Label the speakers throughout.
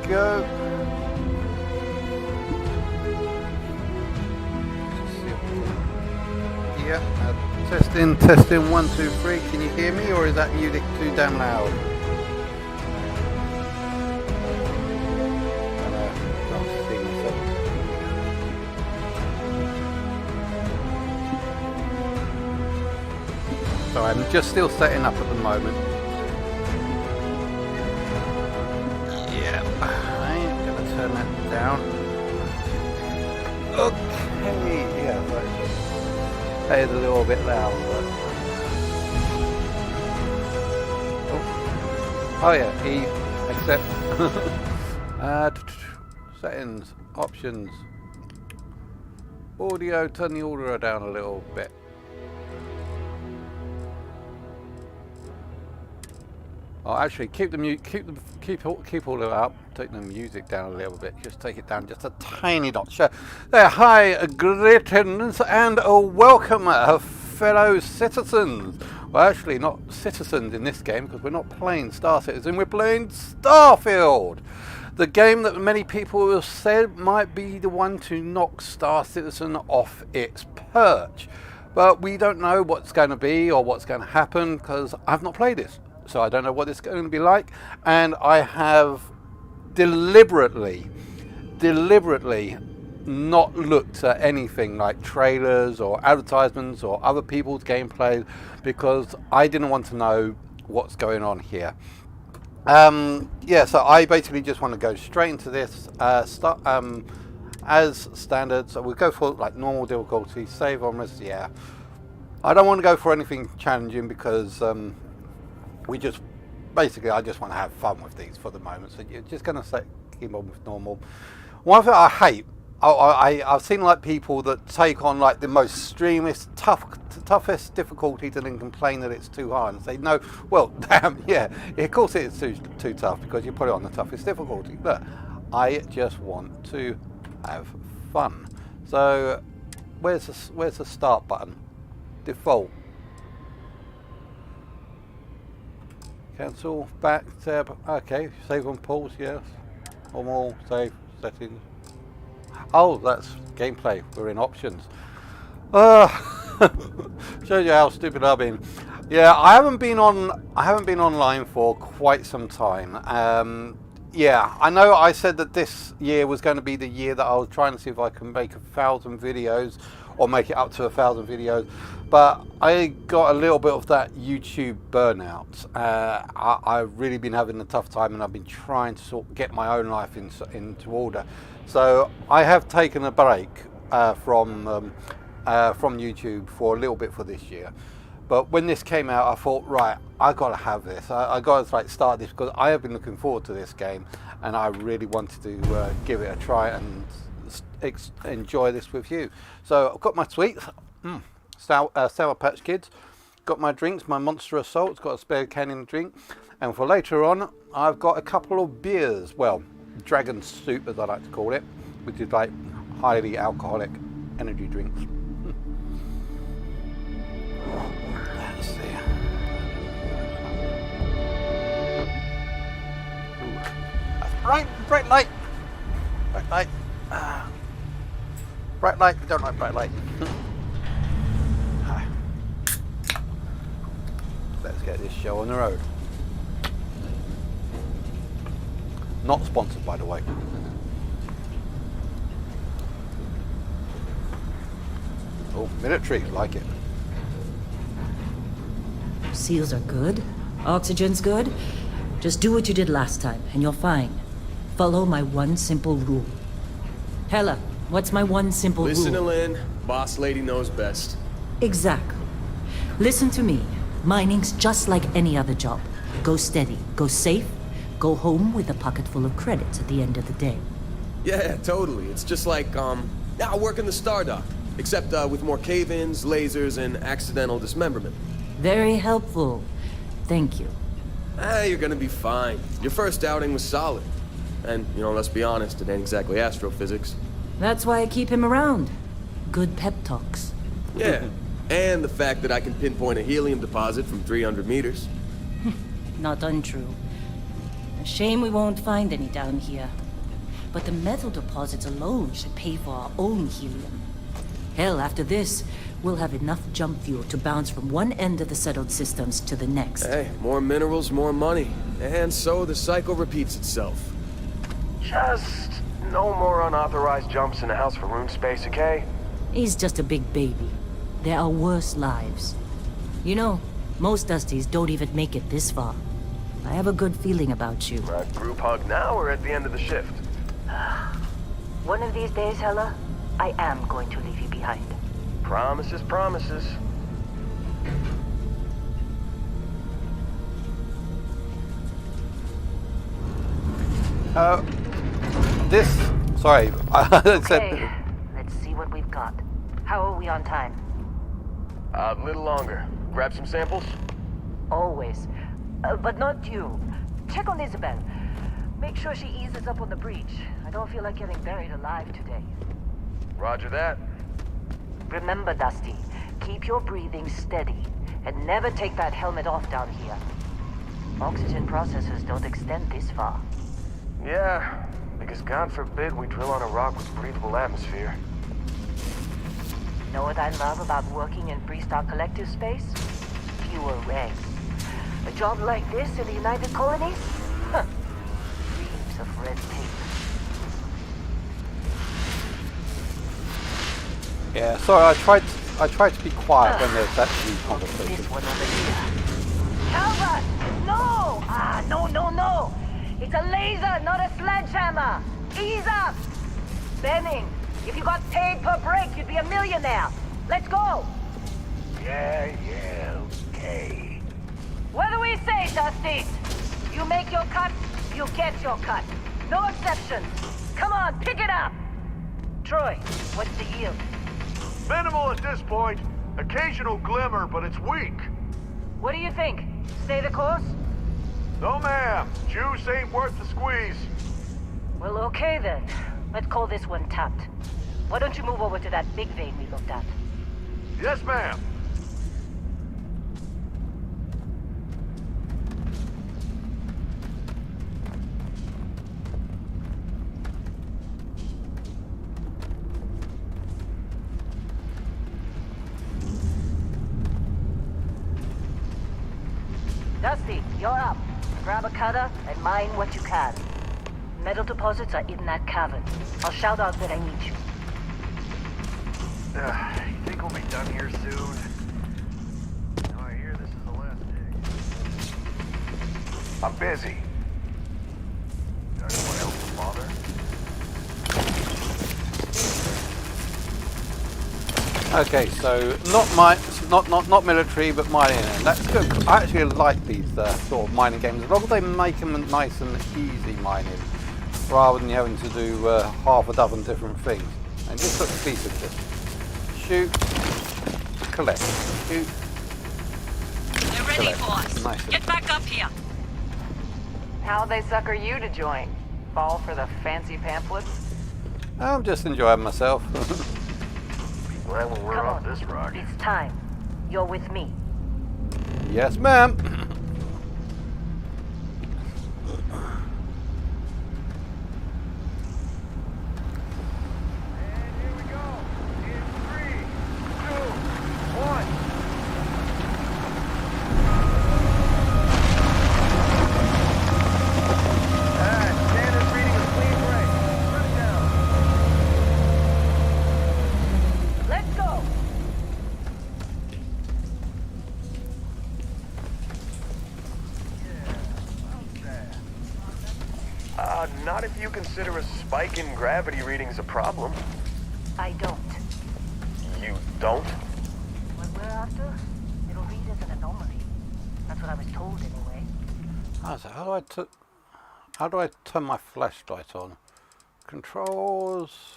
Speaker 1: go. Yeah, testing, 1, 2, 3. Can you hear me, or is that music too damn loud? So I'm just still setting up at the moment. Yeah, I'm gonna turn that down. Okay, yeah, that is a little bit loud, but oh yeah, E, accept. Settings, options, audio. Turn the audio down a little bit. Oh, actually, keep all of it up. Take the music down a little bit. Just take it down just a tiny notch. There, hi, greetings and welcome, fellow citizens. Well, actually, not citizens in this game because we're not playing Star Citizen. We're playing StarField, the game that many people have said might be the one to knock Star Citizen off its perch. But we don't know what's going to be or what's going to happen because I've not played this. So I don't know what it's going to be like, and I have deliberately not looked at anything like trailers or advertisements or other people's gameplay because I didn't want to know what's going on here. Yeah, so I basically just want to go straight into this as standard. So we'll go for like normal difficulty, save on this. Yeah, I don't want to go for anything challenging because I just want to have fun with these for the moment. So you're just going to keep on with normal. One thing I hate, I've seen like people that take on like the most extremist, toughest difficulties and then complain that it's too hard and say, no, well, damn, yeah, of course it is too tough because you put it on the toughest difficulty. But I just want to have fun. So where's the start button? Default. Cancel, back, tab, okay, save and pause, yes. Normal, save, settings. Oh, that's gameplay, we're in options. Shows you how stupid I've been. Yeah, I haven't been online for quite some time. Yeah, I know I said that this year was going to be the year that I was trying to see if I can make 1,000 videos or make it up to 1,000 videos, but I got a little bit of that YouTube burnout. I've really been having a tough time and I've been trying to sort of get my own life into order. So I have taken a break from YouTube for a little bit for this year. But when this came out, I thought, right, I got to have this. I got to like start this because I have been looking forward to this game, and I really wanted to give it a try and enjoy this with you. So I've got my sweets, Sour Patch Kids. Got my drinks, my Monster Assault's got a spare can in the drink, and for later on, I've got a couple of beers. Well, Dragon Soup, as I like to call it, which is like highly alcoholic energy drinks. Let's see. Ooh. That's bright light. Bright light. Bright light. We don't like bright light. Let's get this show on the road. Not sponsored, by the way. Oh, military, like it.
Speaker 2: Seals are good. Oxygen's good. Just do what you did last time, and you're fine. Follow my one simple rule. Hella, what's my one simple rule?
Speaker 3: Listen to Lynn. Boss lady knows best.
Speaker 2: Exactly. Listen to me. Mining's just like any other job. Go steady, go safe, go home with a pocket full of credits at the end of the day.
Speaker 3: Yeah, totally. It's just like, I work in the Star Dock. Except with more cave-ins, lasers, and accidental dismemberment.
Speaker 2: Very helpful. Thank you.
Speaker 3: You're gonna be fine. Your first outing was solid. And, let's be honest, it ain't exactly astrophysics.
Speaker 2: That's why I keep him around. Good pep talks.
Speaker 3: Yeah, and the fact that I can pinpoint a helium deposit from 300 meters.
Speaker 2: Not untrue. Shame we won't find any down here. But the metal deposits alone should pay for our own helium. Hell, after this, we'll have enough jump fuel to bounce from one end of the settled systems to the next.
Speaker 3: Hey, more minerals, more money. And so the cycle repeats itself.
Speaker 4: Just no more unauthorized jumps in the house for room space, okay?
Speaker 2: He's just a big baby. There are worse lives. You know, most Dusties don't even make it this far. I have a good feeling about you.
Speaker 4: A group hug now or at the end of the shift?
Speaker 2: One of these days, Hella, I am going to leave you behind.
Speaker 4: Promises, promises.
Speaker 1: Sorry, I said.
Speaker 2: Okay, let's see what we've got. How are we on time?
Speaker 4: A little longer. Grab some samples?
Speaker 2: Always. But not you. Check on Isabel. Make sure she eases up on the breach. I don't feel like getting buried alive today.
Speaker 4: Roger that.
Speaker 2: Remember, Dusty, keep your breathing steady, and never take that helmet off down here. Oxygen processors don't extend this far.
Speaker 4: Yeah, because God forbid we drill on a rock with breathable atmosphere.
Speaker 2: Know what I love about working in Freestar Collective space? Fewer regs. A job like this in the United Colonies? Huh. Reams of red tape.
Speaker 1: Yeah, sorry, I tried to be quiet when there's actually conversation.
Speaker 2: This one over here. Calvert! No! No. It's a laser, not a sledgehammer. Ease up! Benning, if you got paid per break, you'd be a millionaire. Let's go!
Speaker 4: Yeah, okay.
Speaker 2: What do we say, Dusty? You make your cut, you get your cut. No exceptions. Come on, pick it up! Troy, what's the yield?
Speaker 5: Minimal at this point. Occasional glimmer, but it's weak.
Speaker 2: What do you think? Stay the course?
Speaker 5: No, ma'am. Juice ain't worth the squeeze.
Speaker 2: Well, okay then. Let's call this one tapped. Why don't you move over to that big vein we looked at?
Speaker 5: Yes, ma'am.
Speaker 2: Dusty, you're up. Grab a cutter and mine what you can. Metal deposits are in that cavern. I'll shout out that I need you.
Speaker 5: You think we'll be done here soon? No, I hear this is the last day.
Speaker 4: I'm busy.
Speaker 5: Anyone else bother?
Speaker 1: Okay, so not military, but mining. And that's good. I actually like these sort of mining games as long as they make them nice and easy mining, rather than having to do half a dozen different things. And just looks decent. Just shoot, collect, shoot.
Speaker 6: They're ready
Speaker 1: collect.
Speaker 6: for us.
Speaker 1: Nice.
Speaker 6: Get back up here.
Speaker 7: How'd they sucker you to join? Fall for the fancy pamphlets?
Speaker 1: I'm just enjoying myself.
Speaker 5: Glad when we're
Speaker 2: Come
Speaker 5: off
Speaker 2: on.
Speaker 5: this rock.
Speaker 2: It's time. You're with me.
Speaker 1: Yes, ma'am.
Speaker 5: And here we go. In 3, 2, 1. Standard reading of clean break. Shut it down.
Speaker 2: Let's go!
Speaker 4: Not if you consider a spike in gravity readings a problem.
Speaker 2: I don't.
Speaker 4: You don't?
Speaker 2: What we're after, it'll read as an anomaly. That's what I was told anyway.
Speaker 1: How do I turn my flashlight on? Controls.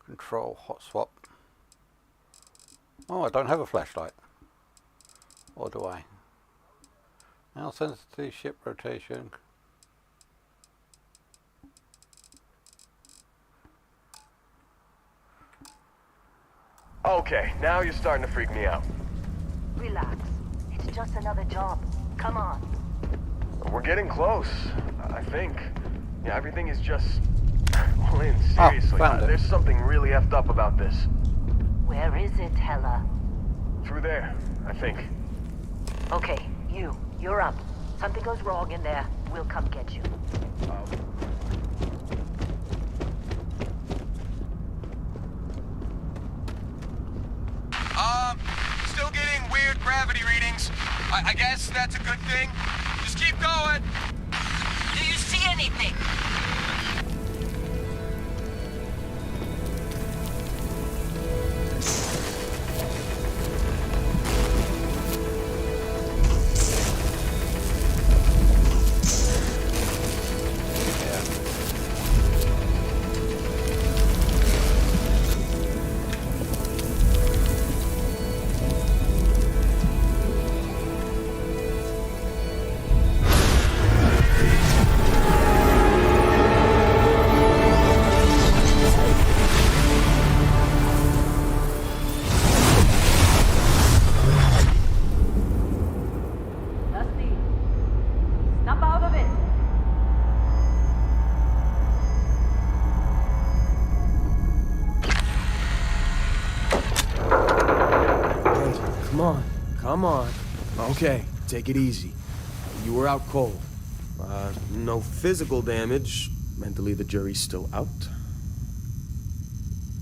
Speaker 1: Control hot swap. Oh, I don't have a flashlight. Or do I? Now sensitivity, ship rotation.
Speaker 4: Okay, now you're starting to freak me out.
Speaker 2: Relax. It's just another job. Come on.
Speaker 4: We're getting close, I think. Yeah, everything is just... Lynn,
Speaker 1: Oh,
Speaker 4: seriously,
Speaker 1: found it.
Speaker 4: there's something really effed up about this.
Speaker 2: Where is it, Hella?
Speaker 4: Through there, I think.
Speaker 2: Okay, you're up. Something goes wrong in there, we'll come get you.
Speaker 3: Still getting weird gravity readings. I guess that's a good thing. Just keep going.
Speaker 6: Do you see anything?
Speaker 2: Dusty, snap out of it.
Speaker 3: Come on, come on. Okay, take it easy. You were out cold. No physical damage. Mentally, the jury's still out.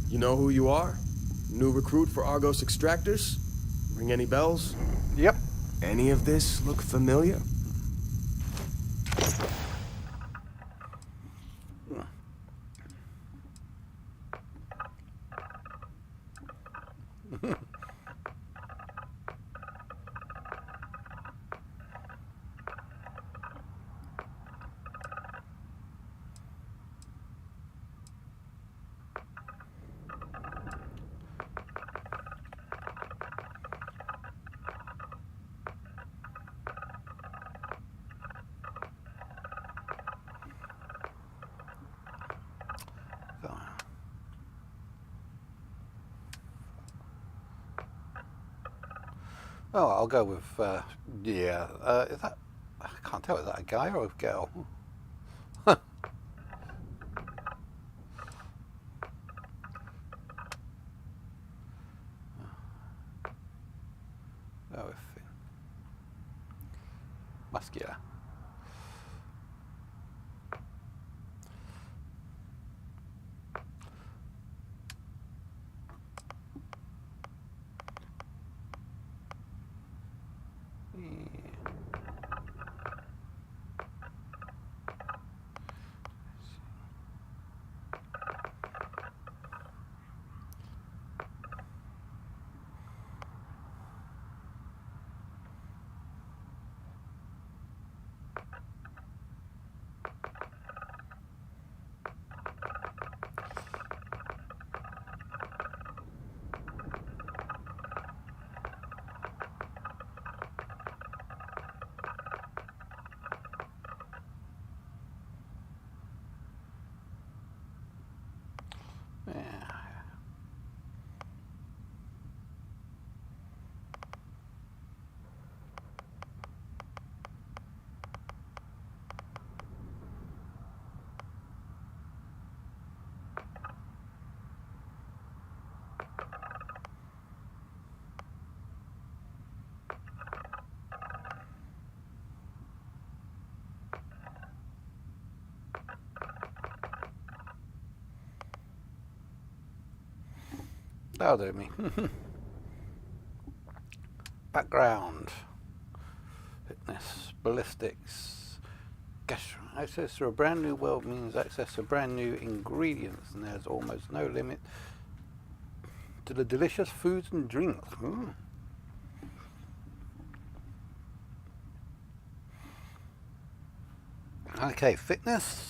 Speaker 3: You know who you are? New recruit for Argos Extractors? Ring any bells?
Speaker 1: Yep.
Speaker 3: Any of this look familiar?
Speaker 1: Oh, I'll go with, yeah. Is that, I can't tell, is that a guy or a girl? Huh. Oh, muscular. Yeah. That'll do me. Background. Fitness. Ballistics. Access to a brand new world means access to brand new ingredients, and there's almost no limit to the delicious foods and drinks. Okay, fitness.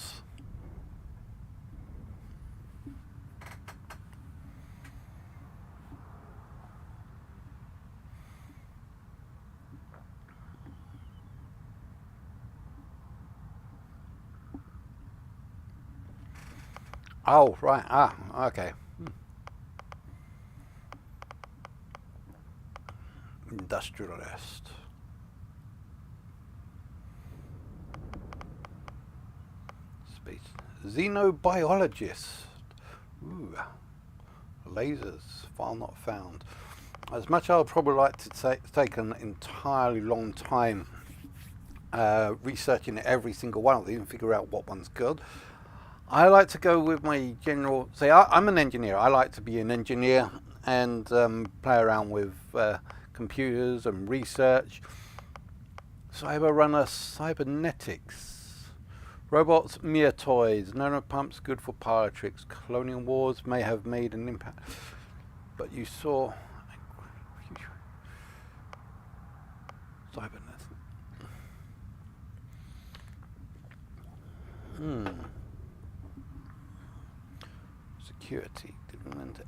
Speaker 1: Oh, right. Ah, okay. Industrialist. Space xenobiologist. Ooh, lasers. File not found. As much as I'd probably like to take an entirely long time researching every single one of these and figure out what one's good, I like to go with my general. Say, I'm an engineer. I like to be an engineer and play around with computers and research. Cyber runner cybernetics. Robots, mere toys. Nanopumps good for parlor tricks. Colonial wars may have made an impact. But you saw cybernetics. Security.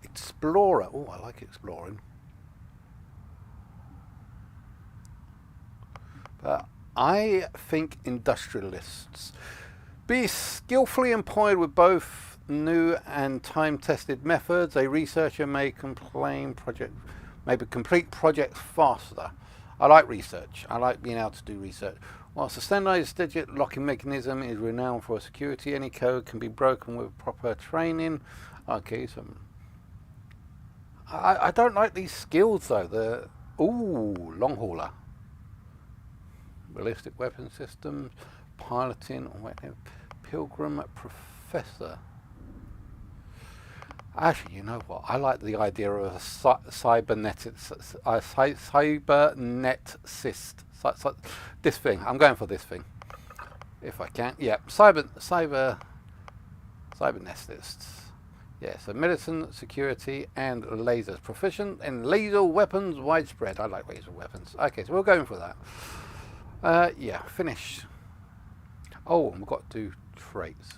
Speaker 1: Explorer. Oh, I like exploring. But I think industrialists. Be skillfully employed with both new and time-tested methods. A researcher may complete projects faster. I like research. I like being able to do research. Whilst the standardized digit locking mechanism is renowned for security, any code can be broken with proper training. Okay, so I don't like these skills though. Long hauler. Ballistic weapon systems, piloting, pilgrim professor. Actually, you know what? I like the idea of a cyberneticist. This thing. I'm going for this thing. If I can. Yeah. Cybernetists. Yeah, so medicine, security, and lasers. Proficient in laser weapons, widespread. I like laser weapons. Okay, so we're going for that. Yeah, finish. Oh, and we've got to do traits.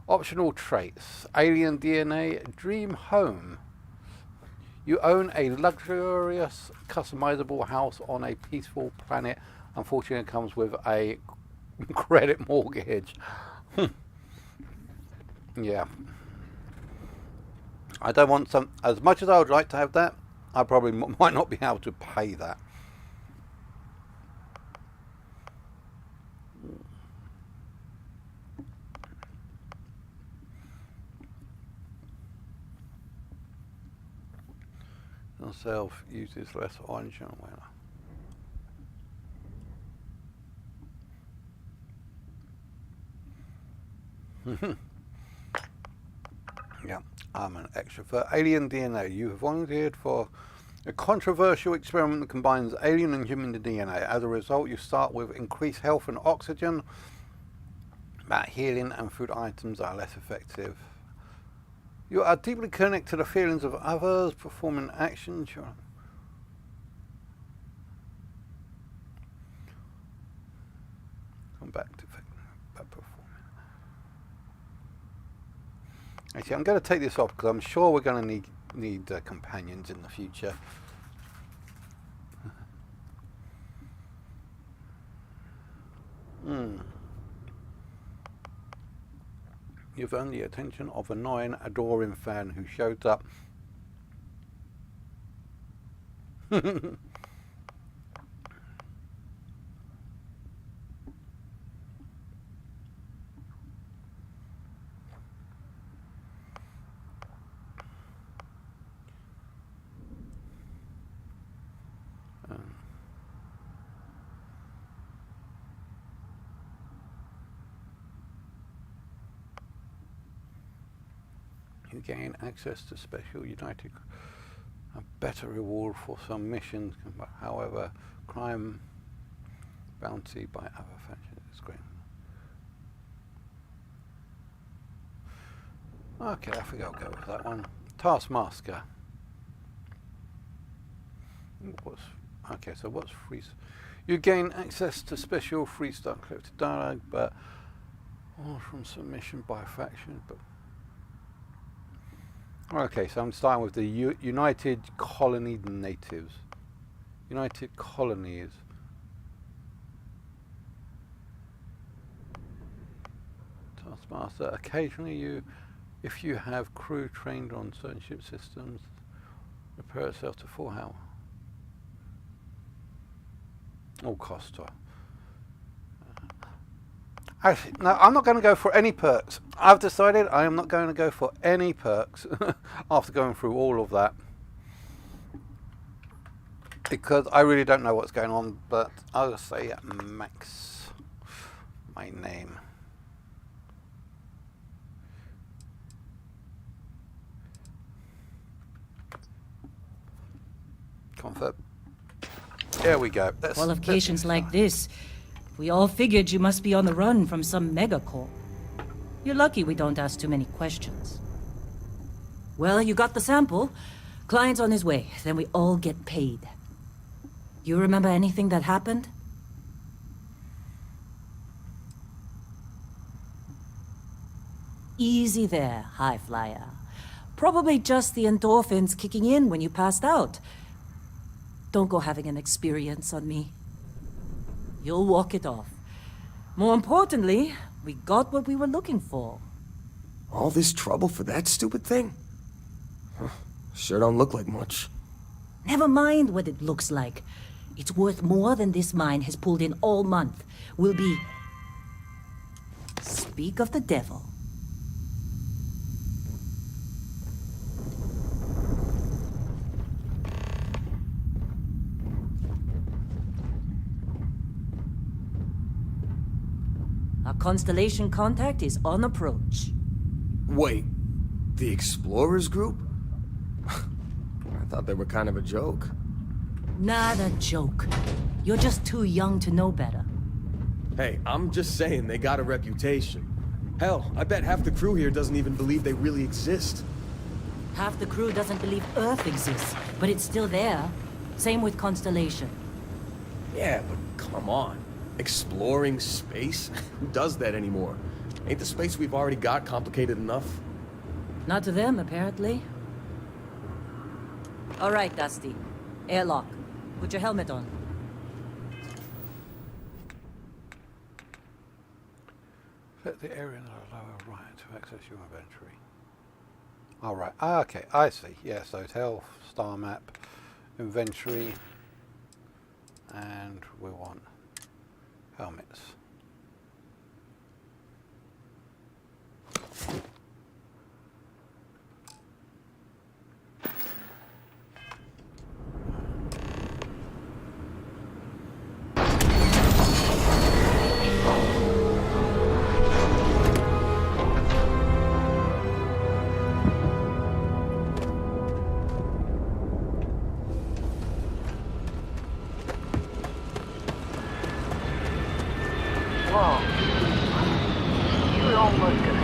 Speaker 1: Optional traits. Alien DNA, dream home. You own a luxurious, customizable house on a peaceful planet. Unfortunately, it comes with a credit mortgage. Yeah. I don't want some. As much as I would like to have that, I probably might not be able to pay that. Self uses less oxygen. Yeah, I'm an extrovert. Alien DNA. You have volunteered for a controversial experiment that combines alien and human DNA. As a result, you start with increased health and oxygen, but healing and food items are less effective. You are deeply connected to the feelings of others, performing actions. Come back to performing. Actually, I'm going to take this off because I'm sure we're going to need companions in the future. You've earned the attention of an annoying, adoring fan who showed up. You gain access to special United, a better reward for some missions. However, crime bounty by other factions is great. Okay, I think I'll go with that one. Taskmaster. Okay, so what's free? You gain access to special free start collected dialogue, but from submission by faction. But okay, so I'm starting with the United Colony Natives. United Colonies. Taskmaster. Occasionally, if you have crew trained on certain ship systems, repair itself to full health. All cost. Actually, no, I'm not going to go for any perks. I've decided I am not going to go for any perks after going through all of that. Because I really don't know what's going on, but I'll just say Max, my name. Comfort. There we go.
Speaker 8: Qualifications like this, we all figured you must be on the run from some megacorp. You're lucky we don't ask too many questions. Well, you got the sample. Client's on his way, then we all get paid. You remember anything that happened? Easy there, high flyer. Probably just the endorphins kicking in when you passed out. Don't go having an experience on me. You'll walk it off. More importantly, we got what we were looking for.
Speaker 3: All this trouble for that stupid thing? Huh, sure don't look like much.
Speaker 8: Never mind what it looks like. It's worth more than this mine has pulled in all month. We'll be... Speak of the devil. Our Constellation contact is on approach.
Speaker 3: Wait, the Explorers group? I thought they were kind of a joke.
Speaker 8: Not a joke. You're just too young to know better.
Speaker 3: Hey, I'm just saying they got a reputation. Hell, I bet half the crew here doesn't even believe they really exist.
Speaker 8: Half the crew doesn't believe Earth exists, but it's still there. Same with Constellation.
Speaker 3: Yeah, but come on. Exploring space? Who does that anymore? Ain't the space we've already got complicated enough?
Speaker 8: Not to them, apparently. All right, Dusty. Airlock. Put your helmet on.
Speaker 1: Set the area in the lower right to access your inventory. All right. Ah, okay, I see. Yeah, so it's health, star map, inventory, and we want helmets.
Speaker 2: Whoa. You don't look good.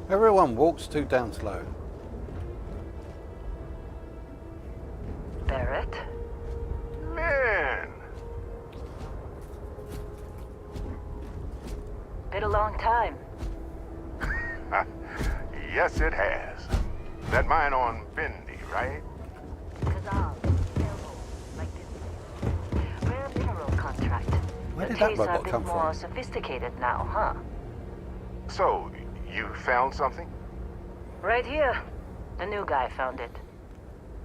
Speaker 1: Everyone walks too damn slow.
Speaker 2: Barrett?
Speaker 4: Man,
Speaker 2: Been a long time.
Speaker 4: yes it has. That mine on Bendy, right?
Speaker 2: Kazal, elbow, like this. Rare mineral contract.
Speaker 1: Where
Speaker 2: The
Speaker 1: did that
Speaker 2: tastes
Speaker 1: robot
Speaker 2: are a bit
Speaker 1: come
Speaker 2: more
Speaker 1: from?
Speaker 2: sophisticated now, huh?
Speaker 4: So, you found something?
Speaker 2: Right here. The new guy found it.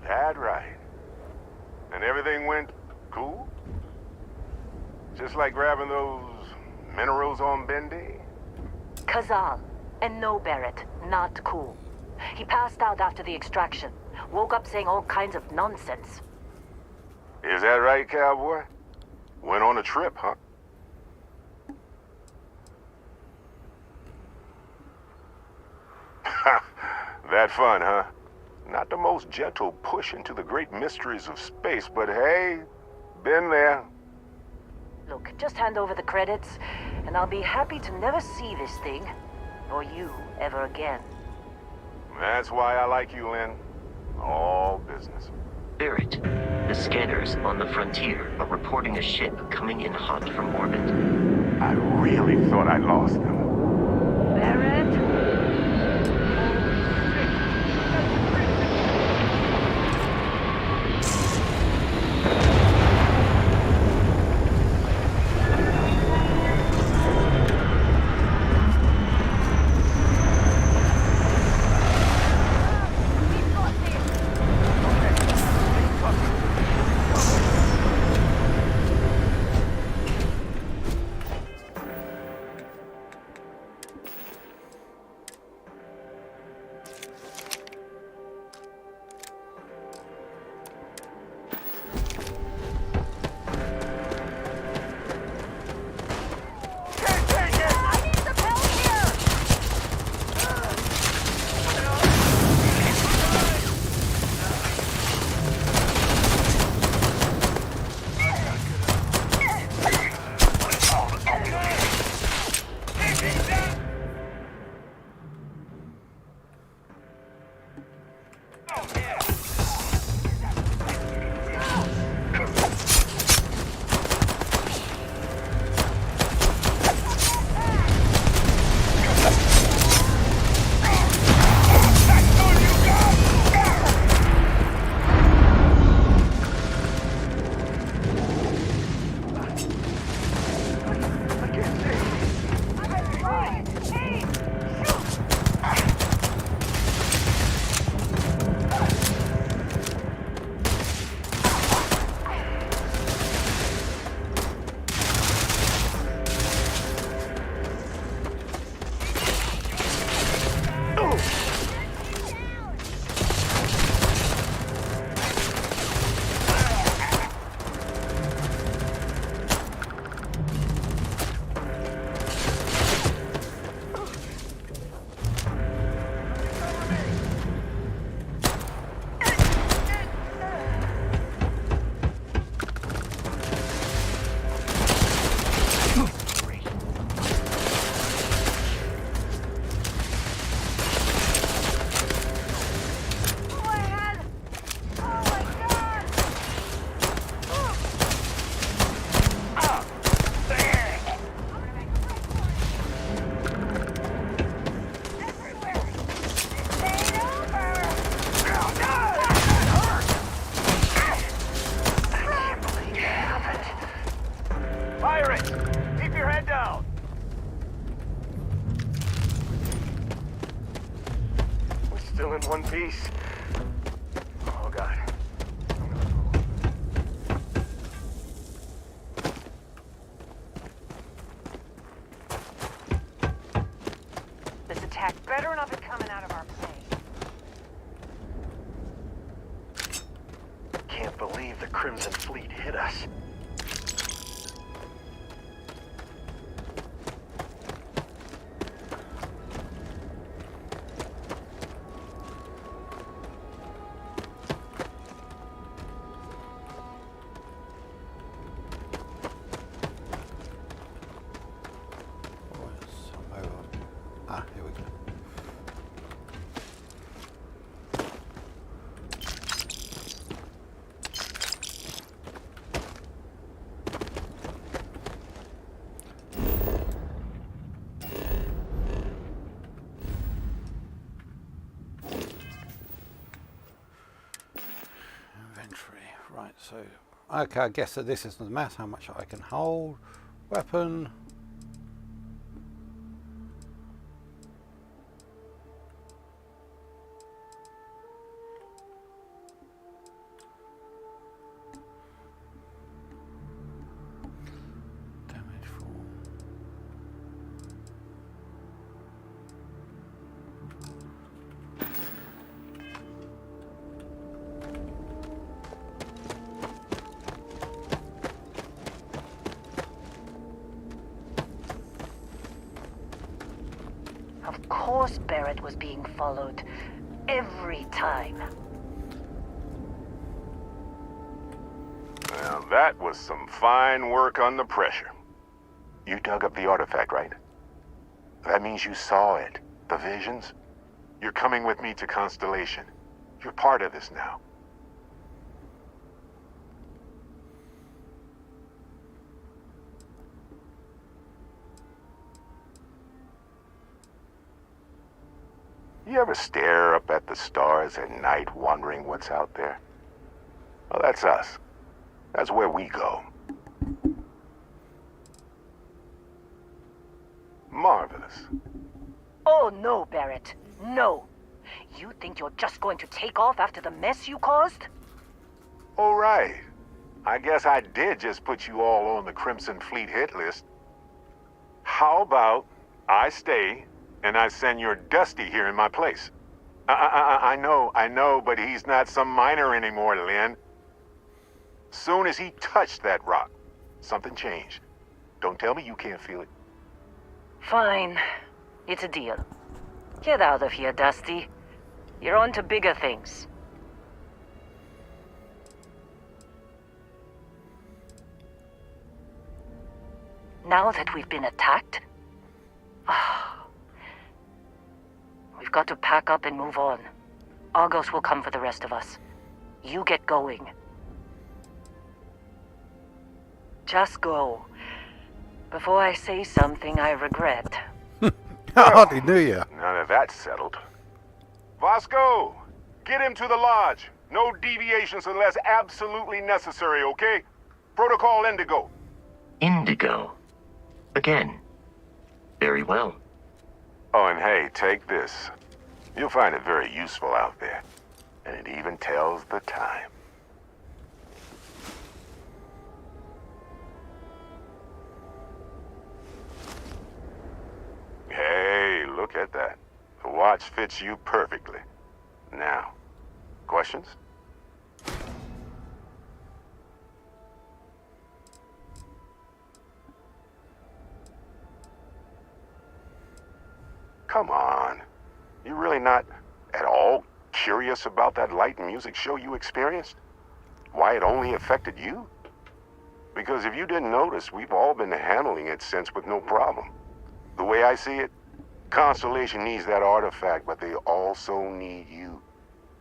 Speaker 4: That right. And everything went cool? Just like grabbing those minerals on Bendy?
Speaker 2: Kazal. And no Barrett. Not cool. He passed out after the extraction. Woke up saying all kinds of nonsense.
Speaker 4: Is that right, cowboy? Went on a trip, huh? That fun, huh? Not the most gentle push into the great mysteries of space, but hey, been there.
Speaker 2: Look, just hand over the credits, and I'll be happy to never see this thing, or you, ever again.
Speaker 4: That's why I like you, Lynn. All business.
Speaker 9: Barrett, the scanners on the frontier are reporting a ship coming in hot from orbit.
Speaker 4: I really thought I lost them.
Speaker 2: Barrett?
Speaker 4: Still in one piece. Oh, God.
Speaker 7: This attack better not be coming out of our plane.
Speaker 4: Can't believe the Crimson Fleet hit us.
Speaker 1: Here we go. Inventory, right, so okay, I guess that this is the math, how much I can hold. Weapon.
Speaker 2: Of course Barrett was being followed. Every time.
Speaker 4: Well,
Speaker 10: That was some fine work under pressure. You dug up the artifact, right? That means you saw it. The visions? You're coming with me to Constellation. You're part of this now. You ever stare up at the stars at night wondering what's out there? Well, that's us. That's where we go. Marvelous.
Speaker 2: Oh, no, Barrett. No. You think you're just going to take off after the mess you caused?
Speaker 10: All right. I guess I did just put you all on the Crimson Fleet hit list. How about I stay and I send your Dusty here in my place? I know, but he's not some miner anymore, Lynn. Soon as he touched that rock, something changed. Don't tell me you can't feel it.
Speaker 2: Fine. It's a deal. Get out of here, Dusty. You're on to bigger things. Now that we've been attacked, we've got to pack up and move on. Argos will come for the rest of us. You get going. Just go. Before I say something I regret.
Speaker 1: I hardly knew you.
Speaker 10: None of that's settled. Vasco, get him to the lodge. No deviations unless absolutely necessary, okay? Protocol Indigo.
Speaker 9: Indigo. Again. Very well.
Speaker 10: Oh, and hey, take this. You'll find it very useful out there. And it even tells the time. Hey, look at that. The watch fits you perfectly. Now, questions? Come on. You really not at all curious about that light and music show you experienced? Why it only affected you? Because if you didn't notice, we've all been handling it since with no problem. The way I see it, Constellation needs that artifact, but they also need you.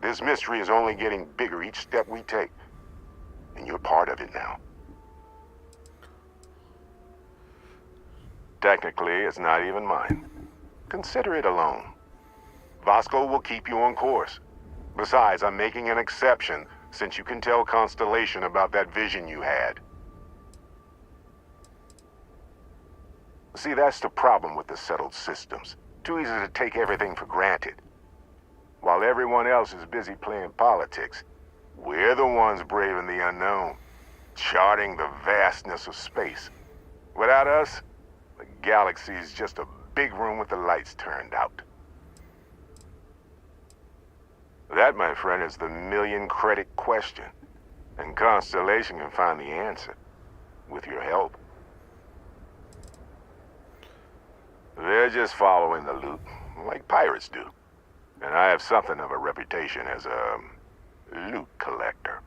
Speaker 10: This mystery is only getting bigger each step we take. And you're part of it now. Technically, it's not even mine. Consider it alone. Vasco will keep you on course. Besides, I'm making an exception since you can tell Constellation about that vision you had. See, that's the problem with the settled systems. Too easy to take everything for granted. While everyone else is busy playing politics, we're the ones braving the unknown, charting the vastness of space. Without us, the galaxy's just a big room with the lights turned out. That, my friend, is the million-credit question. And Constellation can find the answer, with your help. They're just following the loot, like pirates do. And I have something of a reputation as a loot collector.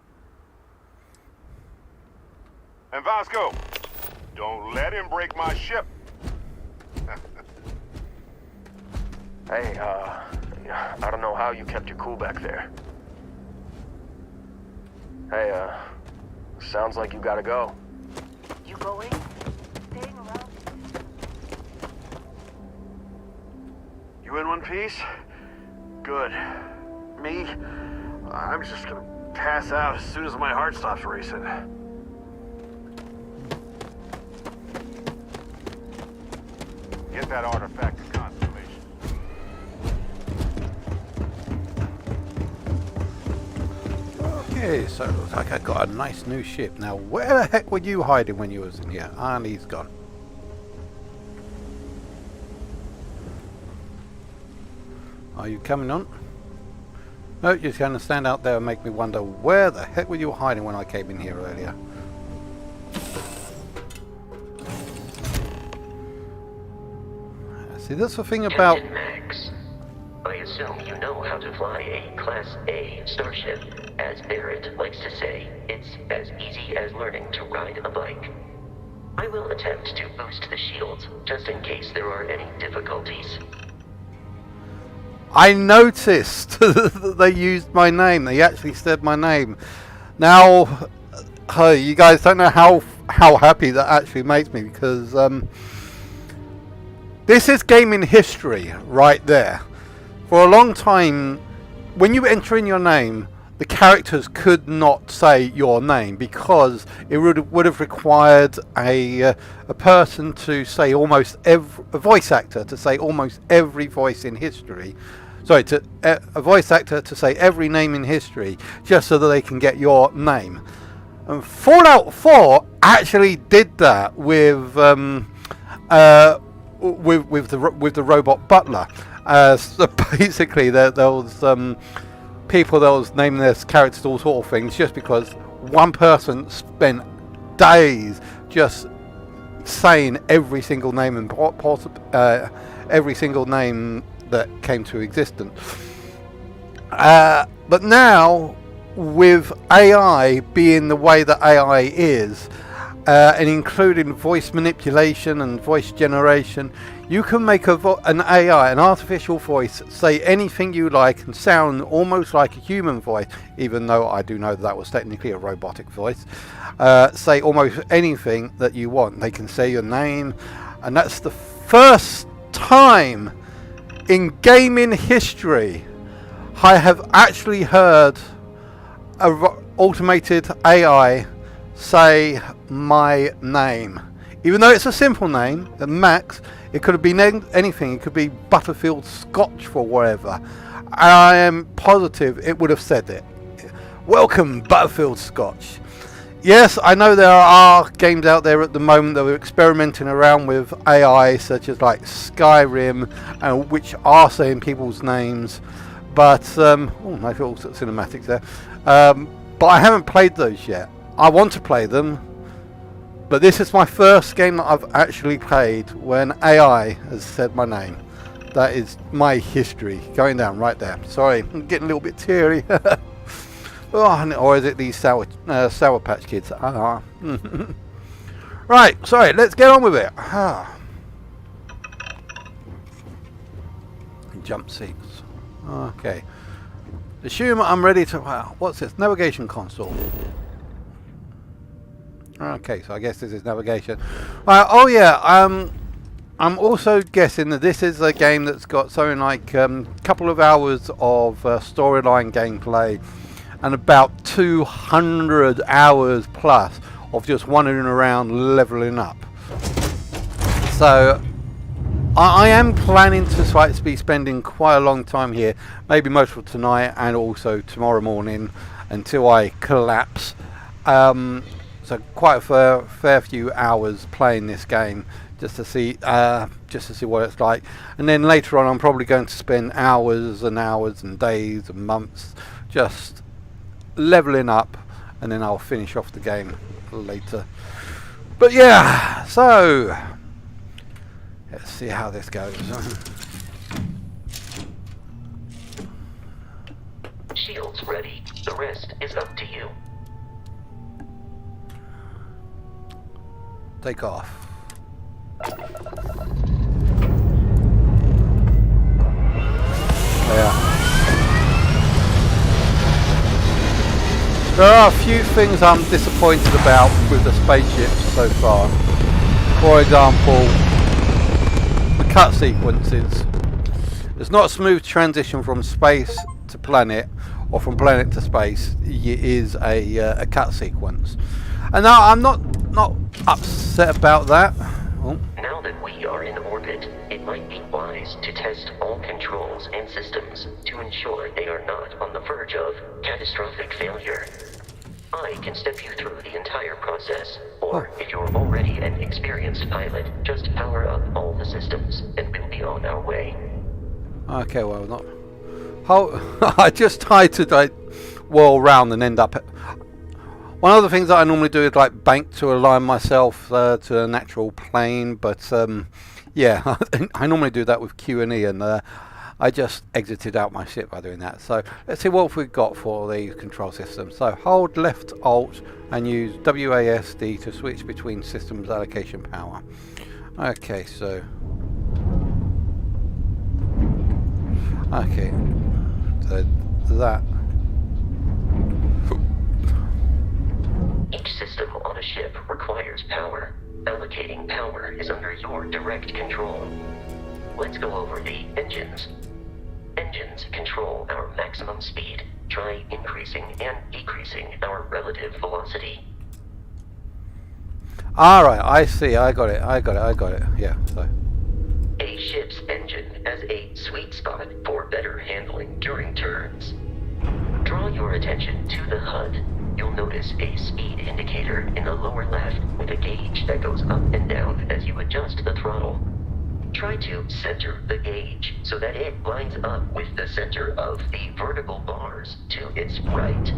Speaker 10: And Vasco, don't let him break my ship.
Speaker 4: Hey, I don't know how you kept your cool back there. Hey, sounds like you gotta go.
Speaker 2: You going? Staying around?
Speaker 5: You in one piece? Good. Me? I'm just gonna pass out as soon as my heart stops racing.
Speaker 10: Get that artifact to Constellation.
Speaker 1: Okay, so it looks like I got a nice new ship. Now, where the heck were you hiding when you was in here? And he's gone. Are you coming on? No, you're just going to stand out there and make me wonder where the heck were you hiding when I came in here earlier? See, that's the thing about...
Speaker 9: Captain Max, I assume you know how to fly a Class A starship. as Barrett likes to say, it's as easy as learning to ride a bike. I will attempt to boost the shields, just in case there are any difficulties.
Speaker 1: I noticed that they used my name. They actually said my name. Now, you guys don't know how happy that actually makes me, because this is gaming history right there. For a long time, when you enter in your name, the characters could not say your name, because it would have required a person to say a voice actor to say almost every voice in history. Sorry, a voice actor to say every name in history, just so that they can get your name. And Fallout 4 actually did that with the robot butler. So basically, there was people that was naming their characters all sort of things, just because one person spent days just saying every single name and every single name that came to existence. But now, with AI being the way that AI is, and including voice manipulation and voice generation, you can make an AI, an artificial voice, say anything you like and sound almost like a human voice, even though I do know that was technically a robotic voice. Say almost anything that you want. They can say your name, and that's the first time in gaming history I have actually heard an automated AI say my name. Even though it's a simple name, Max, it could have been anything. It could be Butterfield Scotch for whatever. I am positive it would have said it. Welcome, Butterfield Scotch. Yes, I know there are games out there at the moment that are experimenting around with AI, such as like Skyrim, which are saying people's names. But oh, nice little cinematics there. But I haven't played those yet. I want to play them, but this is my first game that I've actually played when AI has said my name. That is my history going down right there. Sorry, I'm getting a little bit teary. Oh, or is it these Sour Patch Kids? Right, sorry, let's get on with it. Jump seats. Okay. Assume I'm ready to... what's this? Navigation console. Okay, so I guess this is navigation. Oh yeah, I'm also guessing that this is a game that's got something like a couple of hours of storyline gameplay and about 200 hours plus of just wandering around leveling up. So I am planning to be spending quite a long time here, maybe most of tonight and also tomorrow morning until I collapse. So quite a fair few hours playing this game just to see what it's like, and then later on I'm probably going to spend hours and hours and days and months just leveling up, and then I'll finish off the game later. But yeah, so let's see how this goes.
Speaker 9: Shields ready. The rest is up to you.
Speaker 1: Take off. Yeah. There are a few things I'm disappointed about with the spaceships so far. For example, the cut sequences. There's not a smooth transition from space to planet or from planet to space. It is a cut sequence. And now I'm not upset about that. Oh.
Speaker 9: Now that we are in orbit, it might be wise to test all controls and systems to ensure they are not on the verge of catastrophic failure. I can step you through the entire process, or if you're already an experienced pilot, just power up all the systems and we'll be on our way.
Speaker 1: Okay, well, not... How... I just tried to like whirl round and end up... One of the things that I normally do is like bank to align myself to a natural plane, but yeah, I normally do that with Q and E, and I just exited out my ship by doing that. So let's see what we've got for the control system. So hold left Alt and use WASD to switch between systems allocation power. Okay, so that.
Speaker 9: Each system on a ship requires power. Allocating power is under your direct control. Let's go over the engines. Engines control our maximum speed. Try increasing and decreasing our relative velocity.
Speaker 1: Alright, I see, I got it. Yeah, so.
Speaker 9: A ship's engine has a sweet spot for better handling during turns. Draw your attention to the HUD. You'll notice a speed indicator in the lower left with a gauge that goes up and down as you adjust the throttle. Try to center the gauge so that it lines up with the center of the vertical bars to its right.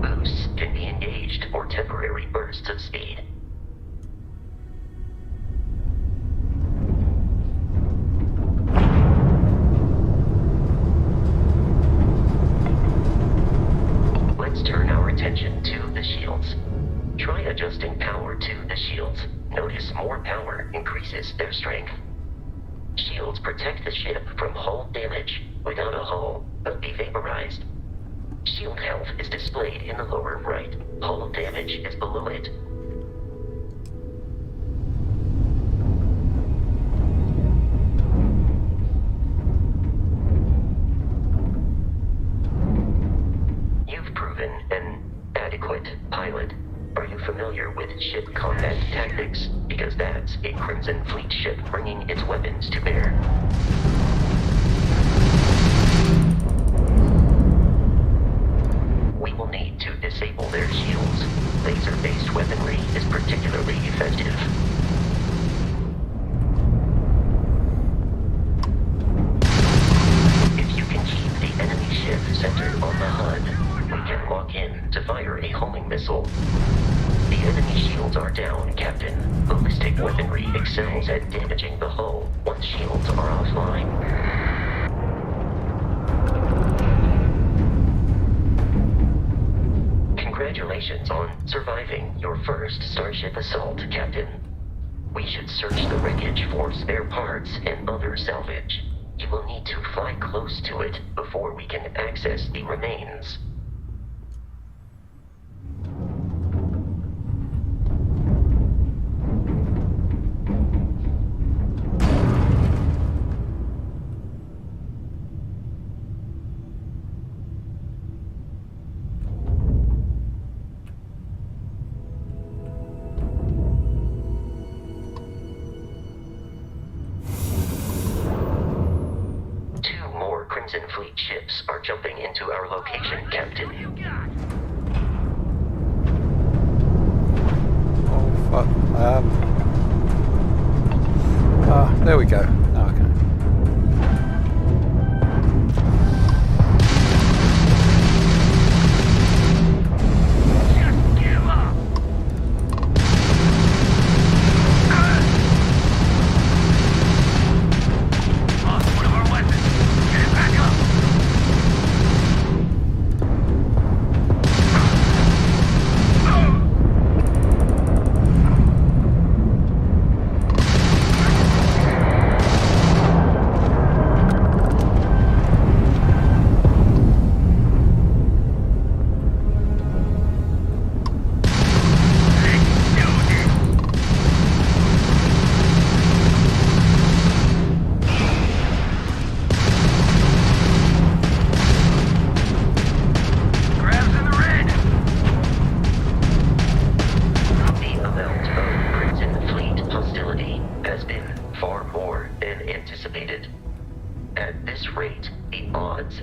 Speaker 9: Boosts can be engaged for temporary bursts of speed. Let's turn our attention to the shields. Try adjusting power to the shields. Notice more power increases their strength. Shields protect the ship from hull damage. Without a hull, they'll be vaporized. Shield health is displayed in the lower right. Hull damage is below it. You've proven an adequate pilot. Are you familiar with ship combat tactics? Because that's a Crimson Fleet ship bringing its weapons to bear. We will need to disable their shields. Laser-based weaponry is particularly effective. If you can keep the enemy ship centered on the HUD, we can lock in to fire a homing missile. The enemy shields are down, Captain. Ballistic weaponry excels at damaging the hull once shields are offline. Congratulations on surviving your first Starship assault, Captain. We should search the wreckage for spare parts and other salvage. You will need to fly close to it before we can access the remains. Crimson Fleet ships are jumping into our location, Captain.
Speaker 1: Oh, fuck. There we go. Okay.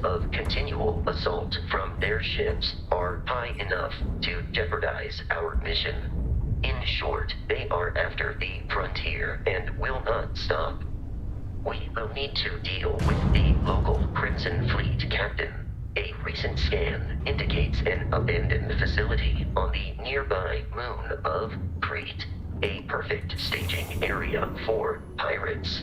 Speaker 9: of continual assault from their ships are high enough to jeopardize our mission. In short, they are after the frontier and will not stop. We will need to deal with the local Crimson Fleet captain. A recent scan indicates an abandoned facility on the nearby moon of Crete. A perfect staging area for pirates.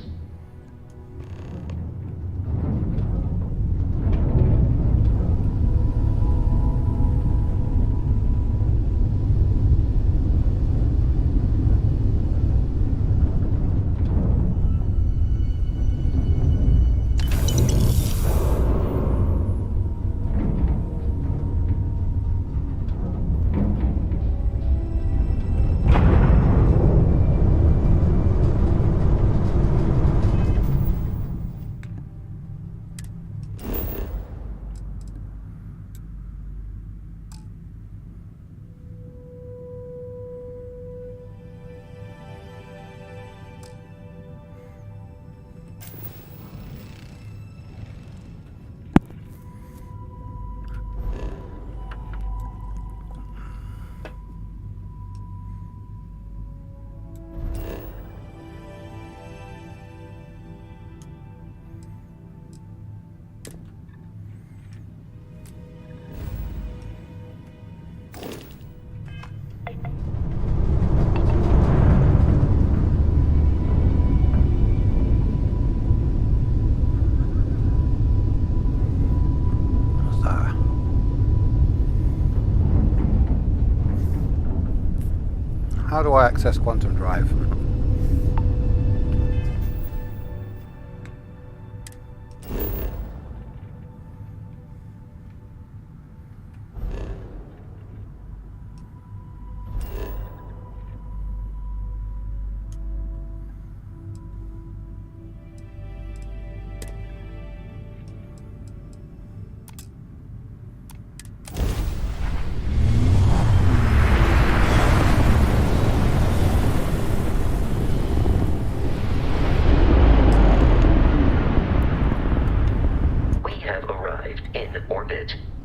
Speaker 1: How do I access quantum drive?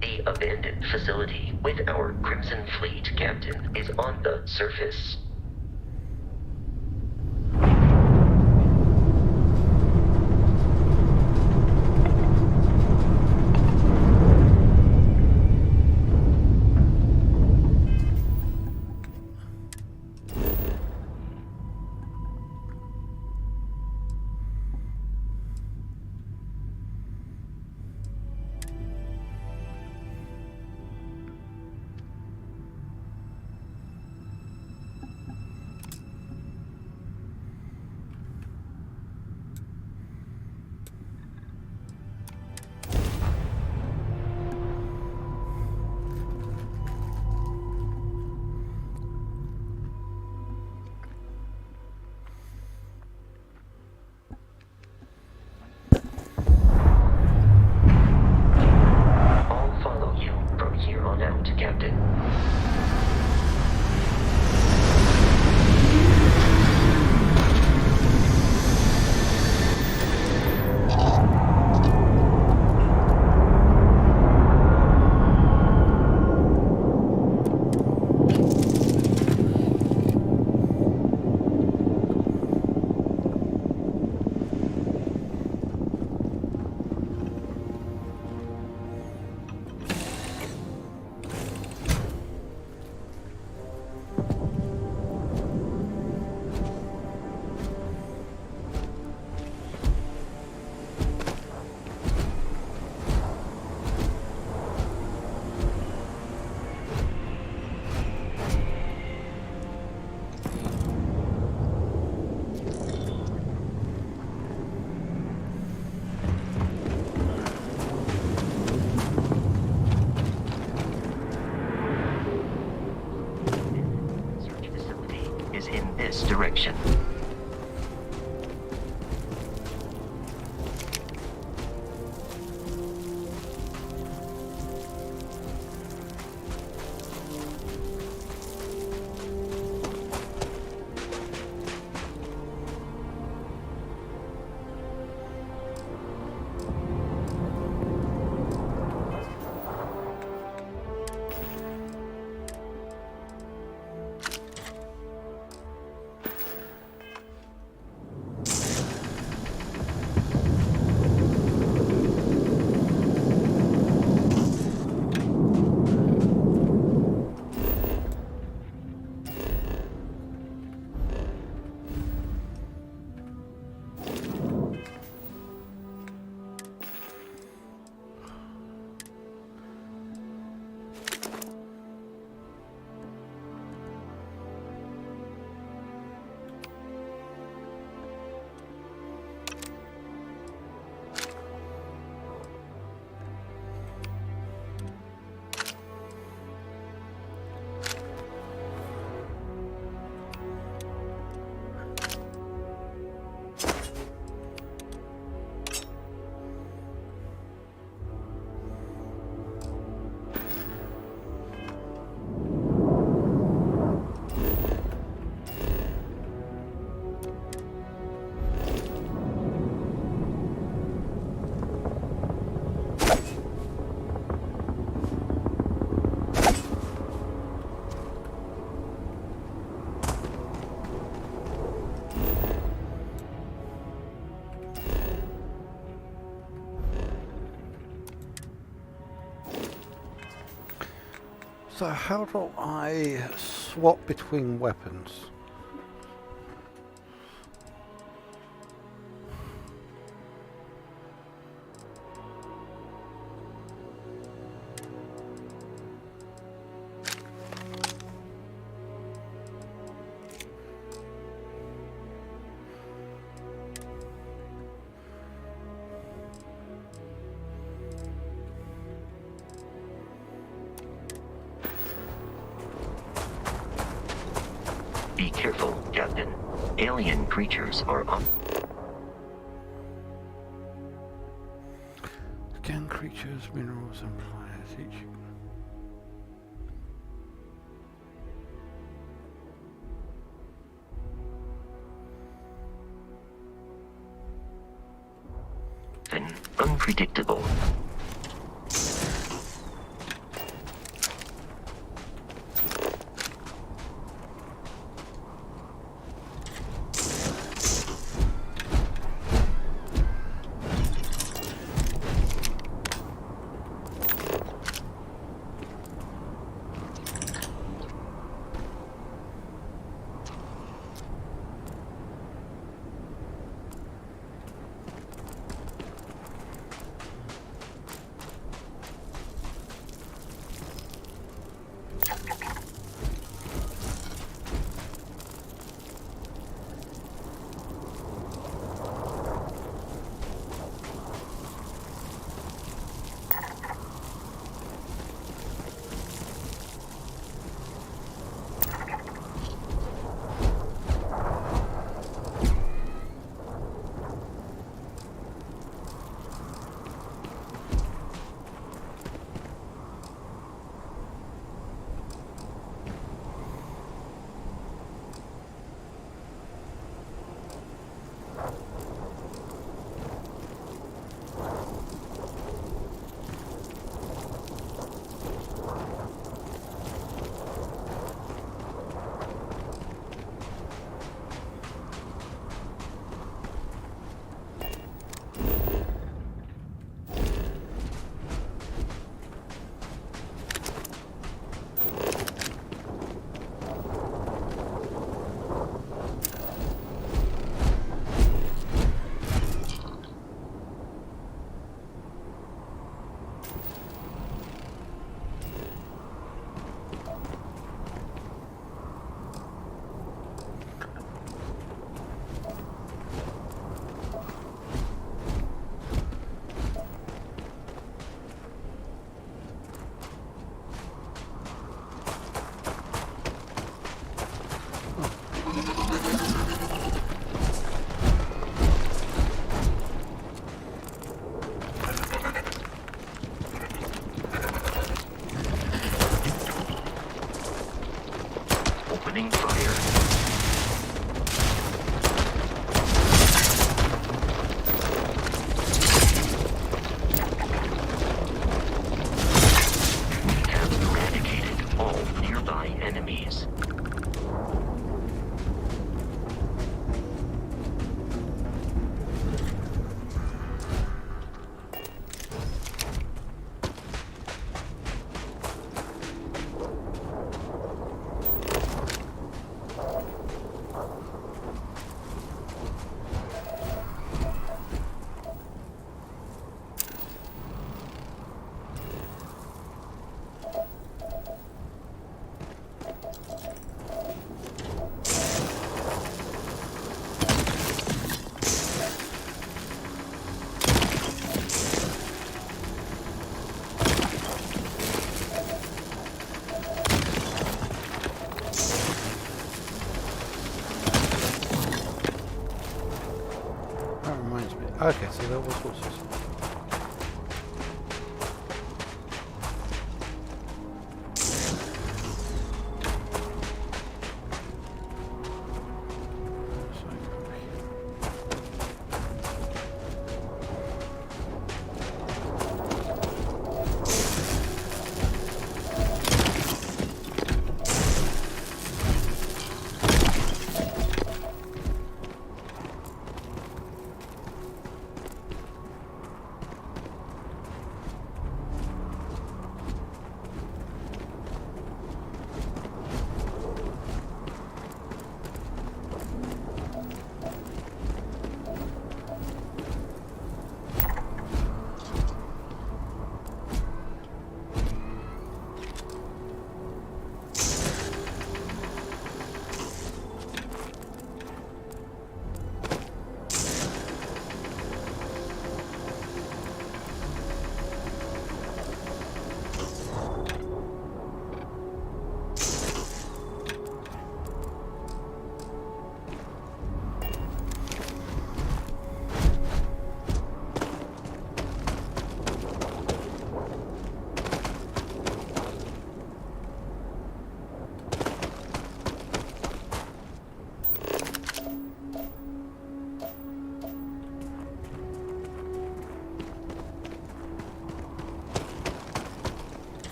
Speaker 9: The abandoned facility with our Crimson Fleet captain is on the surface. Direction.
Speaker 1: So how do I swap between weapons?
Speaker 9: Be careful, Captain. Alien creatures are on.
Speaker 1: Scan creatures, minerals, and plants. Each.
Speaker 9: And unpredictable. Opening fire. We have eradicated all nearby enemies.
Speaker 1: Okay, so that was what's this?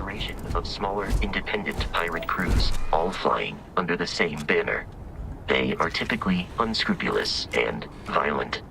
Speaker 9: federation of smaller, independent pirate crews, all flying under the same banner. They are typically unscrupulous and violent.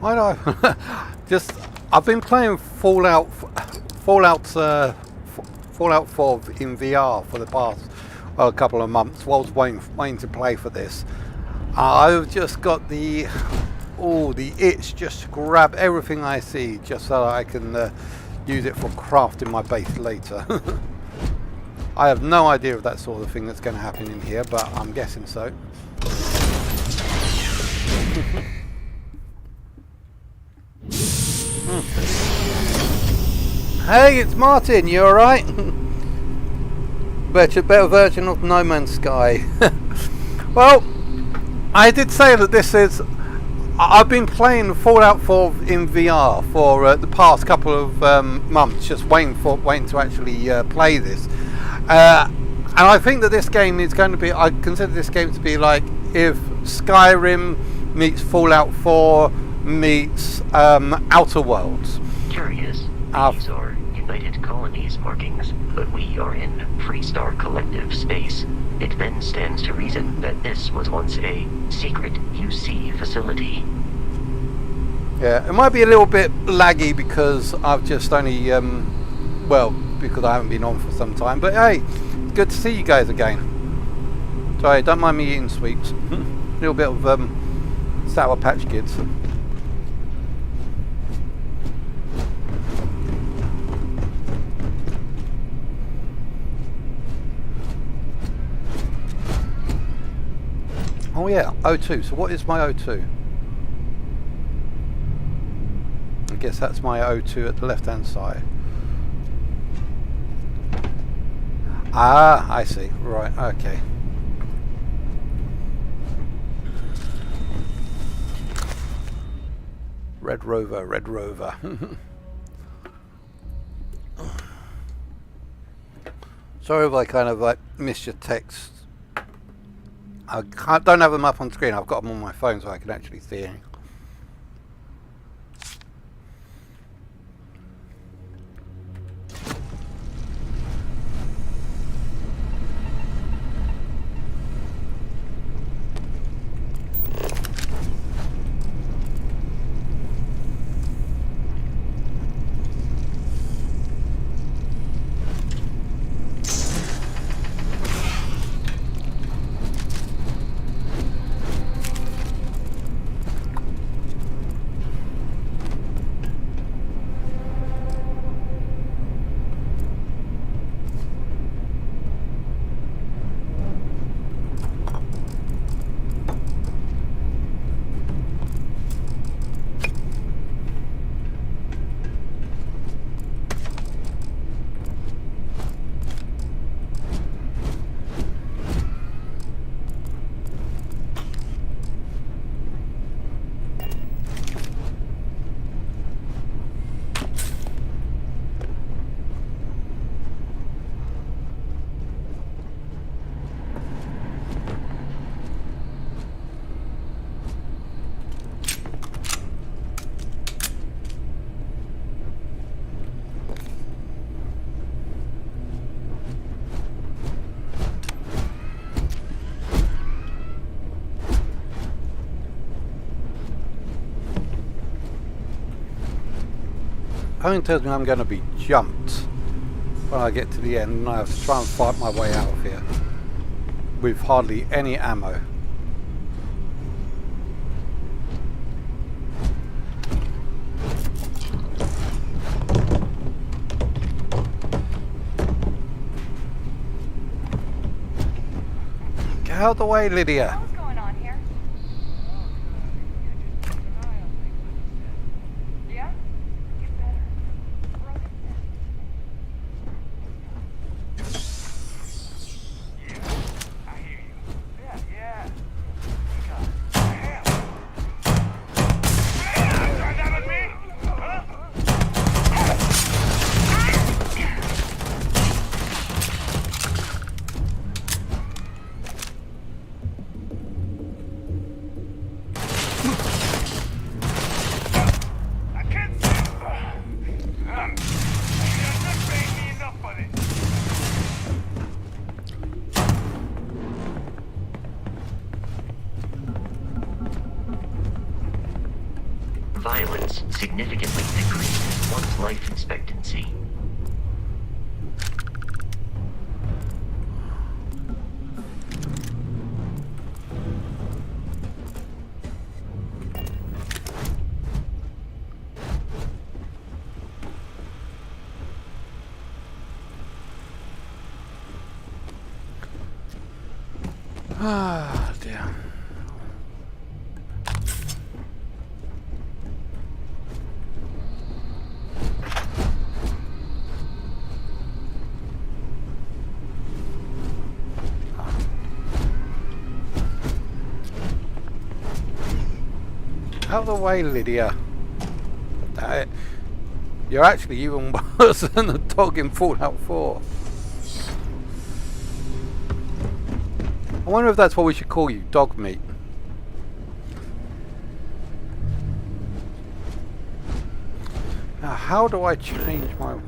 Speaker 1: I know. I've been playing Fallout 4 in VR for the past couple of months. While I was waiting to play for this, I've just got the itch just to grab everything I see, just so I can use it for crafting my base later. I have no idea if that sort of thing that's going to happen in here, but I'm guessing so. Hey, it's Martin, you alright? Better version of No Man's Sky. Well, I did say that this is... I've been playing Fallout 4 in VR for the past couple of months, just waiting to actually play this. And I think that this game is going to be... I consider this game to be like if Skyrim meets Fallout 4 meets Outer Worlds.
Speaker 9: Curious. These are United Colonies markings, but we are in Freestar Collective space. It then stands to reason that this was once a secret UC facility.
Speaker 1: Yeah, it might be a little bit laggy because I've just only, because I haven't been on for some time. But hey, good to see you guys again. Sorry, don't mind me eating sweets. A little bit of Sour Patch Kids. Oh yeah, O2. So what is my O2? I guess that's my O2 at the left hand side. Ah, I see. Right, okay. Red Rover, Red Rover. Sorry if I kind of like missed your text. I don't have them up on screen. I've got them on my phone so I can actually see it. Something tells me I'm going to be jumped when I get to the end, and I have to try and fight my way out of here with hardly any ammo. Get out of the way, Lydia.
Speaker 7: What's going on here? Yeah? Get better.
Speaker 5: I hear you. Yeah. Try that on me? Huh? I can't see. You're not paying me enough for this.
Speaker 9: Violence significantly decreases one's life expectancy.
Speaker 1: Ah, dear. Out of the way, Lydia. You're actually even worse than the dog in Fallout 4. I wonder if that's what we should call you, dog meat. Now, how do I change my...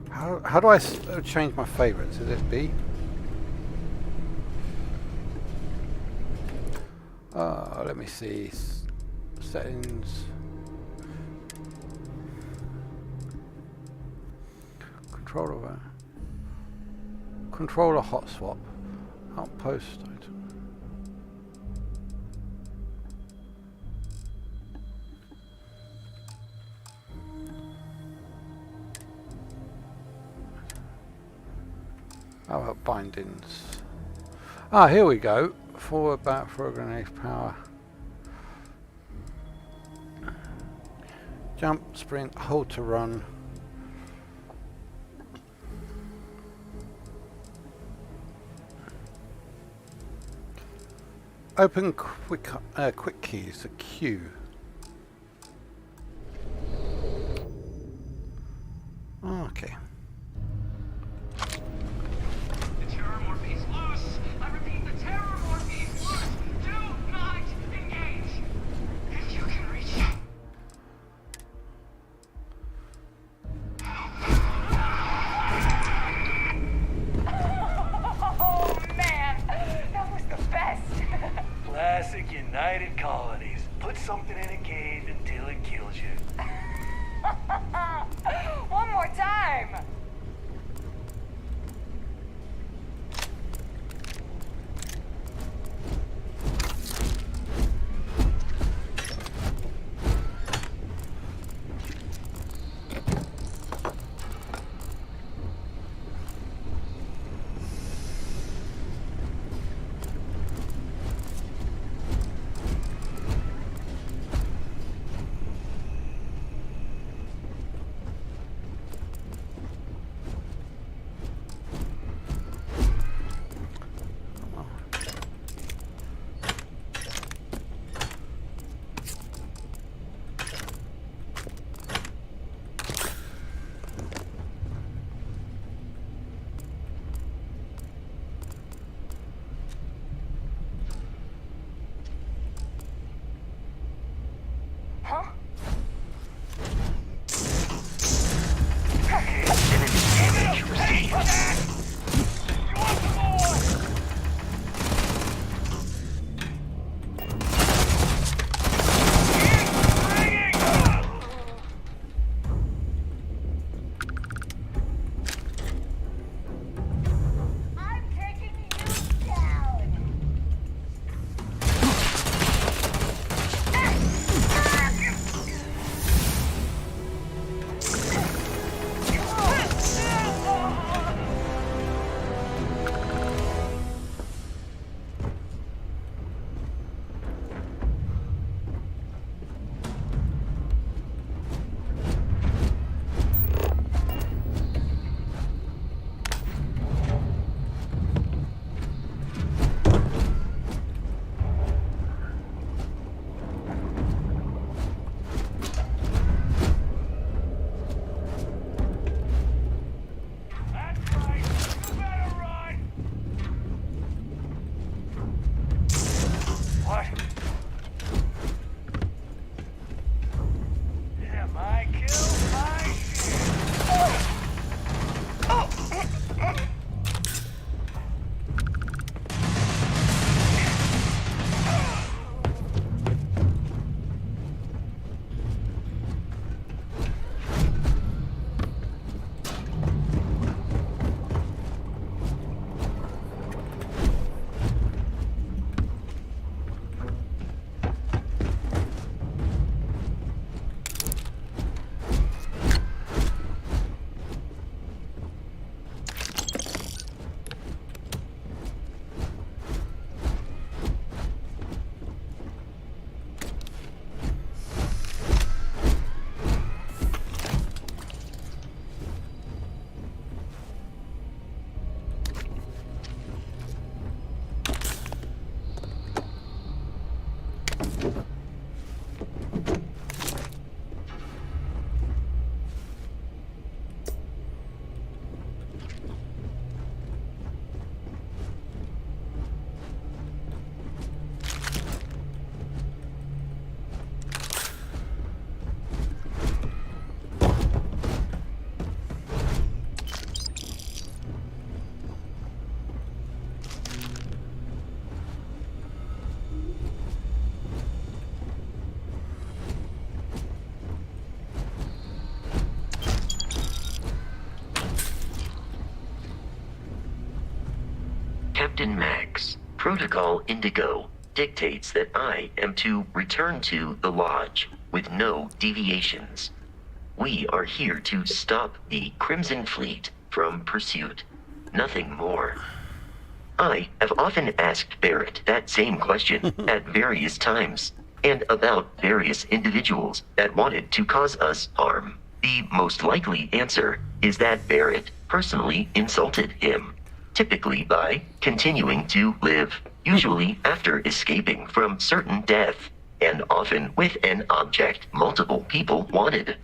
Speaker 1: How do I change my favorites? Is it B? Let me see. Settings. Controller hot swap. Outpost item. How about bindings? Ah, here we go. Forward, back, for grenade power. Jump, sprint, hold to run. Open quick keys, a Q. Oh, okay.
Speaker 5: The terrormorph is loose. I repeat, the terrormorph is loose. Do not engage. If you can reach it.
Speaker 7: Oh, man. That was the best.
Speaker 5: Classic United Colonies. Put something
Speaker 9: Captain Max, Protocol Indigo dictates that I am to return to the Lodge with no deviations. We are here to stop the Crimson Fleet from pursuit. Nothing more. I have often asked Barrett that same question at various times, and about various individuals that wanted to cause us harm. The most likely answer is that Barrett personally insulted him, typically by continuing to live, usually after escaping from certain death, and often with an object multiple people wanted.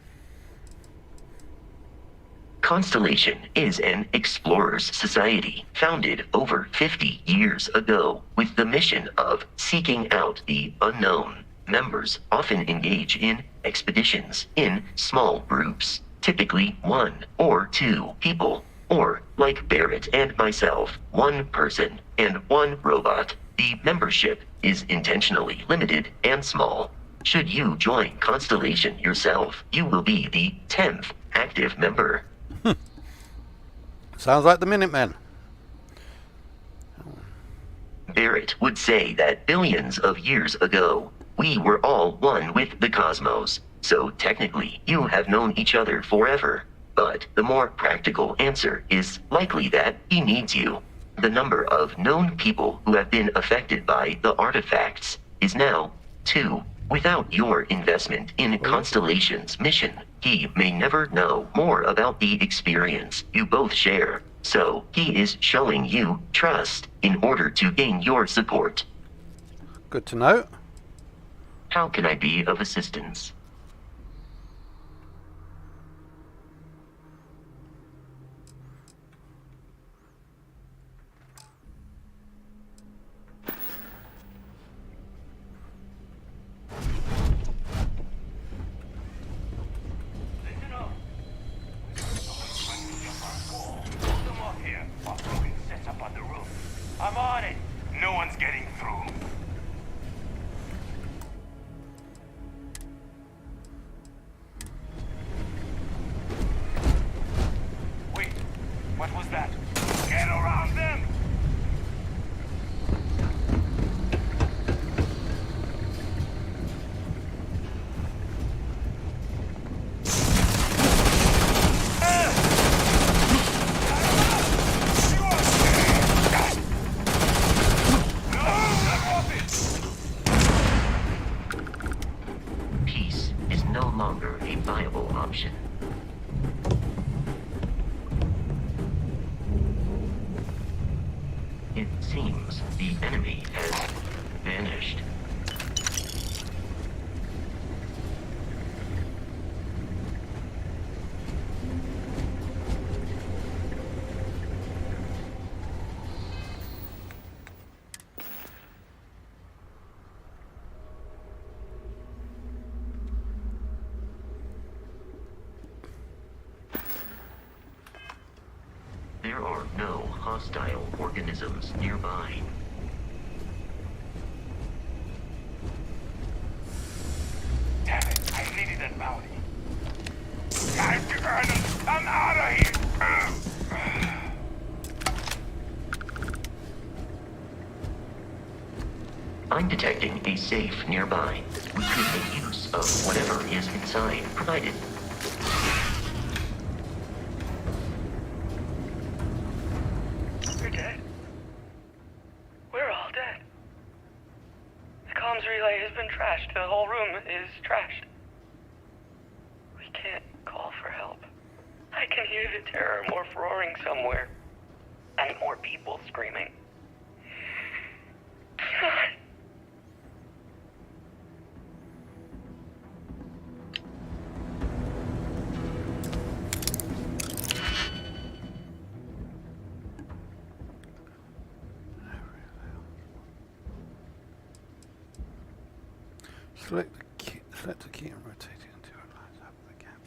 Speaker 9: Constellation is an explorers society founded over 50 years ago with the mission of seeking out the unknown. Members often engage in expeditions in small groups, typically 1 or 2 people, or, like Barrett and myself, 1 person and 1 robot. The membership is intentionally limited and small. Should you join Constellation yourself, you will be the 10th active member.
Speaker 1: Sounds like the Minutemen.
Speaker 9: Barrett would say that billions of years ago, we were all one with the cosmos, so technically you have known each other forever. But the more practical answer is likely that he needs you. The number of known people who have been affected by the artifacts is now 2. Without your investment in Constellation's mission, he may never know more about the experience you both share. So he is showing you trust in order to gain your support.
Speaker 1: Good to know.
Speaker 9: How can I be of assistance?
Speaker 5: I'm on it. No one's getting through. Wait, what was that? Get around them!
Speaker 9: Peace is no longer a viable option. It seems the enemy has vanished. There are no hostile organisms nearby.
Speaker 5: Damn it, I needed that bounty. Time to earn it. I'm out of here.
Speaker 9: I'm detecting a safe nearby. We could make use of whatever is inside, provided.
Speaker 11: We're dead. We're all dead. The comms relay has been trashed. The whole room is trashed. We can't call for help. I can hear the terror morph roaring somewhere. And more people screaming. God.
Speaker 1: Select the key and rotate it until it lines up with the gap.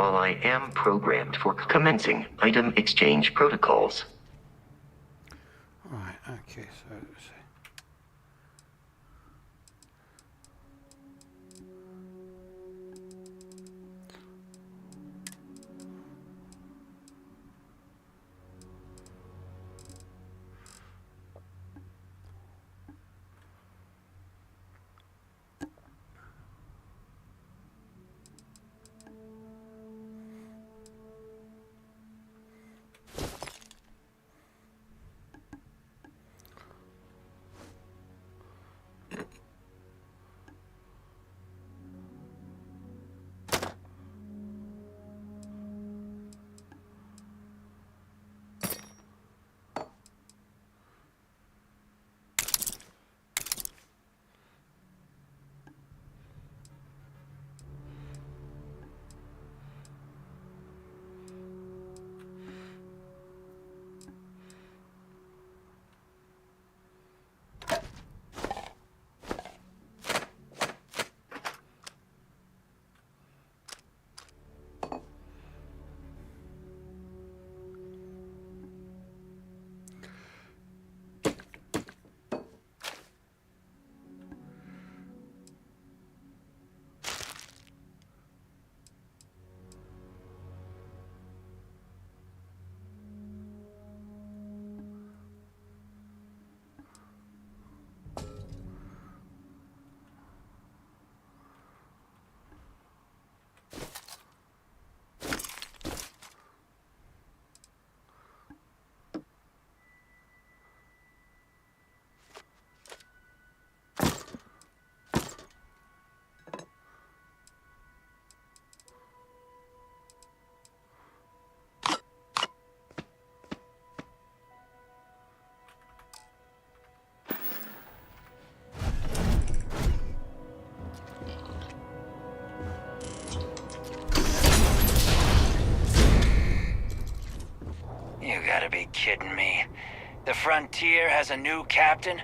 Speaker 9: while I am programmed for commencing item exchange protocols.
Speaker 1: Alright, okay, so let's see.
Speaker 12: You gotta be kidding me. The Frontier has a new captain?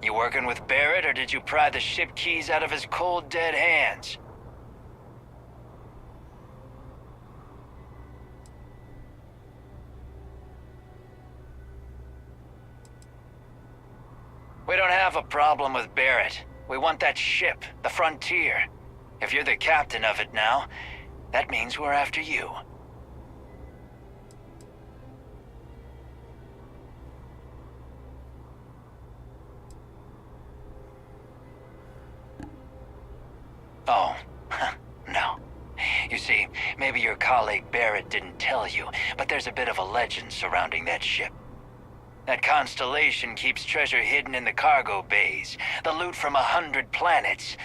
Speaker 12: You working with Barrett, or did you pry the ship keys out of his cold, dead hands? We don't have a problem with Barrett. We want that ship, the Frontier. If you're the captain of it now, that means we're after you. Oh, no. You see, maybe your colleague Barrett didn't tell you, but there's a bit of a legend surrounding that ship. That constellation keeps treasure hidden in the cargo bays, the loot from 100 planets,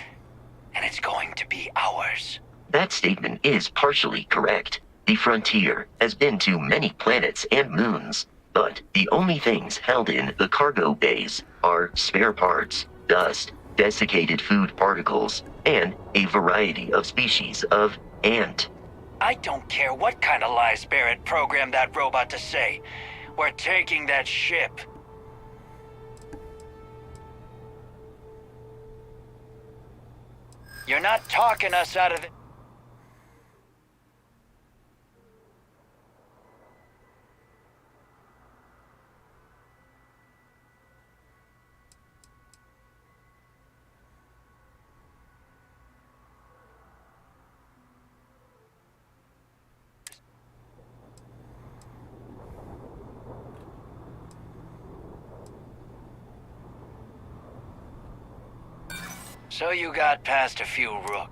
Speaker 12: and it's going to be ours.
Speaker 9: That statement is partially correct. The Frontier has been to many planets and moons, but the only things held in the cargo bays are spare parts, dust, desiccated food particles, and a variety of species of ant.
Speaker 12: I don't care what kind of lies Barrett programmed that robot to say. We're taking that ship. You're not talking us out of it. So you got past a few rooks.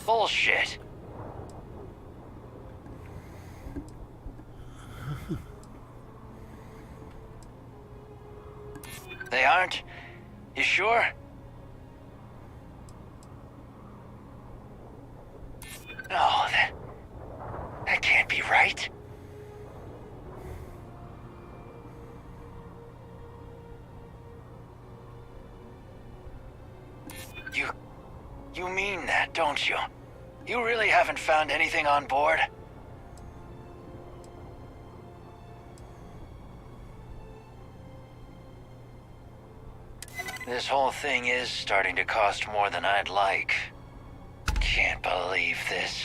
Speaker 12: Bullshit. They aren't? You sure? No, that can't be right. You mean that, don't you? You really haven't found anything on board? This whole thing is starting to cost more than I'd like. Can't believe this.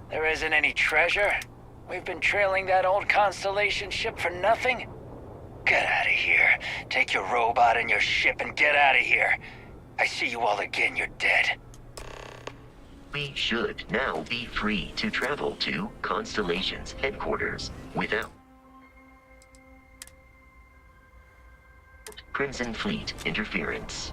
Speaker 12: There isn't any treasure? We've been trailing that old Constellation ship for nothing? Get out of here. Take your robot and your ship and get out of here. I see you all again, you're dead.
Speaker 9: We should now be free to travel to Constellation's headquarters without Crimson Fleet interference.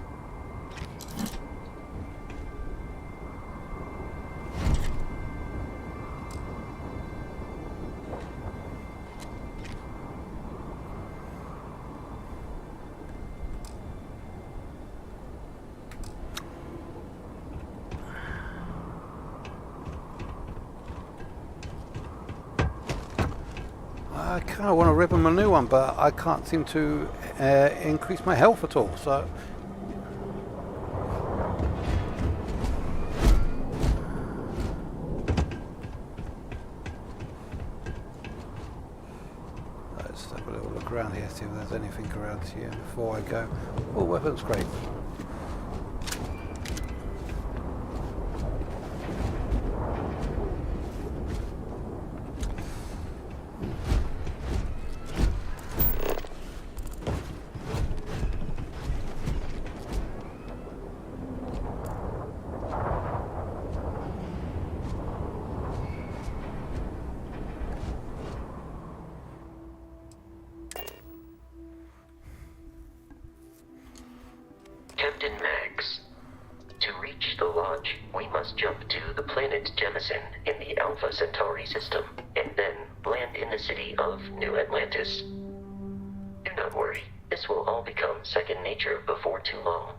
Speaker 1: I kind of want to rip him a new one, but I can't seem to increase my health at all, so... Let's have a little look around here, see if there's anything around here before I go. Oh, weapons crate.
Speaker 9: Captain Max, to reach the Lodge, we must jump to the planet Jemison in the Alpha Centauri system, and then land in the city of New Atlantis. Do not worry, this will all become second nature before too long.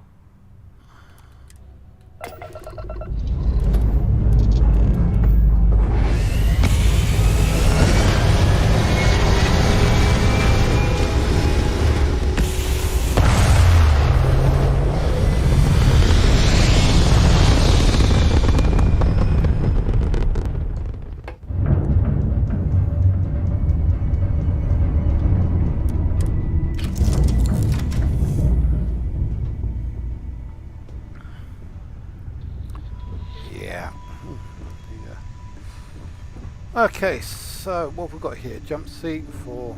Speaker 1: Okay, so what have we got here? Jump seat for...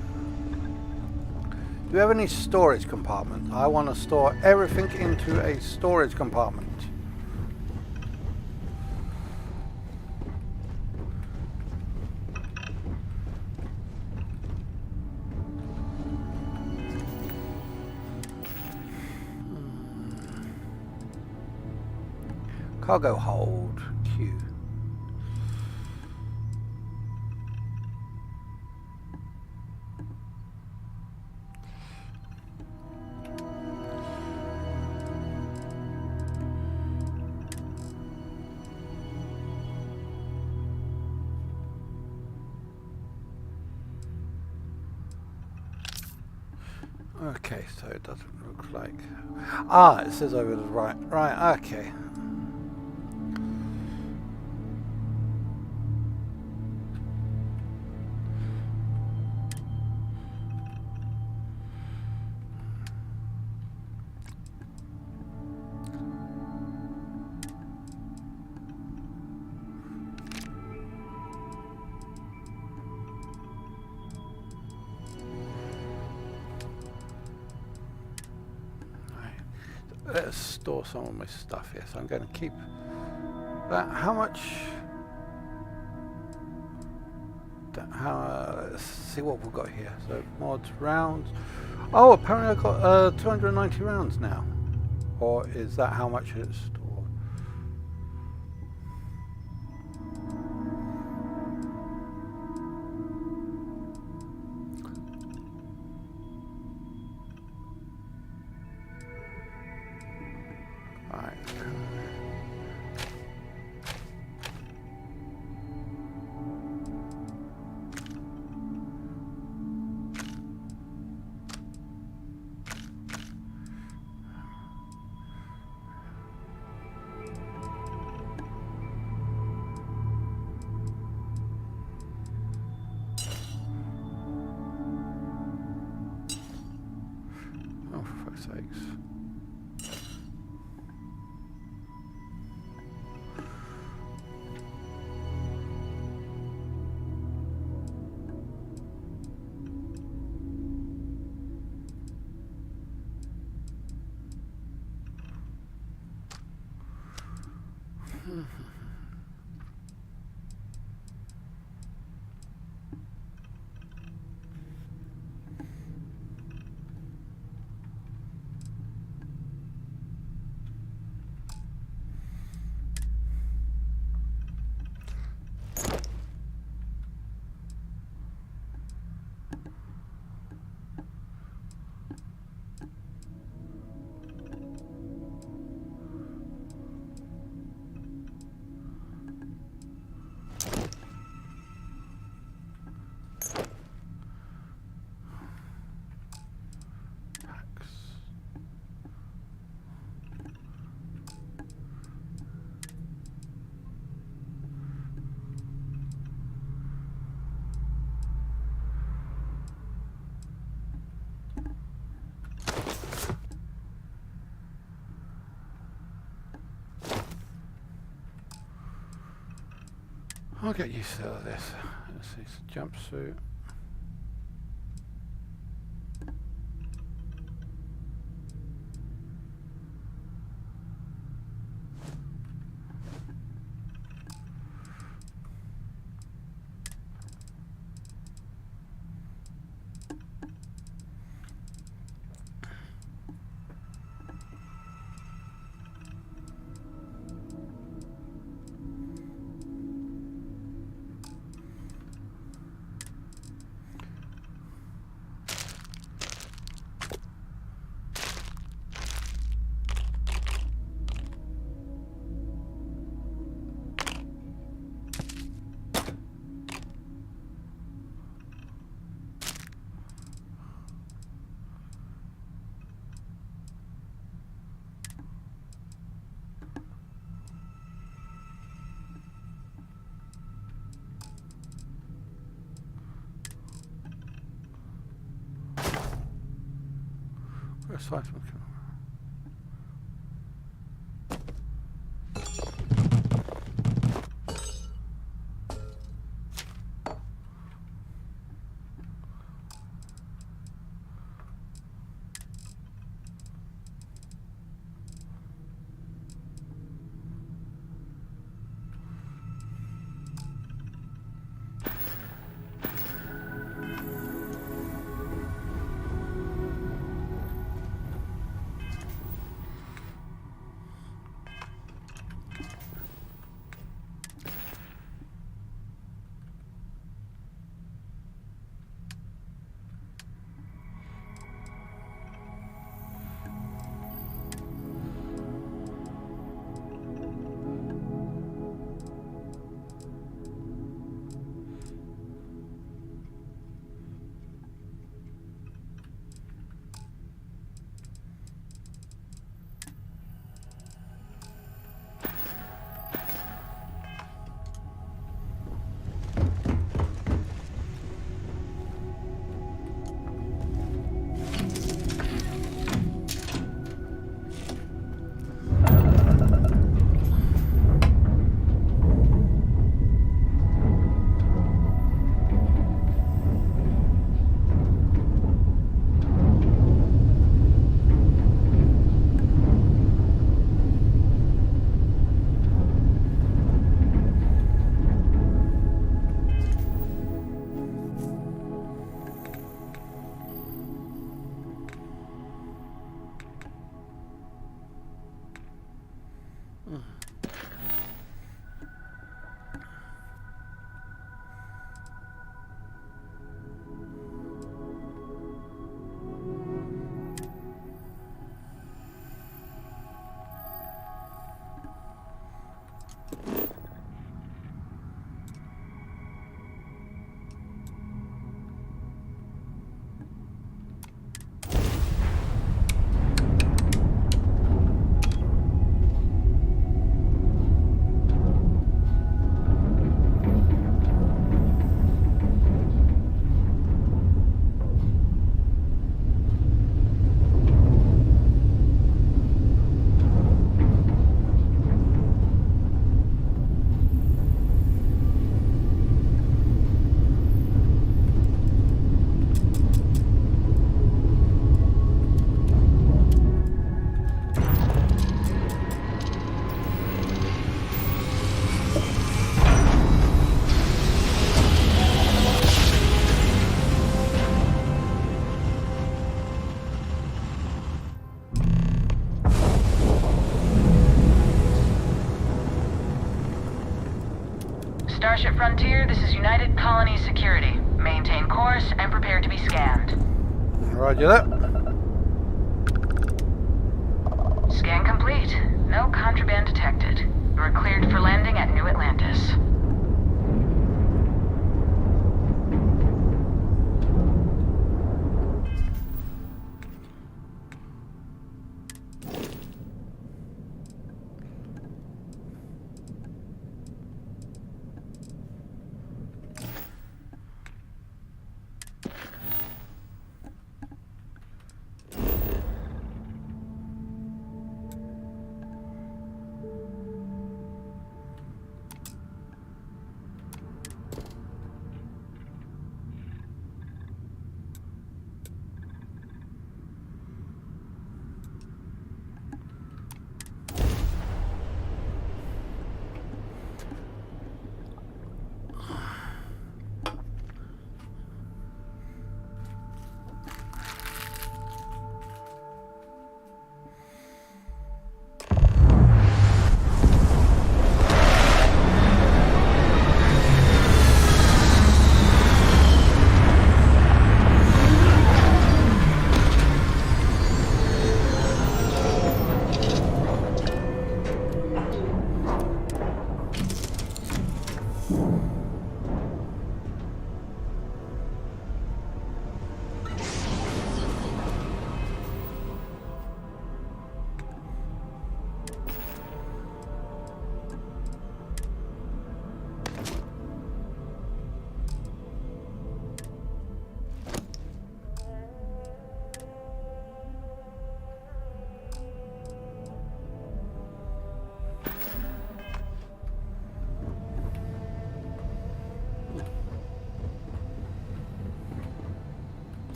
Speaker 1: Do we have any storage compartment? I want to store everything into a storage compartment. Cargo hold, Q. Okay, so it doesn't look like... Ah, it says over the right. Right, okay. Let's store some of my stuff here. So I'm going to keep that. How much? Let's see what we've got here. So mods, rounds. Oh, apparently I've got 290 rounds now. Or is that how much it's stored? Sakes. I'll get used to this. Let's see, it's a jumpsuit. Where's Sci Fi?
Speaker 7: Starship Frontier, this is United Colony Security. Maintain course and prepare to be scanned.
Speaker 1: Roger that.
Speaker 7: Scan complete. No contraband detected. You are cleared for landing at New Atlantis.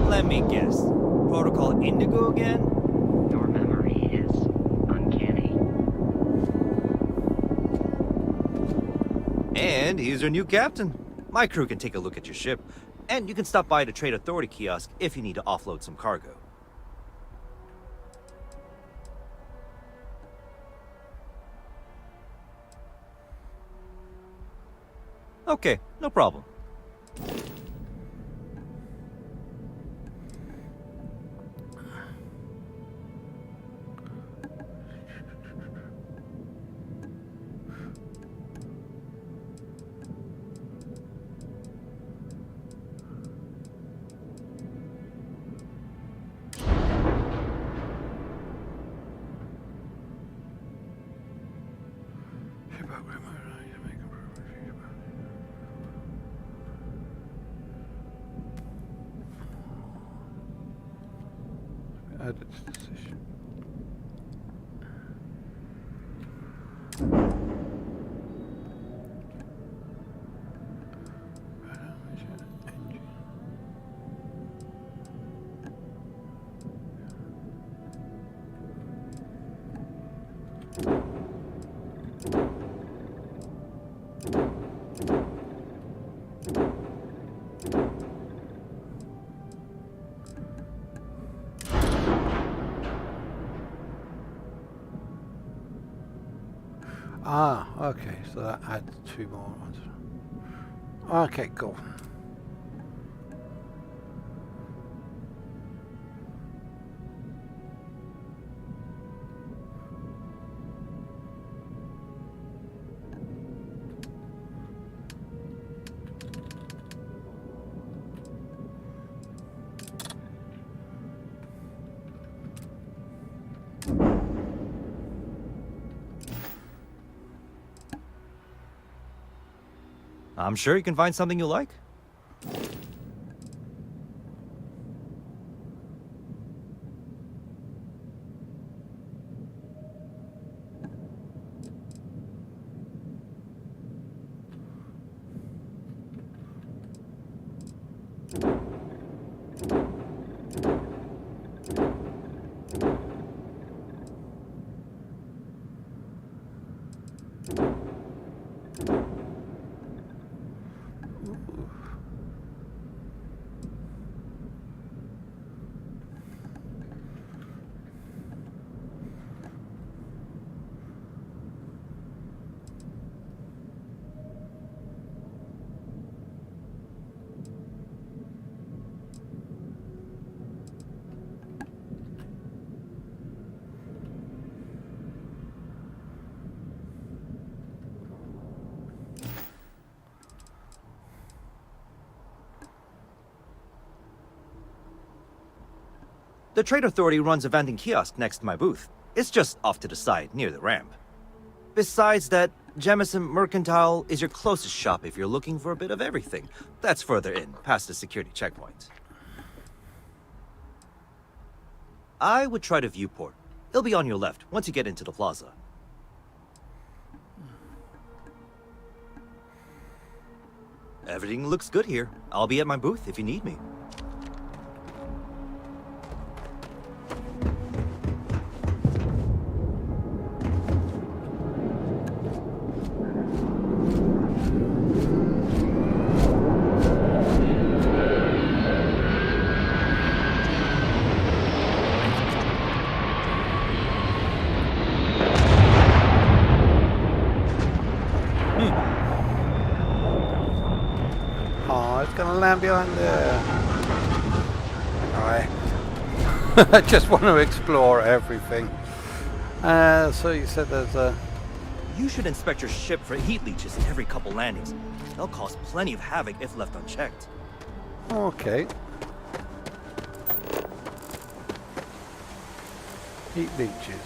Speaker 13: Let me guess. Protocol Indigo again?
Speaker 9: Your memory is uncanny.
Speaker 13: And he's your new captain. My crew can take a look at your ship, and you can stop by the Trade Authority kiosk if you need to offload some cargo. Okay, no problem.
Speaker 1: Added decision. Ah, okay, so that adds 2 more ones. Okay, cool.
Speaker 13: I'm sure you can find something you like. The Trade Authority runs a vending kiosk next to my booth. It's just off to the side, near the ramp. Besides that, Jemison Mercantile is your closest shop if you're looking for a bit of everything. That's further in, past the security checkpoint. I would try the viewport. It'll be on your left, once you get into the plaza. Everything looks good here. I'll be at my booth if you need me.
Speaker 1: Oh, it's going to land behind there. Alright. I just want to explore everything. So you said there's a...
Speaker 13: You should inspect your ship for heat leeches every couple landings. They'll cause plenty of havoc if left unchecked.
Speaker 1: Okay. Heat leeches.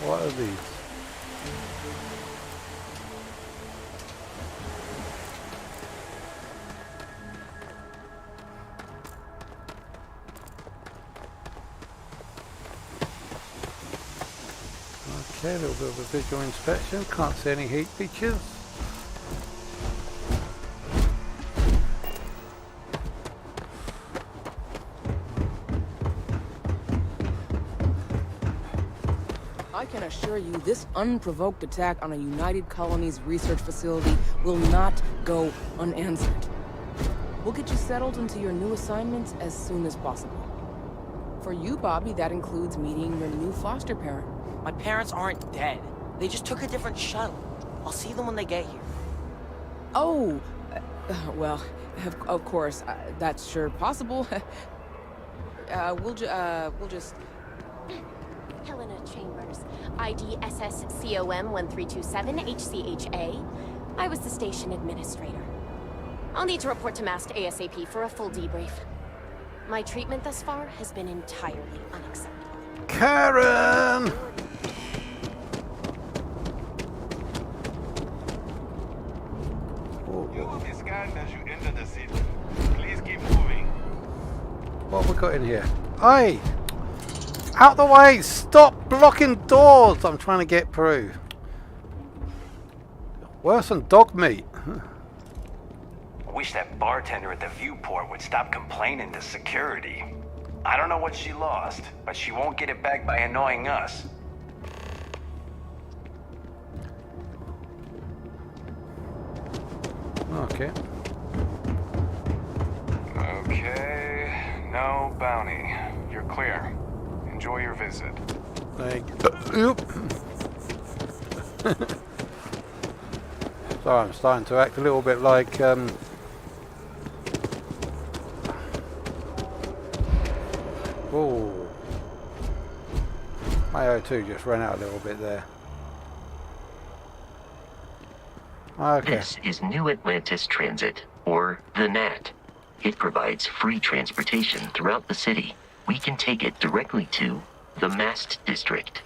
Speaker 1: What are these? Okay, a little bit of a visual inspection. Can't see any heat leeches.
Speaker 14: I can assure you this unprovoked attack on a United Colonies research facility will not go unanswered. We'll get you settled into your new assignments as soon as possible. For you, Bobby, that includes meeting your new foster parent.
Speaker 15: My parents aren't dead. They just took a different shuttle. I'll see them when they get here.
Speaker 14: Oh, well, of course, that's sure possible. We'll just...
Speaker 16: Helena Chambers, ID SSCOM 1327 HCHA. I was the station administrator. I'll need to report to MAST ASAP for a full debrief. My treatment thus far has been entirely unacceptable.
Speaker 1: Karen!
Speaker 17: You will be scanned as you enter the city. Please keep moving.
Speaker 1: What have we got in here? Hey! Out the way! Stop blocking doors! I'm trying to get through. Worse than dog meat.
Speaker 18: I wish that bartender at the viewport would stop complaining to security. I don't know what she lost, but she won't get it back by annoying us.
Speaker 1: Okay.
Speaker 17: Okay, no bounty. You're clear. Enjoy your visit.
Speaker 1: Sorry, I'm starting to act a little bit like oh, my O2 just ran out a little bit there. Okay.
Speaker 9: This is New Atlantis Transit, or the NAT. It provides free transportation throughout the city. We can take it directly to the Mast District.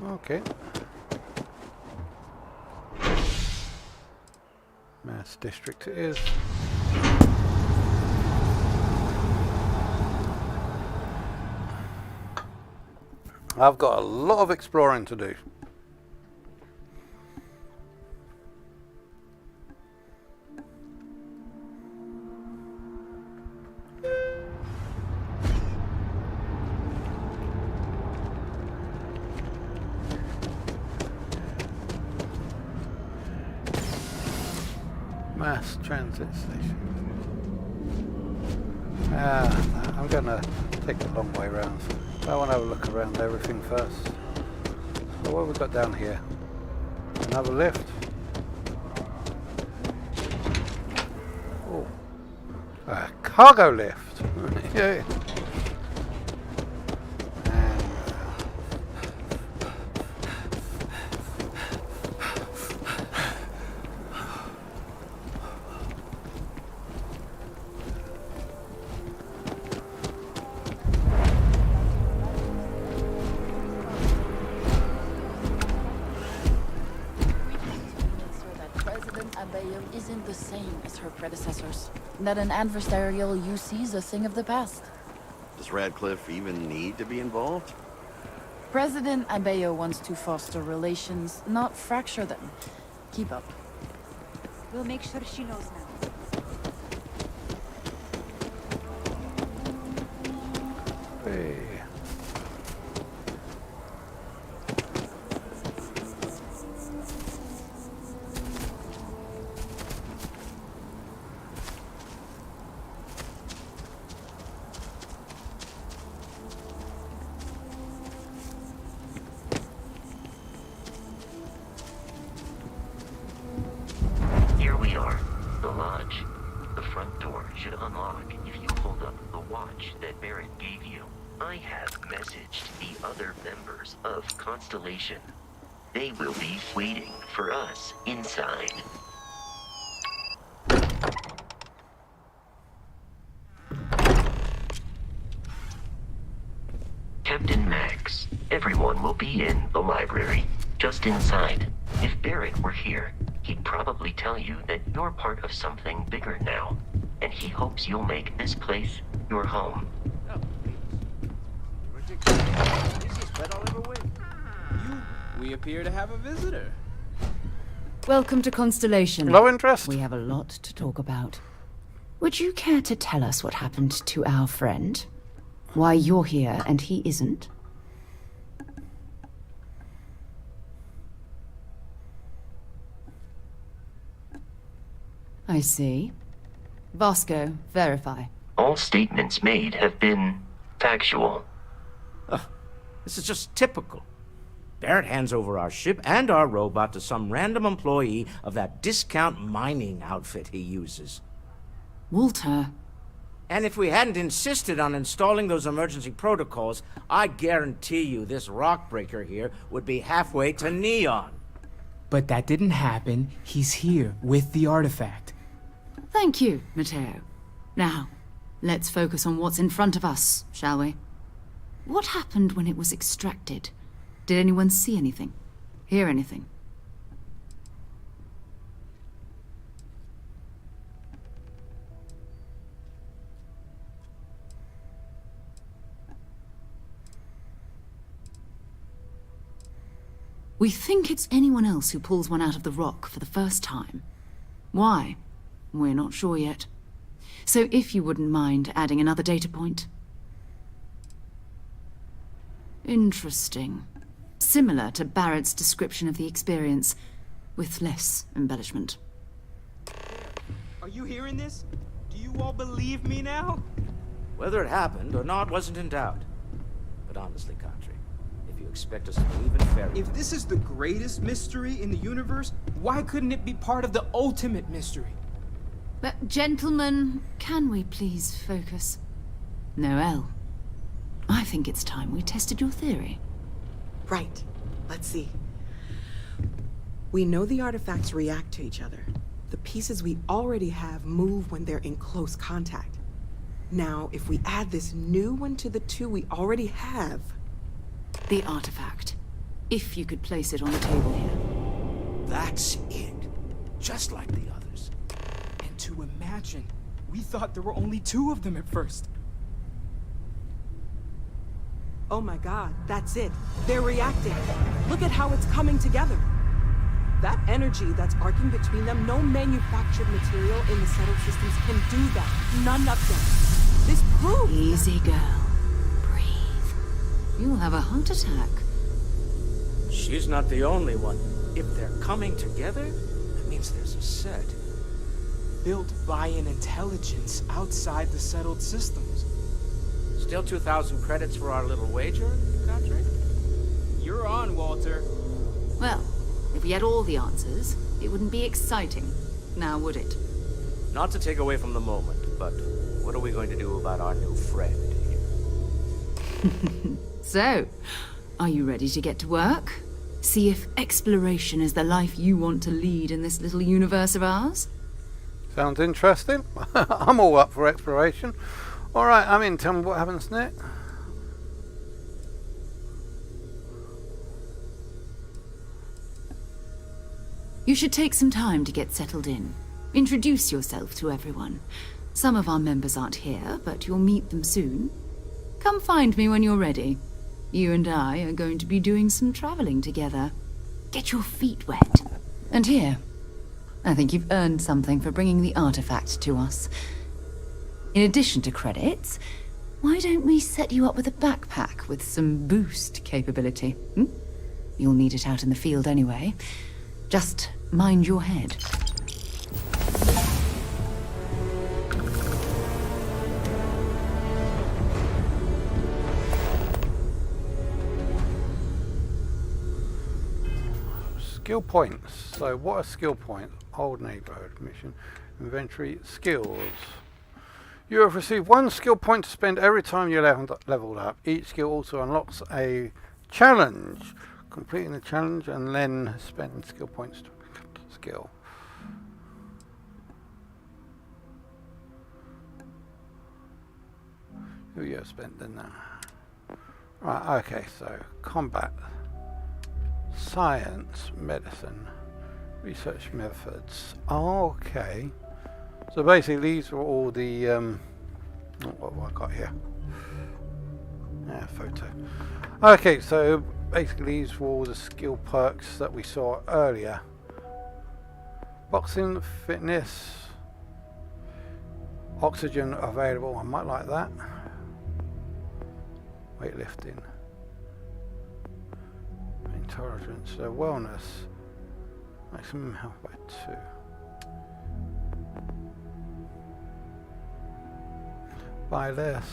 Speaker 1: Okay. Mast District it is. I've got a lot of exploring to do. Mass transit station. I'm gonna take the long way round. I want to have a look around everything first. So what have we got down here? Another lift. Oh, a cargo lift. Yeah.
Speaker 19: the same as her predecessors. That an adversarial UC's a thing of the past.
Speaker 20: Does Radcliffe even need to be involved?
Speaker 19: President Abeyo wants to foster relations, not fracture them. Keep up.
Speaker 21: We'll make sure she knows now.
Speaker 1: Hey.
Speaker 9: Here we are, the lodge. The front door should unlock if you hold up the watch that Barrett gave you. I have messaged the other members of Constellation. They will be waiting for us inside. Captain Max, everyone will be in the library, just inside. If Barrett were here, he'd probably tell you that you're part of something bigger now, and he hopes you'll make this place your home.
Speaker 22: We appear to have a visitor.
Speaker 8: Welcome to Constellation.
Speaker 1: Low interest.
Speaker 8: We have a lot to talk about. Would you care to tell us what happened to our friend? Why you're here and he isn't? I see. Vasco, verify.
Speaker 9: All statements made have been factual.
Speaker 23: This is just typical. Barrett hands over our ship and our robot to some random employee of that discount mining outfit he uses.
Speaker 8: Walter.
Speaker 23: And if we hadn't insisted on installing those emergency protocols, I guarantee you this rock breaker here would be halfway to Neon.
Speaker 22: But that didn't happen. He's here with the artifact.
Speaker 8: Thank you, Matteo. Now, let's focus on what's in front of us, shall we? What happened when it was extracted? Did anyone see anything? Hear anything? We think it's anyone else who pulls one out of the rock for the first time. Why? We're not sure yet. So if you wouldn't mind adding another data point. Interesting. Similar to Barrett's description of the experience, with less embellishment.
Speaker 22: Are you hearing this? Do you all believe me now?
Speaker 23: Whether it happened or not wasn't in doubt. But honestly, Country, if you expect us to believe in fairy
Speaker 22: If this is the greatest mystery in the universe, why couldn't it be part of the ultimate mystery?
Speaker 8: But gentlemen, can we please focus? Noelle, I think it's time we tested your theory.
Speaker 14: Right. Let's see. We know the artifacts react to each other. The pieces we already have move when they're in close contact. Now, if we add this new one to the two we already have...
Speaker 8: The artifact. If you could place it on the table here.
Speaker 23: That's it. Just like the others.
Speaker 22: And to imagine, we thought there were only 2 of them at first.
Speaker 14: Oh my god, that's it. They're reacting. Look at how it's coming together. That energy that's arcing between them, no manufactured material in the settled systems can do that. None of them. This proves...
Speaker 8: Easy, girl. Breathe. You'll have a heart attack.
Speaker 23: She's not the only one. If they're coming together, that means there's a set.
Speaker 22: Built by an intelligence outside the settled systems.
Speaker 23: Still 2,000 credits for our little wager, Country?
Speaker 22: You're on, Walter.
Speaker 8: Well, if we had all the answers, it wouldn't be exciting, now would it?
Speaker 23: Not to take away from the moment, but what are we going to do about our new friend here?
Speaker 8: So, are you ready to get to work? See if exploration is the life you want to lead in this little universe of ours?
Speaker 1: Sounds interesting. I'm all up for exploration. All right, I'm in. Tell me what happens next.
Speaker 8: You should take some time to get settled in.
Speaker 19: Introduce yourself to everyone. Some of our members aren't here, but you'll meet them soon. Come find me when you're ready. You and I are going to be doing some traveling together. Get your feet wet. And here, I think you've earned something for bringing the artifact to us. In addition to credits, why don't we set you up with a backpack with some boost capability? Hmm? You'll need it out in the field anyway. Just mind your head.
Speaker 1: Skill points. So what are skill points? Old neighborhood mission, inventory, skills. You have received 1 skill point to spend every time you leveled up. Each skill also unlocks a challenge. Completing the challenge and then spending skill points to skill. Who you have spent then now? Right, okay, so combat. Science, medicine, research methods. Oh, okay. So basically these are all the what have I got here? Yeah, photo. Okay, so basically these were all the skill perks that we saw earlier. Boxing, fitness, oxygen available, I might like that. Weightlifting. Intelligence, wellness, maximum health by 2. Buy less.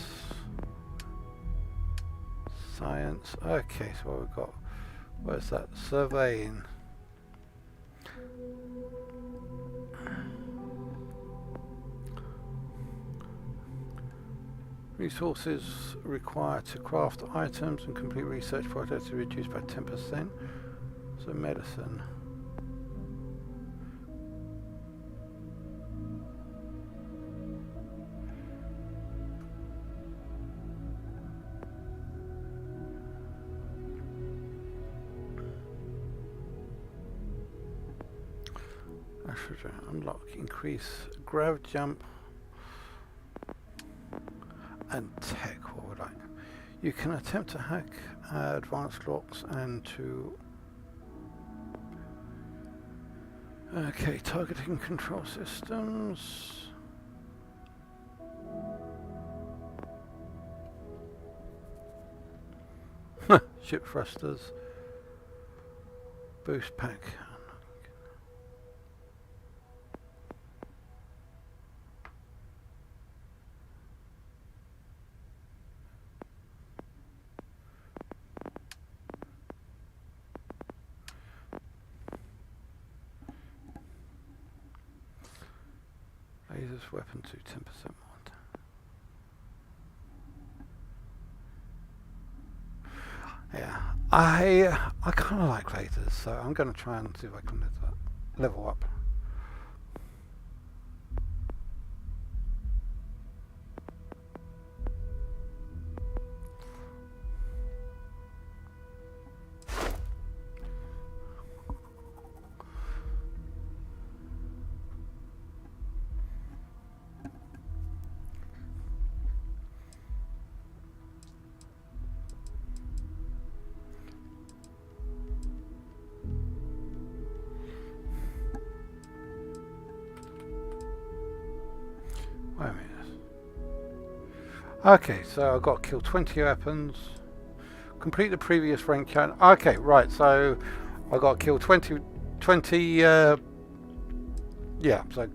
Speaker 1: Science. Okay, so what we've got? Where's that? Surveying. Resources required to craft items and complete research projects are reduced by 10%. So medicine. Unlock, increase, grav jump, and tech. What would I? You can attempt to hack advanced locks and to. Okay, targeting control systems. Ship thrusters. Boost pack. Lasers weapon to 10% more. Yeah, I kind of like lasers, so I'm going to try and see if I can level up. Wait a minute. Okay, so I've got to kill 20 weapons. Complete the previous rank challenge. Okay, right, so I've got to kill 20 yeah, so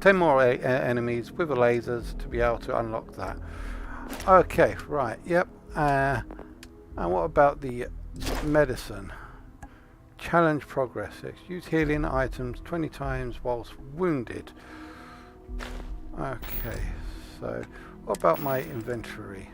Speaker 1: 10 more enemies with the lasers to be able to unlock that. Okay, right, yep. And what about the medicine? Challenge progress. Use healing items 20 times whilst wounded. Okay, so what about my inventory?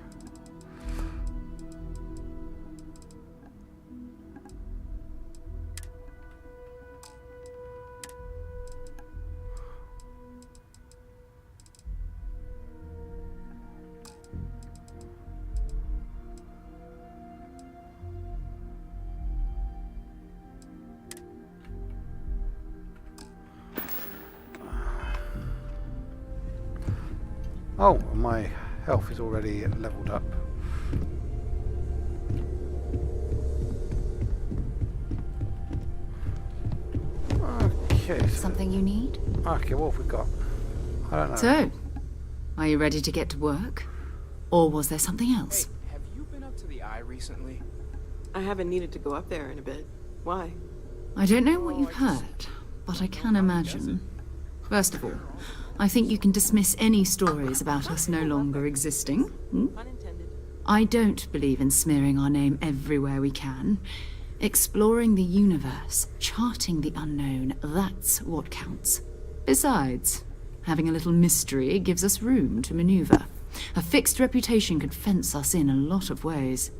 Speaker 1: Oh, my health is already leveled up. Okay.
Speaker 19: Something you need?
Speaker 1: Okay, what have we got? I don't know.
Speaker 19: So, are you ready to get to work? Or was there something else?
Speaker 22: Hey, have you been up to the Eye recently?
Speaker 3: I haven't needed to go up there in a bit. Why?
Speaker 19: I don't know what you've heard, but I can imagine. First of all, I think you can dismiss any stories about us no longer existing. I don't believe in smearing our name everywhere we can. Exploring the universe, charting the unknown, that's what counts. Besides, having a little mystery gives us room to maneuver. A fixed reputation could fence us in a lot of ways.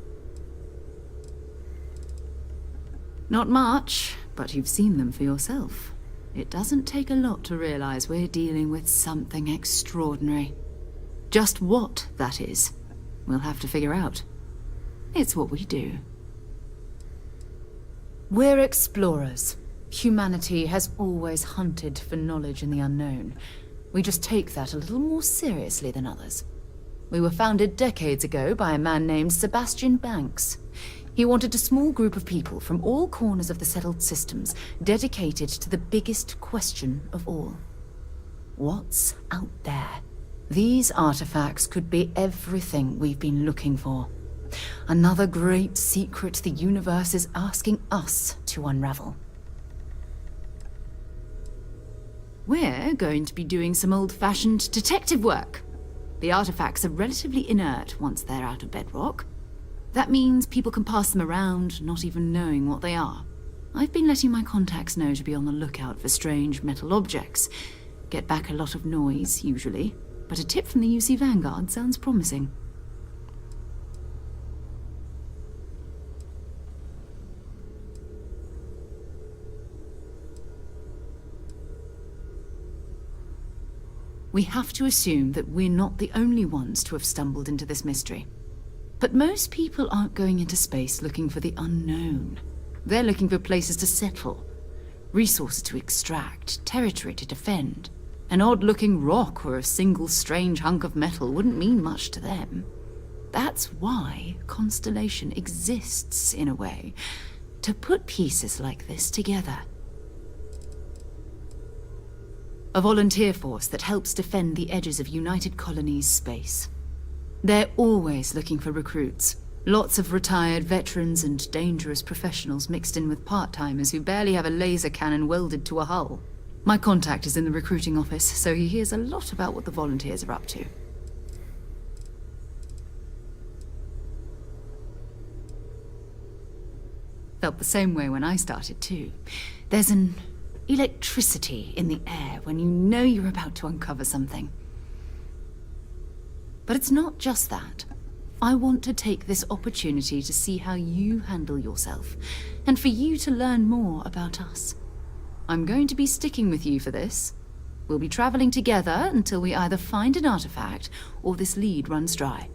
Speaker 19: Not much, but you've seen them for yourself. It doesn't take a lot to realize we're dealing with something extraordinary. Just what that is, we'll have to figure out. It's what we do. We're explorers. Humanity has always hunted for knowledge in the unknown. We just take that a little more seriously than others. We were founded decades ago by a man named Sebastian Banks. He wanted a small group of people from all corners of the settled systems dedicated to the biggest question of all. What's out there? These artifacts could be everything we've been looking for. Another great secret the universe is asking us to unravel. We're going to be doing some old-fashioned detective work. The artifacts are relatively inert once they're out of bedrock. That means people can pass them around, not even knowing what they are. I've been letting my contacts know to be on the lookout for strange metal objects. Get back a lot of noise, usually, but a tip from the UC Vanguard sounds promising. We have to assume that we're not the only ones to have stumbled into this mystery. But most people aren't going into space looking for the unknown. They're looking for places to settle, resources to extract, territory to defend. An odd-looking rock or a single strange hunk of metal wouldn't mean much to them. That's why Constellation exists, in a way, to put pieces like this together. A volunteer force that helps defend the edges of United Colonies space. They're always looking for recruits. Lots of retired veterans and dangerous professionals mixed in with part-timers who barely have a laser cannon welded to a hull. My contact is in the recruiting office, so he hears a lot about what the volunteers are up to. Felt the same way when I started too. There's an electricity in the air when you know you're about to uncover something. But it's not just that. I want to take this opportunity to see how you handle yourself, and for you to learn more about us. I'm going to be sticking with you for this. We'll be traveling together until we either find an artifact or this lead runs dry.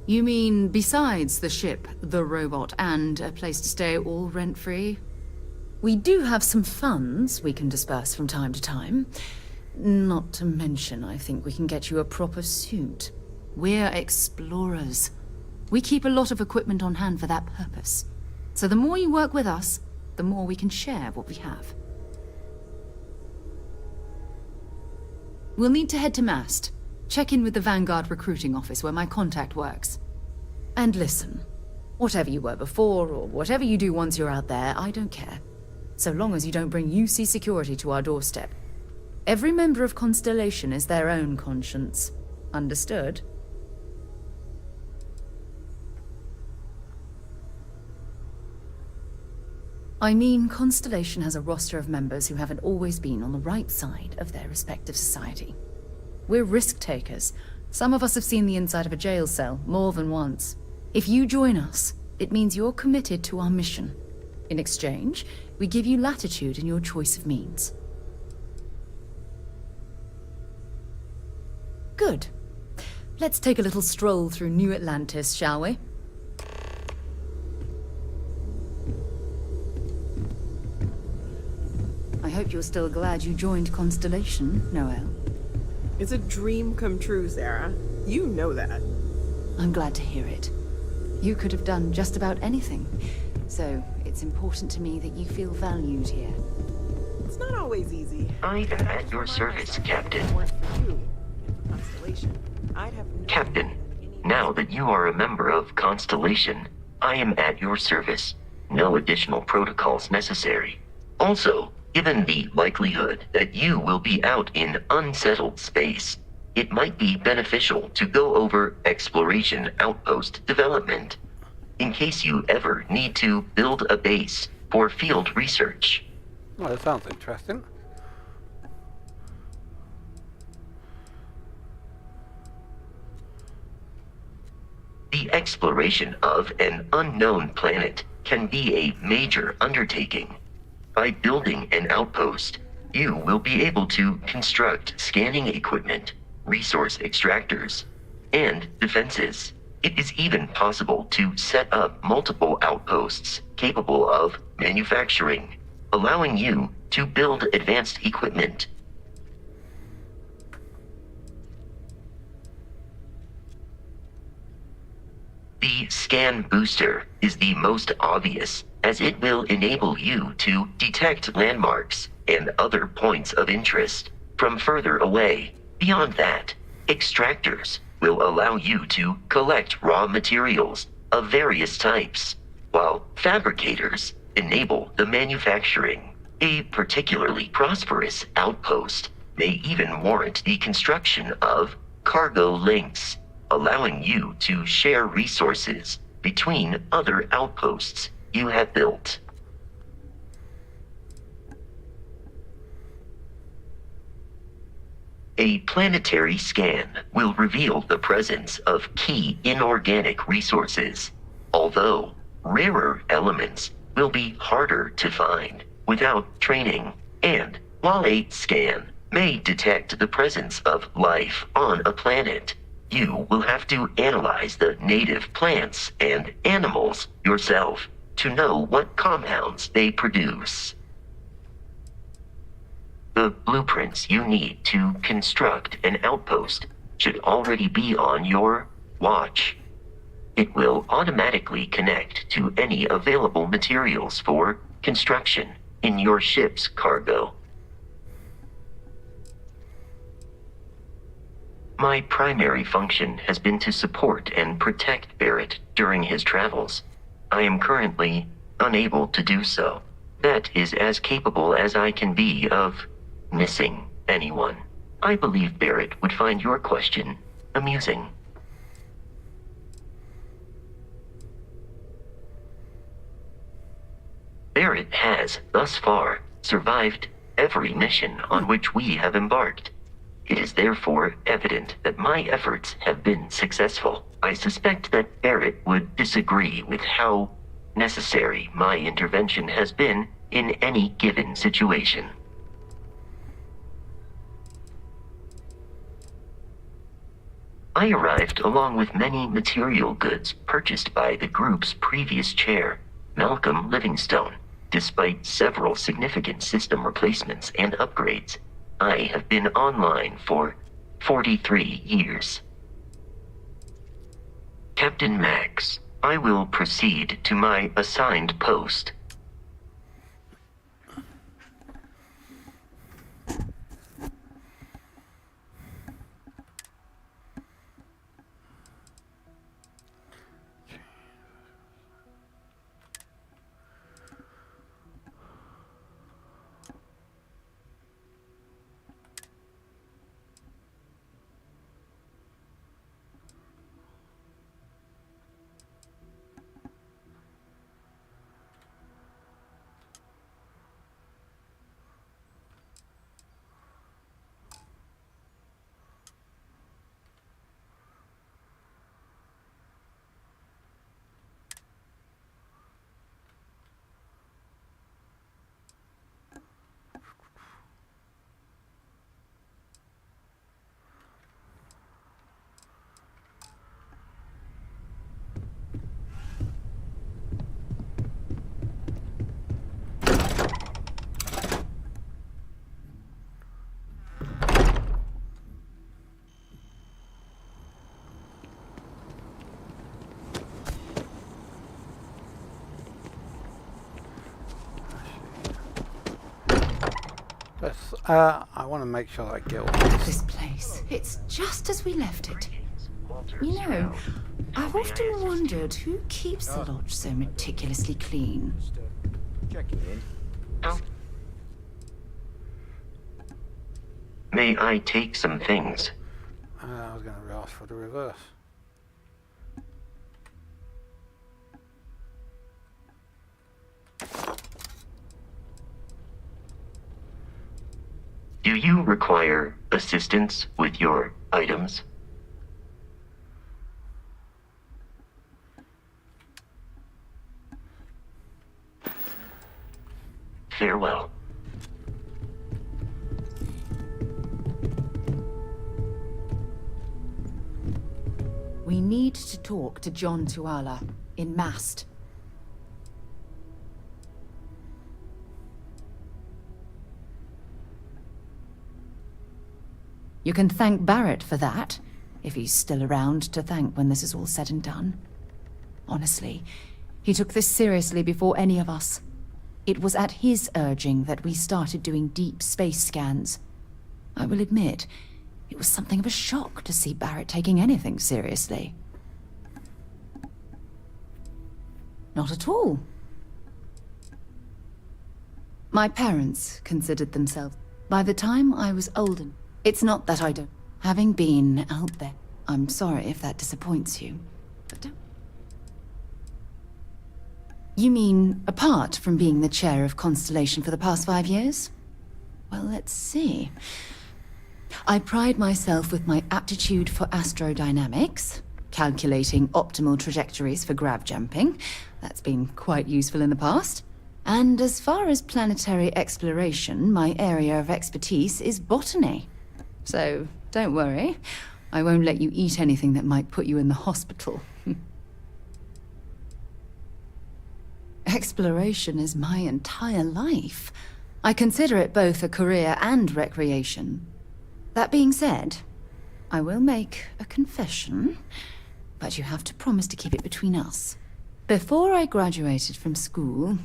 Speaker 19: You mean besides the ship, the robot, and a place to stay all rent-free? We do have some funds we can disperse from time to time. Not to mention, I think we can get you a proper suit. We're explorers. We keep a lot of equipment on hand for that purpose. So the more you work with us, the more we can share what we have. We'll need to head to Mast. Check in with the Vanguard recruiting office where my contact works. And listen, whatever you were before, or whatever you do once you're out there, I don't care. So long as you don't bring UC security to our doorstep. Every member of Constellation is their own conscience. Understood? I mean, Constellation has a roster of members who haven't always been on the right side of their respective society. We're risk-takers. Some of us have seen the inside of a jail cell more than once. If you join us, it means you're committed to our mission. In exchange, we give you latitude in your choice of means. Good. Let's take a little stroll through New Atlantis, shall we? I hope you're still glad you joined Constellation, Noel.
Speaker 3: It's a dream come true, Sarah. You know that.
Speaker 19: I'm glad to hear it. You could have done just about anything, so it's important to me that you feel valued here.
Speaker 3: It's not always easy.
Speaker 9: I am at your service, Captain.
Speaker 3: Constellation. I'd have no
Speaker 9: Captain, now that you are a member of Constellation, I am at your service. No additional protocols necessary. Also, given the likelihood that you will be out in unsettled space, it might be beneficial to go over exploration outpost development, in case you ever need to build a base for field research.
Speaker 1: Well, that sounds interesting.
Speaker 9: The exploration of an unknown planet can be a major undertaking. By building an outpost, you will be able to construct scanning equipment, resource extractors, and defenses. It is even possible to set up multiple outposts capable of manufacturing, allowing you to build advanced equipment. The scan booster is the most obvious, as it will enable you to detect landmarks and other points of interest from further away. Beyond that, extractors will allow you to collect raw materials of various types, while fabricators enable the manufacturing. A particularly prosperous outpost may even warrant the construction of cargo links, allowing you to share resources between other outposts you have built. A planetary scan will reveal the presence of key inorganic resources, although rarer elements will be harder to find without training. And while a scan may detect the presence of life on a planet, you will have to analyze the native plants and animals yourself to know what compounds they produce. The blueprints you need to construct an outpost should already be on your watch. It will automatically connect to any available materials for construction in your ship's cargo. My primary function has been to support and protect Barrett during his travels. I am currently unable to do so. That is as capable as I can be of missing anyone. I believe Barrett would find your question amusing. Barrett has, thus far, survived every mission on which we have embarked. It is therefore evident that my efforts have been successful. I suspect that Barrett would disagree with how necessary my intervention has been in any given situation. I arrived along with many material goods purchased by the group's previous chair, Malcolm Livingstone. Despite several significant system replacements and upgrades, I have been online for 43 years. Captain Max, I will proceed to my assigned post.
Speaker 1: I want to make sure that I get all
Speaker 19: This place, it's just as we left it. You know, I've often wondered who keeps the lodge so meticulously clean.
Speaker 23: Checking in.
Speaker 9: May I take some things?
Speaker 1: I was going to ask for the reverse.
Speaker 9: Do you require assistance with your items? Farewell.
Speaker 19: We need to talk to John Tuala in Mast. You can thank Barrett for that, if he's still around to thank when this is all said and done. Honestly, he took this seriously before any of us. It was at his urging that we started doing deep space scans. I will admit, it was something of a shock to see Barrett taking anything seriously. Not at all. My parents considered themselves. By the time I was old enough, it's not that I don't. Having been out there, I'm sorry if that disappoints you, but don't. You mean, apart from being the chair of Constellation for the past 5 years? Well, let's see. I pride myself with my aptitude for astrodynamics, calculating optimal trajectories for grav jumping. That's been quite useful in the past. And as far as planetary exploration, my area of expertise is botany. So, don't worry. I won't let you eat anything that might put you in the hospital. Exploration is my entire life. I consider it both a career and recreation. That being said, I will make a confession, but you have to promise to keep it between us. Before I graduated from school,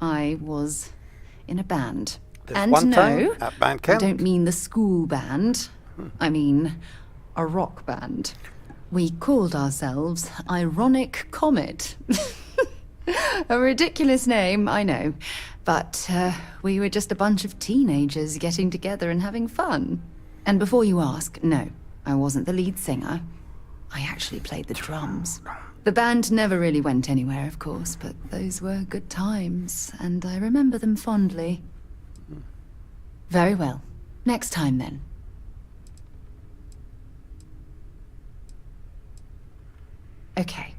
Speaker 19: I was in a band.
Speaker 1: There's one time at band camp.
Speaker 19: I don't mean the school band. I mean a rock band. We called ourselves Ironic Comet. A ridiculous name, I know. But we were just a bunch of teenagers getting together and having fun. And before you ask, no, I wasn't the lead singer. I actually played the drums. The band never really went anywhere, of course, but those were good times, and I remember them fondly. Very well. Next time, then. Okay.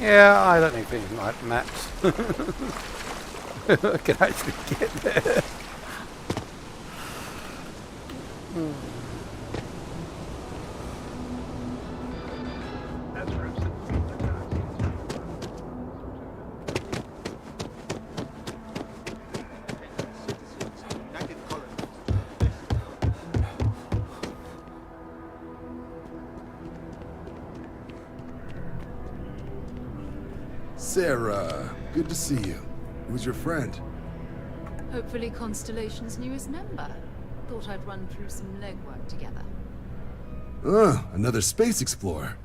Speaker 1: Yeah, I don't think anything like maps. I can actually get there.
Speaker 2: Sarah, good to see you. Who's your friend?
Speaker 19: Hopefully Constellation's newest member. Thought I'd run through some legwork together.
Speaker 2: Another space explorer.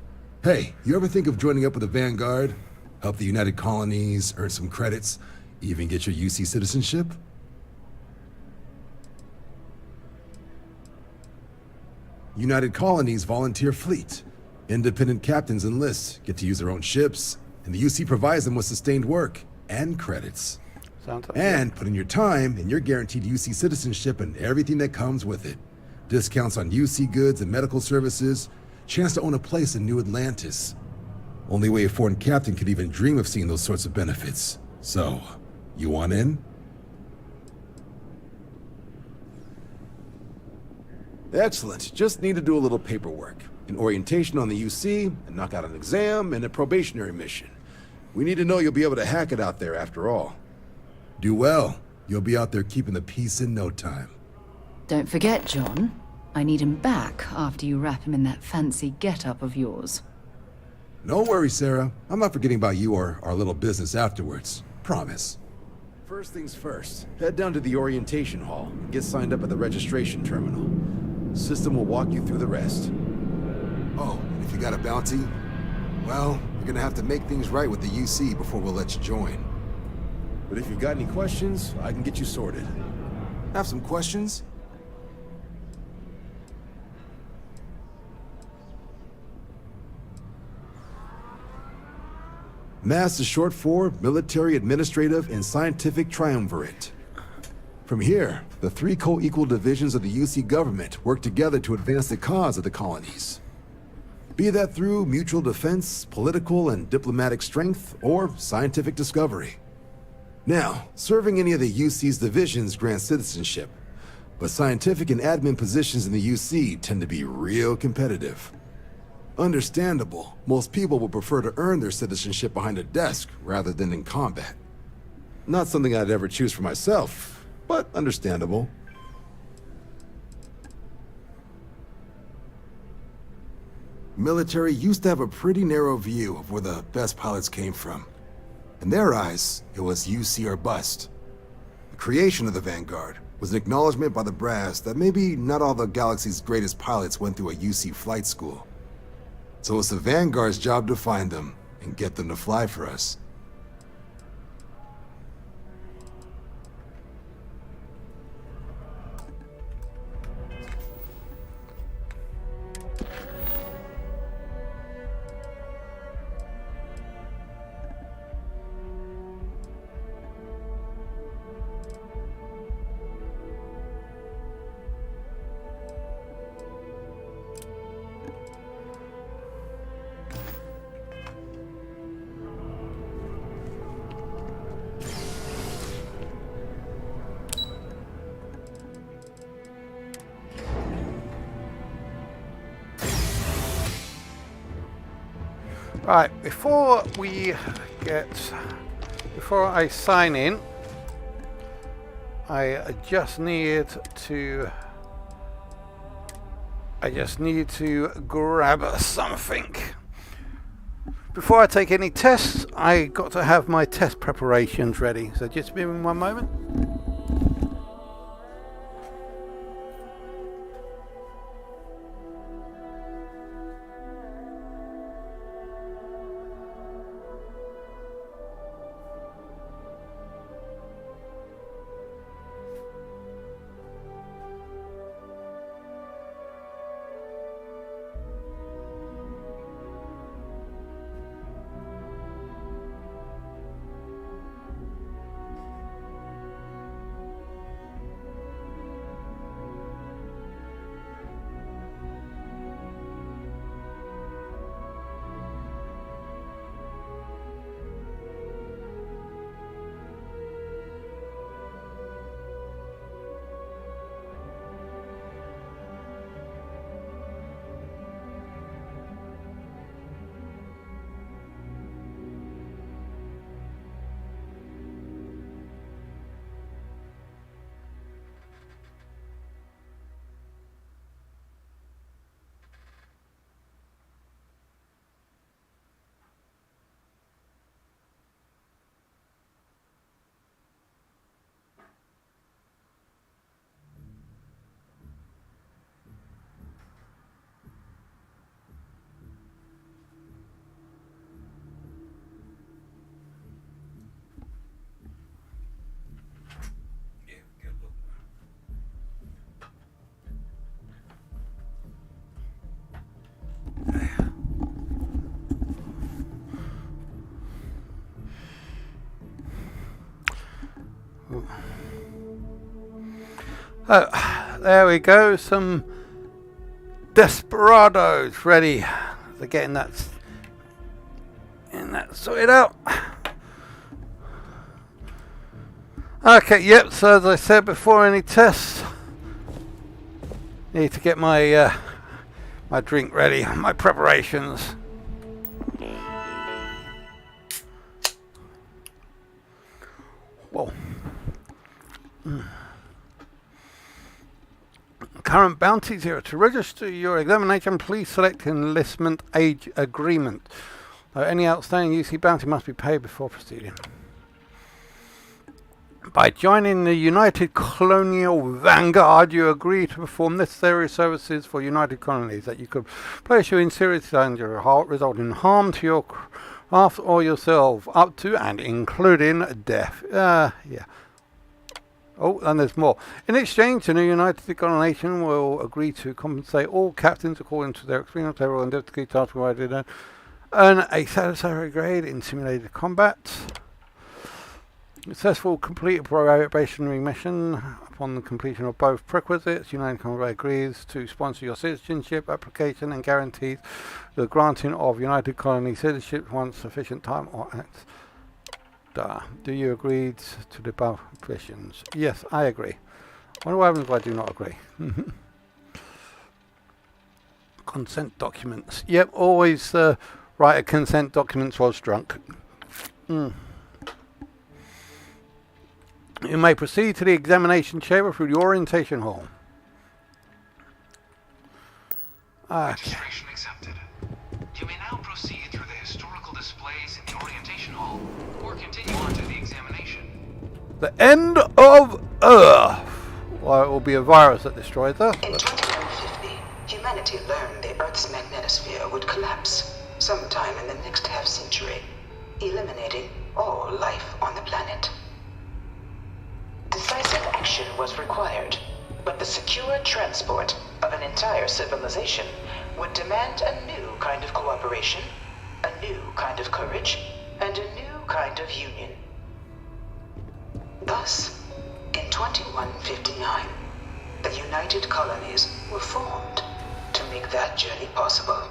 Speaker 2: Hey, you ever think of joining up with the Vanguard? Help the United Colonies, earn some credits, even get your UC citizenship? United Colonies volunteer fleet. Independent captains enlist, get to use their own ships, and the UC provides them with sustained work and credits.
Speaker 1: Sounds like
Speaker 2: And put in your time, and you're guaranteed UC citizenship and everything that comes with it. Discounts on UC goods and medical services, chance to own a place in New Atlantis. Only way a foreign captain could even dream of seeing those sorts of benefits. So, you want in? Excellent. Just need to do a little paperwork. An orientation on the UC, and knock out an exam, and a probationary mission. We need to know you'll be able to hack it out there after all. Do well. You'll be out there keeping the peace in no time.
Speaker 19: Don't forget, John. I need him back after you wrap him in that fancy get-up of yours.
Speaker 2: No worries, Sarah. I'm not forgetting about you or our little business afterwards. Promise. First things first, head down to the orientation hall and get signed up at the registration terminal. System will walk you through the rest. Oh, and if you got a bounty, well, you're gonna have to make things right with the UC before we'll let you join. But if you've got any questions, I can get you sorted. Have some questions? MASS is short for Military, Administrative, and Scientific Triumvirate. From here, the three co-equal divisions of the UC government work together to advance the cause of the colonies. Be that through mutual defense, political and diplomatic strength, or scientific discovery. Now, serving any of the UC's divisions grants citizenship, but scientific and admin positions in the UC tend to be real competitive. Understandable, most people would prefer to earn their citizenship behind a desk rather than in combat. Not something I'd ever choose for myself, but understandable. Military used to have a pretty narrow view of where the best pilots came from. In their eyes, it was UC or bust. The creation of the Vanguard was an acknowledgement by the brass that maybe not all the galaxy's greatest pilots went through a UC flight school. So it's the Vanguard's job to find them and get them to fly for us.
Speaker 1: Right, before I sign in, I just need to grab something. Before I take any tests, I got to have my test preparations ready. So just give me one moment. Oh, there we go. Some desperados ready. They're getting that sorted out. Okay, yep, so as I said before, any tests, need to get my my drink ready, my preparations. Whoa. Current bounty 0. To register your examination, please select enlistment age agreement. Any outstanding UC bounty must be paid before proceeding. By joining the United Colonial Vanguard, you agree to perform necessary services for United Colonies that you could place you in serious danger, resulting in harm to your craft or yourself, up to and including death. Yeah. Oh, and there's more. In exchange, the new United Colonization will agree to compensate all captains according to their experience level and difficulty task provided and earn a satisfactory grade in simulated combat. Successful completed probationary mission. Upon the completion of both prerequisites, United Colonies agrees to sponsor your citizenship application and guarantees the granting of United Colony citizenship once sufficient time or acts. Do you agree to the above conditions? Yes, I agree. I wonder what happens if I do not agree. Consent documents. Yep, always write a consent documents whilst drunk. You may proceed to the examination chamber through the orientation hall. Okay.
Speaker 4: Registration accepted. You may now proceed through the historical displays in the orientation hall, or continue on to the examination.
Speaker 1: The end of Earth. Well, it will be a virus that destroys us.
Speaker 6: In 2150, humanity learned the Earth's magnetosphere would collapse sometime in the next half-century, eliminating all life on the planet. Decisive action was required, but the secure transport of an entire civilization would demand a new kind of cooperation, a new kind of courage, and a new kind of union. Thus, in 2159, the United Colonies were formed to make that journey possible.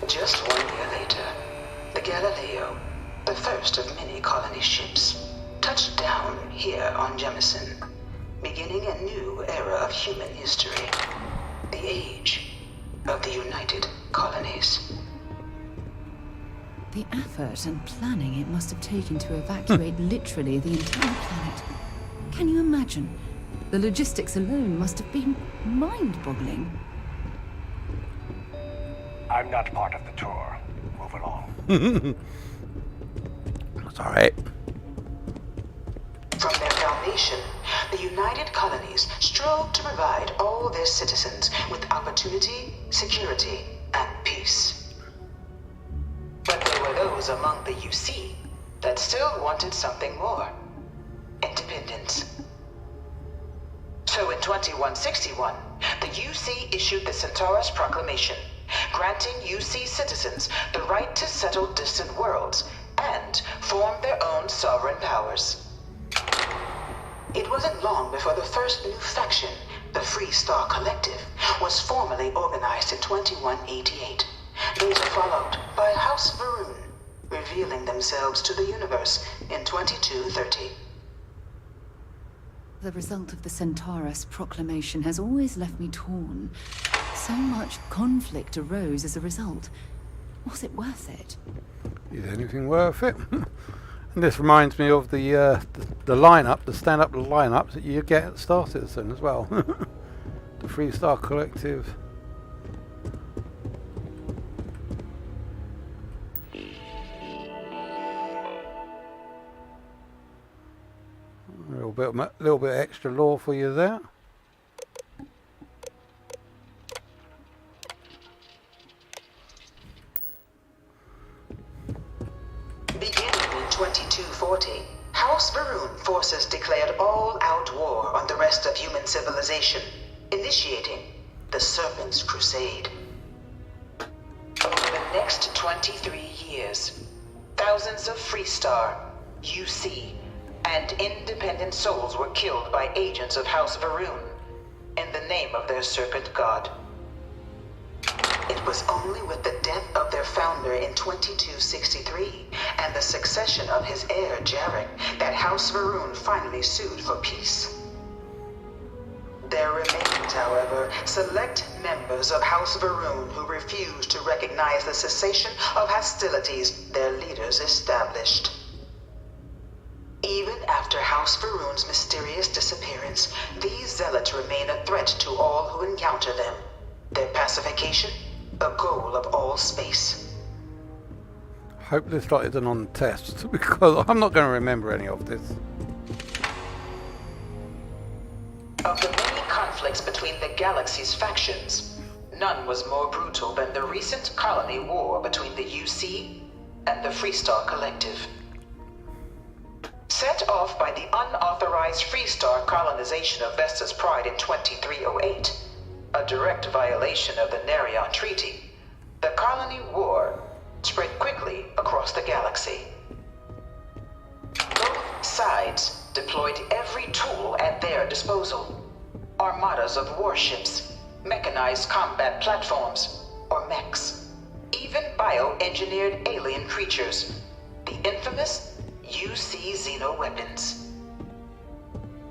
Speaker 6: Just 1 year later, the Galileo, the first of many colony ships, touched down here on Jemison, beginning a new era of human history, the age of the United Colonies.
Speaker 19: The effort and planning it must have taken to evacuate literally the entire planet. Can you imagine? The logistics alone must have been mind-boggling.
Speaker 17: I'm not part of the tour. Move along.
Speaker 1: That's alright.
Speaker 6: From their foundation, the United Colonies strove to provide all their citizens with opportunity, security, and peace. But there were those among the UC that still wanted something more. Independence. So in 2161, the UC issued the Centaurus Proclamation, granting UC citizens the right to settle distant worlds and form their own sovereign powers. It wasn't long before the first new faction, the Free Star Collective, was formally organized in 2188. These are followed by House Varun, revealing themselves to the universe in 2230.
Speaker 19: The result of the Centaurus Proclamation has always left me torn. So much conflict arose as a result. Was it worth it?
Speaker 1: Is anything worth it? And this reminds me of the lineup, the stand-up lineups that you get at Star Citizen as well. The Free Star Collective. A little bit extra lore for you there.
Speaker 6: Beginning in 2240, House Varun forces declared all-out war on the rest of human civilization, initiating the Serpent's Crusade. Over the next 23 years, thousands of Freestar, UC, and independent souls were killed by agents of House Varun in the name of their serpent god. It was only with the death of their founder in 2263 and the succession of his heir Jarek that House Varun finally sued for peace. There remained, however, select members of House Varun who refused to recognize the cessation of hostilities their leaders established. Even after House Varun's mysterious disappearance, these zealots remain a threat to all who encounter them. Their pacification, a goal of all space.
Speaker 1: Hope this lot isn't on test, because I'm not going to remember any of this.
Speaker 6: Of the many conflicts between the galaxy's factions, none was more brutal than the recent colony war between the UC and the Freestar Collective. Set off by the unauthorized Freestar colonization of Vesta's Pride in 2308, a direct violation of the Nerion Treaty, the colony war spread quickly across the galaxy. Both sides deployed every tool at their disposal. Armadas of warships, mechanized combat platforms, or mechs, even bioengineered alien creatures, the infamous UC xeno-weapons.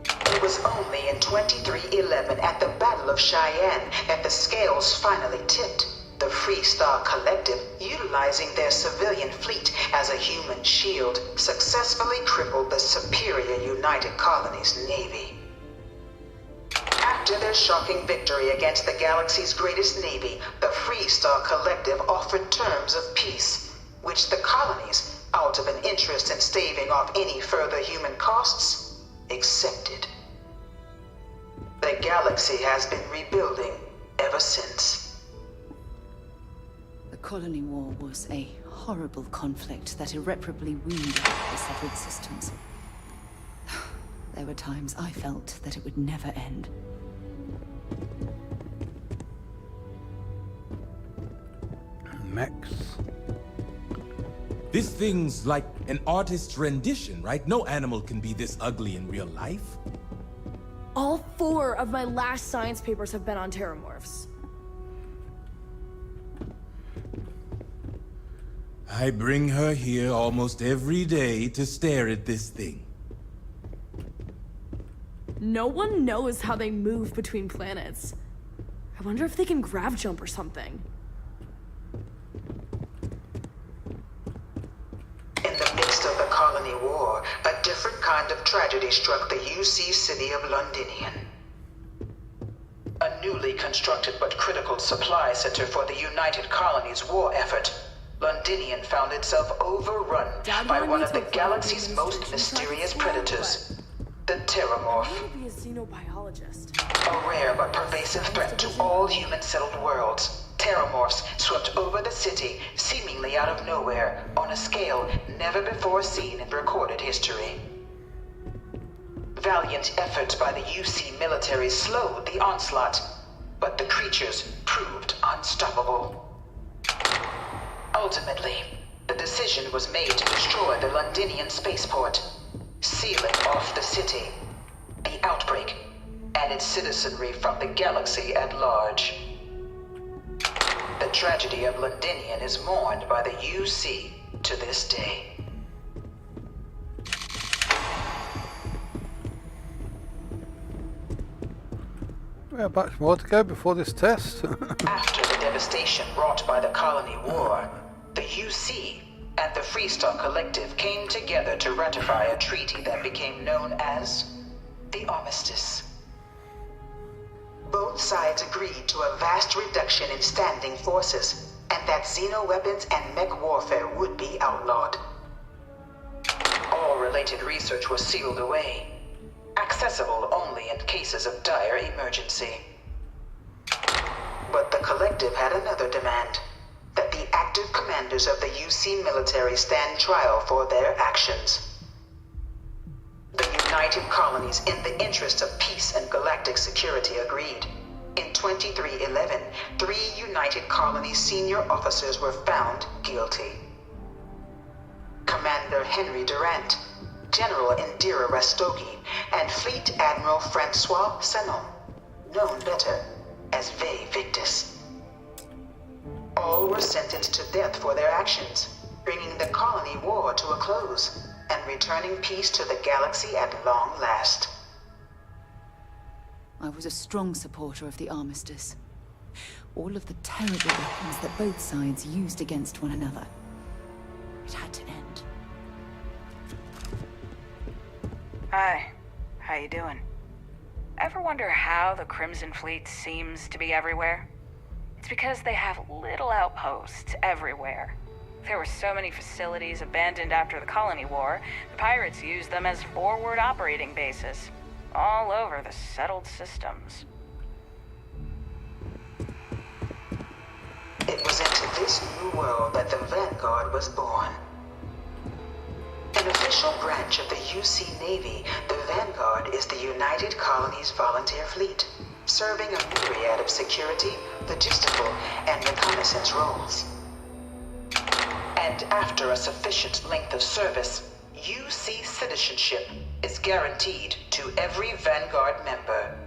Speaker 6: It was only in 2311 at the Battle of Cheyenne that the scales finally tipped, the Freestar Collective, utilizing their civilian fleet as a human shield, successfully crippled the superior United Colonies Navy. After their shocking victory against the galaxy's greatest navy, the Freestar Collective offered terms of peace, which the colonies, out of an interest in staving off any further human costs, accepted. The galaxy has been rebuilding ever since.
Speaker 19: The colony war was a horrible conflict that irreparably wounded the separate systems. There were times I felt that it would never end.
Speaker 1: Mechs.
Speaker 5: This thing's like an artist's rendition, right? No animal can be this ugly in real life.
Speaker 10: All 4 of my last science papers have been on terramorphs.
Speaker 5: I bring her here almost every day to stare at this thing.
Speaker 10: No one knows how they move between planets. I wonder if they can grav jump or something.
Speaker 6: In the midst of the colony war, a different kind of tragedy struck the UC city of Londinian. A newly constructed but critical supply center for the United Colonies' war effort, Londinian found itself overrun by one of the galaxy's most mysterious predators, the Terramorph.
Speaker 10: I want to be a xenobiologist.
Speaker 6: A rare but pervasive threat to all human-settled worlds, Terramorphs swept over the city, seemingly out of nowhere, on a scale never before seen in recorded history. Valiant efforts by the UC military slowed the onslaught, but the creatures proved unstoppable. Ultimately, the decision was made to destroy the Londinian spaceport, sealing off the city, the outbreak, and its citizenry from the galaxy at large. The tragedy of Londinian is mourned by the UC to this day.
Speaker 1: We have much more to go before this test.
Speaker 6: After the devastation wrought by the colony war, the UC and the Freestar Collective came together to ratify a treaty that became known as the Armistice. Both sides agreed to a vast reduction in standing forces, and that xeno-weapons and mech warfare would be outlawed. All related research was sealed away, accessible only in cases of dire emergency. But the Collective had another demand, that the active commanders of the UC military stand trial for their actions. The United Colonies, in the interest of peace and galactic security, agreed. In 2311, 3 United Colonies senior officers were found guilty. Commander Henry Durant, General Indira Rastogi, and Fleet Admiral Francois Sanon, known better as Ve Victus. All were sentenced to death for their actions, bringing the colony war to a close and returning peace to the galaxy at long last.
Speaker 19: I was a strong supporter of the armistice. All of the terrible weapons that both sides used against one another. It had to end.
Speaker 7: Hi. How you doing? Ever wonder how the Crimson Fleet seems to be everywhere? It's because they have little outposts everywhere. There were so many facilities abandoned after the colony war, the pirates used them as forward operating bases, all over the settled systems.
Speaker 6: It was into this new world that the Vanguard was born. An official branch of the UC Navy, the Vanguard is the United Colonies Volunteer Fleet, serving a myriad of security, logistical, and reconnaissance roles. And after a sufficient length of service, UC citizenship is guaranteed to every Vanguard member.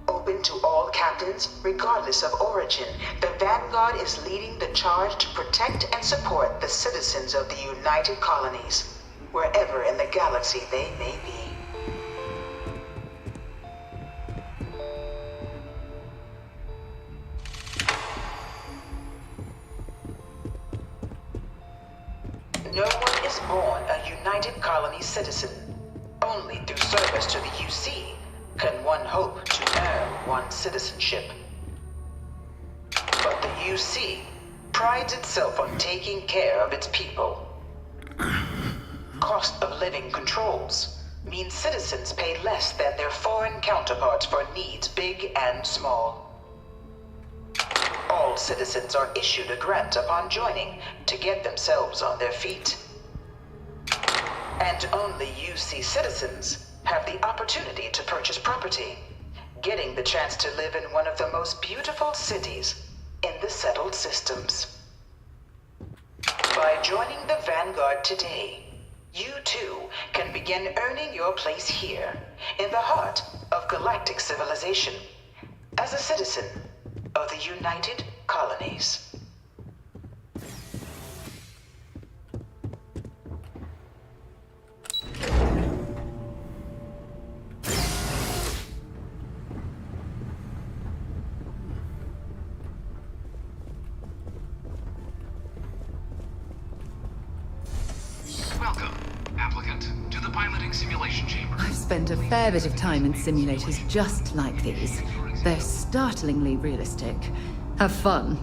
Speaker 6: Open to all captains, regardless of origin, the Vanguard is leading the charge to protect and support the citizens of the United Colonies, wherever in the galaxy they may be. No one is born a United Colony citizen. Only through service to the UC can one hope to earn one's citizenship. But the UC prides itself on taking care of its people. Cost of living controls mean citizens pay less than their foreign counterparts for needs big and small. All citizens are issued a grant upon joining to get themselves on their feet. And only UC citizens have the opportunity to purchase property, getting the chance to live in one of the most beautiful cities in the settled systems. By joining the Vanguard today, you too can begin earning your place here, in the heart of galactic civilization, as a citizen of the United Colonies.
Speaker 4: Welcome, applicant, to the piloting simulation chamber.
Speaker 19: I've spent a fair bit of time in simulators just like these. They're startlingly realistic. Have fun.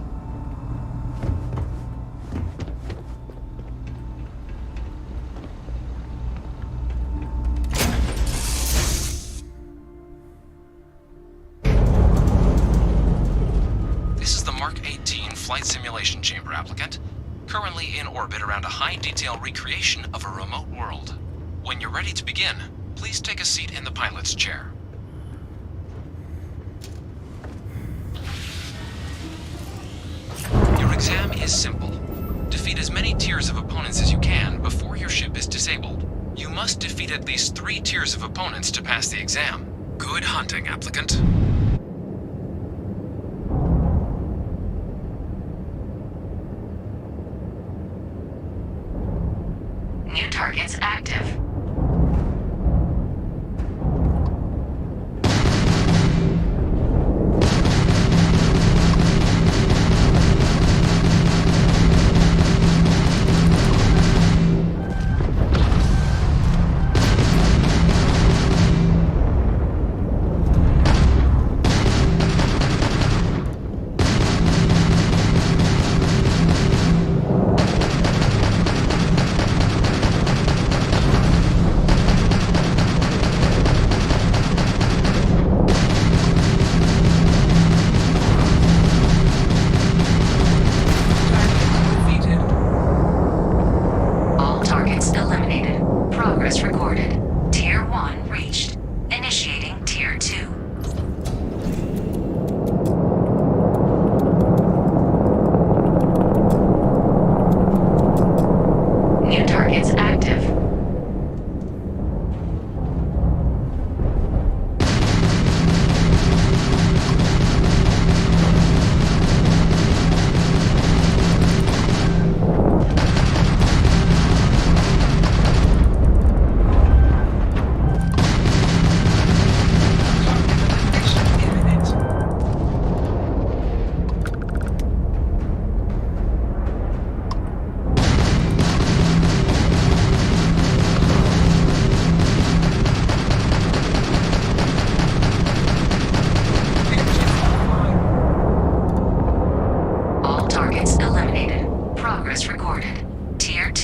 Speaker 11: This is the Mark 18 flight simulation chamber, applicant. Currently in orbit around a high-detail recreation of a remote world. When you're ready to begin, please take a seat in the pilot's chair. Your exam is simple. Defeat as many tiers of opponents as you can before your ship is disabled. You must defeat at least 3 tiers of opponents to pass the exam. Good hunting, applicant.
Speaker 16: New targets active.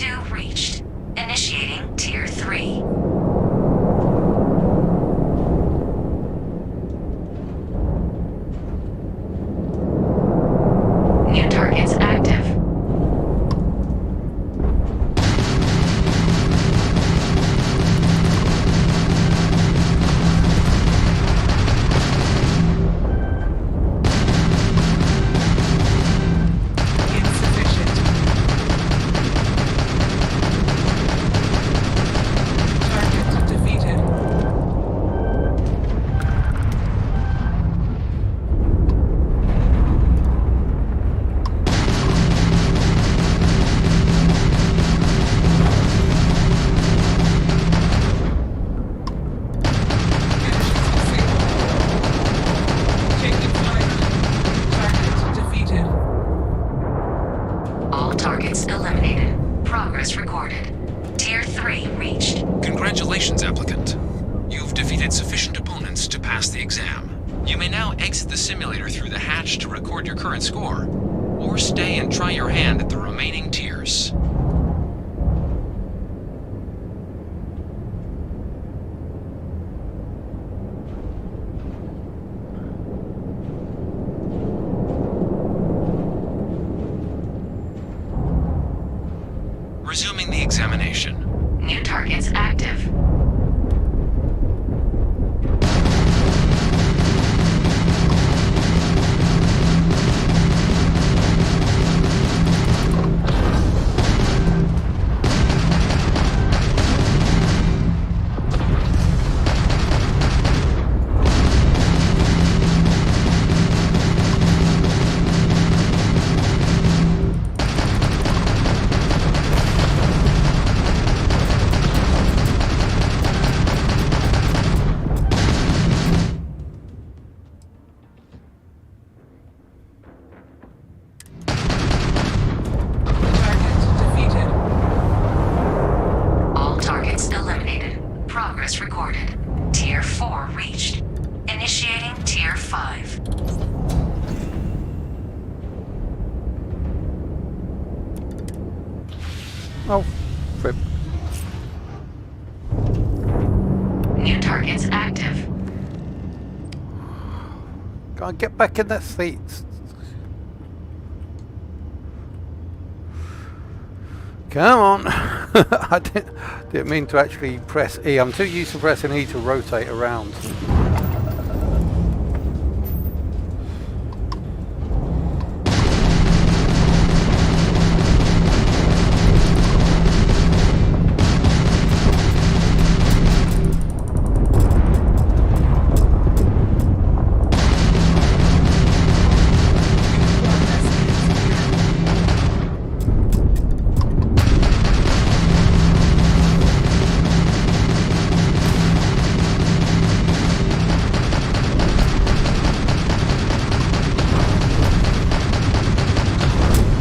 Speaker 7: 2 reached. Initiating Tier 3. New targets active. All targets eliminated. Progress recorded. Tier 3 reached.
Speaker 11: Congratulations, applicant. You've defeated sufficient opponents to pass the exam. You may now exit the simulator through the hatch to record your current score, or stay and try your hand at the remaining tiers. Resuming the examination.
Speaker 7: New targets active. All targets eliminated. Progress recorded. Tier 4 reached. Initiating Tier 5.
Speaker 1: Oh, flip.
Speaker 7: New targets active.
Speaker 1: Gotta get back in that seat. Come on. I didn't mean to actually press E. I'm too used to pressing E to rotate around.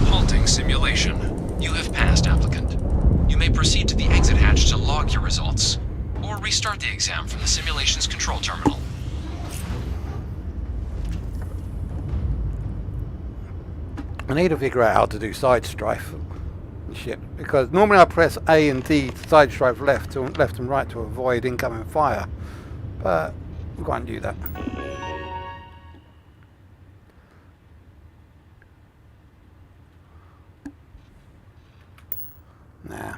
Speaker 11: Halting simulation. You have passed, applicant. You may proceed to the exit hatch to log your results, or restart the exam from the simulation's control terminal.
Speaker 1: I need to figure out how to do side strife and shit, because normally I press A and D to side strife left and right to avoid incoming fire, but we can't do that. Nah,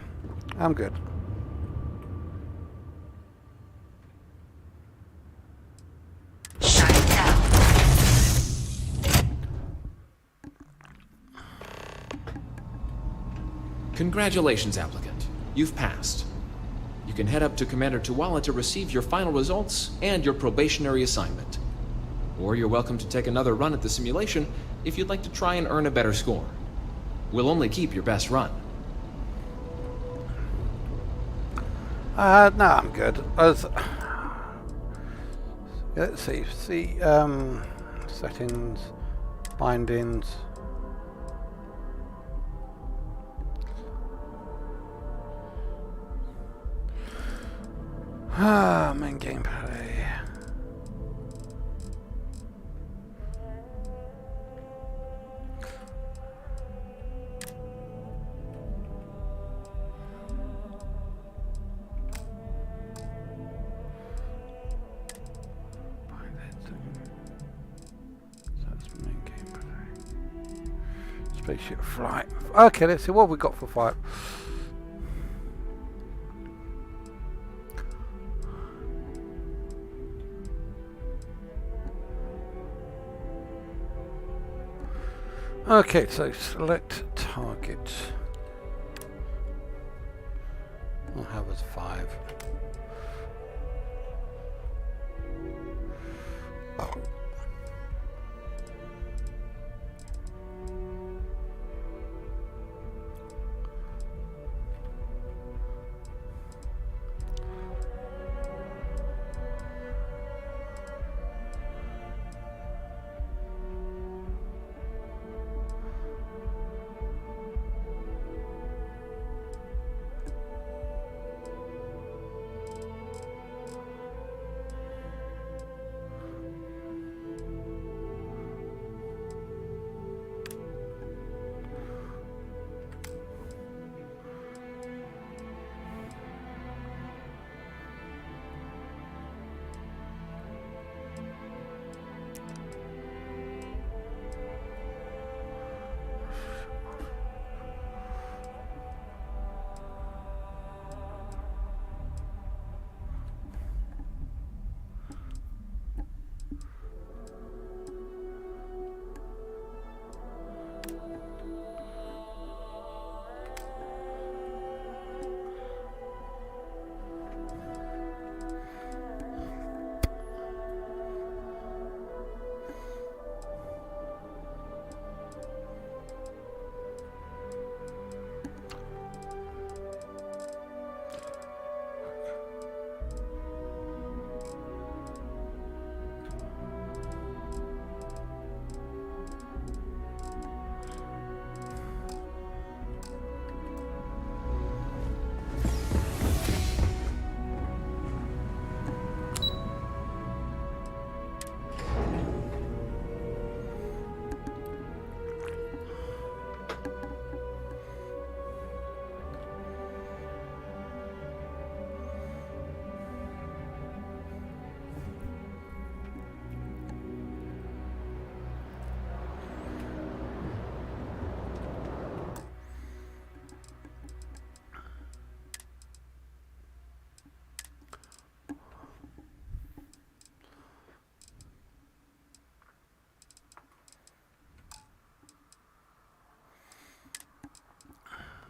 Speaker 1: I'm good.
Speaker 11: Congratulations, applicant. You've passed. You can head up to Commander Tuwala to receive your final results and your probationary assignment. Or you're welcome to take another run at the simulation if you'd like to try and earn a better score. We'll only keep your best run.
Speaker 1: No, I'm good. Let's see. Settings, bindings. Main gameplay. Spaceship flight. Okay, let's see what we got for fight. Okay, so select target. I'll have as 5. Oh.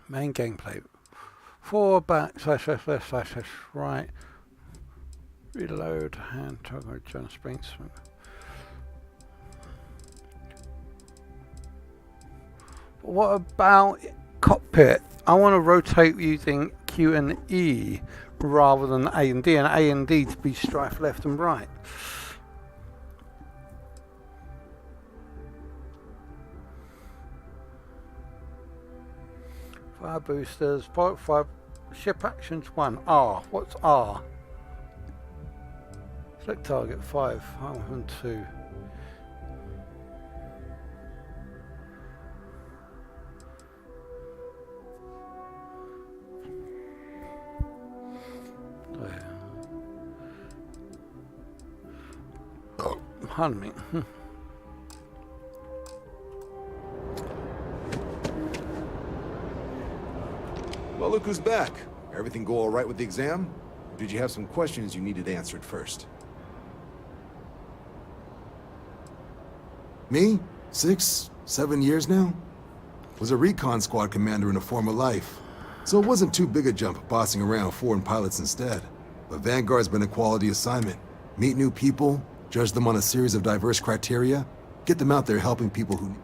Speaker 1: Main gameplay. 4 back slash left slash right. Reload hand toggle John Springs. What about cockpit? I want to rotate using Q and E rather than A and D, and A and D to be strife left and right. Fire boosters, fire ship actions 1. R. What's R? Select target 5. 1 2. Oh, pardon me.
Speaker 2: Well, look who's back. Everything go all right with the exam? Or did you have some questions you needed answered first? Me? 6, 7 years now? Was a recon squad commander in a former life. So it wasn't too big a jump bossing around foreign pilots instead. But Vanguard's been a quality assignment. Meet new people, judge them on a series of diverse criteria, get them out there helping people who...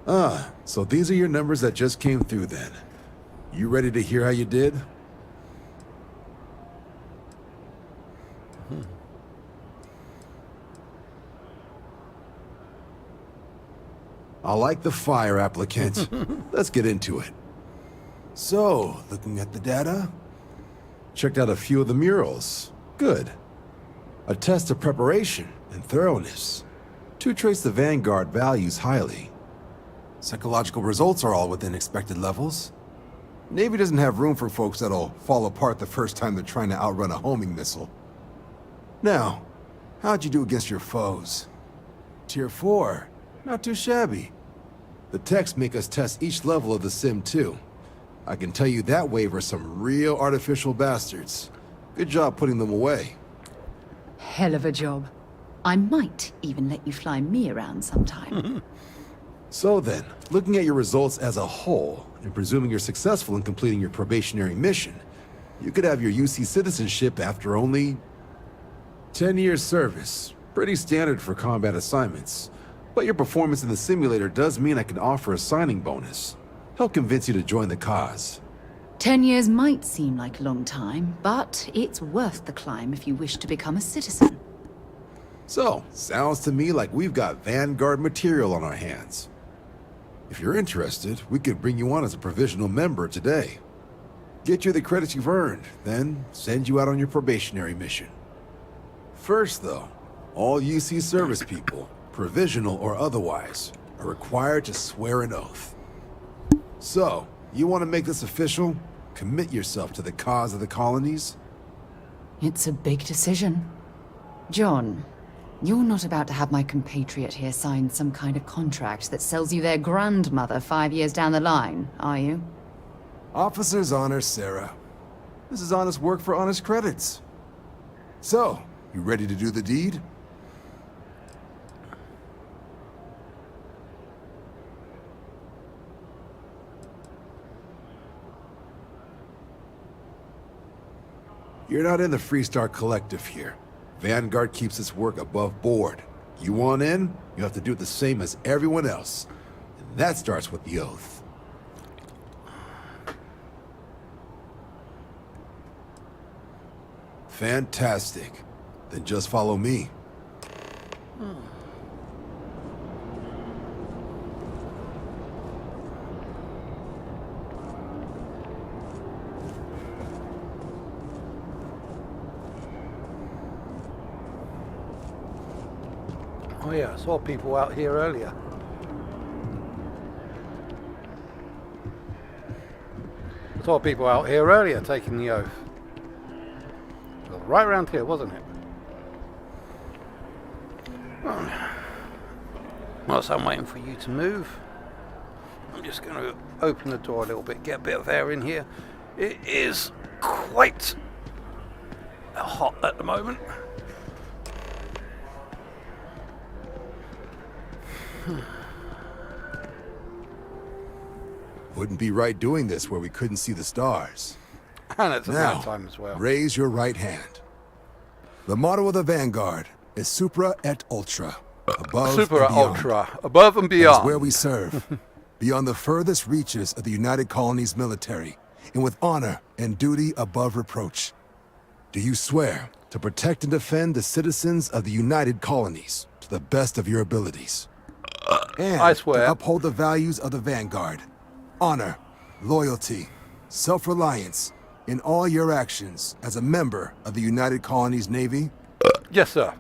Speaker 2: Ah, so these are your numbers that just came through then. You ready to hear how you did? I like the fire, applicant. Let's get into it. So, looking at the data, checked out a few of the murals. Good. A test of preparation and thoroughness. 2 traits the Vanguard values highly. Psychological results are all within expected levels. Navy doesn't have room for folks that'll fall apart the first time they're trying to outrun a homing missile. Now, how'd you do against your foes? Tier 4, not too shabby. The techs make us test each level of the sim too. I can tell you that wave are some real artificial bastards. Good job putting them away.
Speaker 19: Hell of a job. I might even let you fly me around sometime.
Speaker 2: So then, looking at your results as a whole, and presuming you're successful in completing your probationary mission, you could have your UC citizenship after only 10 years service. Pretty standard for combat assignments. But your performance in the simulator does mean I can offer a signing bonus. Help convince you to join the cause.
Speaker 19: 10 years might seem like a long time, but it's worth the climb if you wish to become a citizen.
Speaker 2: So, sounds to me like we've got Vanguard material on our hands. If you're interested, we could bring you on as a provisional member today. Get you the credits you've earned, then send you out on your probationary mission. First, though, all UC service people, provisional or otherwise, are required to swear an oath. So, you want to make this official? Commit yourself to the cause of the colonies?
Speaker 19: It's a big decision. John, you're not about to have my compatriot here sign some kind of contract that sells you their grandmother 5 years down the line, are you?
Speaker 2: Officer's honor, Sarah. This is honest work for honest credits. So, you ready to do the deed? You're not in the Freestar Collective here. Vanguard keeps its work above board. You want in, you have to do it the same as everyone else. And that starts with the oath. Fantastic. Then just follow me.
Speaker 1: Oh yeah, I saw people out here earlier. I saw people out here earlier taking the oath. It was right around here, wasn't it? Whilst I'm waiting for you to move, I'm just going to open the door a little bit, get a bit of air in here. It is quite hot at the moment.
Speaker 2: Wouldn't be right doing this where we couldn't see the stars.
Speaker 1: And it's a
Speaker 2: Now,
Speaker 1: bad time as well.
Speaker 2: Raise your right hand. The motto of the Vanguard is Supra et Ultra. Above
Speaker 1: Supra
Speaker 2: and beyond.
Speaker 1: Ultra. Above and
Speaker 2: That is
Speaker 1: beyond.
Speaker 2: where we serve. Beyond the furthest reaches of the United Colonies military. And with honor and duty above reproach. Do you swear to protect and defend the citizens of the United Colonies to the best of your abilities? And
Speaker 1: I swear.
Speaker 2: to uphold the values of the Vanguard. Honor, loyalty, self-reliance in all your actions as a member of the United Colonies Navy?
Speaker 1: Yes, sir.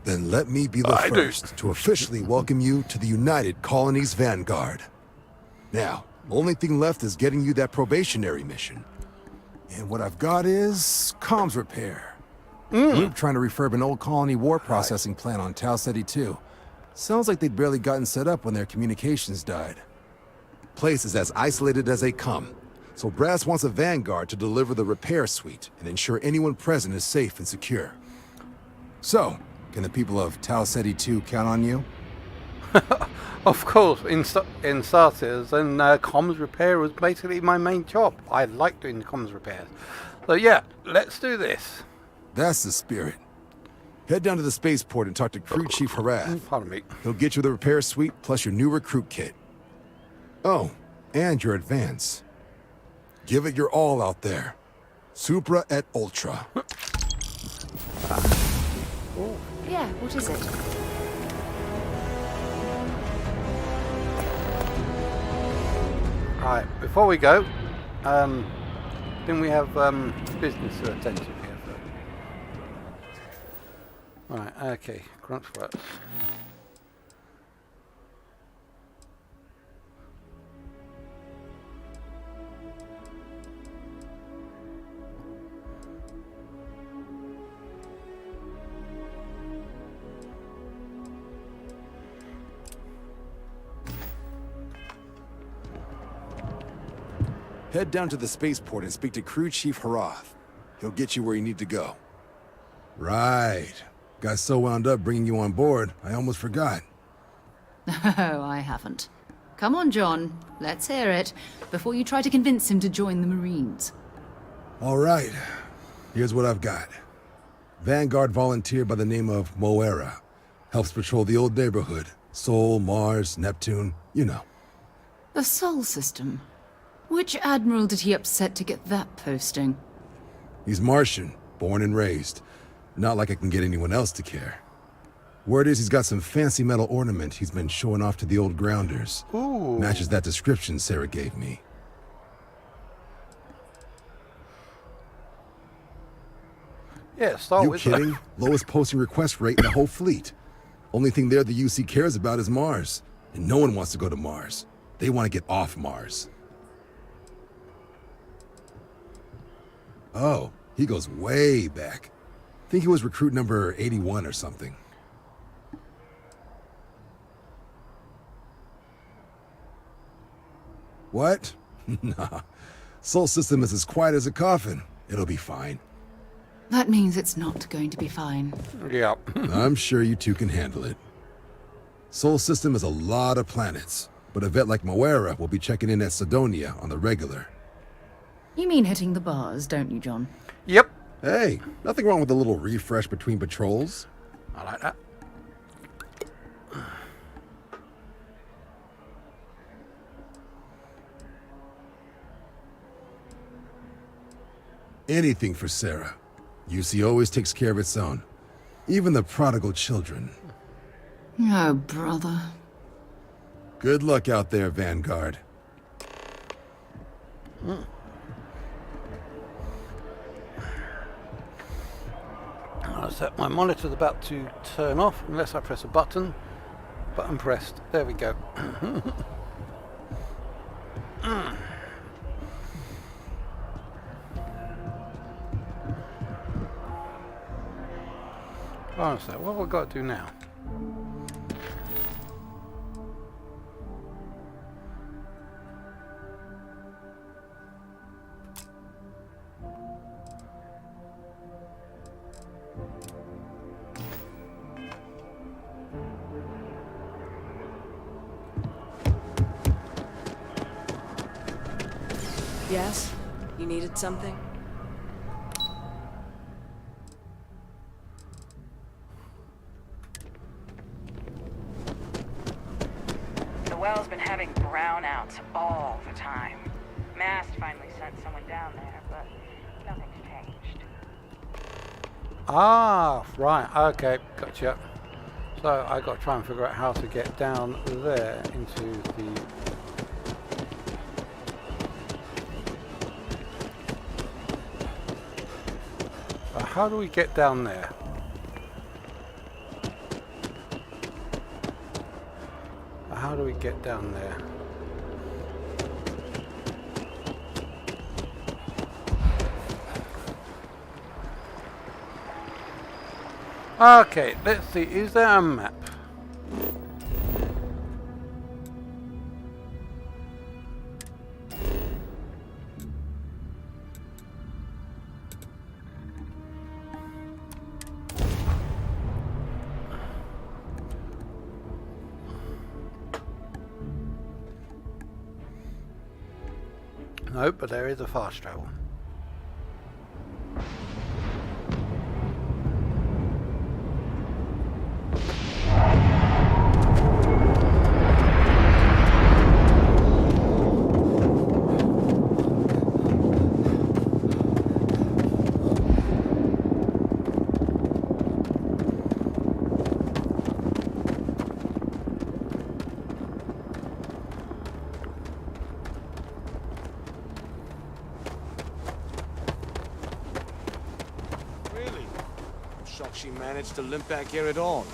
Speaker 2: Then let me be the first to officially welcome you to the United Colonies Vanguard. Now, only thing left is getting you that probationary mission. And what I've got is comms repair. We're trying to refurb an old colony war processing plant on Tau Ceti 2. Sounds like they'd barely gotten set up when their communications died. Place is as isolated as they come, so Brass wants a Vanguard to deliver the repair suite and ensure anyone present is safe and secure. So, can the people of Tau Ceti 2 count on you?
Speaker 1: Of course, in starters, and comms repair was basically my main job. I like doing comms repairs. So yeah, let's do this.
Speaker 2: That's the spirit. Head down to the spaceport and talk to Crew Chief Harath.
Speaker 1: Pardon me.
Speaker 2: He'll get you the repair suite plus your new recruit kit. Oh, and your advance. Give it your all out there. Supra et Ultra.
Speaker 19: Yeah, what is it?
Speaker 1: Alright, before we go, didn't we have business to attend to here? Alright, okay, grunt works.
Speaker 2: Head down to the spaceport and speak to Crew Chief Harath. He'll get you where you need to go. Right. Got so wound up bringing you on board, I almost forgot.
Speaker 19: Oh, I haven't. Come on, John. Let's hear it, before you try to convince him to join the Marines.
Speaker 2: All right. Here's what I've got. Vanguard volunteer by the name of Moera. Helps patrol the old neighborhood. Sol, Mars, Neptune, you know.
Speaker 19: The Sol system. Which admiral did he upset to get that posting?
Speaker 2: He's Martian, born and raised. Not like I can get anyone else to care. Word is he's got some fancy metal ornament he's been showing off to the old grounders.
Speaker 1: Ooh.
Speaker 2: Matches that description Sarah gave me.
Speaker 1: Yeah, Star
Speaker 2: You
Speaker 1: Wars.
Speaker 2: kidding? Lowest posting request rate in the whole fleet. Only thing there the UC cares about is Mars. And no one wants to go to Mars. They want to get off Mars. Oh, he goes way back. Think he was recruit number 81 or something. What? Nah. Sol system is as quiet as a coffin. It'll be fine.
Speaker 19: That means it's not going to be fine.
Speaker 1: Yeah.
Speaker 2: I'm sure you two can handle it. Sol system is a lot of planets, but a vet like Moera will be checking in at Sidonia on the regular.
Speaker 19: You mean hitting the bars, don't you, John?
Speaker 1: Yep.
Speaker 2: Hey, nothing wrong with a little refresh between patrols.
Speaker 1: I like that.
Speaker 2: Anything for Sarah. UC always takes care of its own. Even the prodigal children.
Speaker 19: Oh, brother.
Speaker 2: Good luck out there, Vanguard.
Speaker 1: So my monitor's about to turn off unless I press a button. Button pressed. There we go. Oh, so what have I got to do now?
Speaker 12: Yes? You needed something?
Speaker 7: The well's been having brownouts all the time. Mast finally sent someone down there, but nothing's changed.
Speaker 1: Ah, right, okay, gotcha. So I got to try and figure out how to get down there into the... How do we get down there? How do we get down there? Okay, let's see. Is there a map? No, but there is a fast travel.
Speaker 13: She managed to limp back here at all.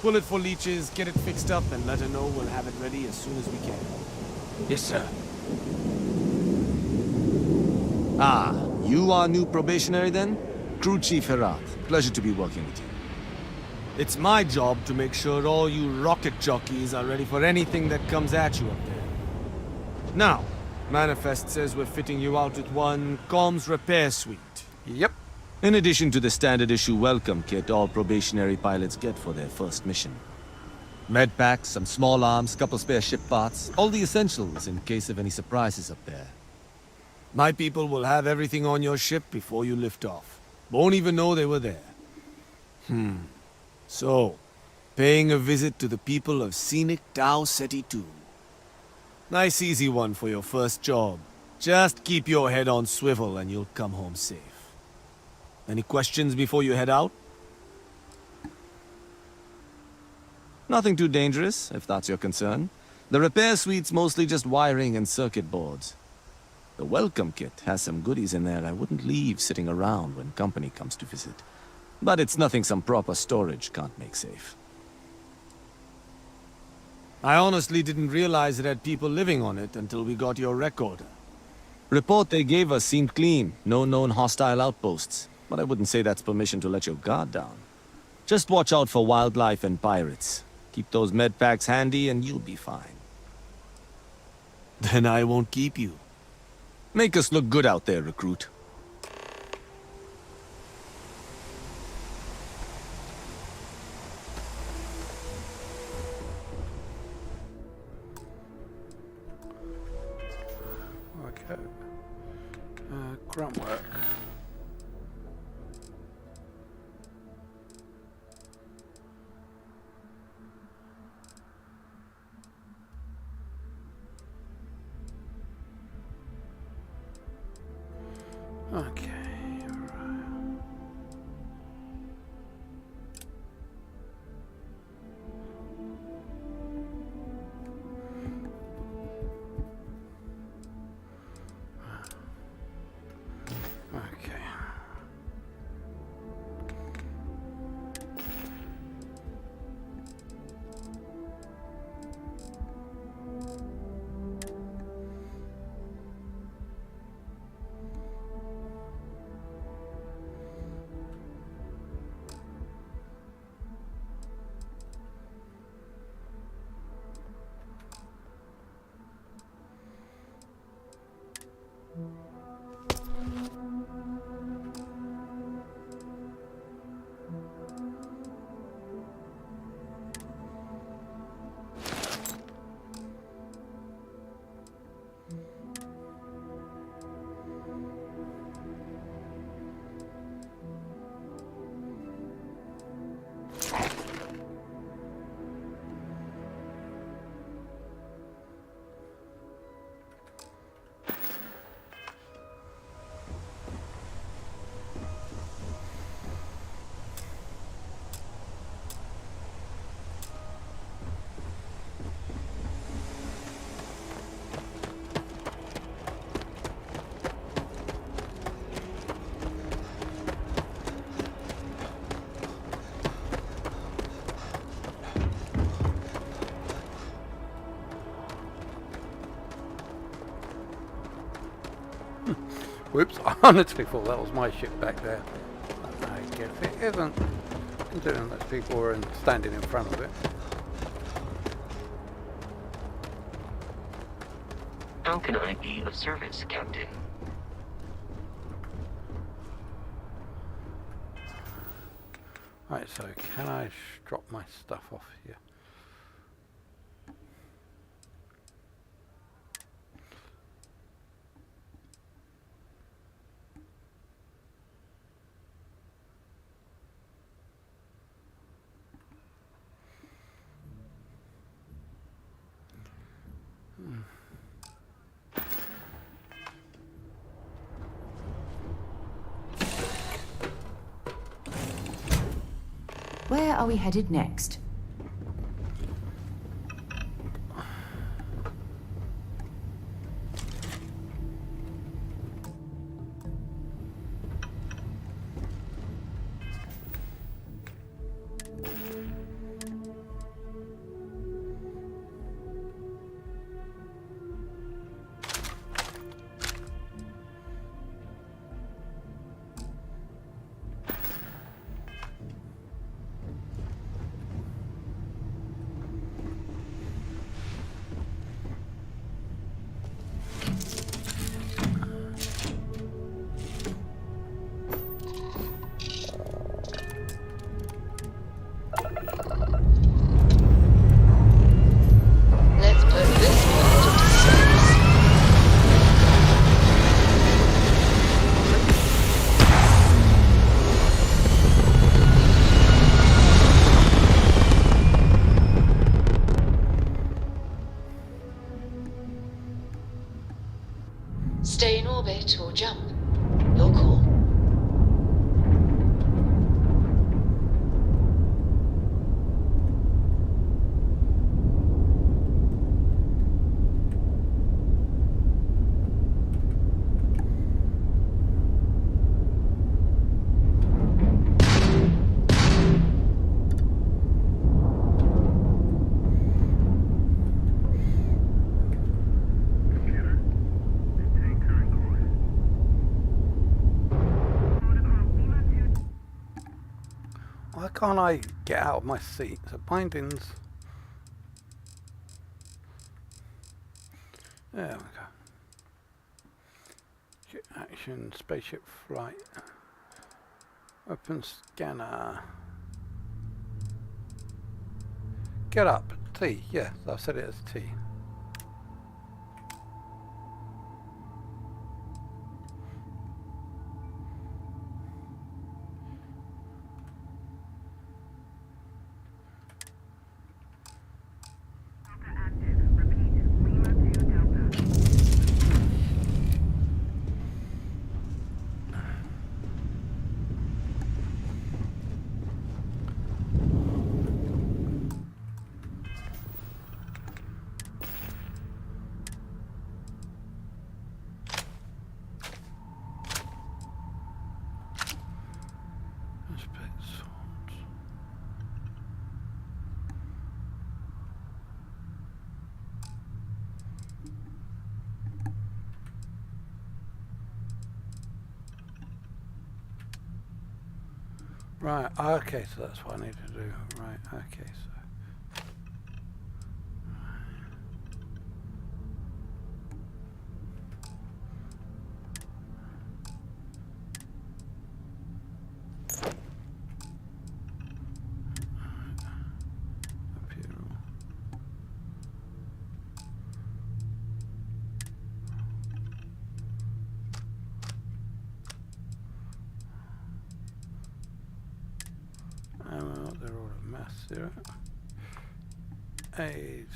Speaker 13: Pull it for leeches, get it fixed up, and let her know we'll have it ready as soon as we can.
Speaker 15: Yes, sir.
Speaker 24: Ah, you are new probationary then? Crew Chief Herat. Pleasure to be working with you.
Speaker 13: It's my job to make sure all you rocket jockeys are ready for anything that comes at you up there. Now, Manifest says we're fitting you out with one comms repair suite.
Speaker 1: Yep.
Speaker 24: In addition to the standard issue welcome kit all probationary pilots get for their first mission. Med packs, some small arms, couple spare ship parts, all the essentials in case of any surprises up there.
Speaker 13: My people will have everything on your ship before you lift off. Won't even know they were there. So, paying a visit to the people of scenic Tau Ceti 2. Nice easy one for your first job. Just keep your head on swivel and you'll come home safe. Any questions before you head out?
Speaker 24: Nothing too dangerous, if that's your concern. The repair suite's mostly just wiring and circuit boards. The welcome kit has some goodies in there I wouldn't leave sitting around when company comes to visit. But it's nothing some proper storage can't make safe.
Speaker 13: I honestly didn't realize it had people living on it until we got your recorder.
Speaker 24: Report they gave us seemed clean, no known hostile outposts. But I wouldn't say that's permission to let your guard down. Just watch out for wildlife and pirates. Keep those med packs handy and you'll be fine.
Speaker 13: Then I won't keep you.
Speaker 24: Make us look good out there, recruit.
Speaker 1: Okay. Grunt work. Okay, right. Okay. Whoops, I honestly thought that was my ship back there. I guess it isn't, considering that people were standing in front of it.
Speaker 9: How can I be of service, Captain?
Speaker 1: Right, so can I drop my stuff off here?
Speaker 19: Where are we headed next?
Speaker 15: wait or jump. Your call.
Speaker 1: Why can't I get out of my seat? So bindings. There we go. Ship action, spaceship flight. Open scanner. Get up. T. Yes, I've said it as T. Right, okay, so that's what I need to do. Right, okay, so. They're all at mass 0. 8.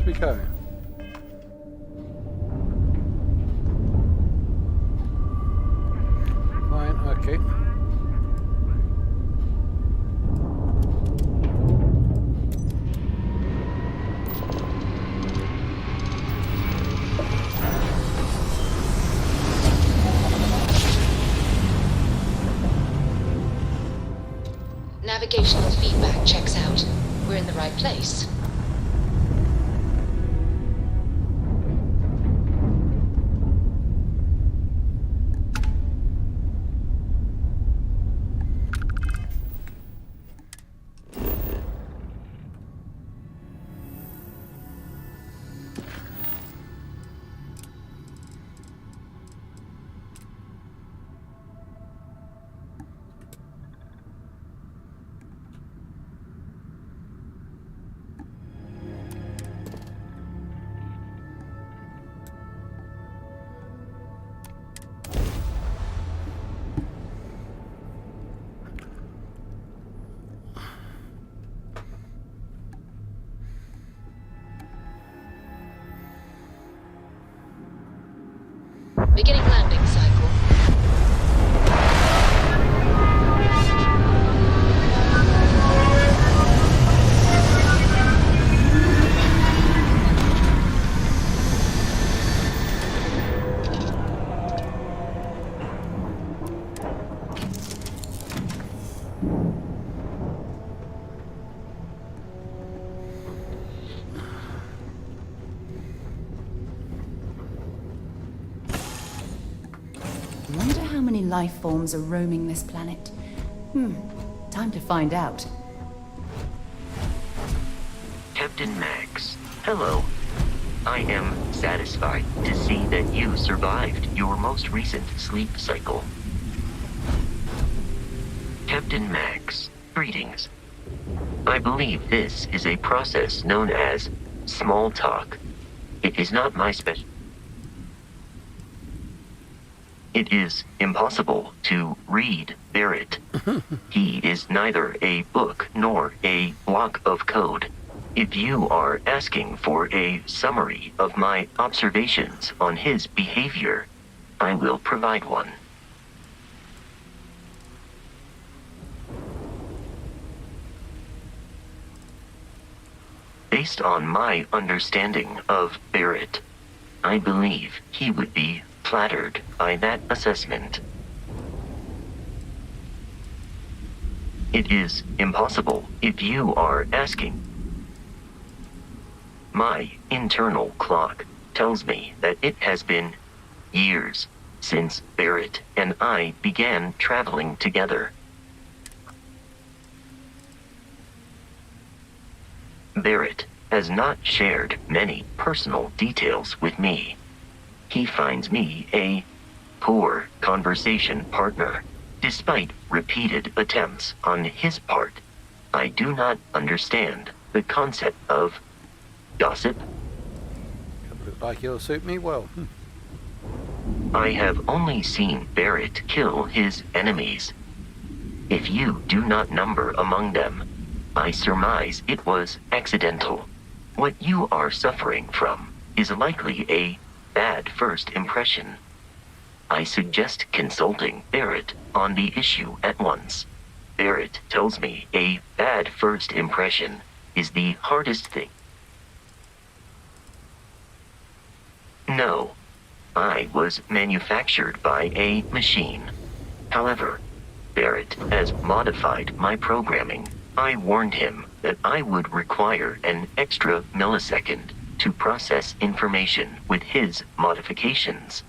Speaker 1: we go? Fine, okay.
Speaker 15: Navigational feedback checks out. We're in the right place. Beginning landing cycle.
Speaker 19: I wonder how many life forms are roaming this planet. Time to find out.
Speaker 9: Captain Max, hello. I am satisfied to see that you survived your most recent sleep cycle. Captain Max, greetings. I believe this is a process known as small talk. It is not my special. It is impossible to read Barrett. He is neither a book nor a block of code. If you are asking for a summary of my observations on his behavior, I will provide one. Based on my understanding of Barrett, I believe he would be flattered by that assessment. It is impossible if you are asking. My internal clock tells me that it has been years since Barrett and I began traveling together. Barrett has not shared many personal details with me. He finds me a poor conversation partner, despite repeated attempts on his part. I do not understand the concept of gossip.
Speaker 1: Looks like it'll suit me well.
Speaker 9: I have only seen Barrett kill his enemies. If you do not number among them, I surmise it was accidental. What you are suffering from is likely a bad first impression. I suggest consulting Barrett on the issue at once. Barrett tells me a bad first impression is the hardest thing. No, I was manufactured by a machine. However, Barrett has modified my programming. I warned him that I would require an extra millisecond to process information with his modifications.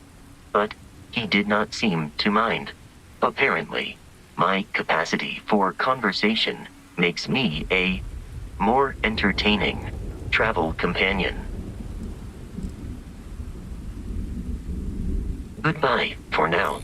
Speaker 9: But he did not seem to mind. Apparently, my capacity for conversation makes me a more entertaining travel companion. Goodbye for now.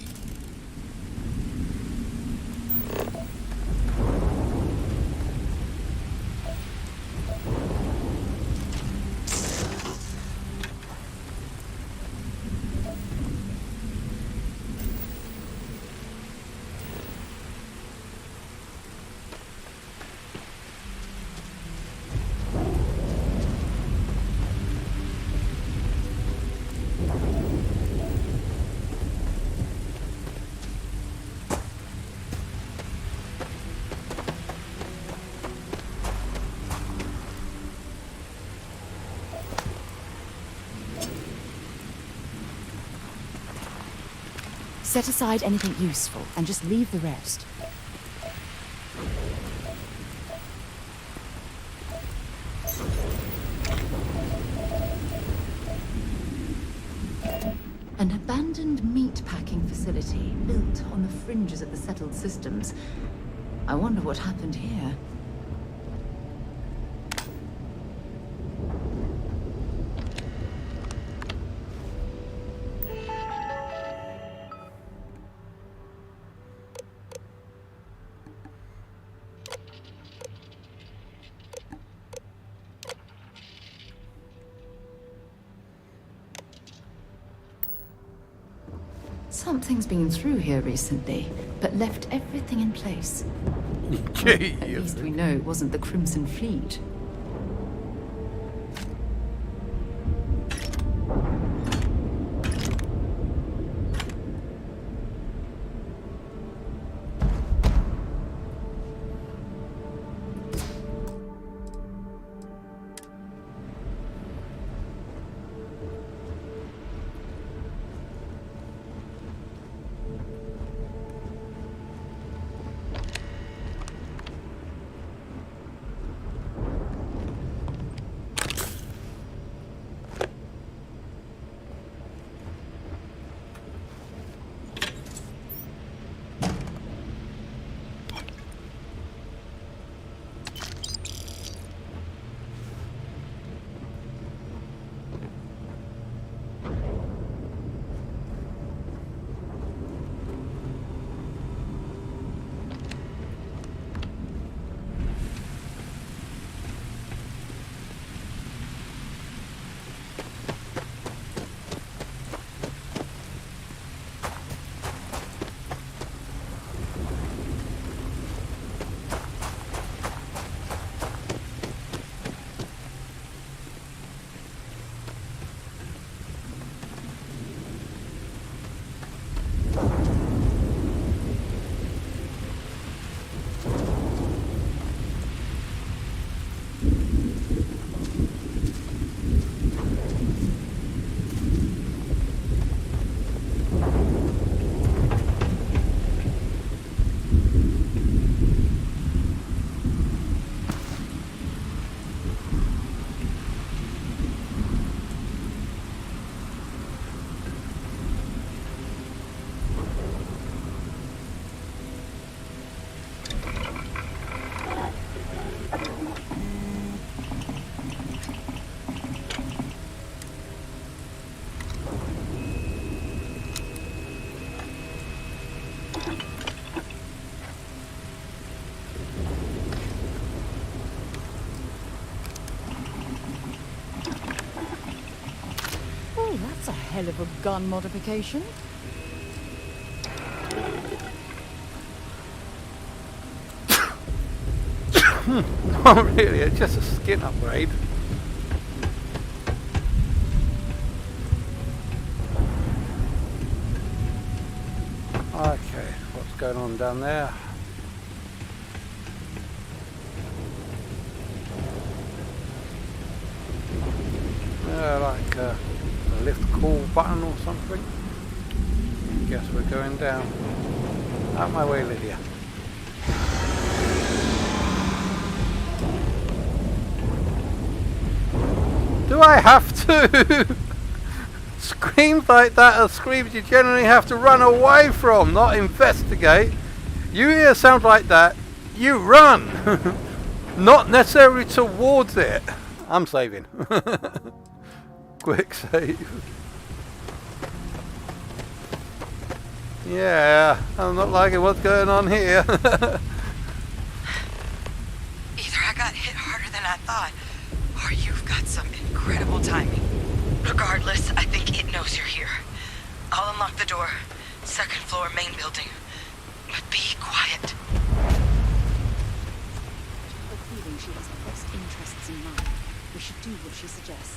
Speaker 19: Set aside anything useful and just leave the rest. An abandoned meat-packing facility built on the fringes of the settled systems. I wonder what happened here. Something's been through here recently, but left everything in place. At least we know it wasn't the Crimson Fleet. That's a hell of a gun modification.
Speaker 1: Not really, it's just a skin upgrade. Okay, what's going on down there? Like a lift call button or something. Guess we're going down. Out my way, Lydia. Do I have to? Screams like that are screams you generally have to run away from, not investigate. You hear sounds like that, you run. Not necessarily towards it. I'm saving. Quick save. Yeah, I'm not liking what's going on here.
Speaker 7: Either I got hit harder than I thought, or you've got some incredible timing. Regardless, I think it knows you're here. I'll unlock the door. Second floor, main building. But be quiet.
Speaker 19: The feeling she has the best interests in mind. We should do what she suggests.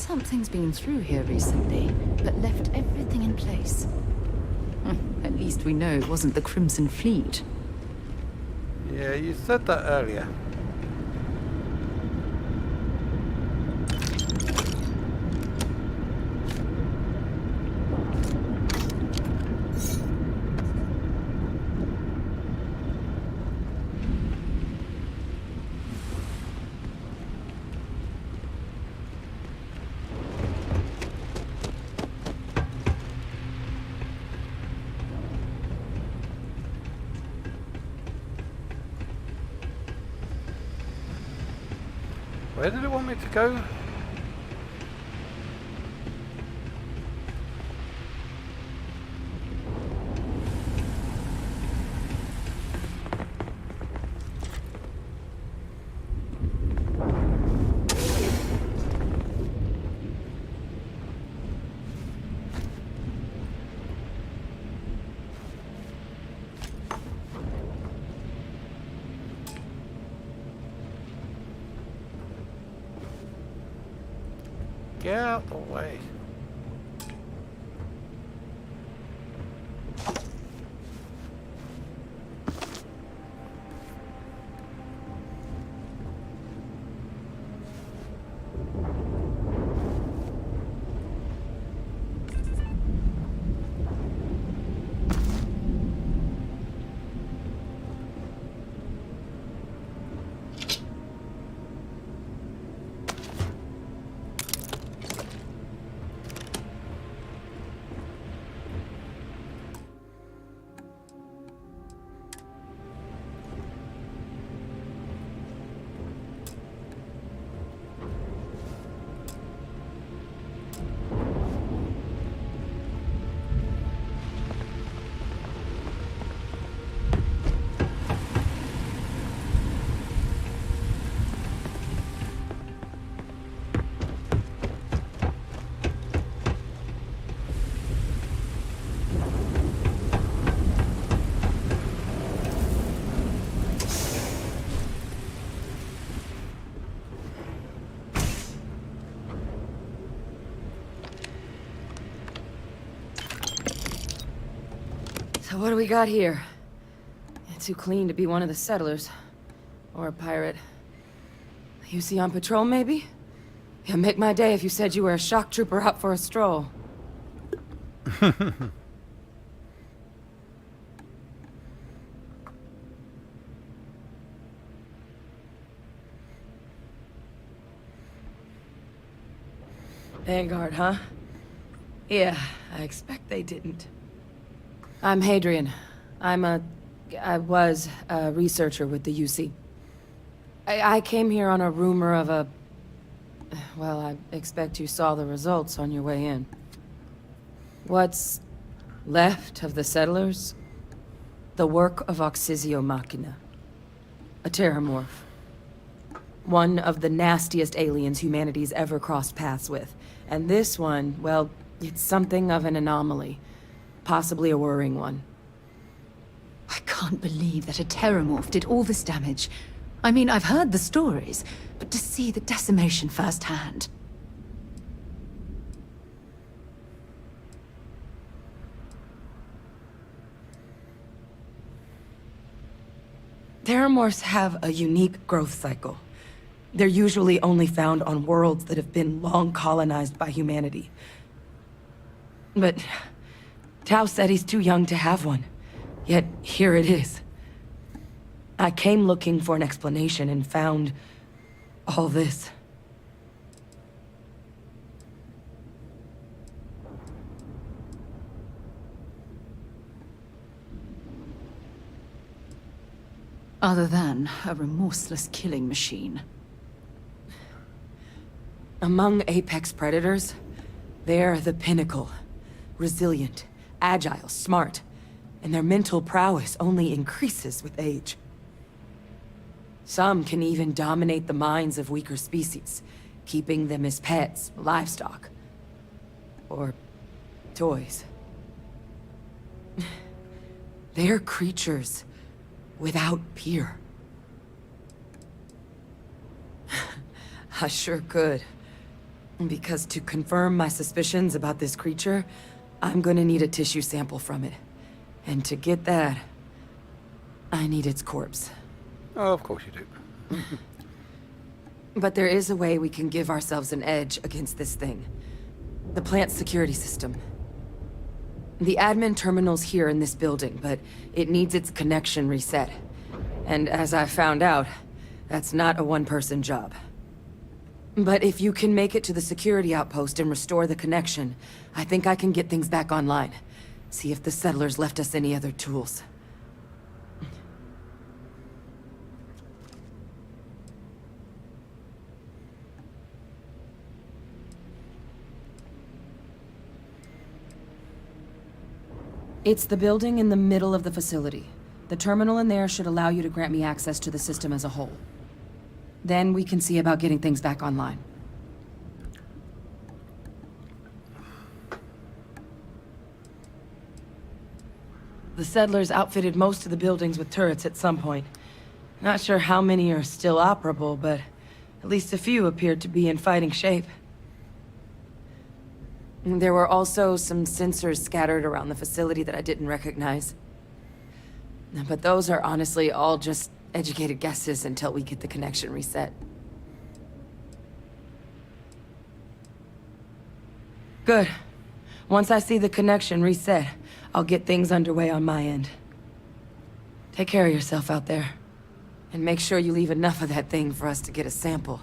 Speaker 19: Something's been through here recently, but left everything in place. At least we know it wasn't the Crimson Fleet.
Speaker 1: Yeah, you said that earlier. Where did it want me to go? Get out the way.
Speaker 12: So what do we got here? Too clean to be one of the settlers. Or a pirate. You see on patrol, maybe? Yeah, make my day if you said you were a shock trooper out for a stroll. Vanguard, huh? Yeah, I expect they didn't. I'm Hadrian. I was a researcher with the UC. I came here on a rumor of a... Well, I expect you saw the results on your way in. What's left of the settlers? The work of Oxysio Machina. A terramorph. One of the nastiest aliens humanity's ever crossed paths with. And this one, well, it's something of an anomaly. Possibly a worrying one.
Speaker 19: I can't believe that a terramorph did all this damage. I mean, I've heard the stories, but to see the decimation firsthand.
Speaker 12: Terramorphs have a unique growth cycle. They're usually only found on worlds that have been long colonized by humanity. But Tao said he's too young to have one. Yet, here it is. I came looking for an explanation and found all this.
Speaker 19: Other than a remorseless killing machine.
Speaker 12: Among apex predators, they're the pinnacle. Resilient, agile, smart. And their mental prowess only increases with age. Some can even dominate the minds of weaker species, keeping them as pets, livestock, or toys. They're creatures without peer. I sure could. Because to confirm my suspicions about this creature, I'm gonna need a tissue sample from it. And to get that, I need its corpse.
Speaker 1: Oh, of course you do.
Speaker 12: But there is a way we can give ourselves an edge against this thing. The plant's security system. The admin terminal's here in this building, but it needs its connection reset. And as I found out, that's not a one-person job. But if you can make it to the security outpost and restore the connection, I think I can get things back online. See if the settlers left us any other tools. It's the building in the middle of the facility. The terminal in there should allow you to grant me access to the system as a whole. Then we can see about getting things back online. The settlers outfitted most of the buildings with turrets at some point. Not sure how many are still operable, but at least a few appeared to be in fighting shape. There were also some sensors scattered around the facility that I didn't recognize. But those are honestly all just educated guesses until we get the connection reset. Good. Once I see the connection reset, I'll get things underway on my end. Take care of yourself out there. And make sure you leave enough of that thing for us to get a sample.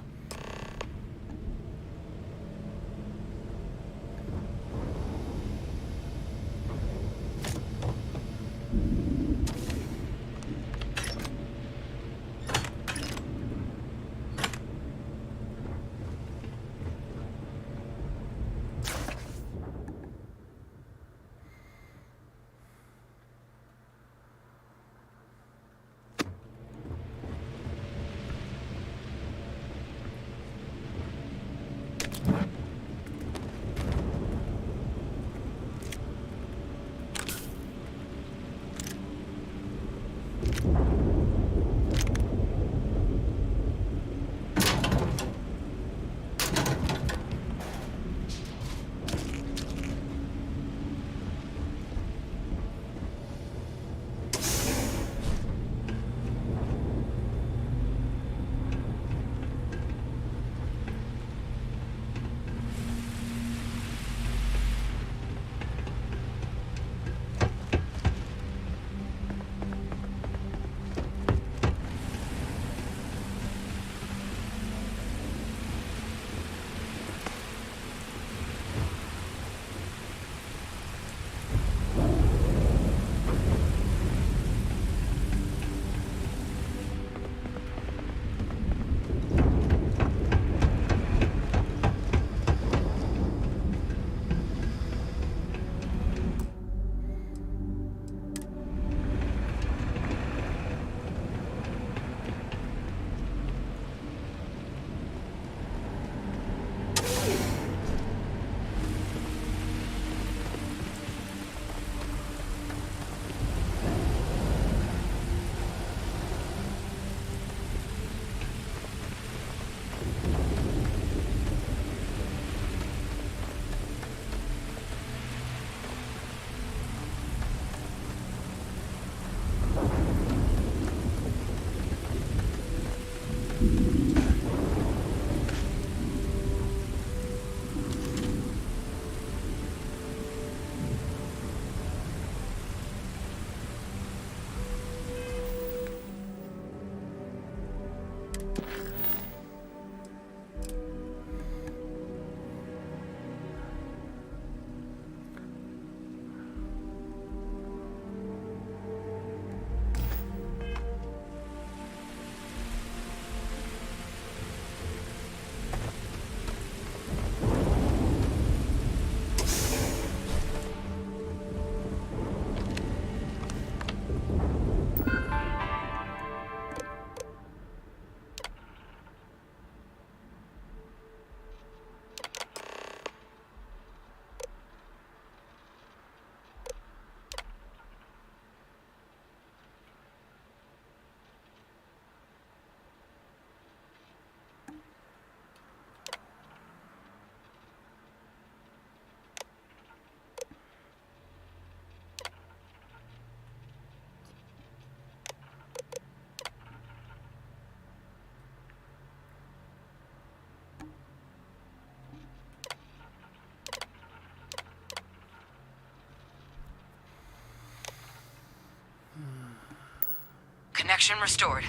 Speaker 7: Connection restored.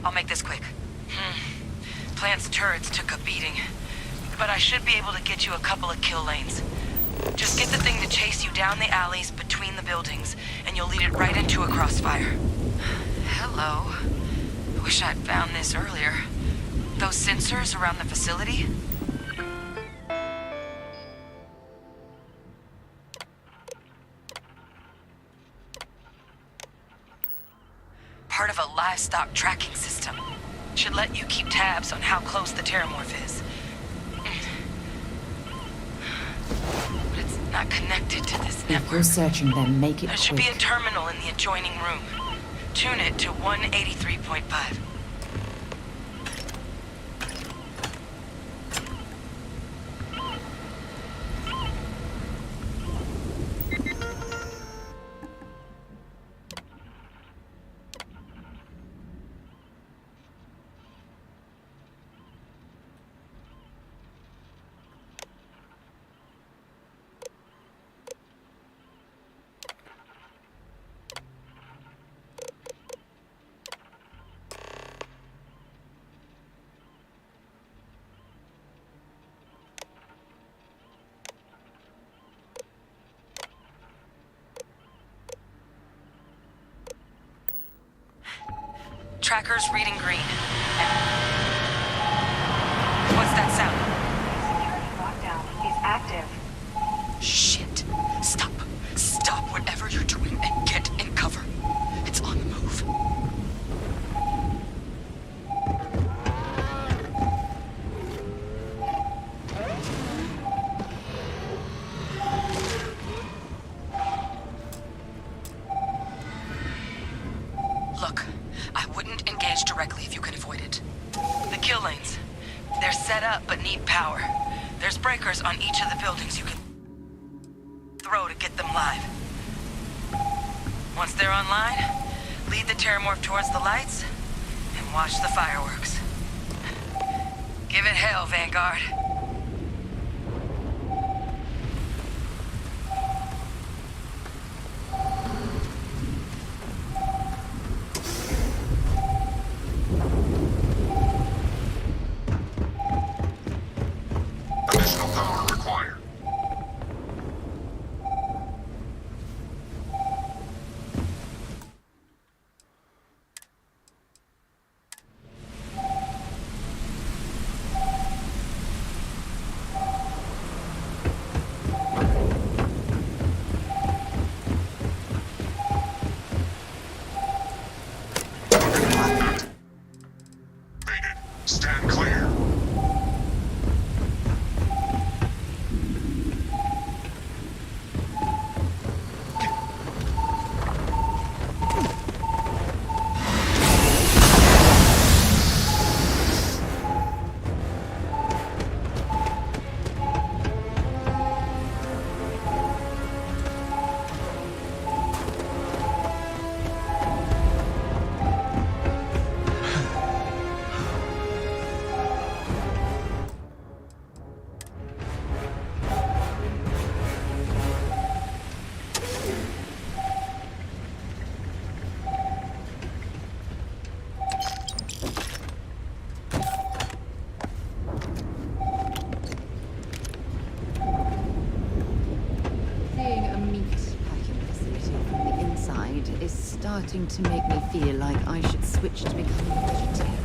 Speaker 7: I'll make this quick. Plant's turrets took a beating, but I should be able to get you a couple of kill lanes. Just get the thing to chase you down the alleys between the buildings, and you'll lead it right into a crossfire. Hello. I wish I'd found this earlier. Those sensors around the facility? Part of a livestock tracking system. Should let you keep tabs on how close the terramorph is. But it's not connected to this network.
Speaker 8: If you're searching them, make it
Speaker 7: There should be a terminal in the adjoining room. Tune it to 183.5. Tracker's reading green. What's that sound?
Speaker 14: Lockdown is active.
Speaker 7: Shit. Stop. Stop whatever you're doing and get in cover. It's on the move. Look, I wouldn't engage directly if you can avoid it. The kill lanes. They're set up but need power. There's breakers on each of the buildings you can throw to get them live. Once they're online, lead the terramorph towards the lights and watch the fireworks. Give it hell, Vanguard.
Speaker 14: Additional power required. Stand clear.
Speaker 19: Seeing a meat packing facility from the inside is starting to make me feel like I should switch to becoming a vegetarian.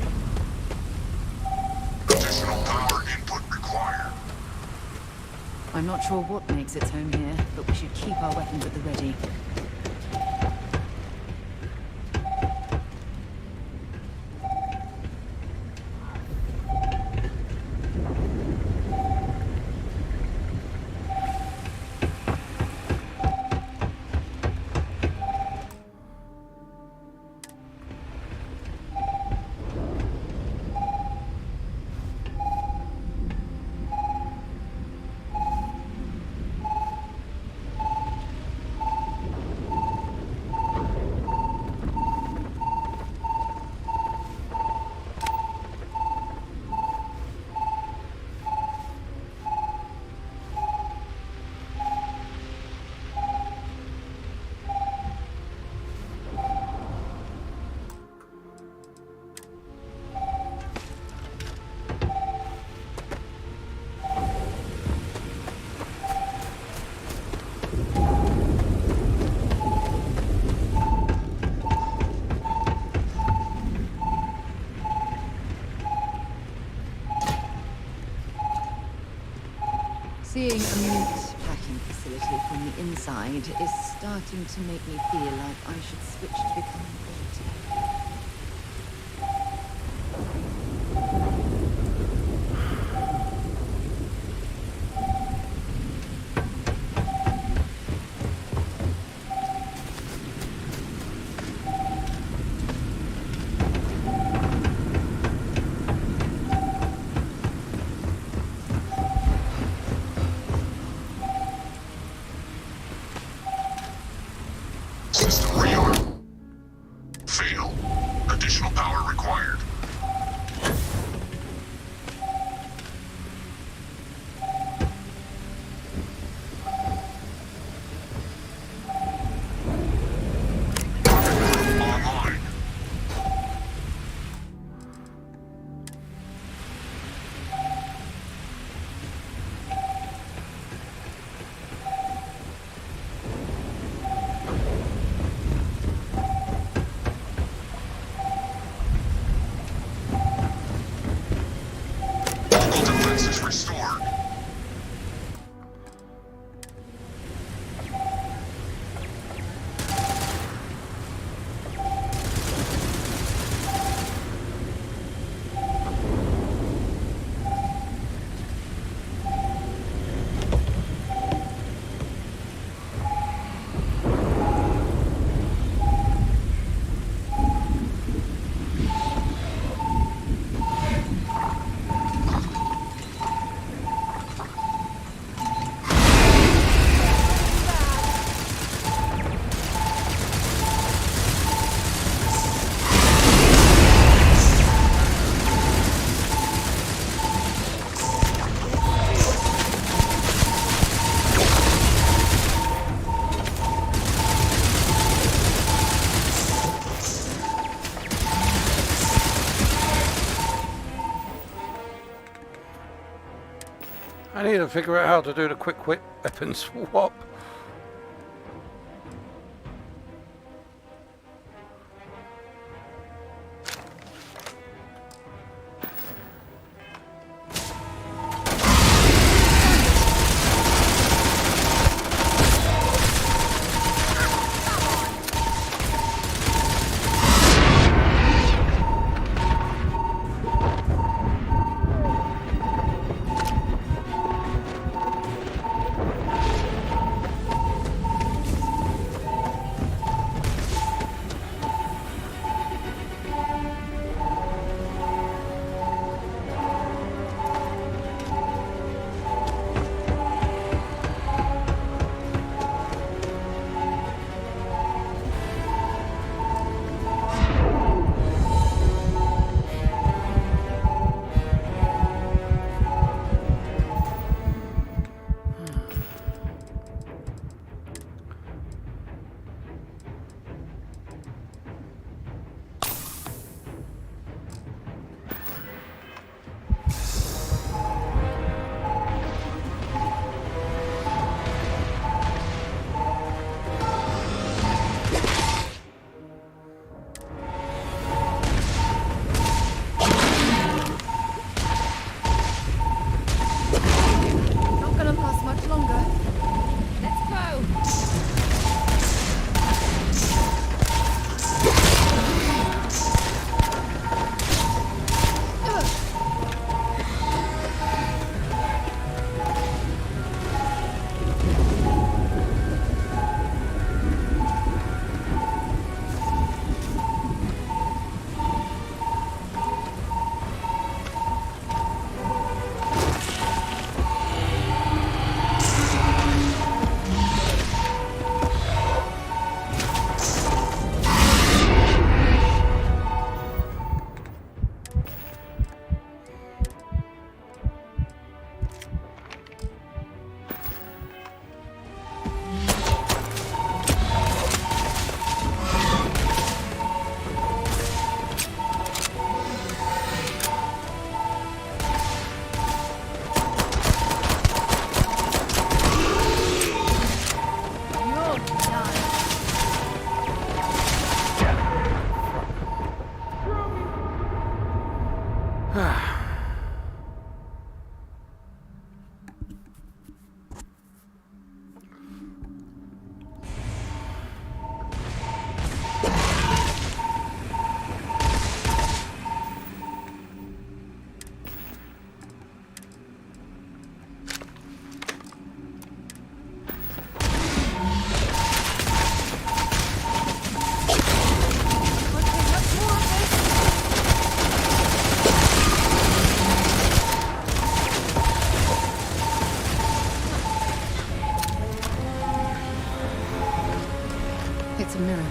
Speaker 14: Additional power input required.
Speaker 19: I'm not sure what makes its home here, but we should keep our weapons at the ready. Seeing a meat packing facility from the inside is starting to make me feel like I should switch to becoming quality.
Speaker 14: System rearm. Fail. Additional power required. Online. Local defenses restored.
Speaker 1: I need to figure out how to do the quick weapon swap.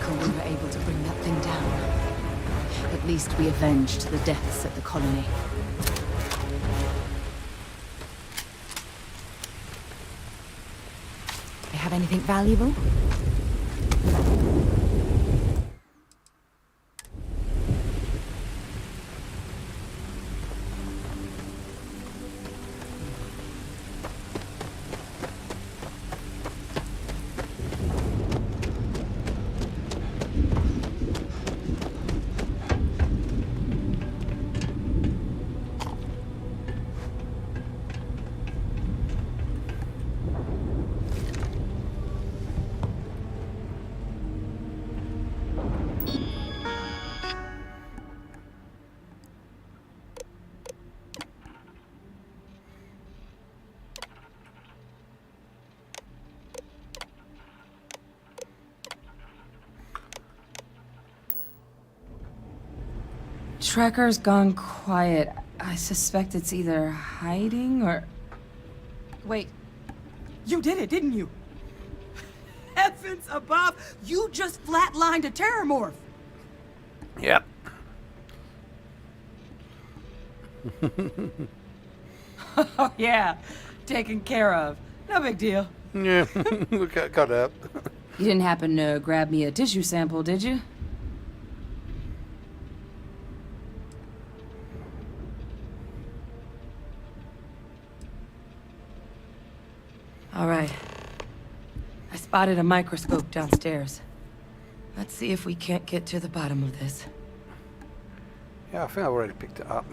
Speaker 12: miracle we were able to bring that thing down.
Speaker 19: At least we avenged the deaths at the colony. They have anything valuable?
Speaker 12: Trekker's gone quiet. I suspect it's either hiding or...
Speaker 8: Wait. You did it, didn't you? Heavens above! You just flatlined a terramorph!
Speaker 1: Yep.
Speaker 8: Oh, yeah. Taken care of. No big deal.
Speaker 1: Yeah, got up.
Speaker 12: You didn't happen to grab me a tissue sample, did you? All right. I spotted a microscope downstairs. Let's see if we can't get to the bottom of this.
Speaker 1: Yeah, I think I already picked it up.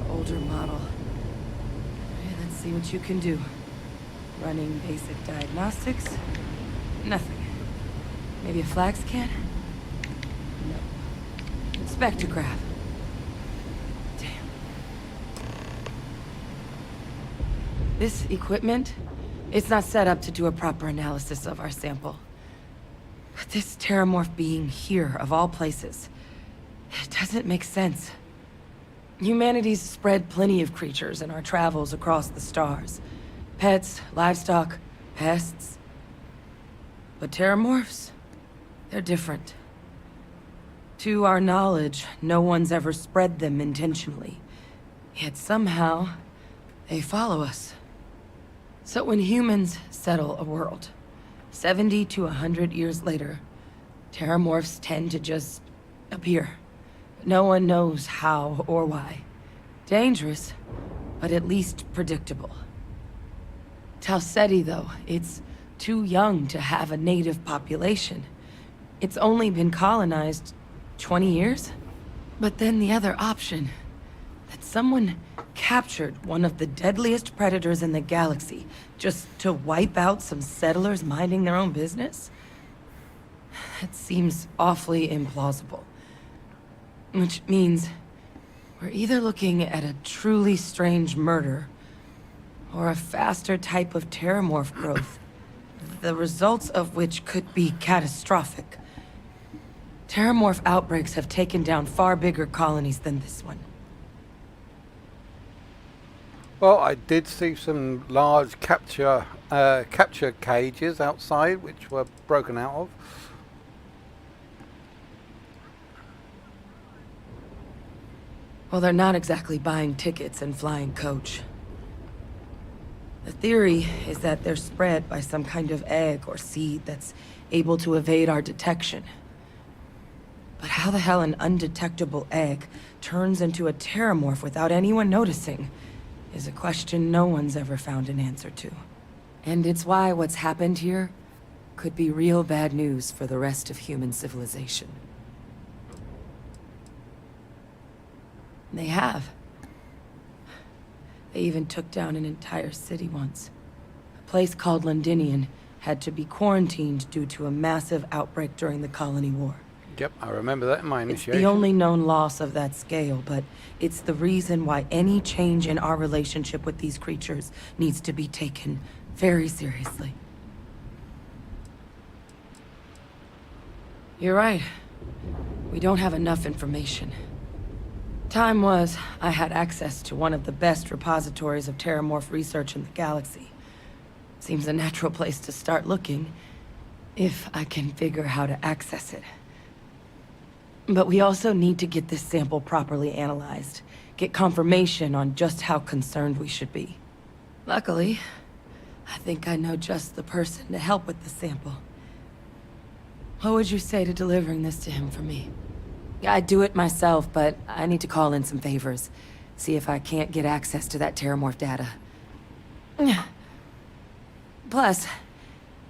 Speaker 12: Older model. Okay, let's see what you can do. Running basic diagnostics. Nothing. Maybe a flag scan? No. Spectrograph. Damn. This equipment, it's not set up to do a proper analysis of our sample. But this terramorph being here, of all places, it doesn't make sense. Humanity's spread plenty of creatures in our travels across the stars. Pets, livestock, pests. But terramorphs? They're different. To our knowledge, no one's ever spread them intentionally. Yet somehow, they follow us. So when humans settle a world, 70 to 100 years later, terramorphs tend to just appear. No one knows how or why. Dangerous, but at least predictable. Tau Ceti, though, it's too young to have a native population. It's only been colonized 20 years? But then the other option, that someone captured one of the deadliest predators in the galaxy just to wipe out some settlers minding their own business? That seems awfully implausible. Which means we're either looking at a truly strange murder or a faster type of terramorph growth, the results of which could be catastrophic. Terramorph outbreaks have taken down far bigger colonies than this one.
Speaker 1: Well, I did see some large capture cages outside, which were broken out of.
Speaker 12: Well, they're not exactly buying tickets and flying coach. The theory is that they're spread by some kind of egg or seed that's able to evade our detection. But how the hell an undetectable egg turns into a terramorph without anyone noticing is a question no one's ever found an answer to. And it's why what's happened here could be real bad news for the rest of human civilization. They have. They even took down an entire city once. A place called Londinian had to be quarantined due to a massive outbreak during the Colony War.
Speaker 1: Yep, I remember that in my
Speaker 12: It's
Speaker 1: initiation.
Speaker 12: the only known loss of that scale, but it's the reason why any change in our relationship with these creatures needs to be taken very seriously. You're right. We don't have enough information. Time was, I had access to one of the best repositories of terramorph research in the galaxy. Seems a natural place to start looking, if I can figure how to access it. But we also need to get this sample properly analyzed, get confirmation on just how concerned we should be. Luckily, I think I know just the person to help with the sample. What would you say to delivering this to him for me? I'd do it myself, but I need to call in some favors. See if I can't get access to that terramorph data. Plus,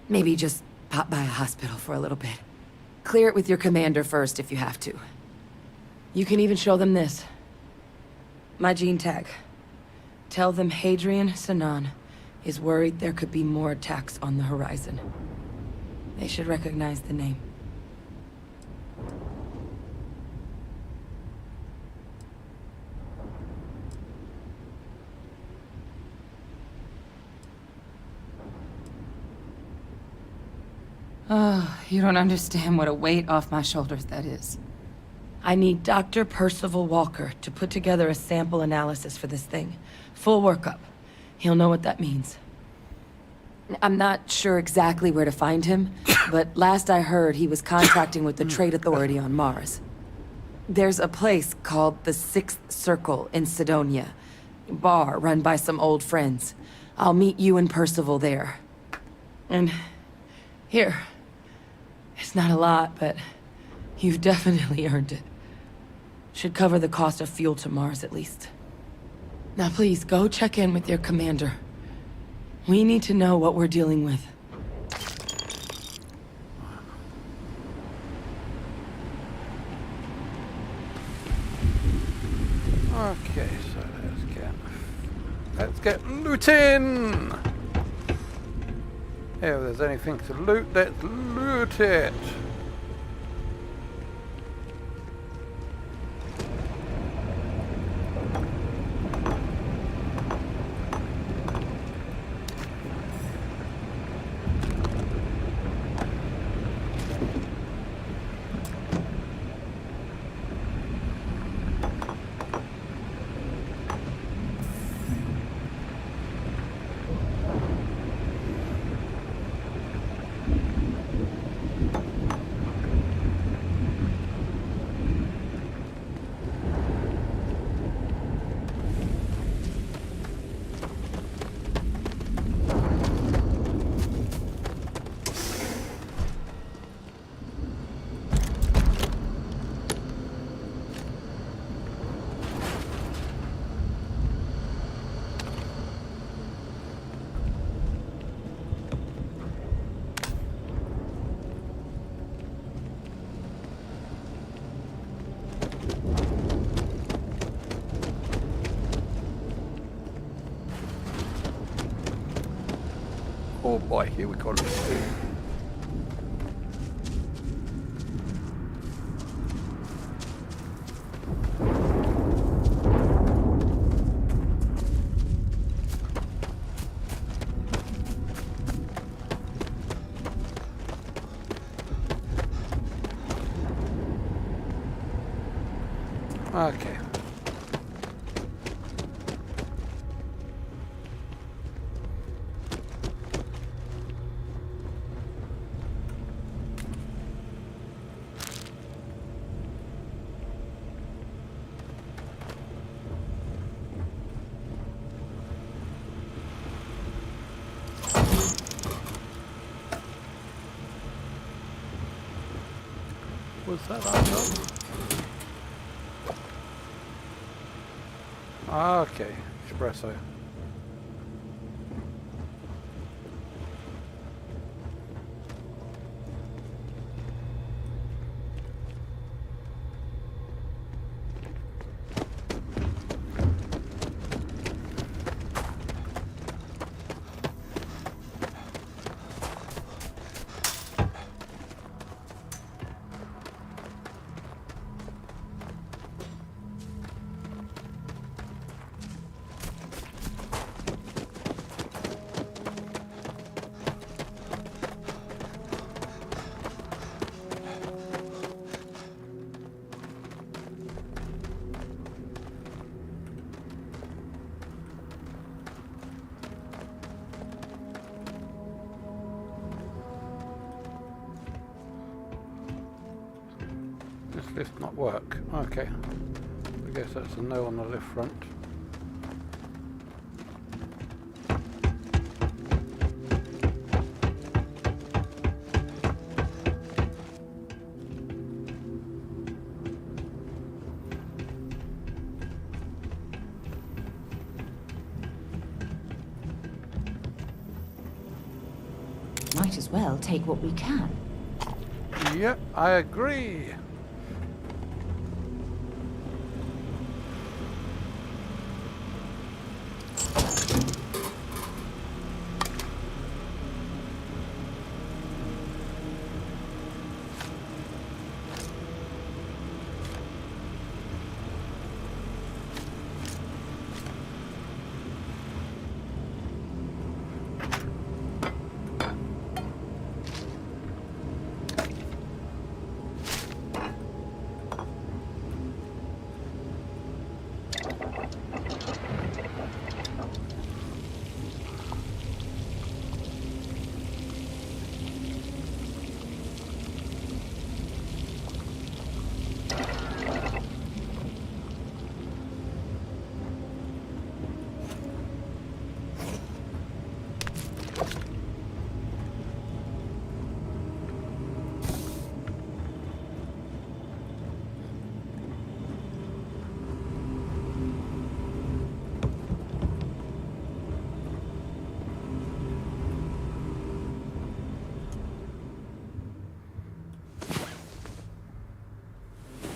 Speaker 12: maybe just pop by a hospital for a little bit. Clear it with your commander first if you have to. You can even show them this. My gene tag. Tell them Hadrian Sanan is worried there could be more attacks on the horizon. They should recognize the name.
Speaker 18: Oh, you don't understand what a weight off my shoulders that is.
Speaker 12: I need Dr. Percival Walker to put together a sample analysis for this thing. Full workup. He'll know what that means. I'm not sure exactly where to find him, but last I heard he was contracting with the Trade Authority on Mars. There's a place called the Sixth Circle in Sidonia. A bar run by some old friends. I'll meet you and Percival there. And here. It's not a lot, but you've definitely earned it. Should cover the cost of fuel to Mars, at least. Now please, go check in with your commander. We need to know what we're dealing with.
Speaker 1: Okay, so let's get looting! If there's anything to loot, let's loot it! Oh boy, here we go. Okay. Was that our job? Okay, espresso. lift not work? Okay. I guess that's a no on the lift front.
Speaker 19: Might as well take what we can.
Speaker 1: Yep, I agree.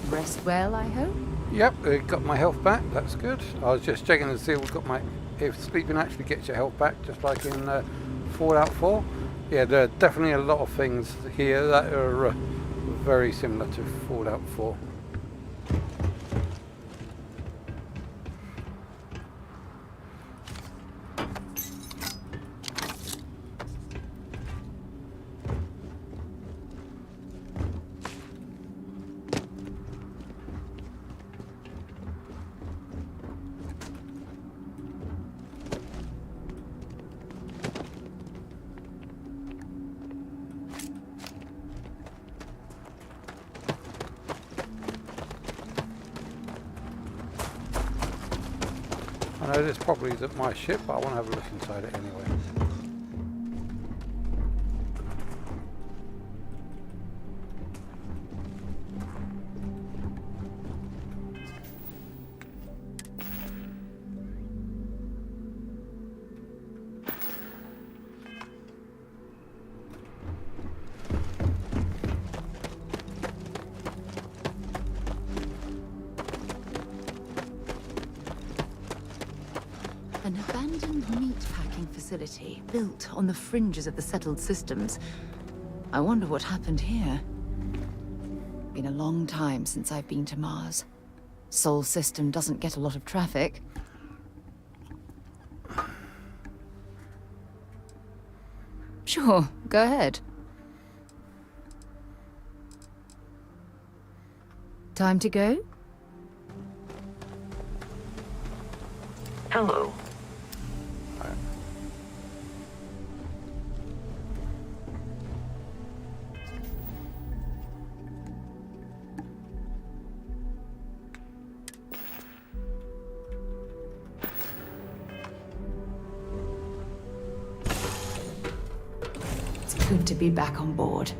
Speaker 19: Rest well, I hope?
Speaker 1: Yep, it got my health back. That's good. I was just checking to see if sleeping actually gets your health back, just like in Fallout 4. Yeah, there are definitely a lot of things here that are very similar to Fallout 4. I know this probably isn't my ship, but I want to have a look inside it anyway.
Speaker 19: An abandoned meatpacking facility built on the fringes of the settled systems. I wonder what happened here. Been a long time since I've been to Mars. Sol system doesn't get a lot of traffic. Sure, go ahead. Time to go?
Speaker 9: Hello.
Speaker 19: It's good to be back on board.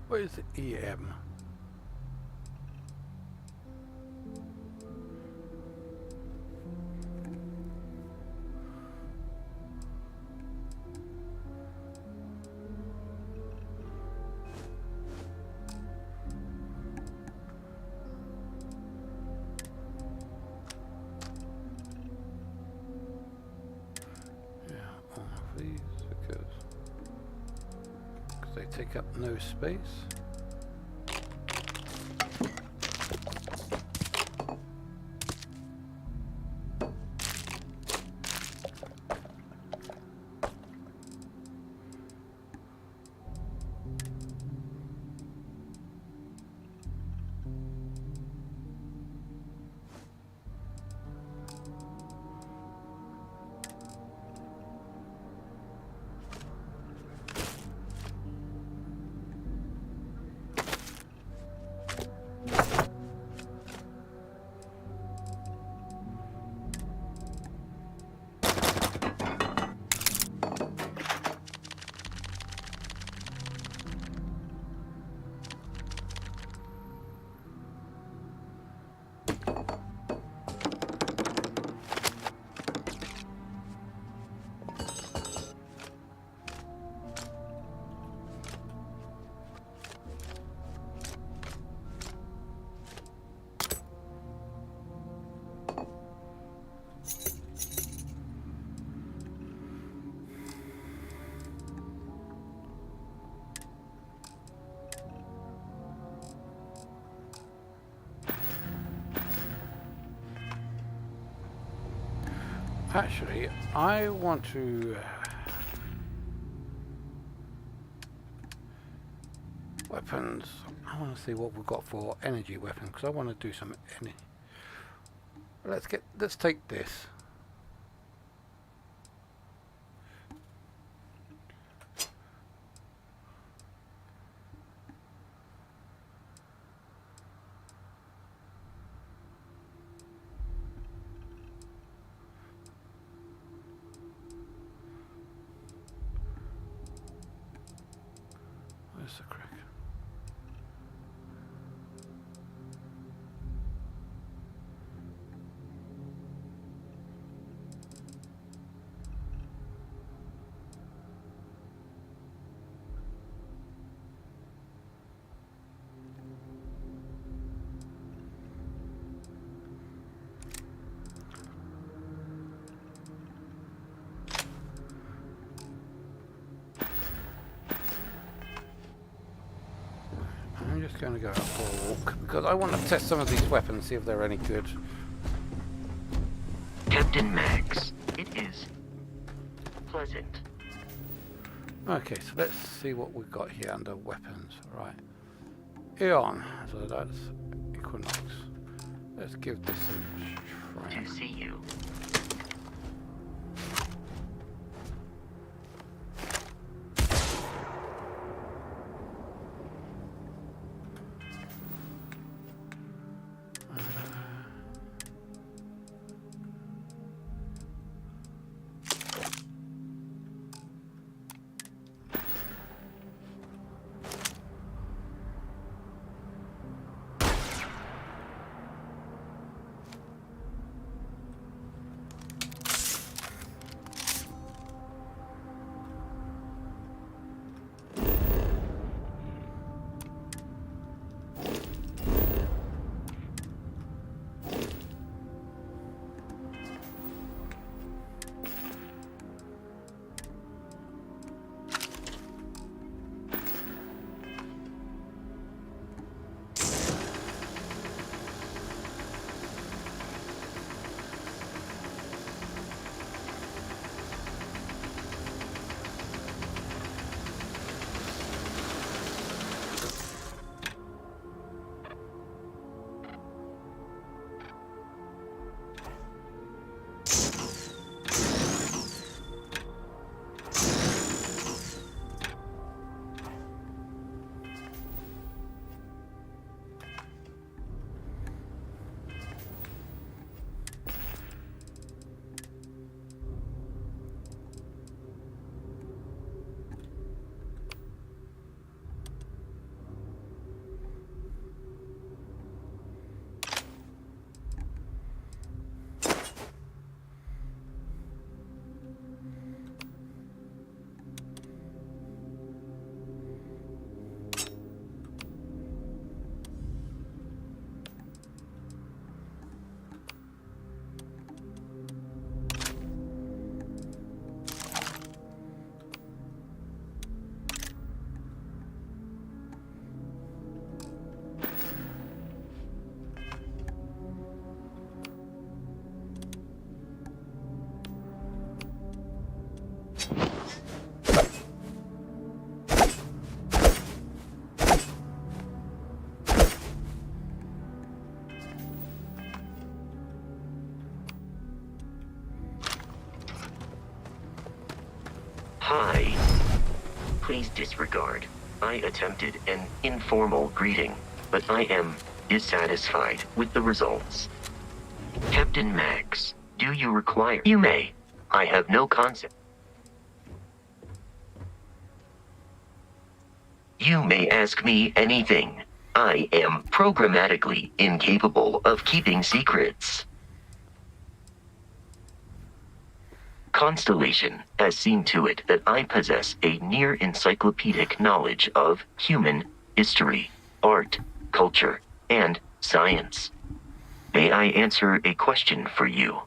Speaker 1: What is EM? These because they take up no space. Actually, I want to weapons. I want to see what we've got for energy weapons because I want to do some energy. Let's take this. Where's the crack? I'm just going to go out for a walk because I want to test some of these weapons, see if they're any good.
Speaker 9: Captain Max, it is pleasant.
Speaker 1: Okay, so let's see what we've got here under weapons. Right. Eon, so that's Equinox. Let's give this a try.
Speaker 9: To see you. Hi. Please disregard. I attempted an informal greeting, but I am dissatisfied with the results. Captain Max, do you require... You may. I have no concept. You may ask me anything. I am programmatically incapable of keeping secrets. Constellation has seen to it that I possess a near encyclopedic knowledge of human history, art, culture, and science. May I answer a question for you?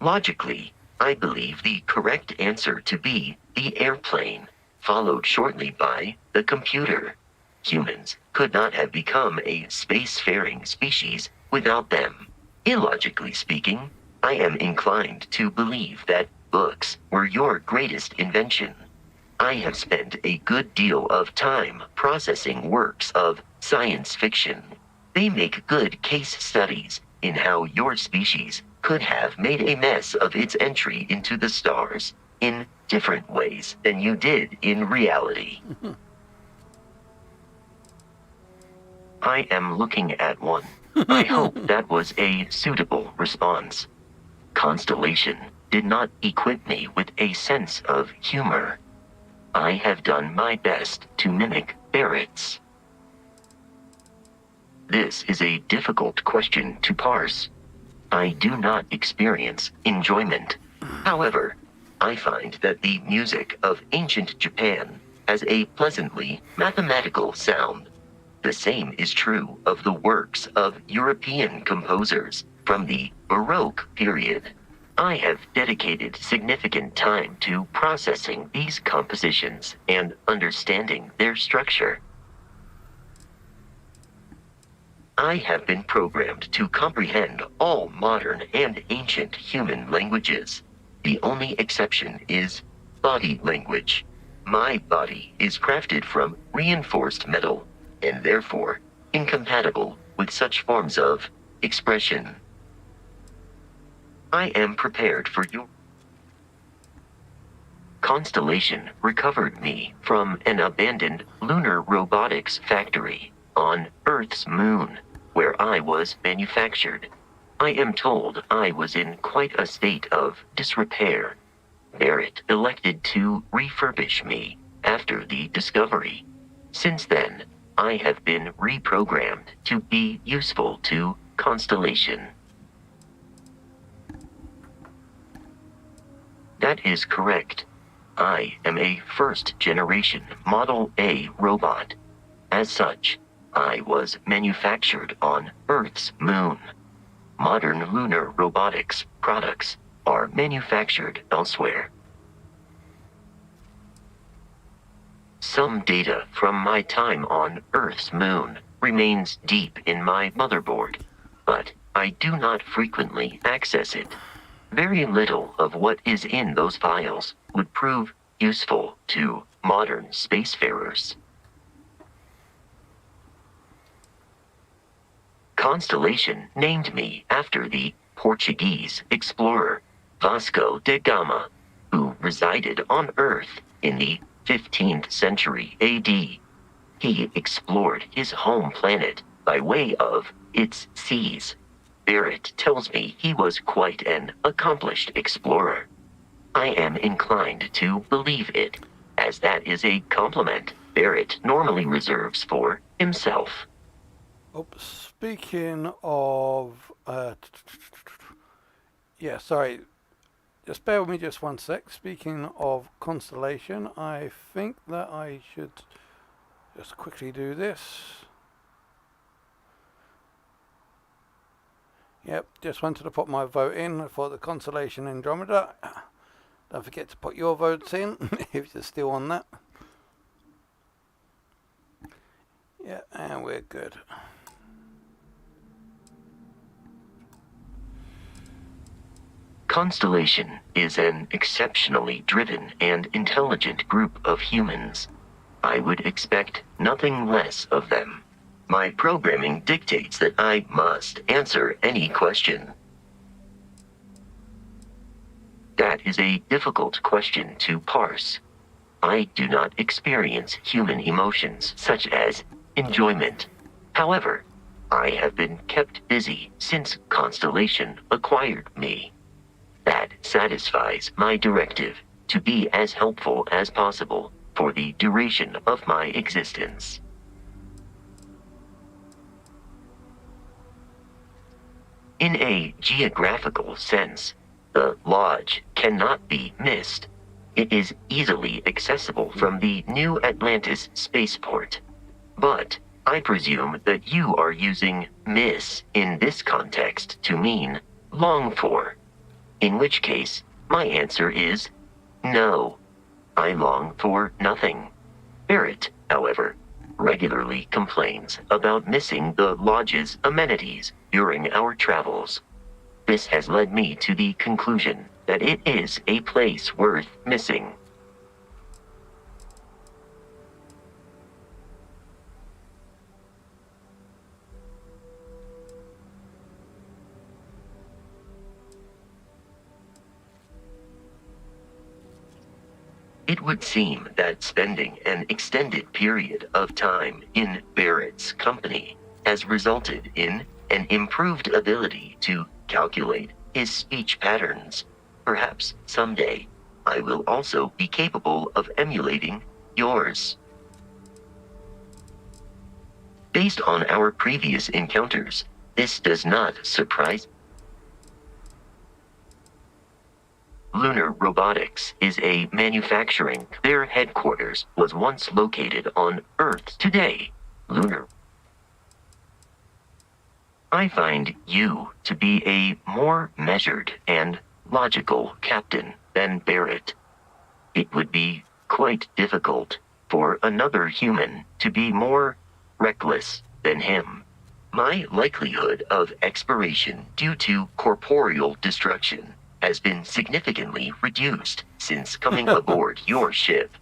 Speaker 9: Logically, I believe the correct answer to be the airplane, followed shortly by the computer. Humans could not have become a spacefaring species without them. Illogically speaking, I am inclined to believe that books were your greatest invention. I have spent a good deal of time processing works of science fiction. They make good case studies in how your species could have made a mess of its entry into the stars in different ways than you did in reality. I am looking at one. I hope that was a suitable response. Constellation did not equip me with a sense of humor. I have done my best to mimic Barrett's. This is a difficult question to parse. I do not experience enjoyment. However, I find that the music of ancient Japan has a pleasantly mathematical sound. The same is true of the works of European composers from the Baroque period. I have dedicated significant time to processing these compositions and understanding their structure. I have been programmed to comprehend all modern and ancient human languages. The only exception is body language. My body is crafted from reinforced metal, and therefore incompatible with such forms of expression. I am prepared for you. Constellation recovered me from an abandoned lunar robotics factory on Earth's moon, where I was manufactured. I am told I was in quite a state of disrepair. Barrett elected to refurbish me after the discovery. Since then, I have been reprogrammed to be useful to Constellation. That is correct. I am a first-generation Model A robot. As such, I was manufactured on Earth's moon. Modern lunar robotics products are manufactured elsewhere. Some data from my time on Earth's moon remains deep in my motherboard, but I do not frequently access it. Very little of what is in those files would prove useful to modern spacefarers. Constellation named me after the Portuguese explorer Vasco da Gama, who resided on Earth in the 15th century AD. He explored his home planet by way of its seas. Barrett tells me he was quite an accomplished explorer. I am inclined to believe it, as that is a compliment Barrett normally reserves for himself.
Speaker 1: Speaking of... yeah, sorry. Just bear with me just one sec. Speaking of Constellation, I think that I should just quickly do this. Yep, just wanted to put my vote in for the Constellation Andromeda. Don't forget to put your votes in if you're still on that. Yeah, and we're good.
Speaker 9: Constellation is an exceptionally driven and intelligent group of humans. I would expect nothing less of them. My programming dictates that I must answer any question. That is a difficult question to parse. I do not experience human emotions such as enjoyment. However, I have been kept busy since Constellation acquired me. That satisfies my directive to be as helpful as possible for the duration of my existence. In a geographical sense, the Lodge cannot be missed. It is easily accessible from the New Atlantis spaceport. But I presume that you are using miss in this context to mean long for. In which case, my answer is no. I long for nothing. Barrett, however, regularly complains about missing the Lodge's amenities during our travels. This has led me to the conclusion that it is a place worth missing. It would seem that spending an extended period of time in Barrett's company has resulted in an improved ability to calculate his speech patterns. Perhaps someday I will also be capable of emulating yours. Based on our previous encounters, this does not surprise. Lunar Robotics is a manufacturing. Their headquarters was once located on Earth. Today, Lunar. I find you to be a more measured and logical captain than Barrett. It would be quite difficult for another human to be more reckless than him. My likelihood of expiration due to corporeal destruction has been significantly reduced since coming aboard your ship.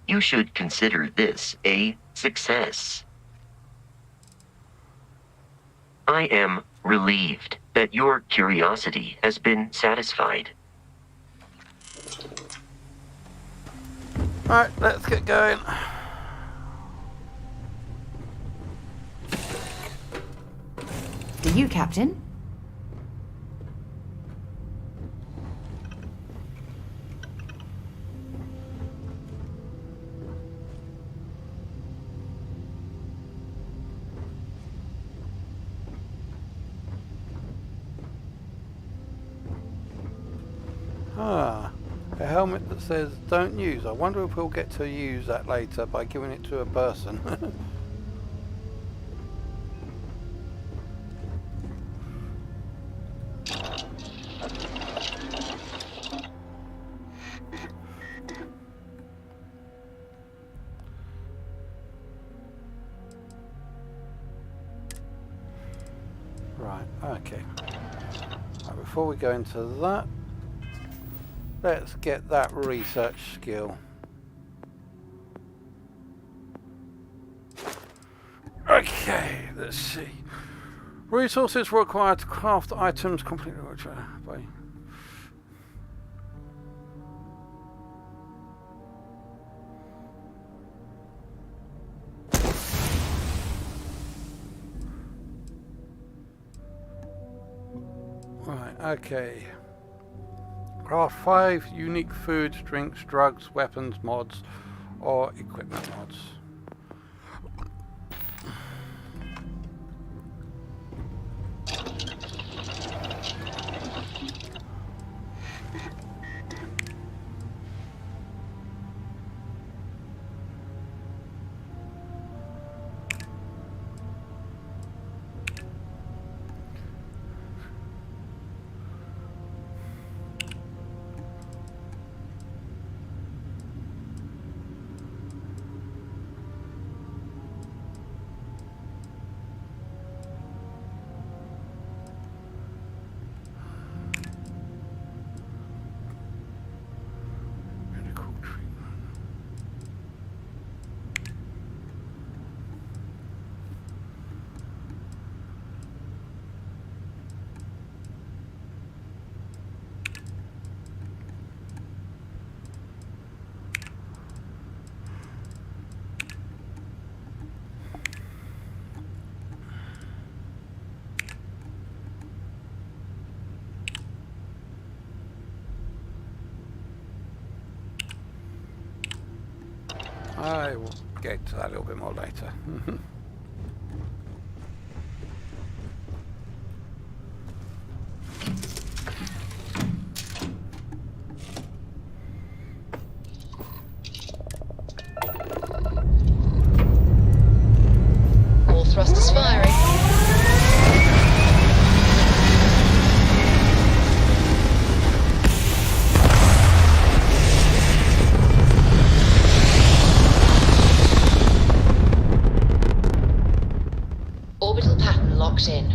Speaker 9: You should consider this a success. I am relieved that your curiosity has been satisfied.
Speaker 1: Alright, let's get going.
Speaker 3: Do you, Captain?
Speaker 1: Ah, a helmet that says don't use. I wonder if we'll get to use that later by giving it to a person. Right, okay. Right, before we go into that, let's get that research skill. Okay, let's see. Resources required to craft items completely by. Right, okay. Craft 5 unique foods, drinks, drugs, weapons, mods, or equipment mods. I will get to that a little bit more later.
Speaker 15: All thrusters firing. Orbital pattern locked in.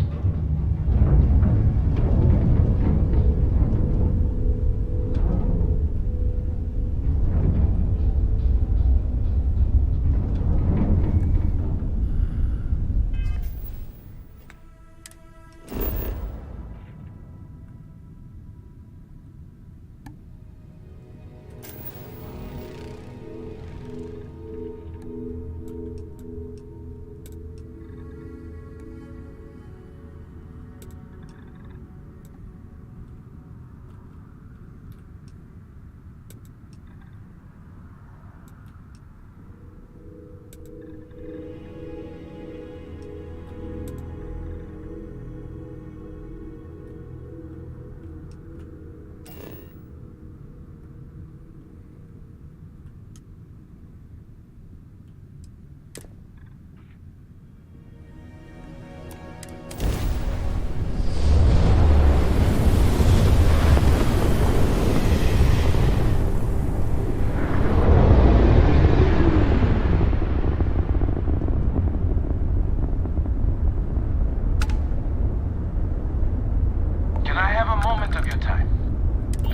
Speaker 17: Can I have a moment of your time?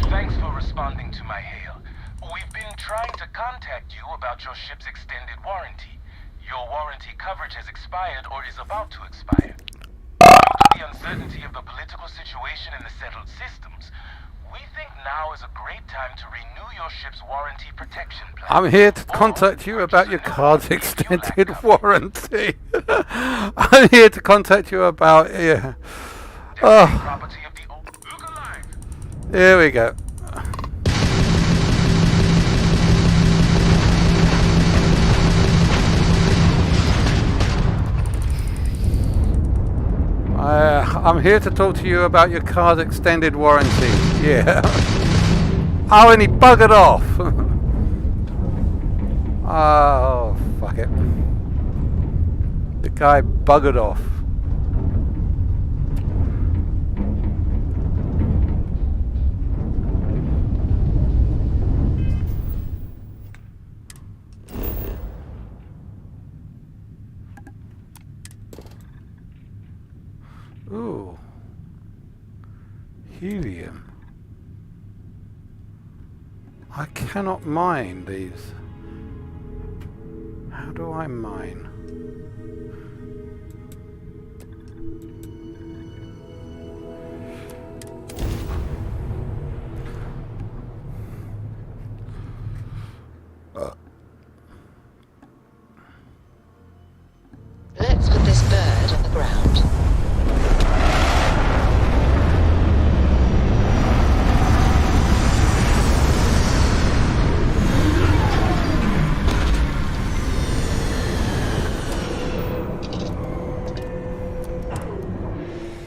Speaker 17: Thanks for responding to my hail. We've been trying to contact you about your ship's extended warranty. Your warranty coverage has expired or is about to expire. Due to the uncertainty of the political situation in the settled systems, we think now is a great time to renew your ship's warranty protection plan.
Speaker 1: I'm here to contact you about your car's extended warranty. I'm here to contact you about... Yeah. Oh. Here we go. I'm here to talk to you about your car's extended warranty. Yeah. Oh, and he buggered off. Oh, fuck it. The guy buggered off. Ooh. Helium. I cannot mine these. How do I mine?
Speaker 15: Let's put this bird on the ground.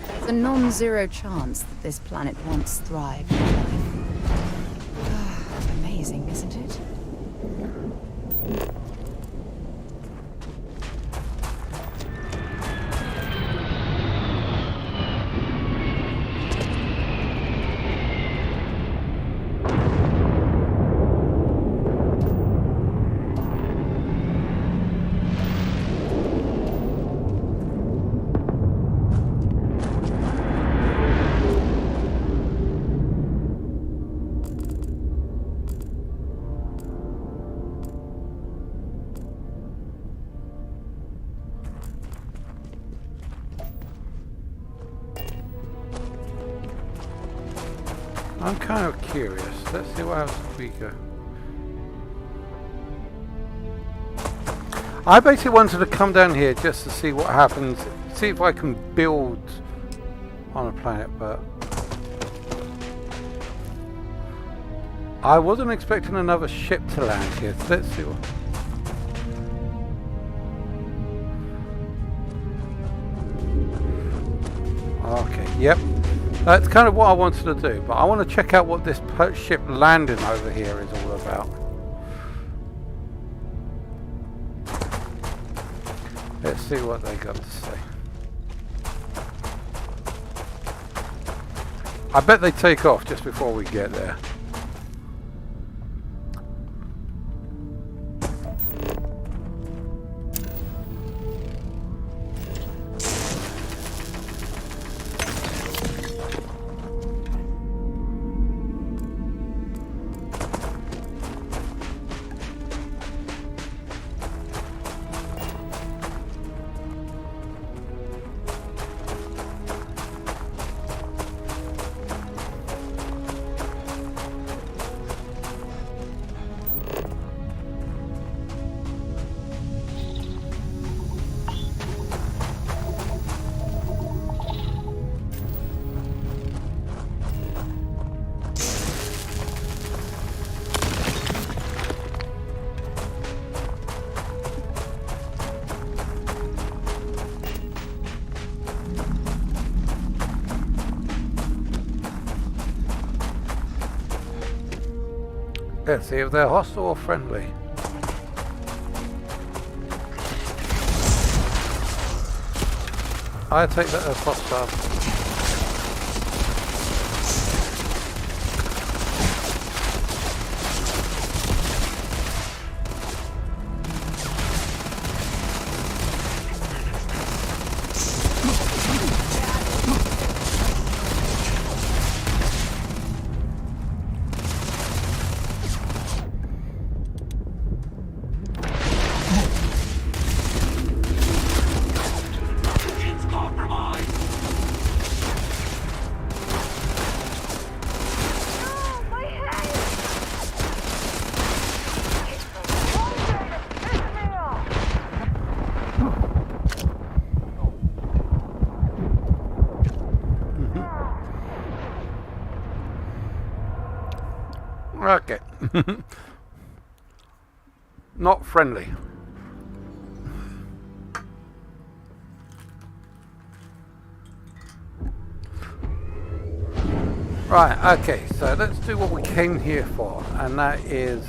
Speaker 19: There's a non-zero chance that this planet once thrived in life. Amazing, isn't it?
Speaker 1: I'm kind of curious. Let's see what else we go. I basically wanted to come down here just to see what happens, see if I can build on a planet, but I wasn't expecting another ship to land here. So let's see what. Yep. That's kind of what I wanted to do, but I want to check out what this ship landing over here is all about. Let's see what they got to say. I bet they take off just before we get there. Let's see if they're hostile or friendly. I take that as hostile. Okay. Not friendly. Right, okay, so let's do what we came here for, and that is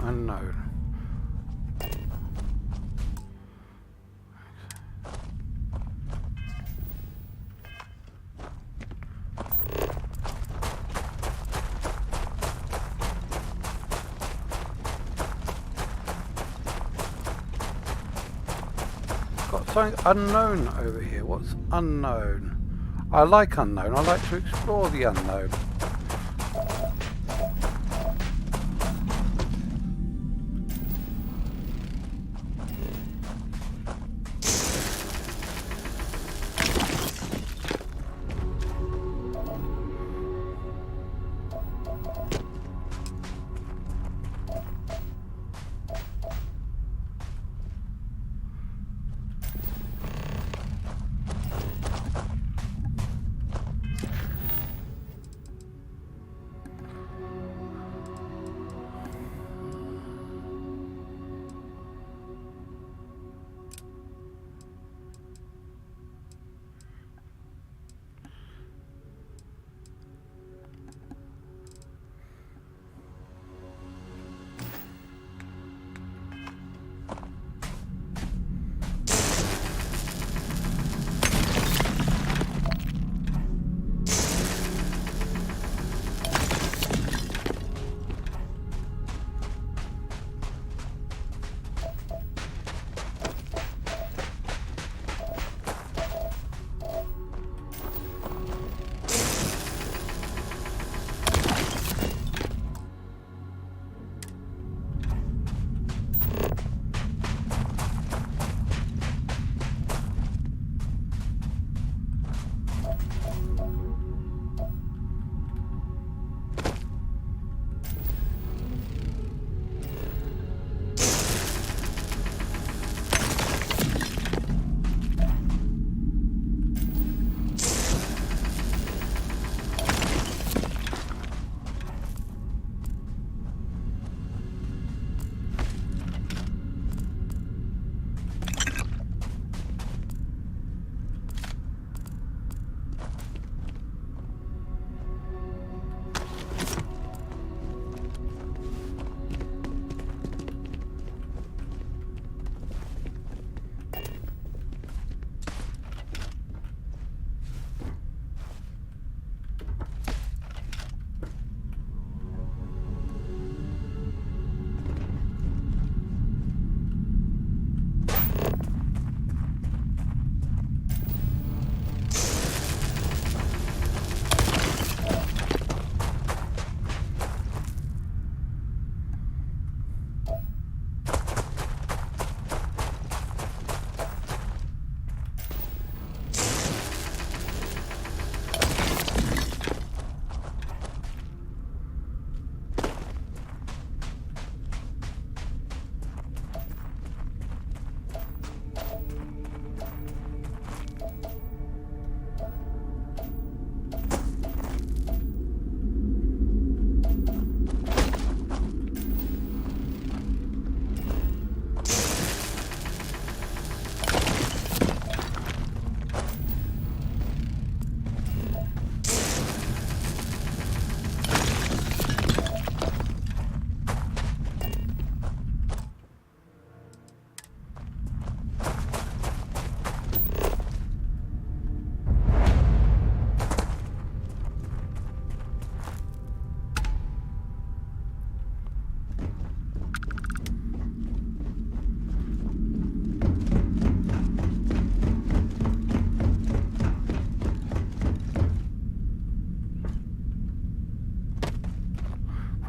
Speaker 1: unknown. Got something unknown over here. What's unknown? I like unknown. I like to explore the unknown.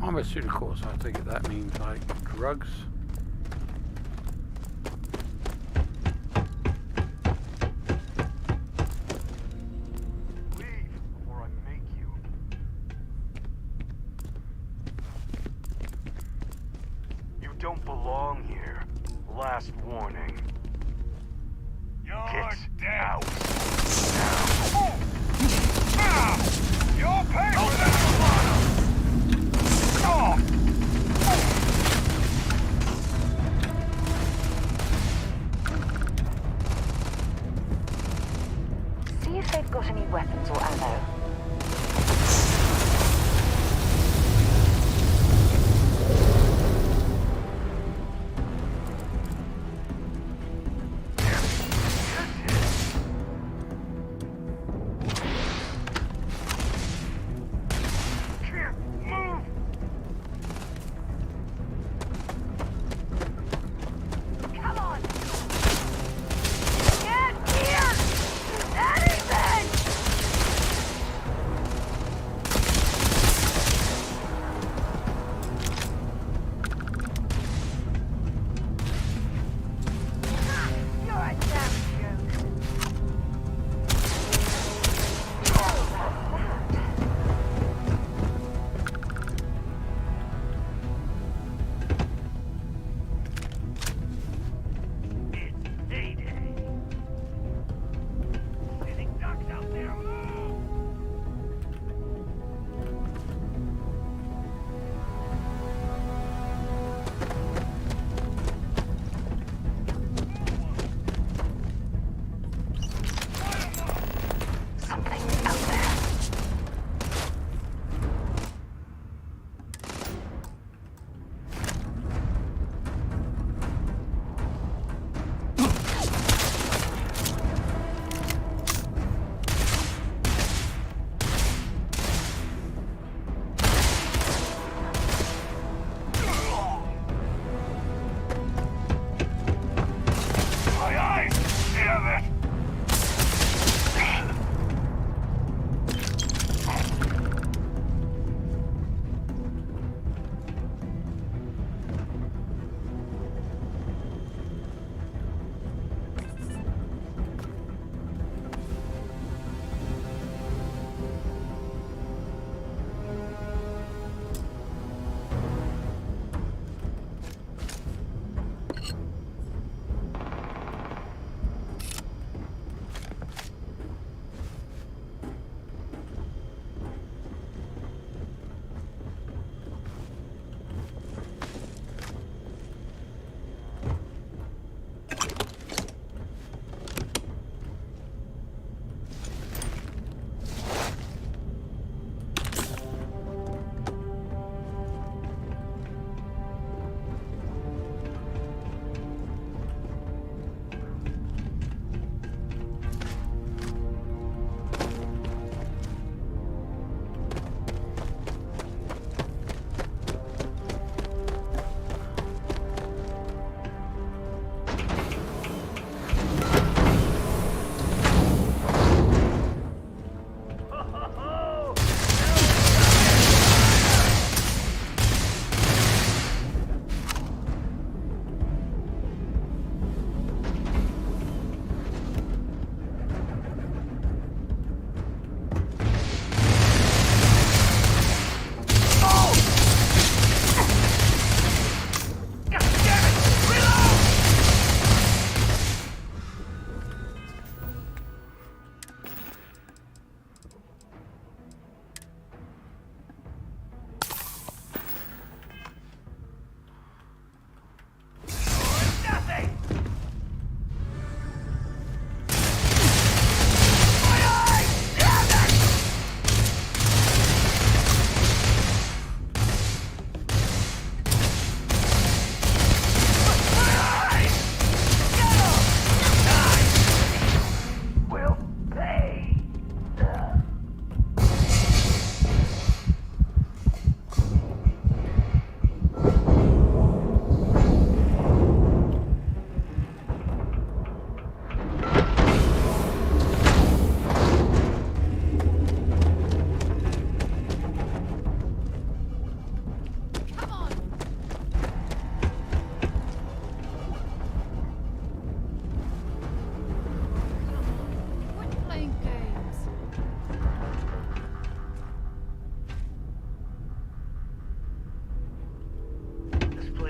Speaker 1: Pharmaceuticals, I take it that means like drugs.
Speaker 20: Leave before I make you. You don't belong here. Last warning. You're dead. Out. Now. You'll pay for this!
Speaker 7: See if they've got any weapons or ammo.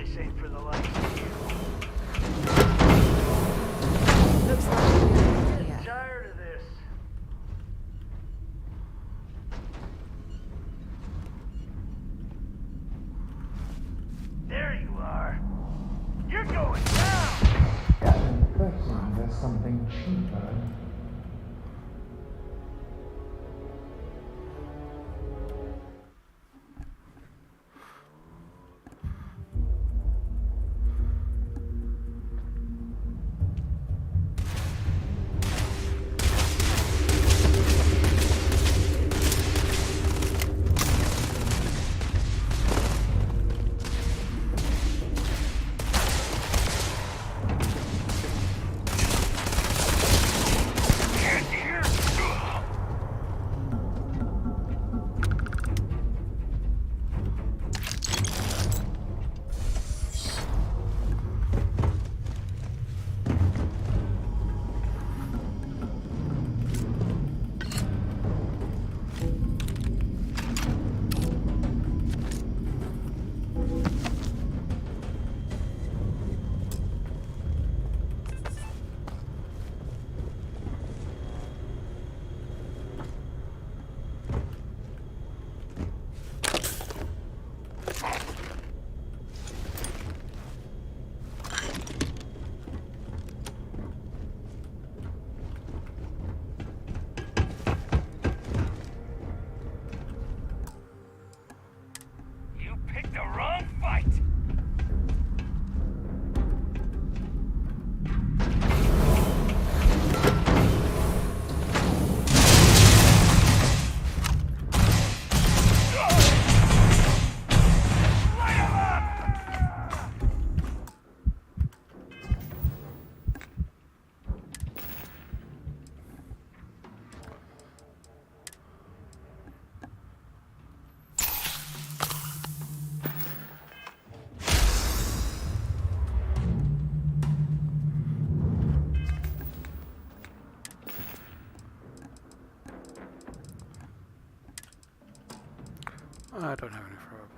Speaker 20: This ain't for the likes of you.
Speaker 3: Looks like we're
Speaker 20: I'm
Speaker 3: here.
Speaker 20: tired of this. There you are. You're going down.
Speaker 17: There's something cheaper.
Speaker 1: I don't have any problem.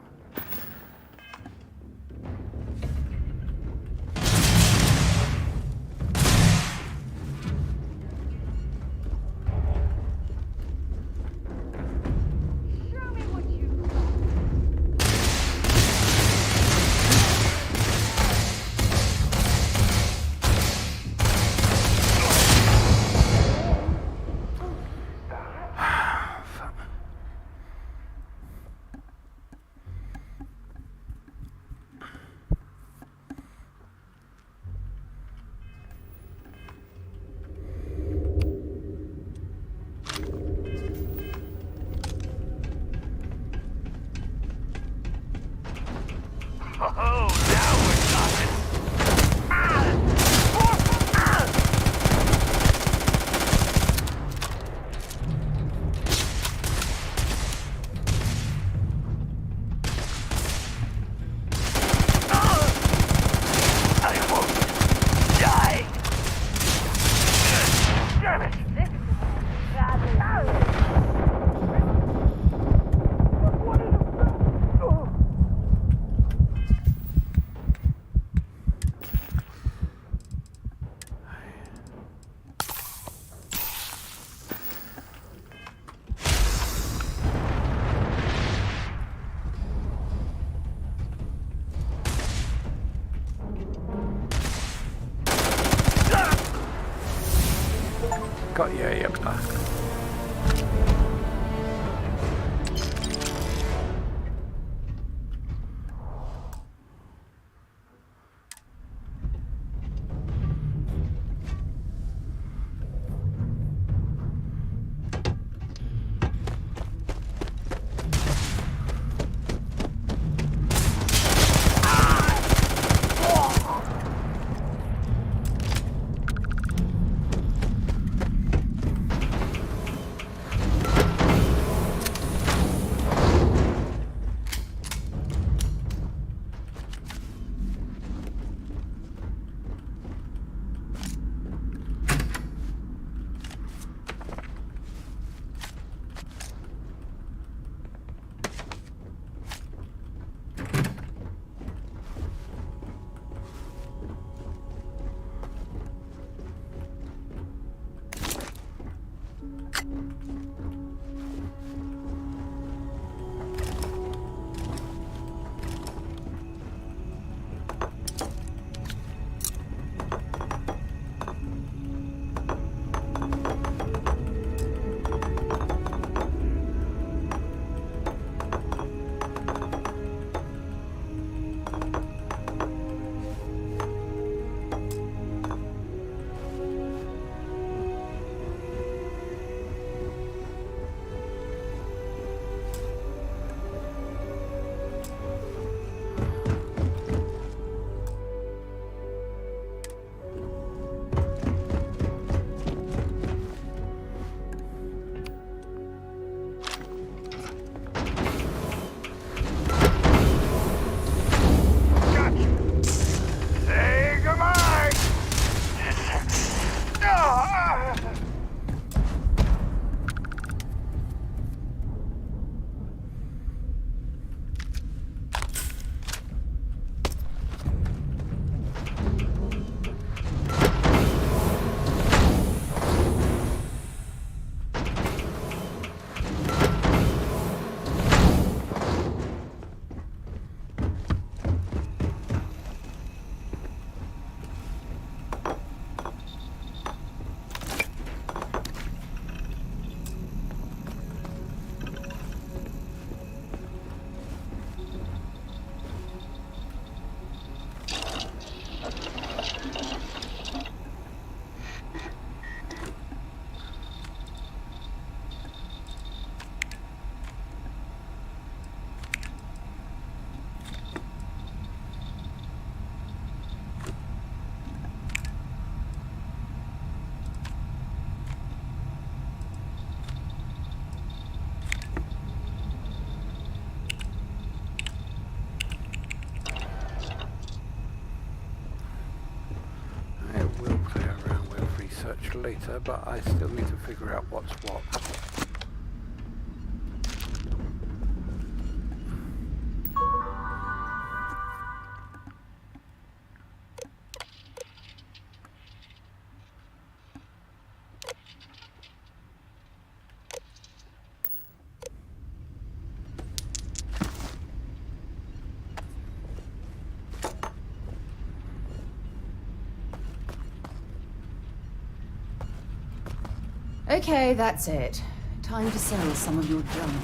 Speaker 1: Got you, yep. much later, but I still need to figure out what's what.
Speaker 18: Okay, that's it. Time to sell some of your junk.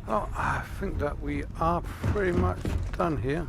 Speaker 1: Well, I think that we are pretty much done here.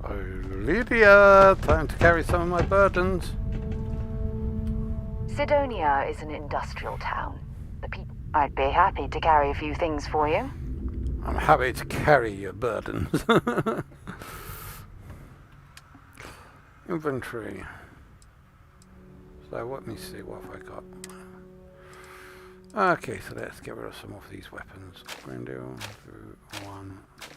Speaker 1: Oh, Lydia, time to carry some of my burdens.
Speaker 7: Sidonia is an industrial town. I'd be happy to carry a few things for you.
Speaker 1: I'm happy to carry your burdens. Inventory. So let me see what have I got. Okay, so let's get rid of some of these weapons. Window through one. Yeah.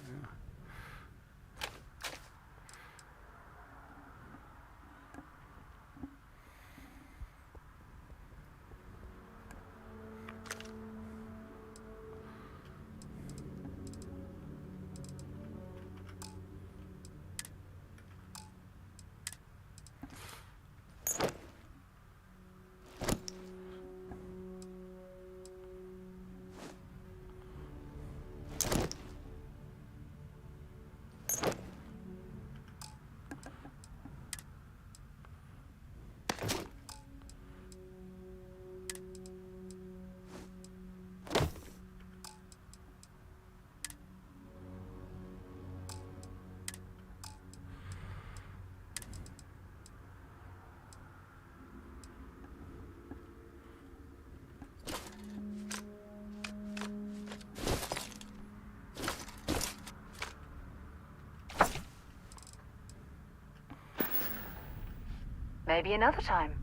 Speaker 7: Maybe another time.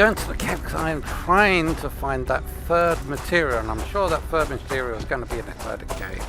Speaker 1: going to the cave because I'm trying to find that third material, and I'm sure that third material is going to be in the third cave.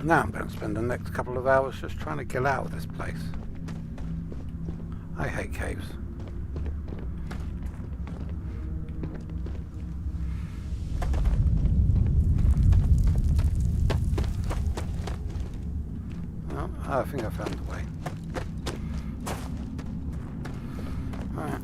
Speaker 1: Now I'm going to spend the next couple of hours just trying to get out of this place. I hate caves. I think I found the way. Alright.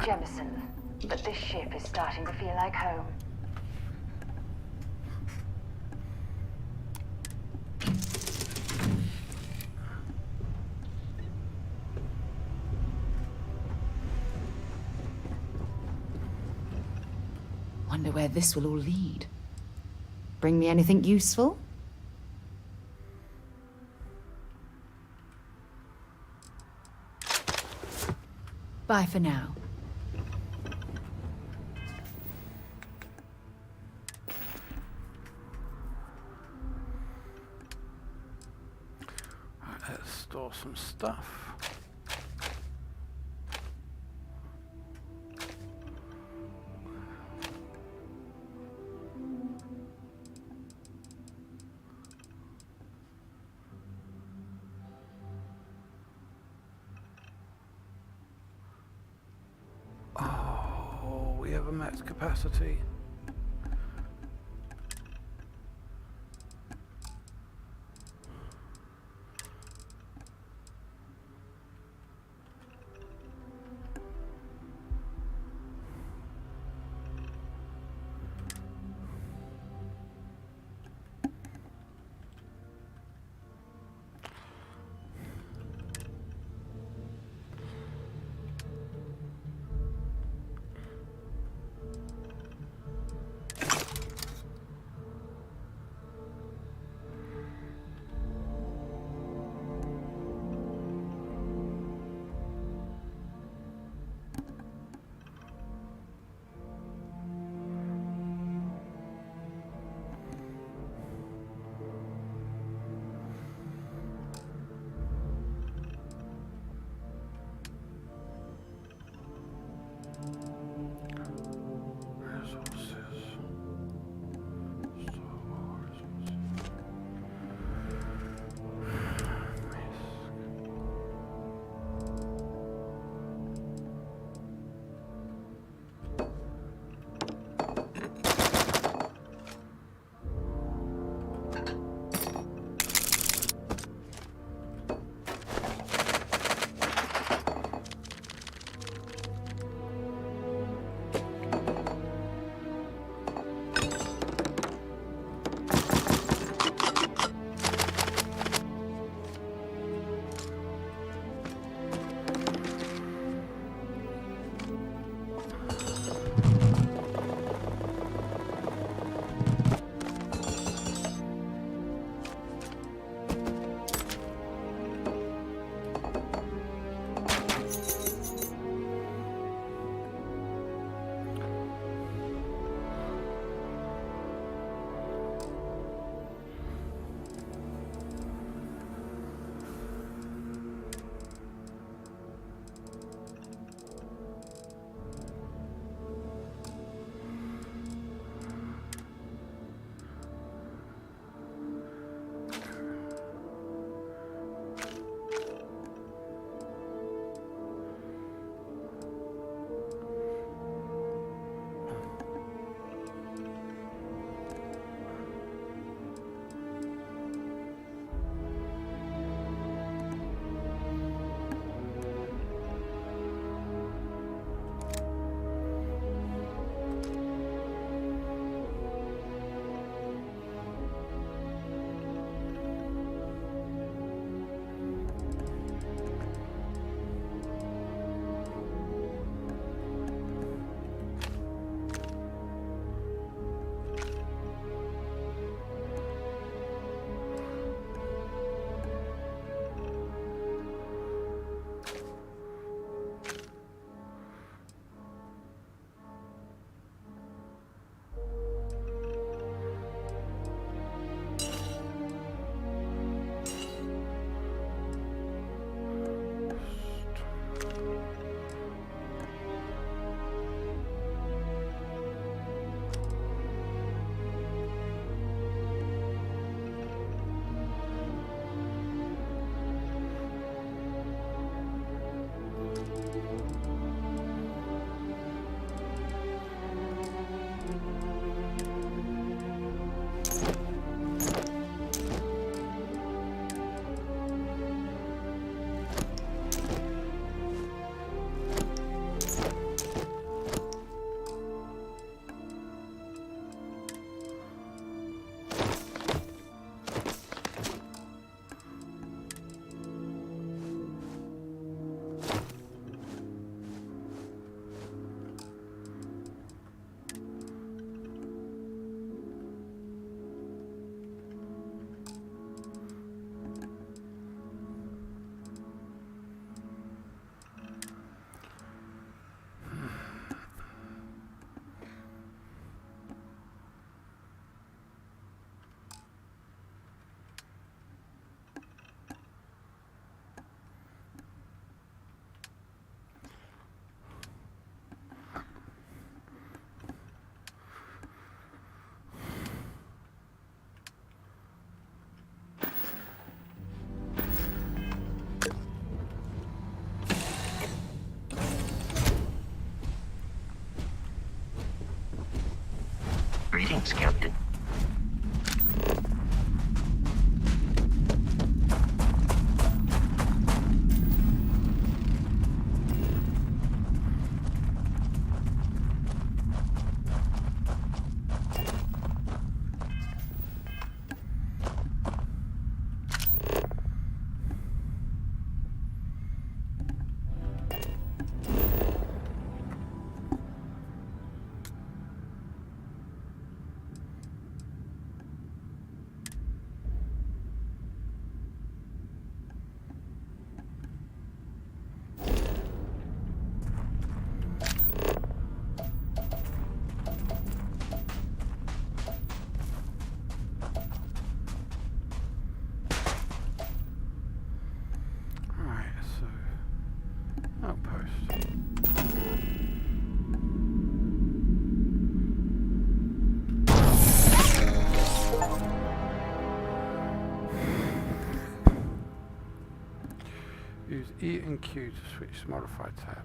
Speaker 7: Jemison, but this ship is starting to feel like home.
Speaker 19: Wonder where this will all lead. Bring me anything useful? Bye for now.
Speaker 1: Let's store some stuff. Oh, we have a max capacity.
Speaker 9: Thanks, Captain.
Speaker 1: Use E and Q to switch to modify tab.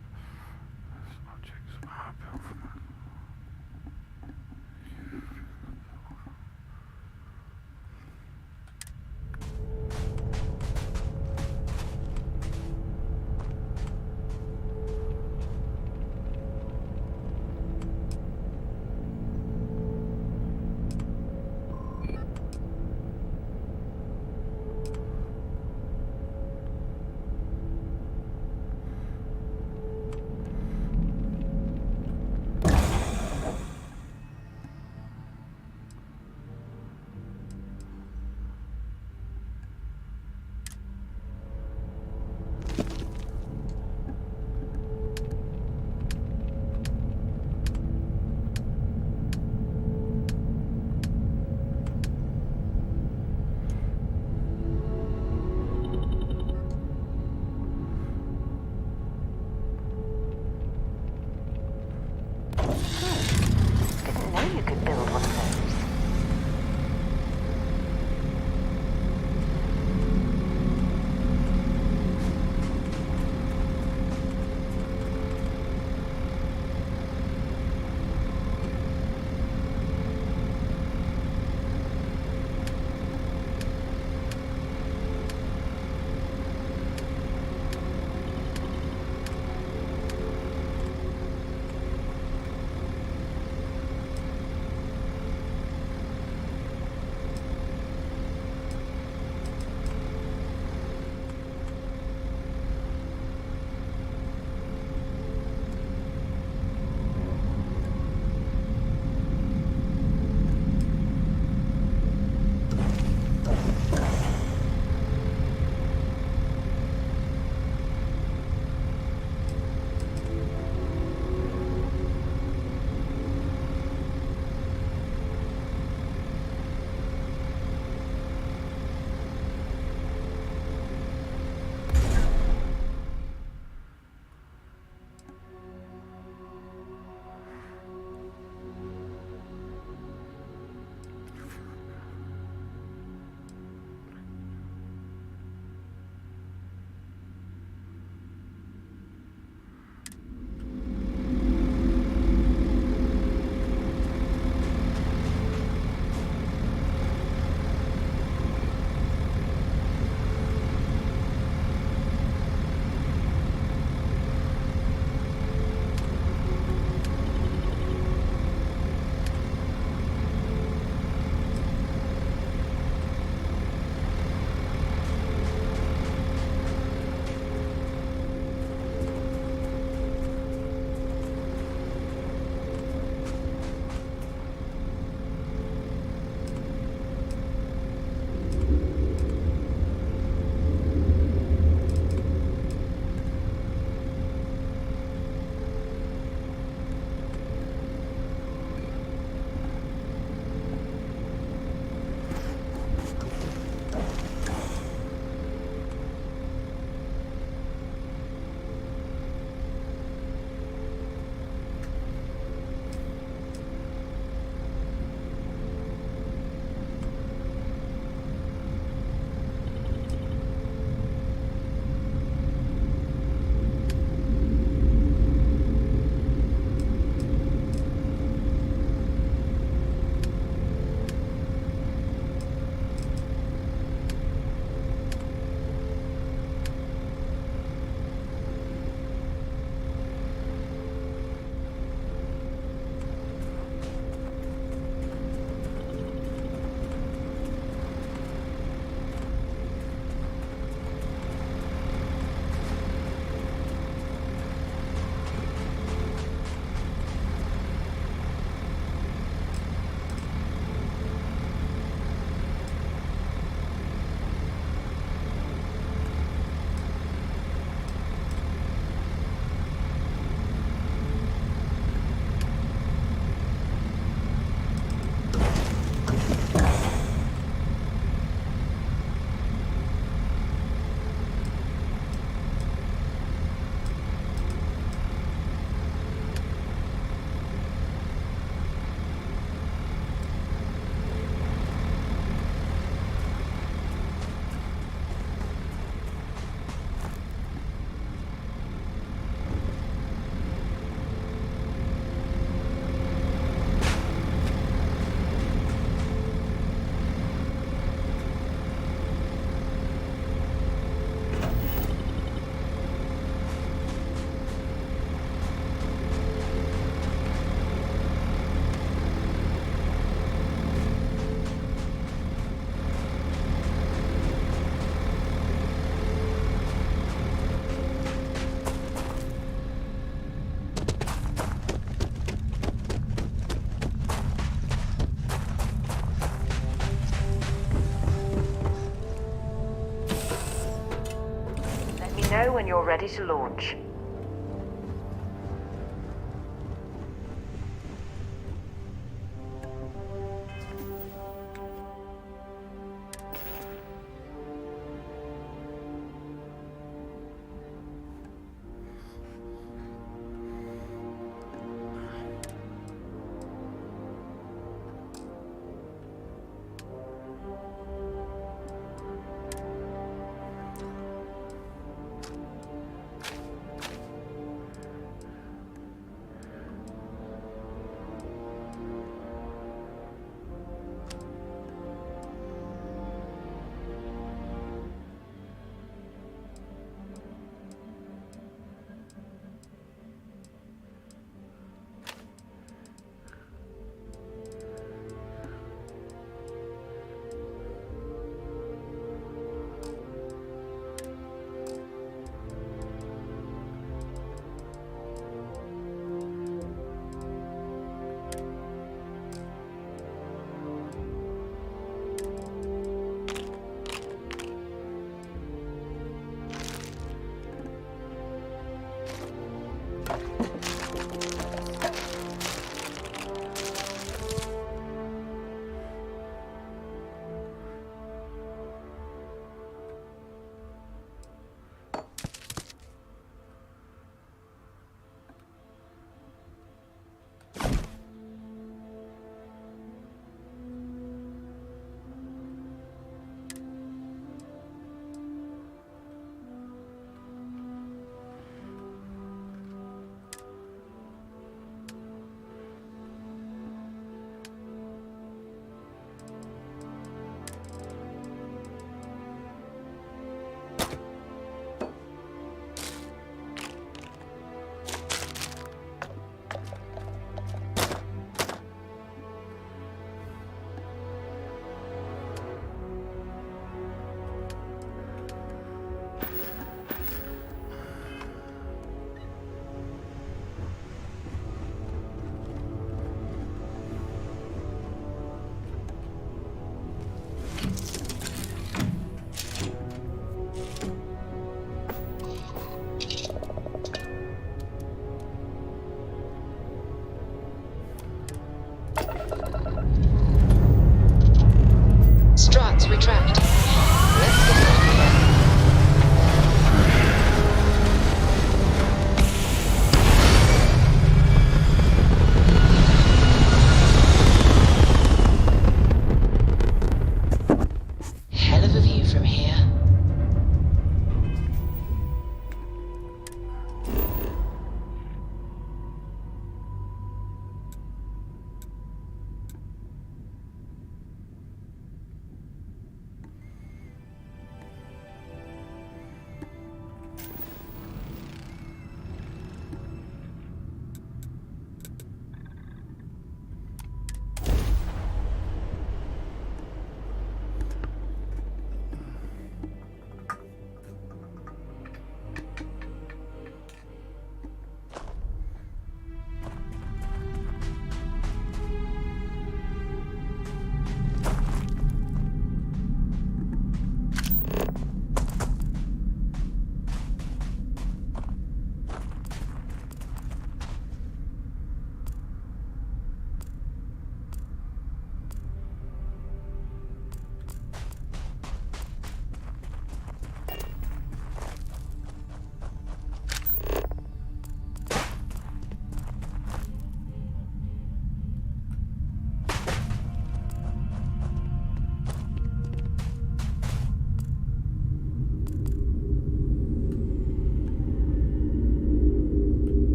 Speaker 7: when you're ready to launch.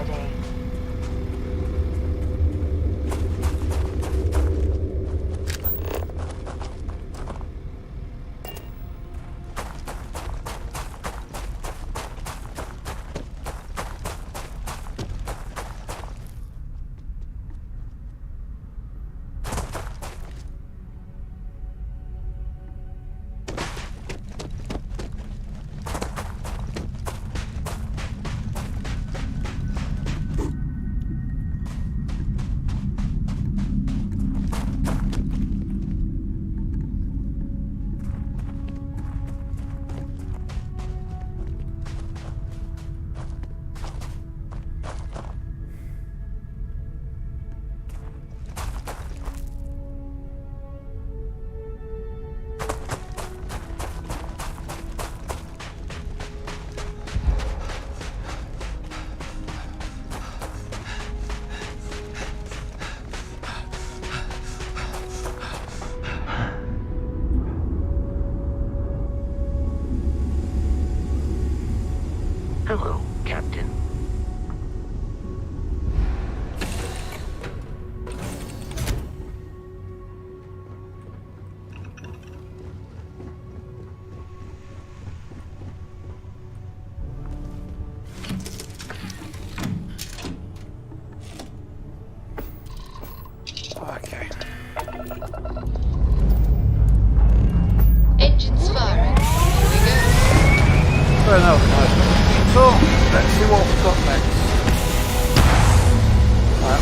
Speaker 7: ready.
Speaker 9: Hello, Captain.
Speaker 1: Okay.
Speaker 15: Engines firing. Here we go.
Speaker 1: Fair enough, guys. So, let's see what we've got next.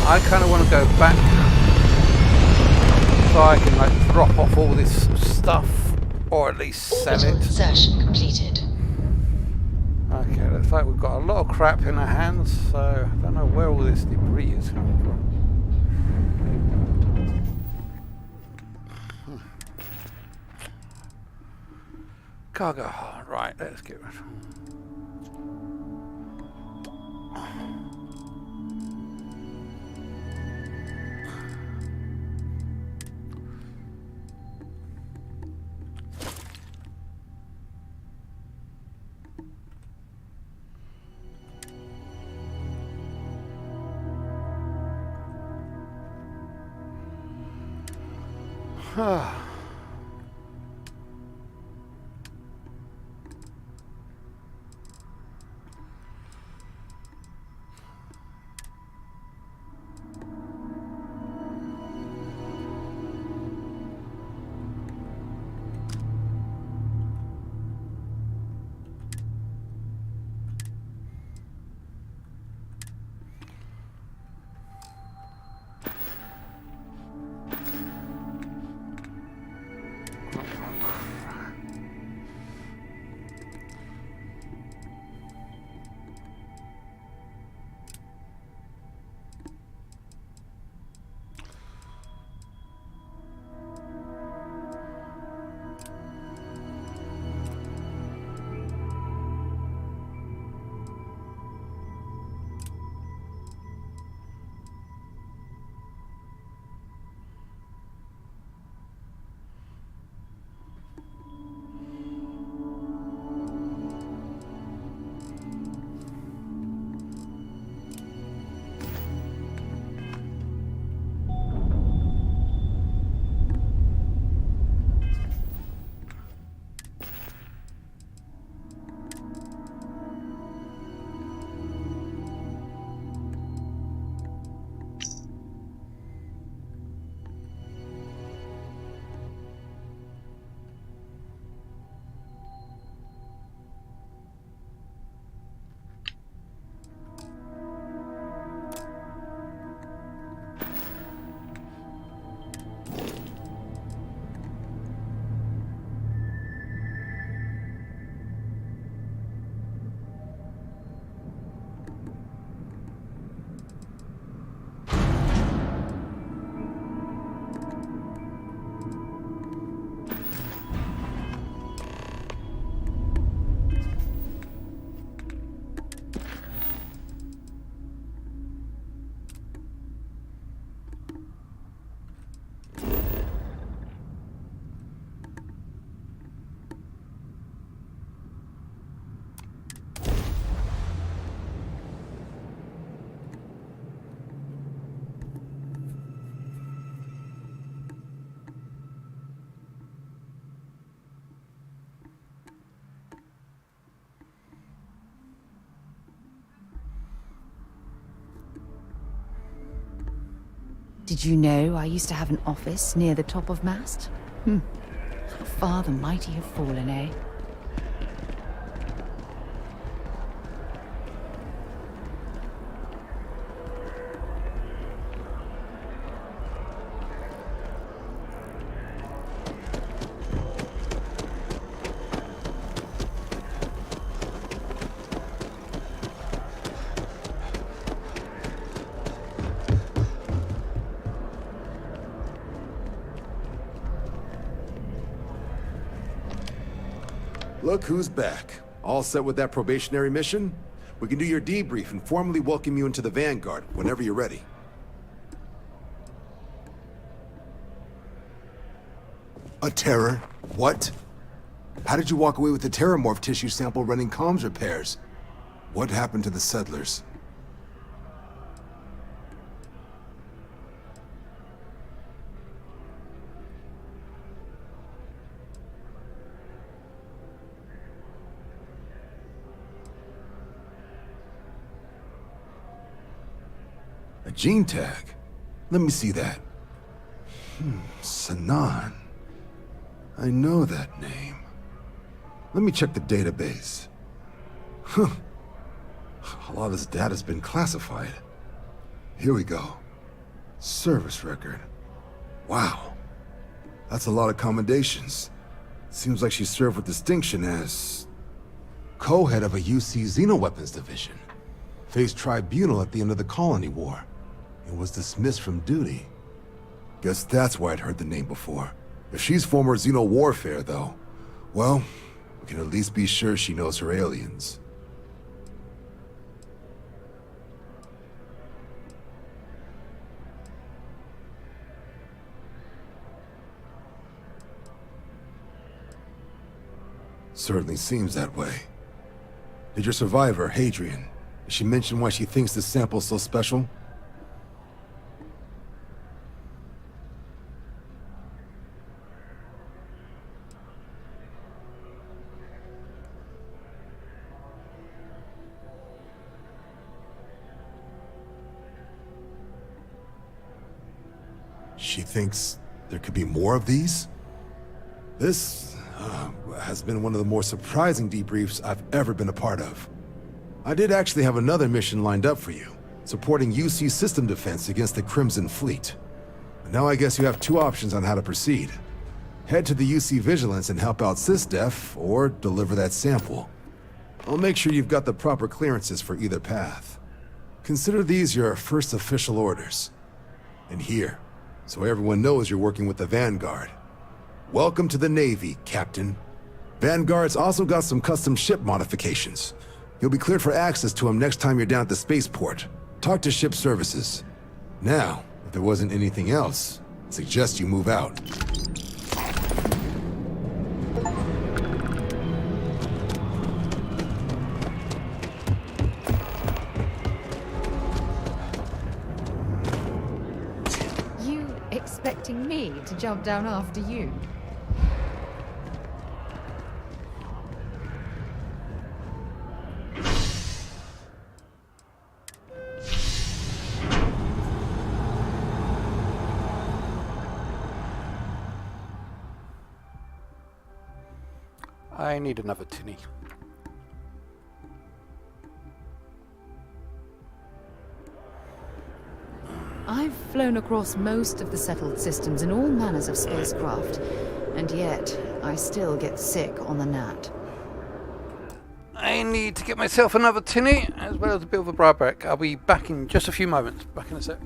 Speaker 1: I kind of want to go back so I can like drop off all this stuff, or at least sell
Speaker 15: Orbital
Speaker 1: it.
Speaker 15: insertion completed.
Speaker 1: Okay, looks like we've got a lot of crap in our hands, so I don't know where all this debris is coming from. Cargo hold. Right, let's get rid of it.
Speaker 19: Did you know I used to have an office near the top of mast? How far the mighty have fallen, eh?
Speaker 2: Look who's back. All set with that probationary mission? We can do your debrief and formally welcome you into the Vanguard whenever you're ready. A terror? What? How did you walk away with the terramorph tissue sample running comms repairs? What happened to the settlers? A gene tag? Let me see that. Sanan. I know that name. Let me check the database. Huh. A lot of this data's been classified. Here we go. Service record. Wow. That's a lot of commendations. Seems like she served with distinction as co-head of a UC Xenoweapons division. Faced tribunal at the end of the Colony War. And was dismissed from duty. Guess that's why I'd heard the name before. If she's former Xeno warfare, though, well, we can at least be sure she knows her aliens. Certainly seems that way. Did your survivor, Hadrian, did she mention why she thinks this sample's so special? She thinks there could be more of these? This has been one of the more surprising debriefs I've ever been a part of. I did actually have another mission lined up for you, supporting UC system defense against the Crimson Fleet. But now I guess you have two options on how to proceed. Head to the UC Vigilance and help out SysDef, or deliver that sample. I'll make sure you've got the proper clearances for either path. Consider these your first official orders. And here, so everyone knows you're working with the Vanguard. Welcome to the Navy, Captain. Vanguard's also got some custom ship modifications. You'll be cleared for access to them next time you're down at the spaceport. Talk to ship services. Now, if there wasn't anything else, I suggest you move out.
Speaker 18: Expecting me to jump down after you?
Speaker 1: I need another tinny.
Speaker 19: I've flown across most of the settled systems in all manners of spacecraft, and yet I still get sick on the gnat.
Speaker 1: I need to get myself another tinny, as well as a bit of a bryback. I'll be back in just a few moments. Back in a sec.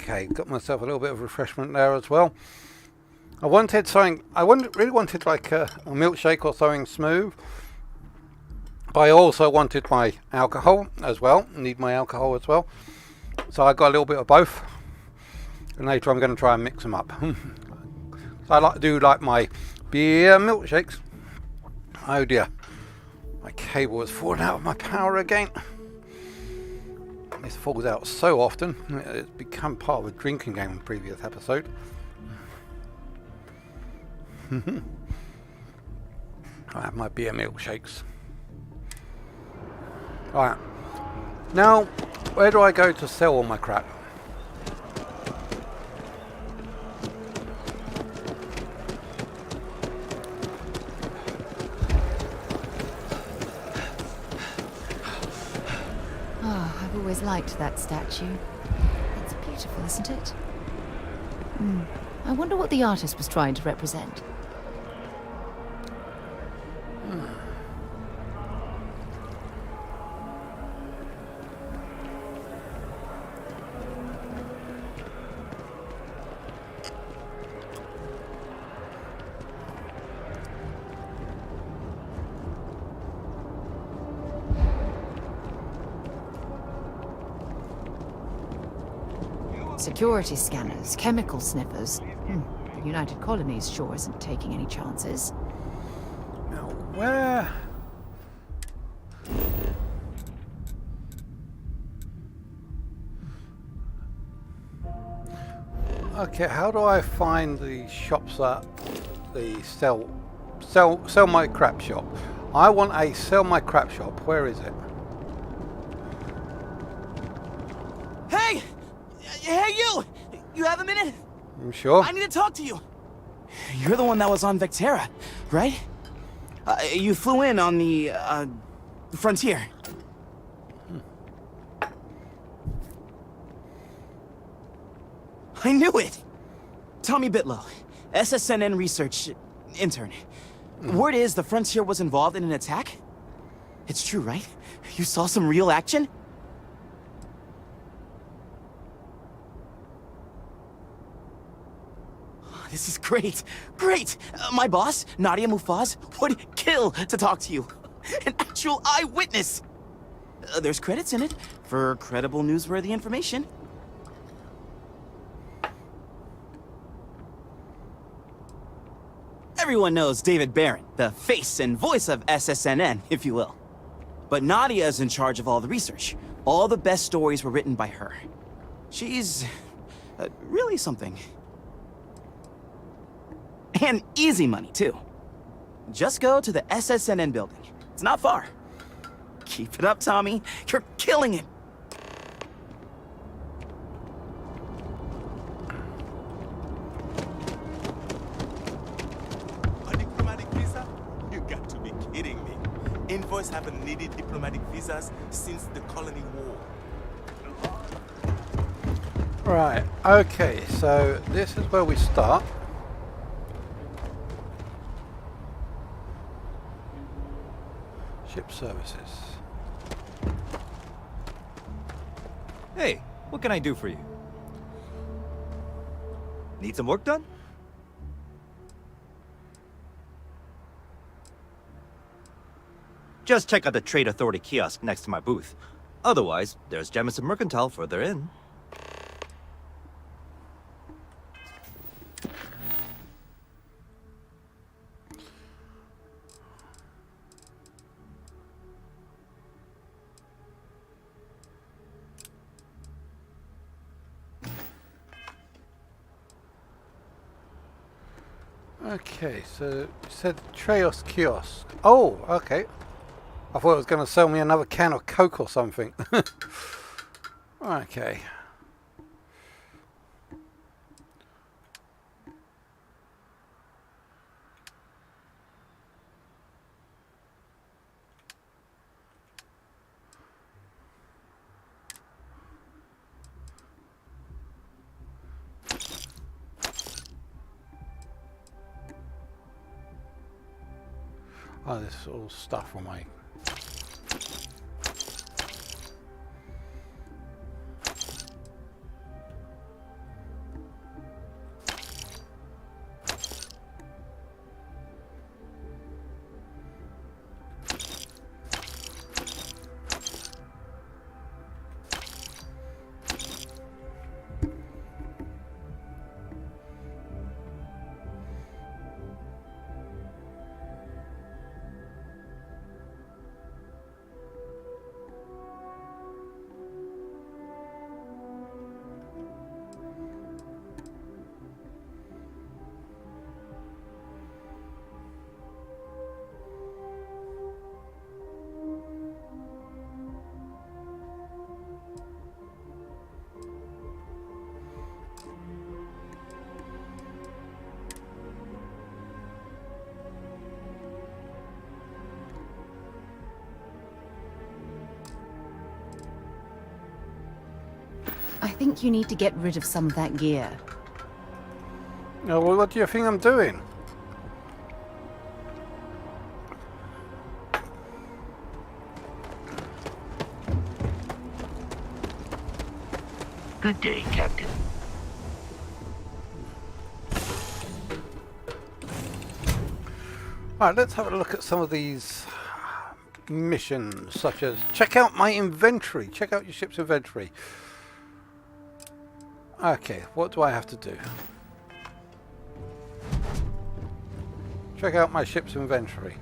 Speaker 1: Okay, got myself a little bit of refreshment there as well. I wanted something, really wanted like a milkshake or something smooth. But I also wanted my alcohol as well, need my alcohol as well. So I got a little bit of both. And later I'm going to try and mix them up. So I do like my beer milkshakes. Oh dear. My cable has fallen out of my power again. This falls out so often. It's become part of a drinking game in the previous episode. I have my beer milkshakes. Alright. Now, where do I go to sell all my crap?
Speaker 19: I've always liked that statue. It's beautiful, isn't it? I wonder what the artist was trying to represent. Security scanners, chemical sniffers. The United Colonies sure isn't taking any chances.
Speaker 1: Now, where... Okay, how do I find the shops that the sell my crap shop? I want a sell my crap shop. Where is it?
Speaker 5: Hey! Hey, you! You have a minute?
Speaker 1: I'm sure.
Speaker 5: I need to talk to you. You're the one that was on Vectera, right? You flew in on the, frontier. I knew it! Tommy Bitlow, SSNN research intern. Word is the Frontier was involved in an attack? It's true, right? You saw some real action? This is great. Great! My boss, Nadia Mufaz, would kill to talk to you. An actual eyewitness! There's credits in it for credible, newsworthy information. Everyone knows David Barron, the face and voice of SSNN, if you will. But Nadia is in charge of all the research. All the best stories were written by her. She's... really something. And easy money, too. Just go to the SSNN building. It's not far. Keep it up, Tommy. You're killing it.
Speaker 21: A diplomatic visa? You got to be kidding me. Envoys haven't needed diplomatic visas since the Colony War.
Speaker 1: Right, okay, so this is where we start. Ship services.
Speaker 22: Hey, what can I do for you? Need some work done? Just check out the Trade Authority kiosk next to my booth. Otherwise, there's Jemison Mercantile further in.
Speaker 1: Okay, so it said Treos kiosk. Oh, okay. I thought it was going to sell me another can of Coke or something. Okay. Oh, this is all stuff on my...
Speaker 19: think you need to get rid of some of that gear.
Speaker 1: Oh, well, what do you think I'm doing?
Speaker 9: Good day, Captain.
Speaker 1: Alright, let's have a look at some of these missions, such as check out my inventory. Check out your ship's inventory. Okay, what do I have to do? Check out my ship's inventory.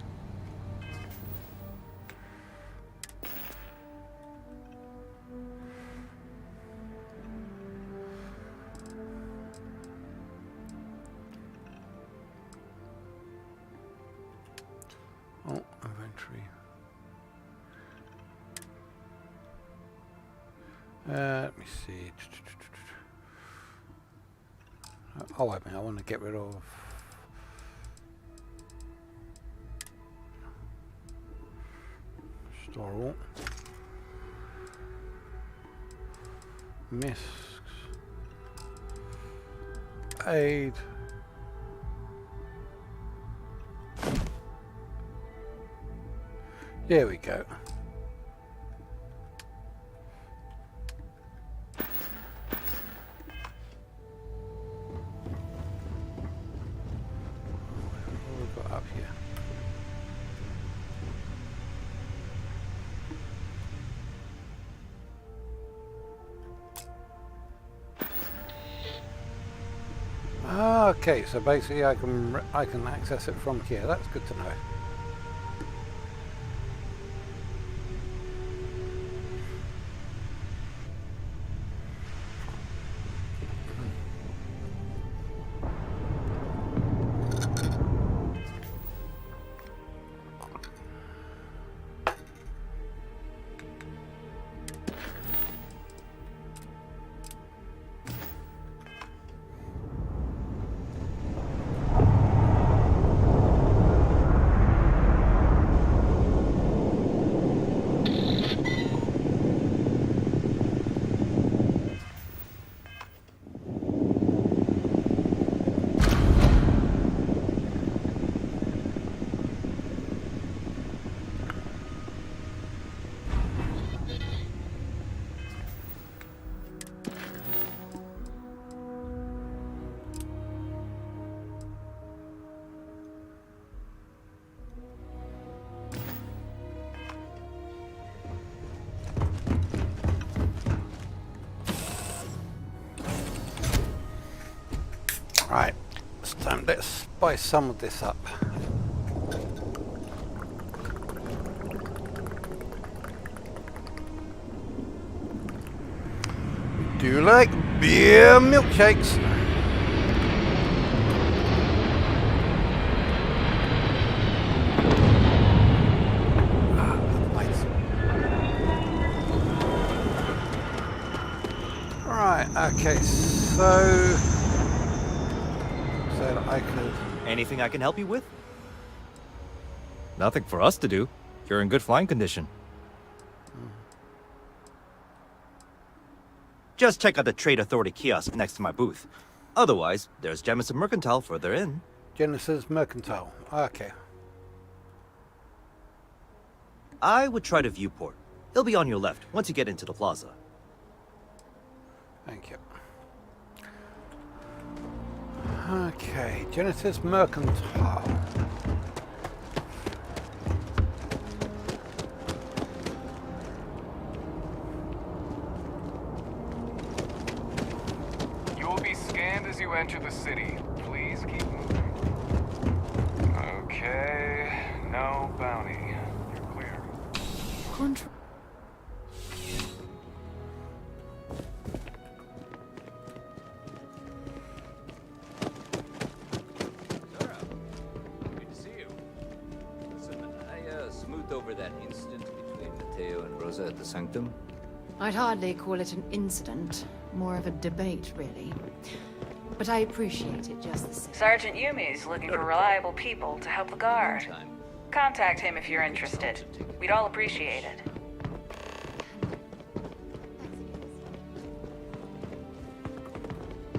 Speaker 1: Oh, inventory. Let me see. Oh, wait a minute. I want to get rid of. Store all. Miscs. Aid. There we go. What have we got up here? Okay, so basically I can access it from here. That's good to know. Right, let's spice some of this up. Do you like beer milkshakes? Right, okay, so I could...
Speaker 22: Anything I can help you with? Nothing for us to do. You're in good flying condition. Just check out the Trade Authority kiosk next to my booth. Otherwise, there's Genesis Mercantile further in.
Speaker 1: Genesis Mercantile. Okay.
Speaker 22: I would try to Viewport. It'll be on your left once you get into the plaza.
Speaker 1: Thank you. Okay, Genesis Mercantile.
Speaker 4: You will be scanned as you enter the city. Please keep moving. Okay, no bounty. You're clear.
Speaker 6: Over that incident between Mateo and Rosa at the Sanctum?
Speaker 19: I'd hardly call it an incident. More of a debate, really. But I appreciate it just the same.
Speaker 7: Sergeant Yumi's looking for reliable people to help the guard. Contact him if you're interested. We'd all appreciate it.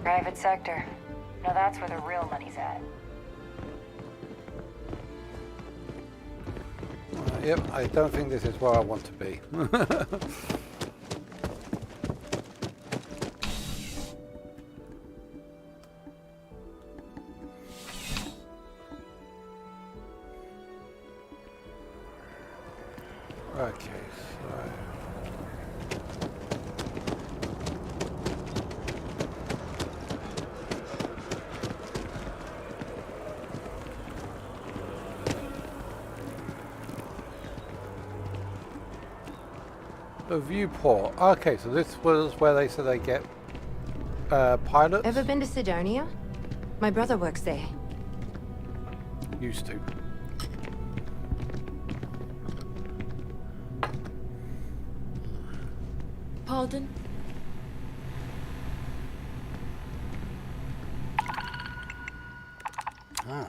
Speaker 7: Private sector. Now that's where the real money's at.
Speaker 1: Yep, I don't think this is where I want to be. Okay, so... The viewport. Okay, so this was where they said they get pilots?
Speaker 10: Ever been to Sidonia? My brother works there.
Speaker 1: Used to.
Speaker 3: Pardon?
Speaker 1: Oh.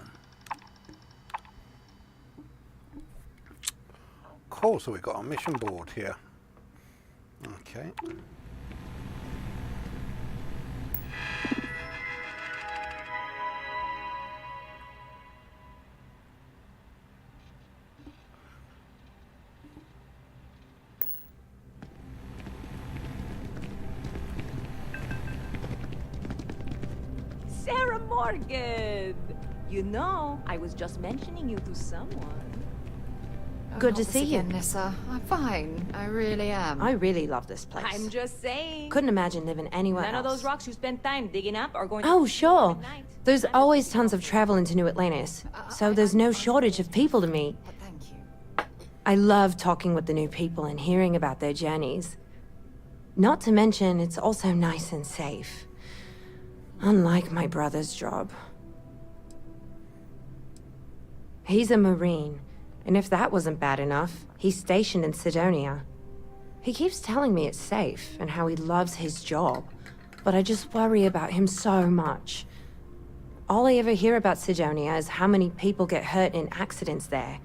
Speaker 1: Cool, so we've got a mission board here. Okay.
Speaker 11: Sarah Morgan! You know, I was just mentioning you to someone.
Speaker 10: Good
Speaker 18: not
Speaker 10: to
Speaker 18: this
Speaker 10: see you.
Speaker 18: again, Nissa. I'm fine. I really am.
Speaker 10: I really love this place.
Speaker 11: I'm just saying.
Speaker 10: Couldn't imagine living anywhere
Speaker 11: None
Speaker 10: else.
Speaker 11: of those rocks you spent time digging up are going
Speaker 10: Oh,
Speaker 11: to...
Speaker 10: sure. There's always tons of travel into New Atlantis, so there's no shortage of people to meet.
Speaker 18: Thank you.
Speaker 10: I love talking with the new people and hearing about their journeys. Not to mention, it's also nice and safe. Unlike my brother's job. He's a Marine, and if that wasn't bad enough, he's stationed in Sidonia. He keeps telling me it's safe and how he loves his job, but I just worry about him so much. All I ever hear about Sidonia is how many people get hurt in accidents there.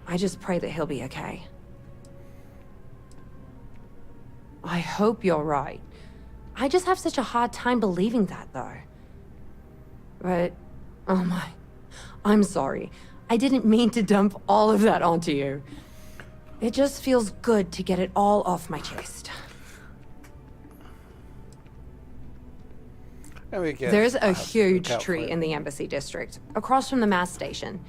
Speaker 10: I just pray that he'll be okay. I hope you're right. I just have such a hard time believing that, though. But, oh my, I'm sorry. I didn't mean to dump all of that onto you. It just feels good to get it all off my chest. There's a huge tree in the Embassy District, across from the mass station.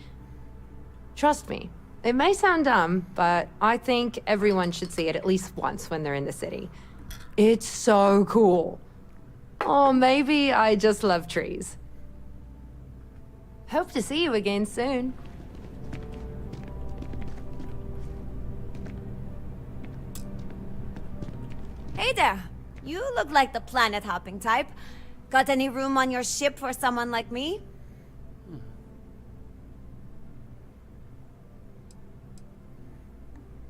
Speaker 10: Trust me, it may sound dumb, but I think everyone should see it at least once when they're in the city. It's so cool. Or maybe I just love trees. Hope to see you again soon.
Speaker 16: Hey there. You look like the planet-hopping type. Got any room on your ship for someone like me?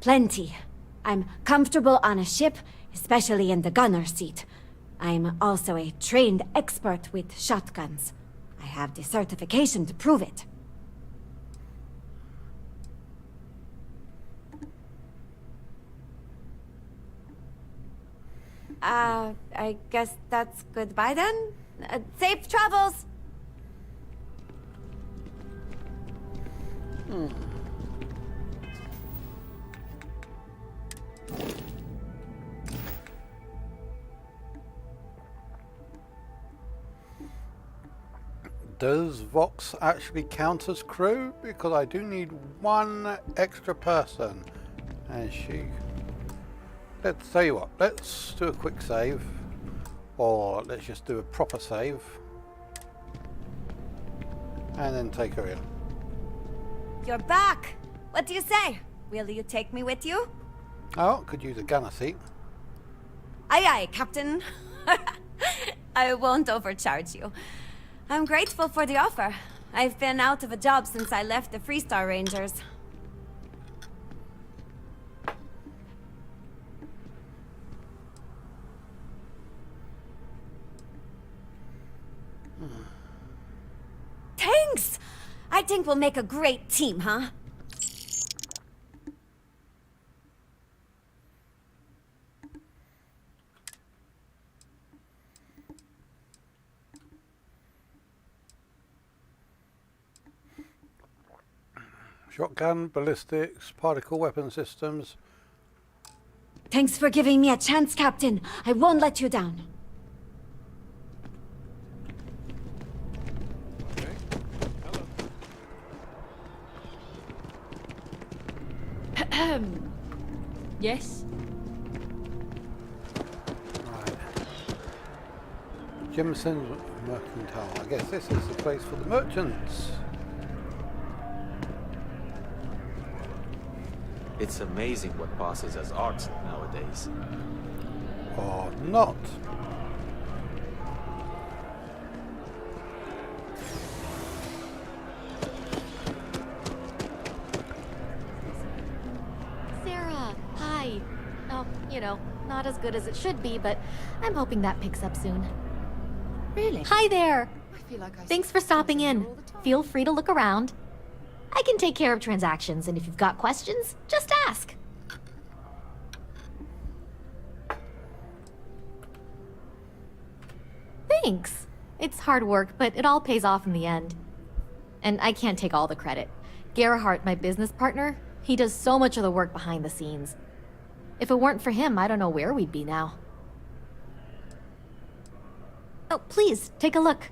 Speaker 16: Plenty. I'm comfortable on a ship, especially in the gunner seat. I'm also a trained expert with shotguns. I have the certification to prove it. I guess that's goodbye then? Safe travels!
Speaker 1: Does Vox actually count as crew? Because I do need one extra person. And she... Let's tell you what, let's do a quick save. Or let's just do a proper save. And then take her in.
Speaker 16: You're back! What do you say? Will you take me with you?
Speaker 1: Oh, could use a gunner seat.
Speaker 16: Aye aye, Captain. I won't overcharge you. I'm grateful for the offer. I've been out of a job since I left the Freestar Rangers. Thanks! I think we'll make a great team, huh?
Speaker 1: Shotgun, ballistics, particle weapon systems.
Speaker 16: Thanks for giving me a chance, Captain. I won't let you down.
Speaker 3: Yes?
Speaker 1: Right. Jimson Mercantile. I guess this is the place for the merchants.
Speaker 13: It's amazing what passes as art nowadays.
Speaker 1: Or not.
Speaker 14: Sarah, hi. Oh, you know, not as good as it should be, but I'm hoping that picks up soon.
Speaker 3: Really?
Speaker 14: Hi there.
Speaker 3: I feel like
Speaker 14: Thanks for stopping in. Feel free to look around. I can take care of transactions, and if you've got questions, just ask. Thanks. It's hard work, but it all pays off in the end. And I can't take all the credit. Gerhardt, my business partner, he does so much of the work behind the scenes. If it weren't for him, I don't know where we'd be now. Oh, please, take a look.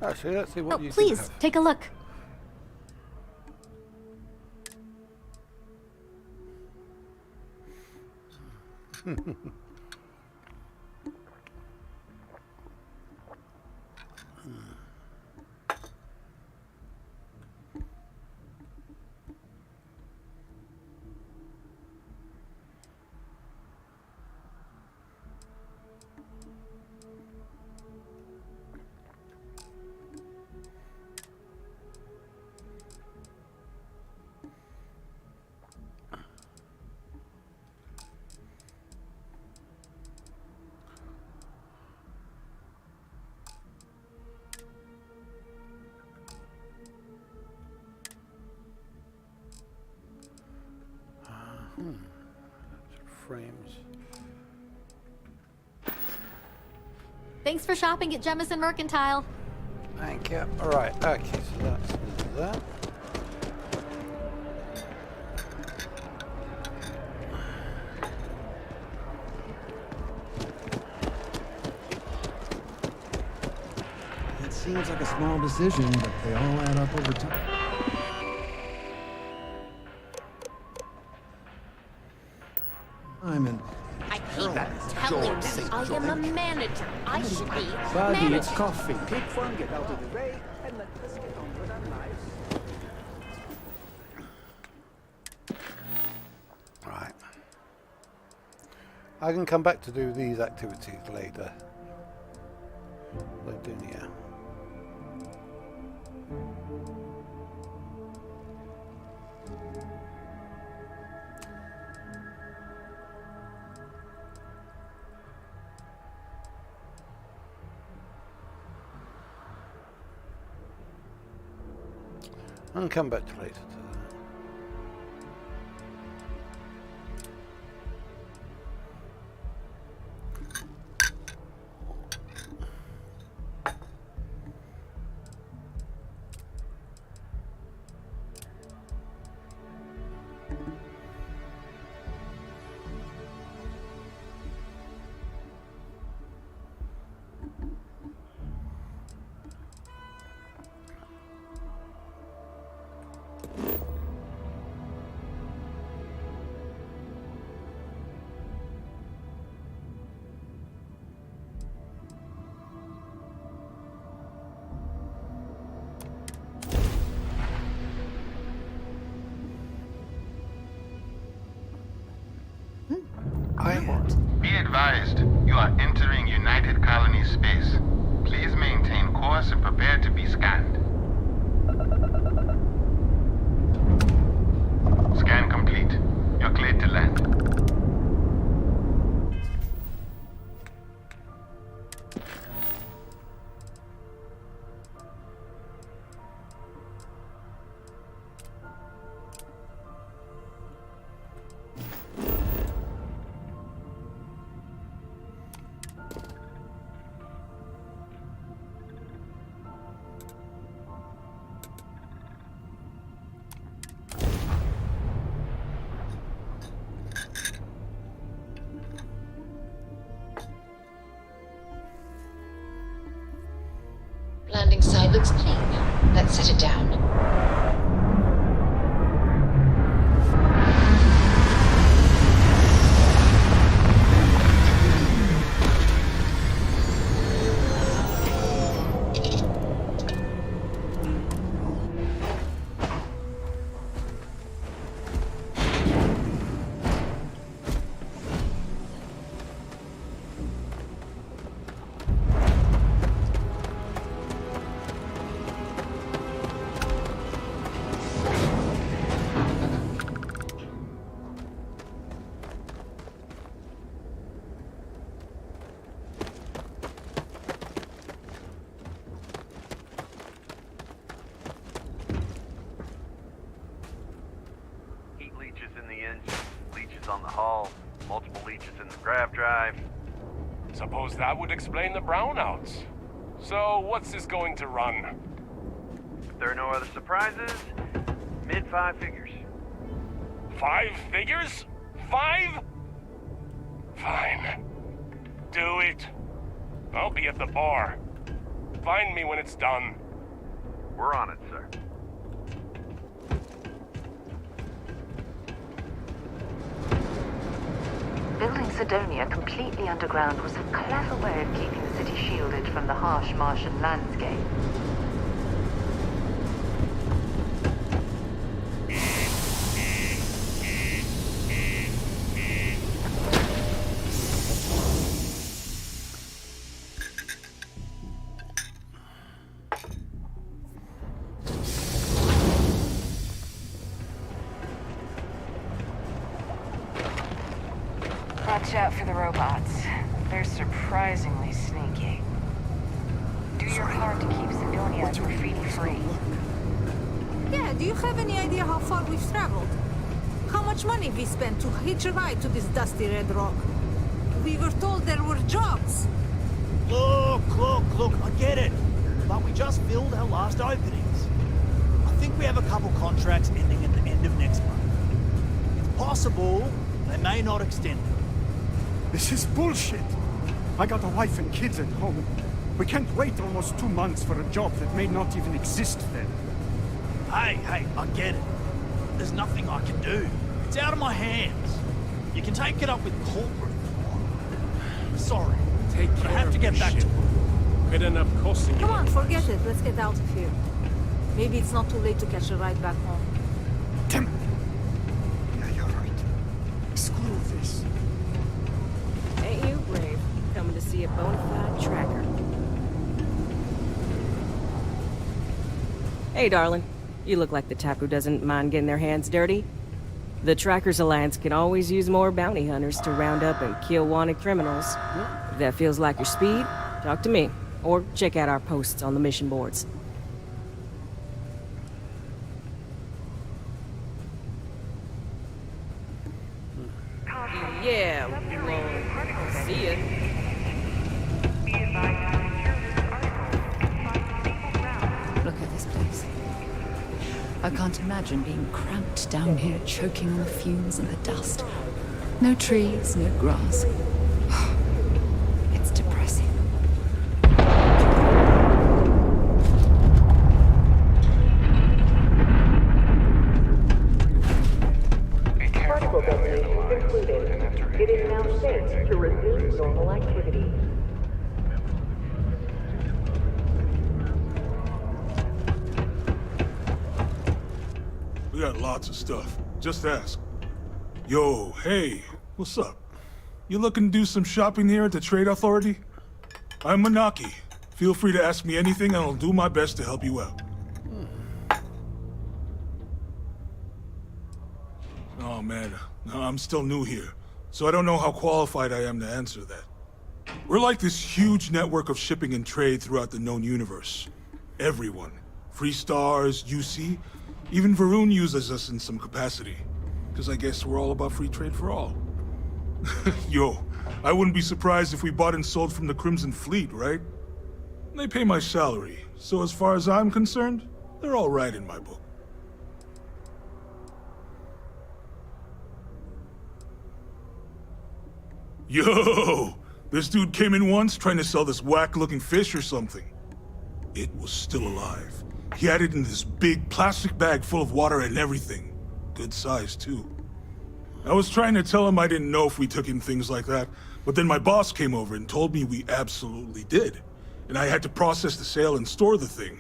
Speaker 1: Actually, let's see what you
Speaker 14: please,
Speaker 1: have.
Speaker 14: take a look.
Speaker 1: frames.
Speaker 14: Thanks for shopping at Jemison Mercantile.
Speaker 1: Thank you. Alright, okay, so that's that.
Speaker 2: It seems like a small decision, but they all add up over time. I'm in.
Speaker 11: I keep telling them I am a manager. I should be
Speaker 8: Buddy,
Speaker 11: managing.
Speaker 8: it's coffee. Keep fun, get out of the way, and let us get on with our lives.
Speaker 1: Right. I can come back to do these activities later. Like doing here. And come back to later to that.
Speaker 12: Be advised, you are entering United Colony space. Please maintain course and prepare to be scanned. Scan complete. You're cleared to land.
Speaker 15: Landing side looks clean. Let's set it down.
Speaker 23: on the hull, multiple leeches in the grav drive.
Speaker 17: Suppose that would explain the brownouts. So, what's this going to run?
Speaker 23: If there are no other surprises, mid-5 figures.
Speaker 17: 5 figures? 5? Fine. Do it. I'll be at the bar. Find me when it's done.
Speaker 23: We're on it, sir.
Speaker 7: Building Sidonia completely underground was a clever way of keeping the city shielded from the harsh Martian landscape. Watch out for the robots. They're surprisingly sneaky. Do your part to keep Sidonia graffiti free.
Speaker 11: Yeah, do you have any idea how far we've traveled? How much
Speaker 5: much money we spent to hitch a ride to this dusty red rock? We were told there were jobs.
Speaker 20: Look, I get it. But we just filled our last openings. I think we have a couple contracts ending at the end of next month. It's possible they may not extend them.
Speaker 21: This is bullshit. I got a wife and kids at home. We can't wait almost 2 months for a job that may not even exist then.
Speaker 20: Hey, I get it. There's nothing I can do. It's out of my hands. You can take it up with corporate if you want. Sorry. But I have to get back to work.
Speaker 24: Made enough costing.
Speaker 5: Come on, forget it. Let's get out of here. Maybe it's not too late to catch a ride back home.
Speaker 21: Damn. Yeah, you're right. Screw this.
Speaker 11: Ain't you brave? Coming to see a bona fide tracker. Hey, darling. You look like the type who doesn't mind getting their hands dirty. The Trackers Alliance can always use more bounty hunters to round up and kill wanted criminals. If that feels like your speed, talk to me. Or check out our posts on the mission boards. Yeah, well, see ya.
Speaker 19: Look at this place. I can't imagine being cramped down here, choking on the fumes and the dust. No trees, no grass. It's depressing.
Speaker 9: Particle definition concluded. It is now safe to resume normal activity.
Speaker 25: We got lots of stuff. Just ask. Yo, hey, what's up? You looking to do some shopping here at the Trade Authority? I'm Manaki. Feel free to ask me anything and I'll do my best to help you out. Oh man, no, I'm still new here, so I don't know how qualified I am to answer that. We're like this huge network of shipping and trade throughout the known universe. Everyone. Free Stars, UC, even Varun uses us in some capacity. Because I guess we're all about free trade for all. Yo, I wouldn't be surprised if we bought and sold from the Crimson Fleet, right? They pay my salary, so as far as I'm concerned, they're all right in my book. Yo! This dude came in once trying to sell this whack-looking fish or something. It was still alive. He had it in this big plastic bag full of water and everything. Good size, too. I was trying to tell him I didn't know if we took in things like that, but then my boss came over and told me we absolutely did. And I had to process the sale and store the thing.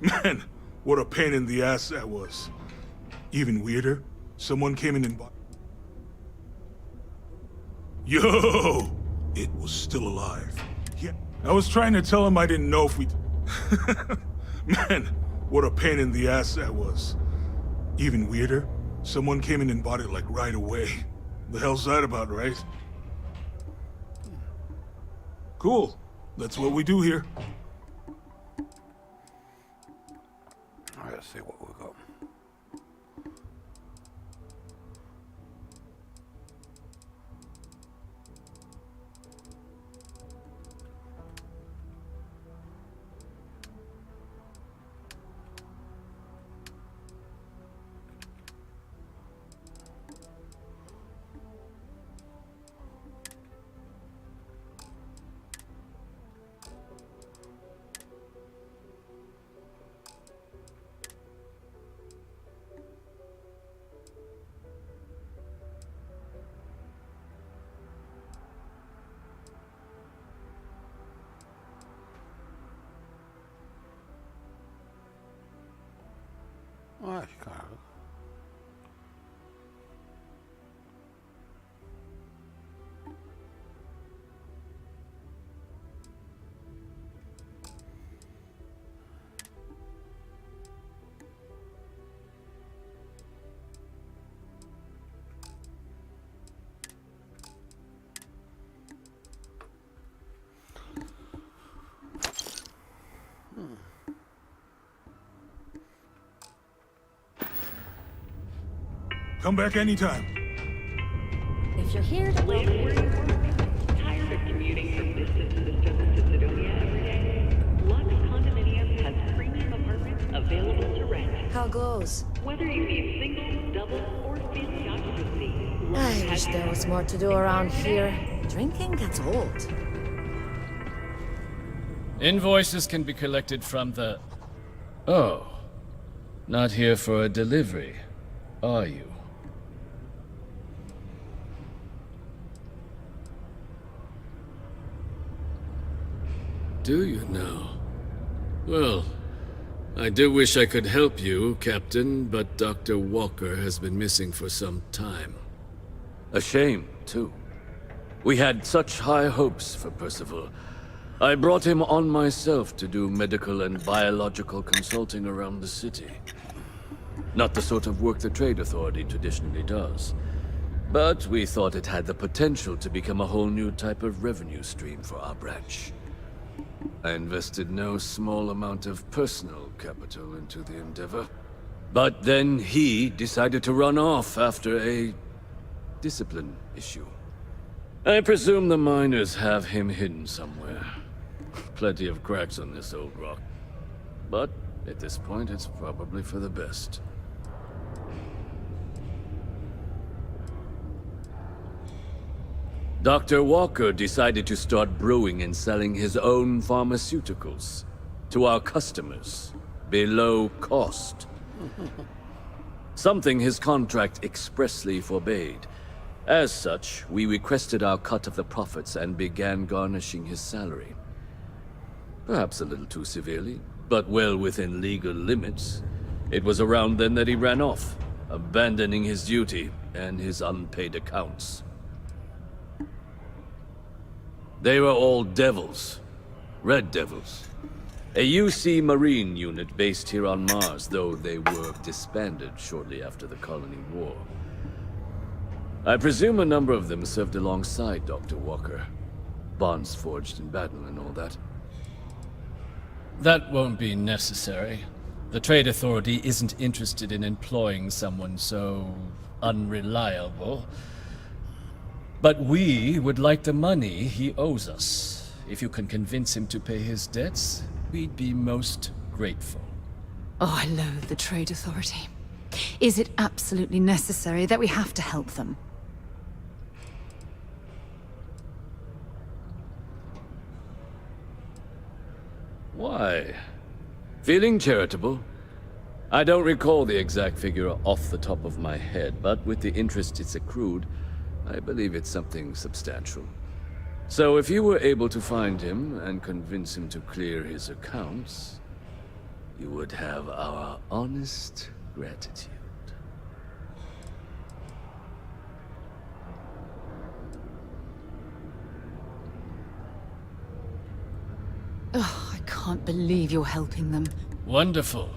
Speaker 25: Man, what a pain in the ass that was. Even weirder, someone came in and bought... Yo! It was still alive. Yeah, I was trying to tell him I didn't know if we... Man, what a pain in the ass that was. Even weirder, someone came in and bought it like right away. The hell's that about, right? Cool. That's what we do here.
Speaker 1: Alright, let's see what we've got.
Speaker 25: Come back anytime.
Speaker 14: If you're here to
Speaker 4: Tired of commuting from distant systems to Sidonia every day? Lux Condominium has premium apartments available to rent.
Speaker 16: How goes?
Speaker 4: Whether you need single, double, or fancy occupancy,
Speaker 16: I wish there was more to do around here. Drinking gets old.
Speaker 6: Invoices can be collected from the... Oh. Not here for a delivery, are you?
Speaker 18: Do you now? Well, I do wish I could help you, Captain, but Dr. Walker has been missing for some time.
Speaker 22: A shame, too. We had such high hopes for Percival. I brought him on myself to do medical and biological consulting around the city. Not the sort of work the Trade Authority traditionally does. But we thought it had the potential to become a whole new type of revenue stream for our branch. I invested no small amount of personal capital into the endeavor. But then he decided to run off after a discipline issue. I presume the miners have him hidden somewhere. Plenty of cracks on this old rock. But at this point, it's probably for the best. Dr. Walker decided to start brewing and selling his own pharmaceuticals to our customers below cost. Something his contract expressly forbade. As such, we requested our cut of the profits and began garnishing his salary. Perhaps a little too severely, but well within legal limits. It was around then that he ran off, abandoning his duty and his unpaid accounts. They were all devils. Red Devils. A UC Marine unit based here on Mars, though they were disbanded shortly after the Colony War. I presume a number of them served alongside Dr. Walker. Bonds forged in battle and all that.
Speaker 6: That won't be necessary. The Trade Authority isn't interested in employing someone so unreliable. But we would like the money he owes us. If you can convince him to pay his debts, we'd be most grateful.
Speaker 19: Oh, I loathe the Trade Authority. Is it absolutely necessary that we have to help them?
Speaker 22: Why? Feeling charitable? I don't recall the exact figure off the top of my head, but with the interest it's accrued, I believe it's something substantial. So if you were able to find him and convince him to clear his accounts, you would have our honest gratitude.
Speaker 19: Oh, I can't believe you're helping them.
Speaker 18: Wonderful.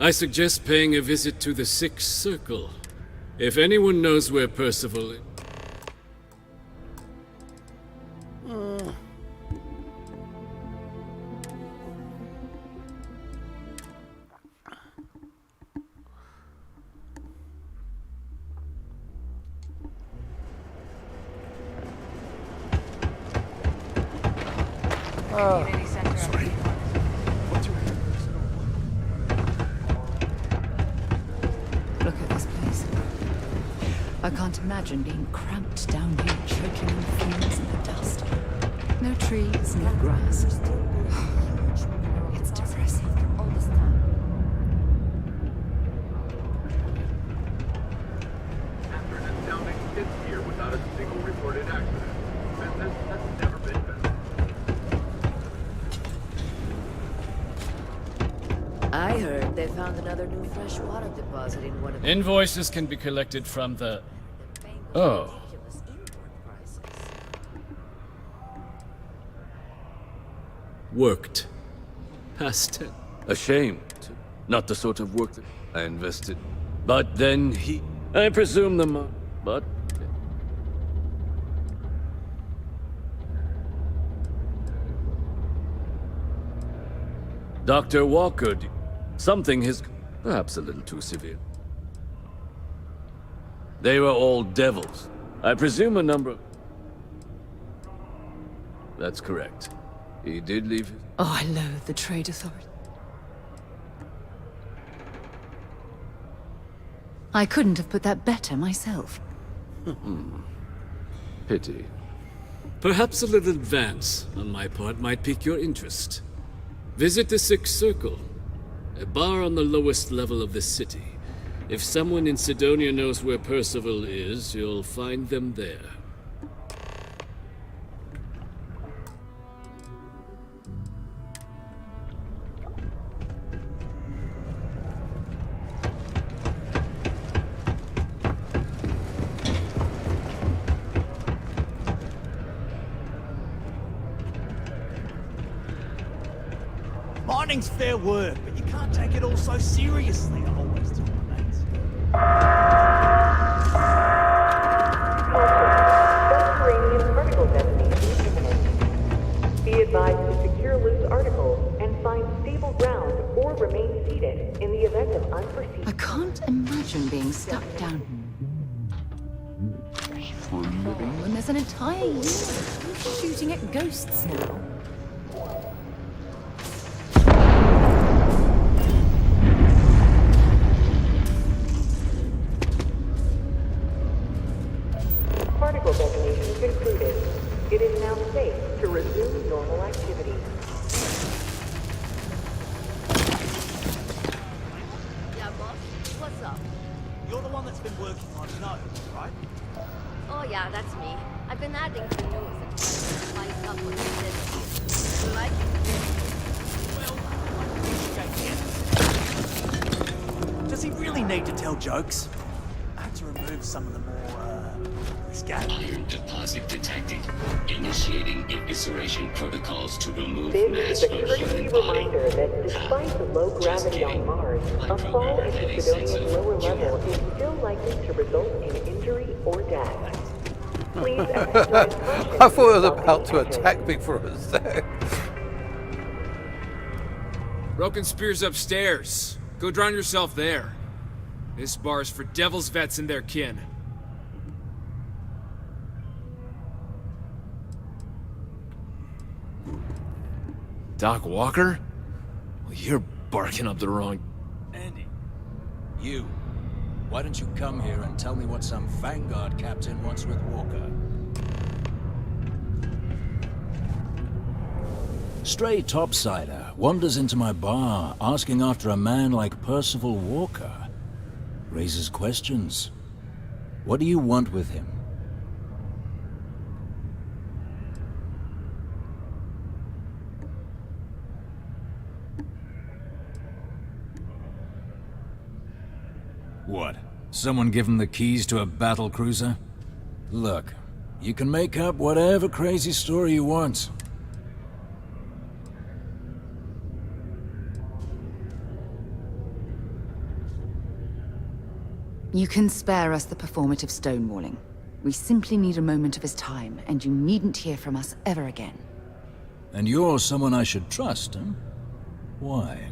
Speaker 18: I suggest paying a visit to the Sixth Circle. If anyone knows where Percival is...
Speaker 7: Community center.
Speaker 21: Sorry. What's your
Speaker 19: Look at this place. I can't imagine being cramped down here, choking in the fumes and the dust. No trees, no grass. It's depressing.
Speaker 12: After an astounding 5th year without a single reported accident, business has never been better.
Speaker 24: I heard they found another new freshwater deposit in one of the...
Speaker 6: Invoices can be collected from the... Oh.
Speaker 22: Worked. Past tense. A shame. Not the sort of work that I invested. But then he... I presume but... Dr. Walker... Something his... Perhaps a little too severe. They were all devils. I presume a number of... That's correct. He did leave his...
Speaker 19: Oh, I loathe the Trade Authority. I couldn't have put that better myself.
Speaker 22: Pity.
Speaker 18: Perhaps a little advance on my part might pique your interest. Visit the Sixth Circle, a bar on the lowest level of the city. If someone in Sidonia knows where Percival is, you'll find them there.
Speaker 20: Mining's fair work, but you can't take it all so seriously, I always tell my mates.
Speaker 4: Subterranean particle destination imminent. Be advised to secure loose articles and find stable ground or remain seated in the event of unforeseen...
Speaker 19: I can't imagine being stuck down when there's an entire unit shooting at ghosts now.
Speaker 4: Particle detonation concluded. It is now safe to resume normal activity.
Speaker 2: Yeah, boss. What's up?
Speaker 20: You're the one that's been working on notes, right?
Speaker 2: Oh yeah, that's me. I've been adding to news and trying to spice up what you did. You like it?
Speaker 20: Does he really need to tell jokes? I had to remove some of the more, risque.
Speaker 3: Iron deposit detected. Initiating evisceration protocols to remove
Speaker 4: This
Speaker 3: mass
Speaker 4: is a
Speaker 3: from
Speaker 4: courtesy
Speaker 3: human body.
Speaker 4: reminder that despite the low gravity on Mars, a fall into Sidonia's lower level is still likely to result in injury or death. Please exercise caution.
Speaker 1: I thought it was about to attack me for a sec.
Speaker 8: Broken Spear's upstairs. Go drown yourself there. This bar's for Devil's vets and their kin. Doc Walker? Well, you're barking up the wrong...
Speaker 10: Andy, you. Why don't you come here and tell me what some Vanguard captain wants with Walker? Stray topsider wanders into my bar asking after a man like Percival Walker. Raises questions. What do you want with him? What? Someone give him the keys to a battle cruiser? Look, you can make up whatever crazy story you want.
Speaker 19: You can spare us the performative stonewalling. We simply need a moment of his time, and you needn't hear from us ever again.
Speaker 10: And you're someone I should trust, huh? Why?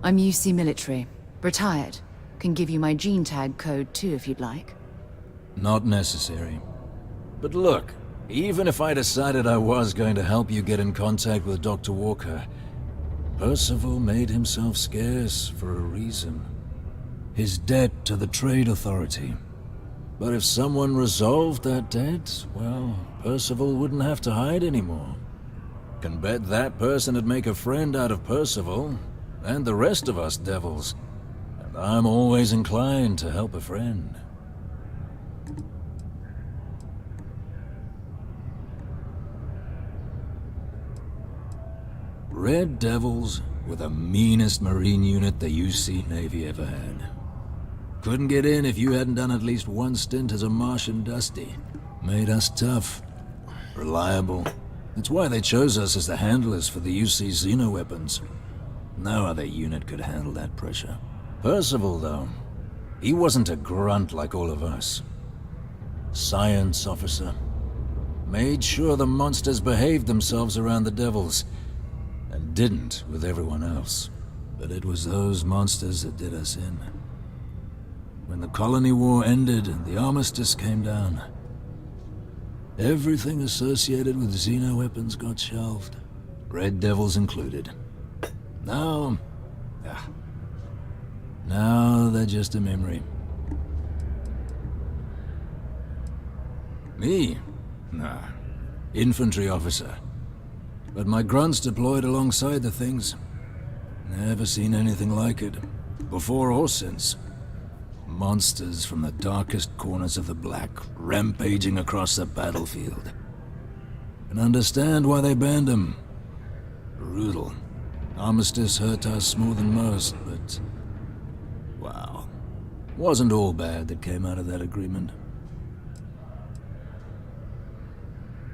Speaker 19: I'm UC military. Retired. Can give you my gene tag code too if you'd like.
Speaker 10: Not necessary. But look, even if I decided I was going to help you get in contact with Dr. Walker, Percival made himself scarce for a reason. His debt to the Trade Authority. But if someone resolved that debt, well, Percival wouldn't have to hide anymore. Can bet that person would make a friend out of Percival, and the rest of us devils. And I'm always inclined to help a friend. Red Devils were the meanest Marine unit the UC Navy ever had. Couldn't get in if you hadn't done at least one stint as a Martian Dusty. Made us tough, reliable. That's why they chose us as the handlers for the UC xenoweapons. No other unit could handle that pressure. Percival, though, he wasn't a grunt like all of us. Science officer. Made sure the monsters behaved themselves around the Devils, and didn't with everyone else. But it was those monsters that did us in. When When the colony war ended and the armistice came down, everything associated with xeno-weapons got shelved. Red Devils included. Now they're just a memory. Me? Nah. Infantry officer. But my grunts deployed alongside the things. Never seen anything like it. Before or since. Monsters from the darkest corners of the Black, rampaging across the battlefield. Can understand why they banned them. Brutal. Armistice hurt us more than most, but... wow. Wasn't all bad that came out of that agreement.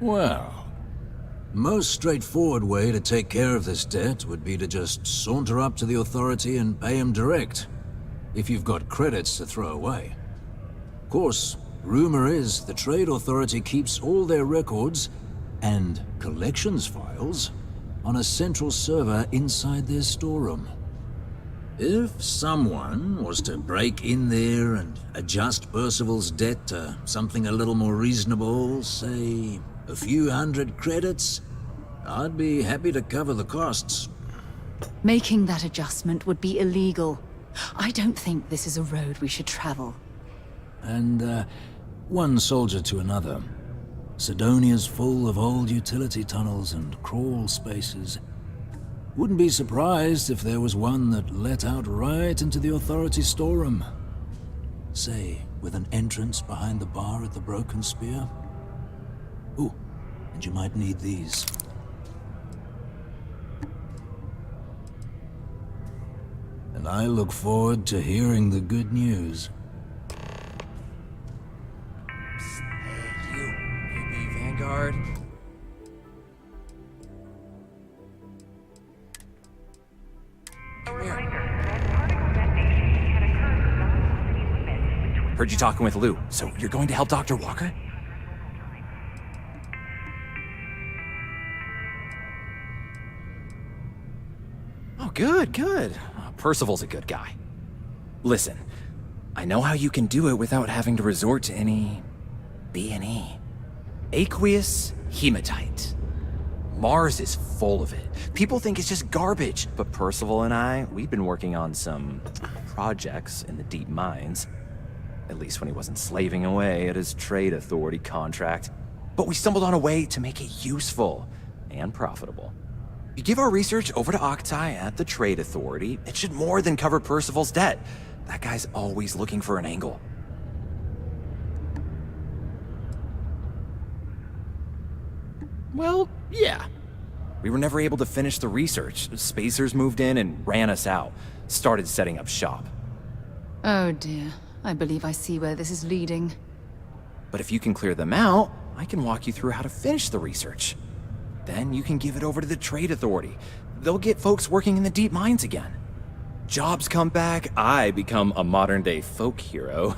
Speaker 10: Well, most straightforward way to take care of this debt would be to just saunter up to the authority and pay him direct, if you've got credits to throw away. Of course, rumor is the Trade Authority keeps all their records and collections files on a central server inside their storeroom. If someone was to break in there and adjust Percival's debt to something a little more reasonable, say a few hundred credits, I'd be happy to cover the costs.
Speaker 19: Making that adjustment would be illegal. I don't think this is a road we should travel.
Speaker 10: And, one soldier to another. Sidonia's full of old utility tunnels and crawl spaces. Wouldn't be surprised if there was one that let out right into the authority storeroom. Say, with an entrance behind the bar at the Broken Spear. Ooh, and you might need these. And I look forward to hearing the good news.
Speaker 5: Hey, you be Vanguard. Heard you talking with Lou, so you're going to help Dr. Walker? Oh, good. Percival's a good guy. Listen, I know how you can do it without having to resort to any B&E. Aqueous hematite. Mars is full of it. People think it's just garbage, but Percival and I, we've been working on some projects in the deep mines. At least when he wasn't slaving away at his Trade Authority contract. But we stumbled on a way to make it useful and profitable. You give our research over to Octai at the Trade Authority, it should more than cover Percival's debt. That guy's always looking for an angle. Well, yeah. We were never able to finish the research. Spacers moved in and ran us out. Started setting up shop.
Speaker 19: Oh dear. I believe I see where this is leading.
Speaker 5: But if you can clear them out, I can walk you through how to finish the research. Then you can give it over to the Trade Authority. They'll get folks working in the deep mines again. Jobs come back, I become a modern-day folk hero.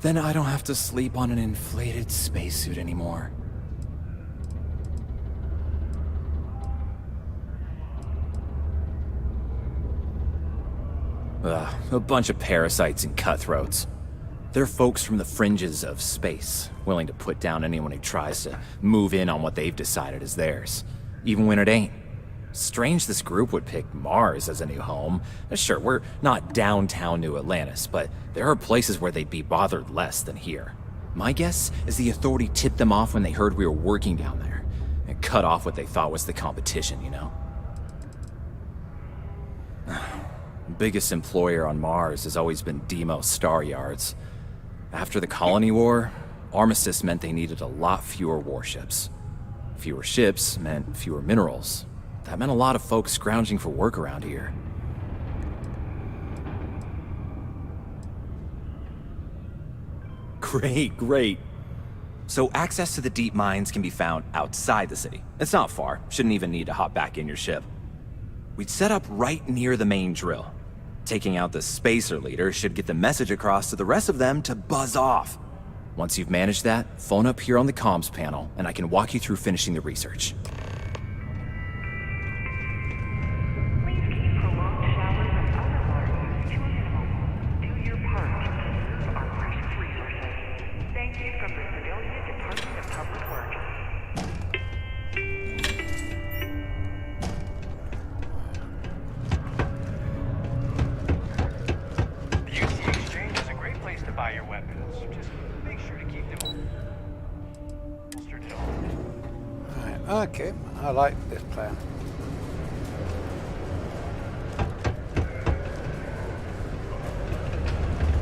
Speaker 5: Then I don't have to sleep on an inflated spacesuit anymore. A bunch of parasites and cutthroats. They're folks from the fringes of space, willing to put down anyone who tries to move in on what they've decided is theirs, even when it ain't. Strange this group would pick Mars as a new home. Sure, we're not downtown New Atlantis, but there are places where they'd be bothered less than here. My guess is the Authority tipped them off when they heard we were working down there, and cut off what they thought was the competition, you know? Biggest employer on Mars has always been Deimos Star Yards. After the Colony War, armistice meant they needed a lot fewer warships. Fewer ships meant fewer minerals. That meant a lot of folks scrounging for work around here. Great. So access to the deep mines can be found outside the city. It's not far. Shouldn't even need to hop back in your ship. We'd set up right near the main drill. Taking out the spacer leader should get the message across to the rest of them to buzz off. Once you've managed that, phone up here on the comms panel, and I can walk you through finishing the research.
Speaker 4: Please keep prolonged showers of other waters to a minimum. Do your part to preserve our
Speaker 11: modify your weapons. Just make sure to keep them holstered at all.
Speaker 1: Right, okay, I like this plan.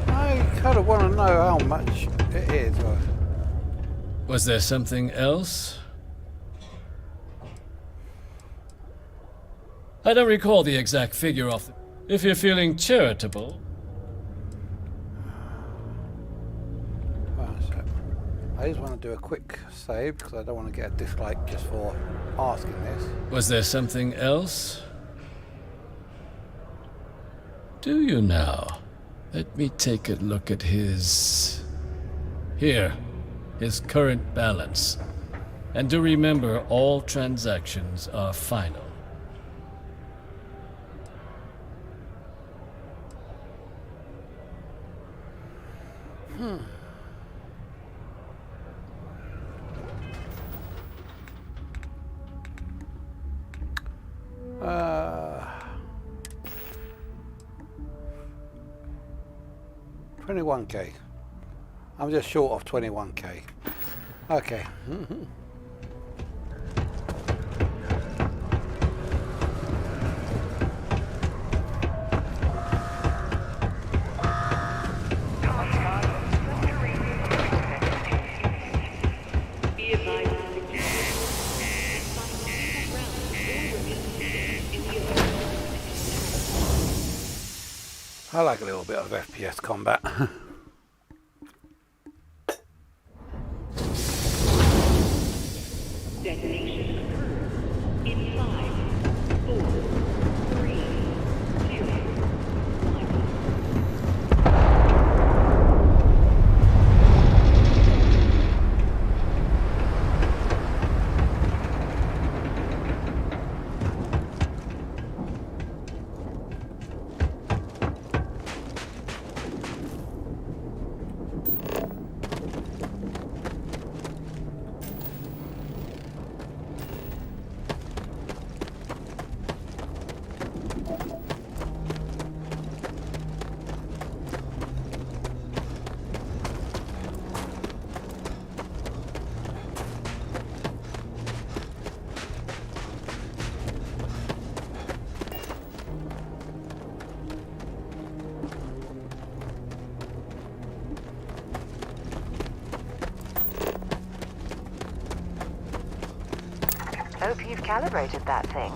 Speaker 1: I kind of want to know how much it is.
Speaker 6: Was there something else? I don't recall the exact figure off. If you're feeling charitable.
Speaker 1: I just want to do a quick save because I don't want to get a dislike just for asking this.
Speaker 6: Was there something else? Do you now? Let me take a look at his... Here, his current balance. And do remember, all transactions are final.
Speaker 1: $21K. I'm just short of 21K. Okay. I like a little bit of FPS combat.
Speaker 4: Detonation occurs in 5, 4, 3, 2, 1.
Speaker 7: Hope you've calibrated that thing.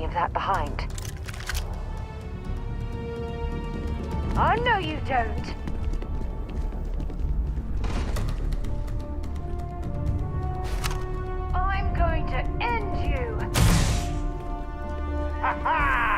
Speaker 4: any of that behind. Oh, no, you don't. I'm going to end you. Ha ha!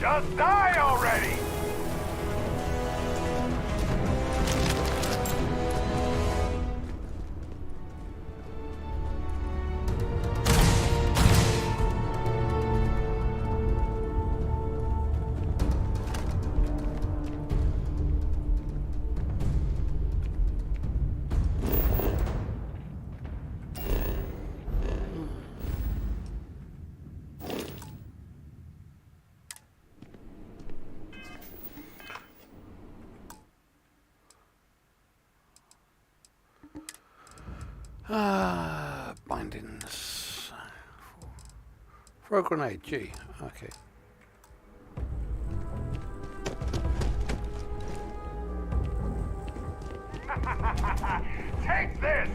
Speaker 11: Just die already!
Speaker 1: Bindings. Throw a grenade, G. Okay.
Speaker 11: Take this!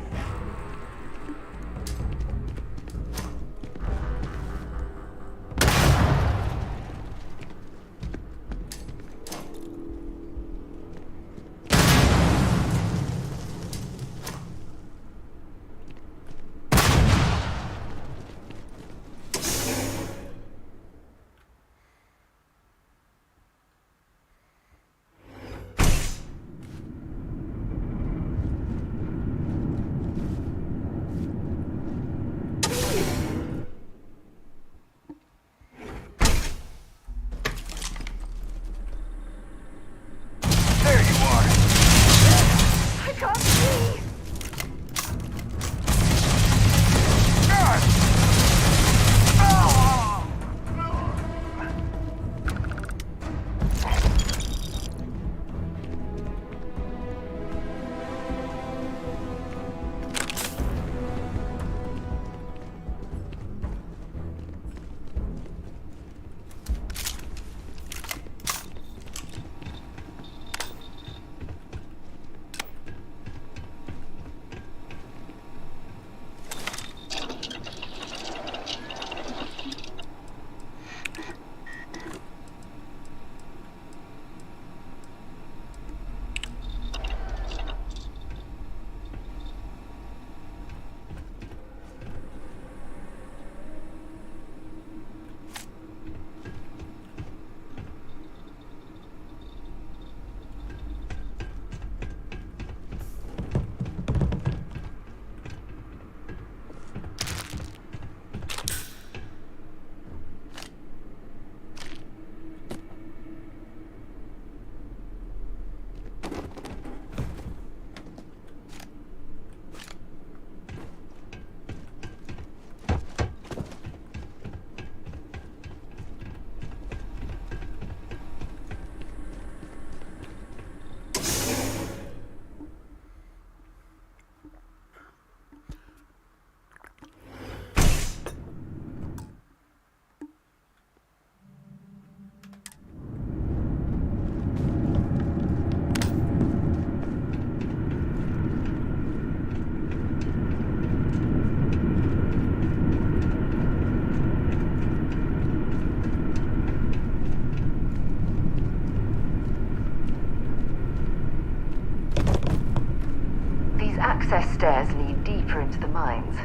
Speaker 4: Access stairs lead deeper into the mines.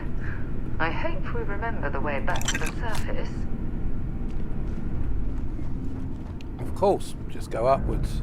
Speaker 4: I hope we remember the way back to the surface.
Speaker 1: Of course, just go upwards.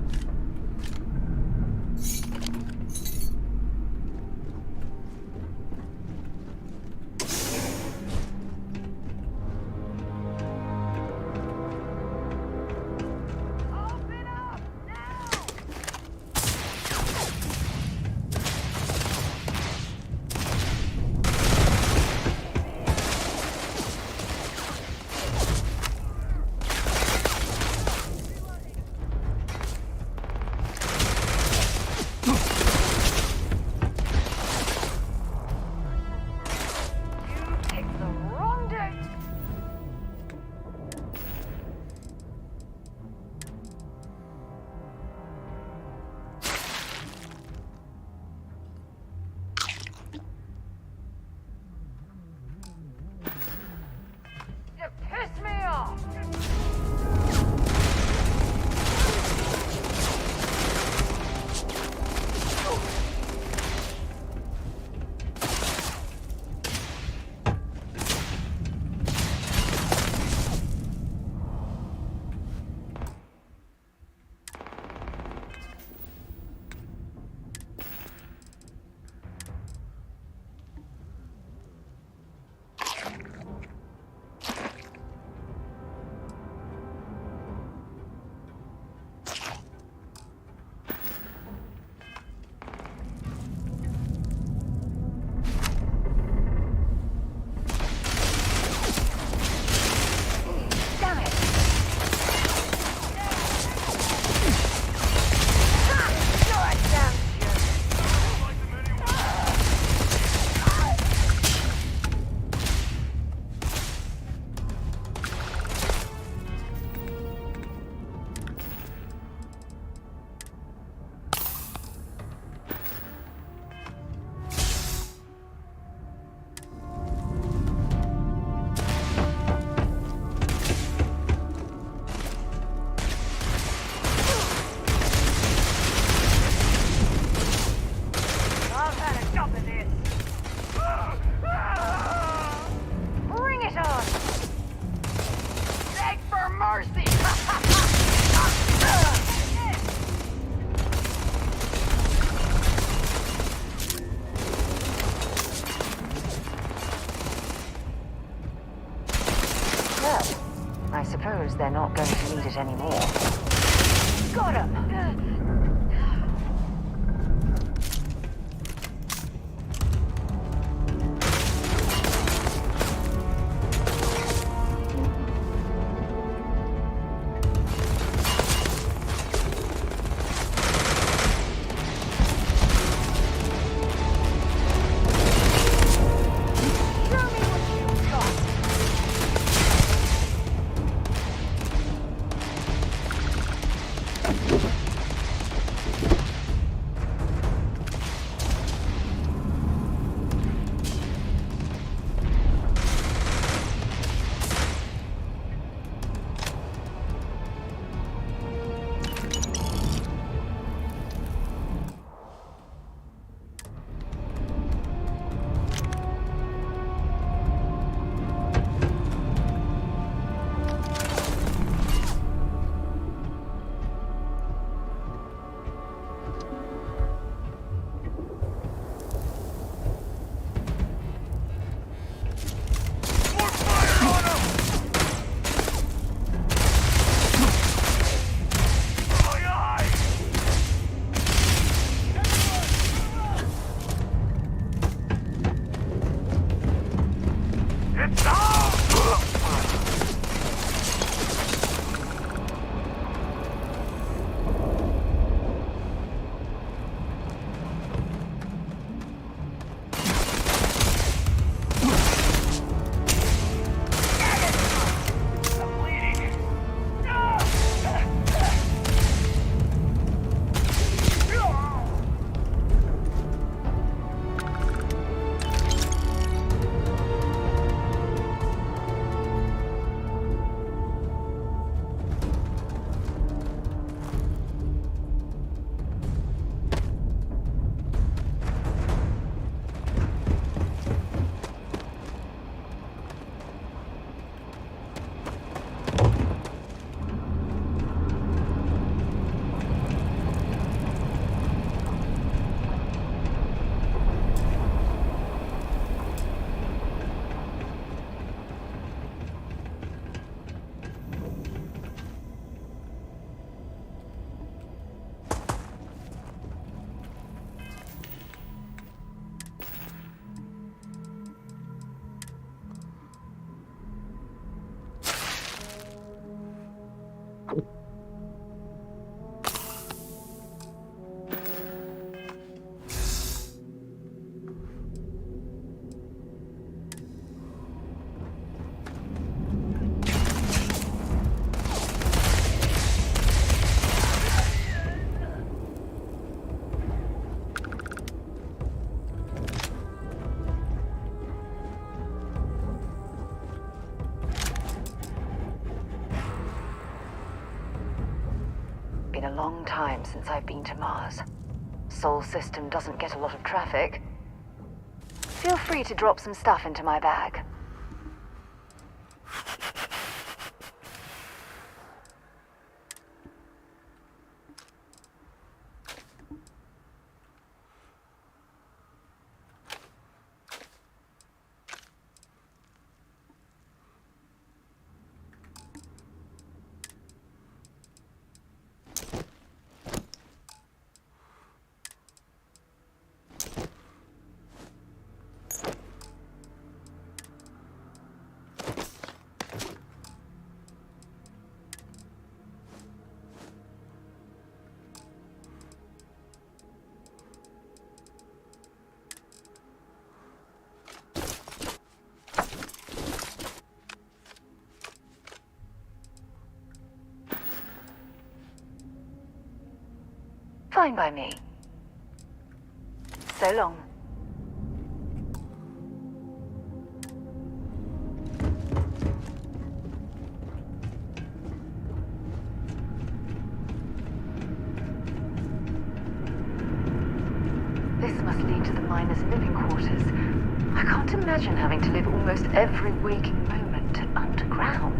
Speaker 7: suppose they're not going to need it anymore. Got him! A long time since I've been to Mars. Sol system doesn't get a lot of traffic. Feel free to drop some stuff into my bag. Fine by me. So long. This must lead to the miners' living quarters. I can't imagine having to live almost every waking moment underground.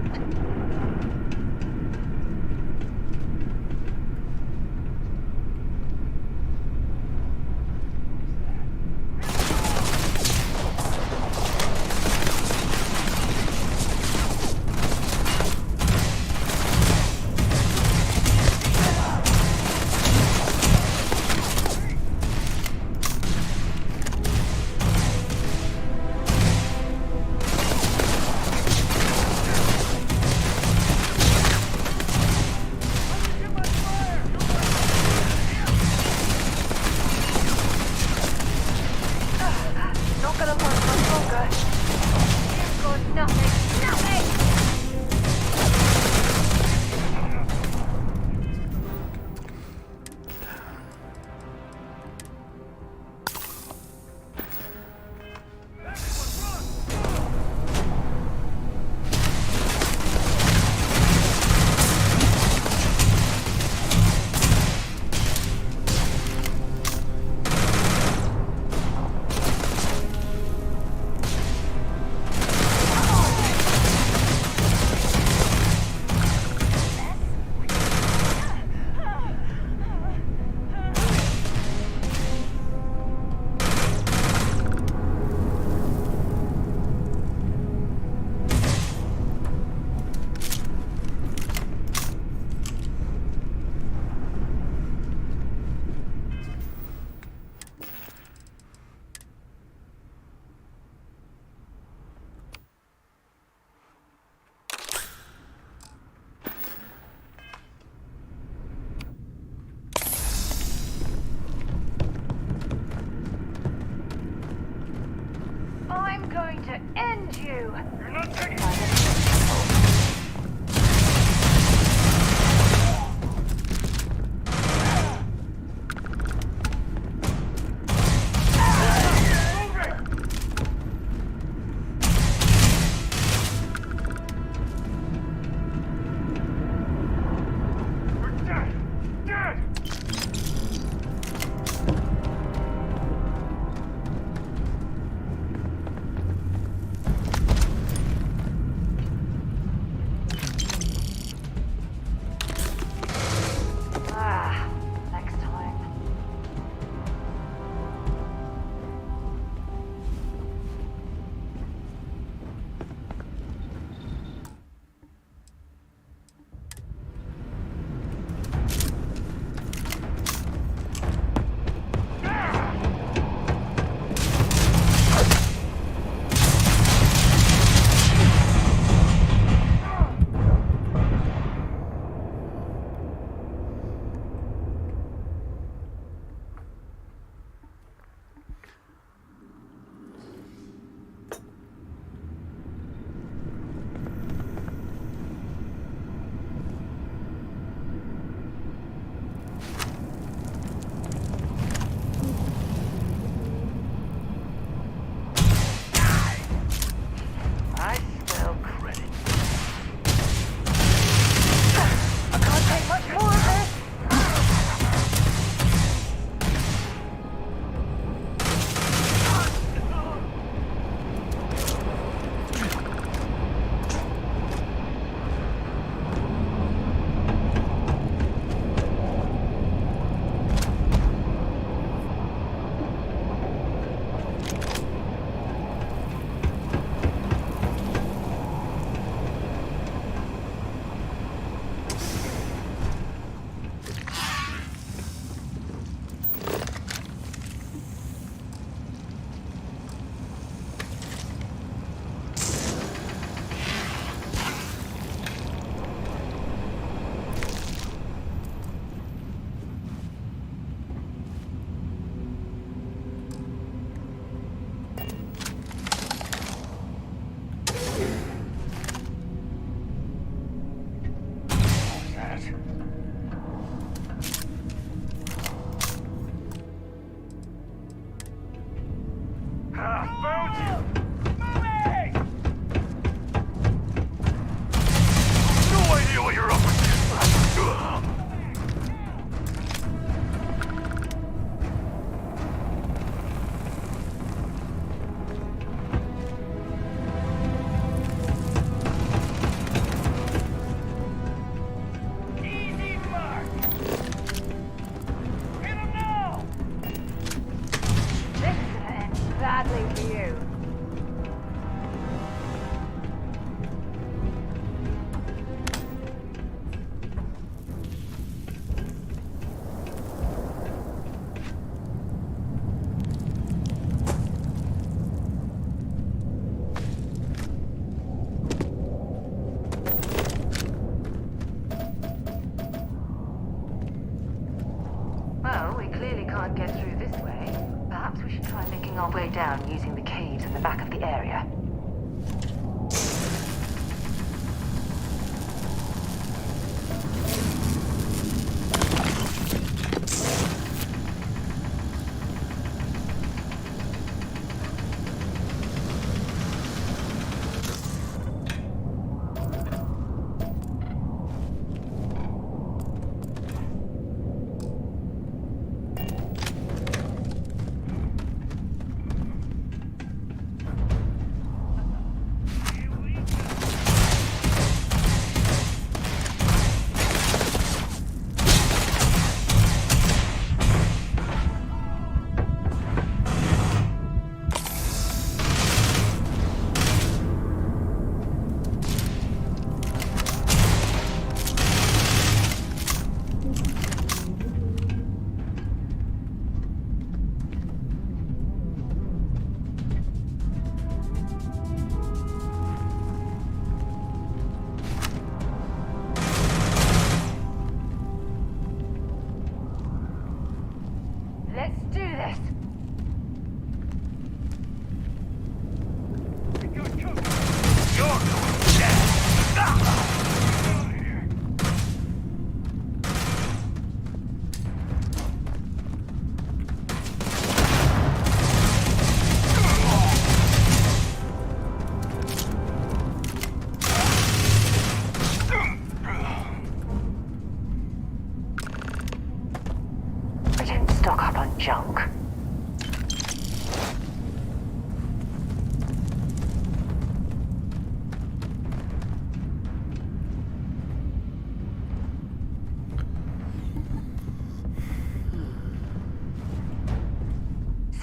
Speaker 11: you. You're not taking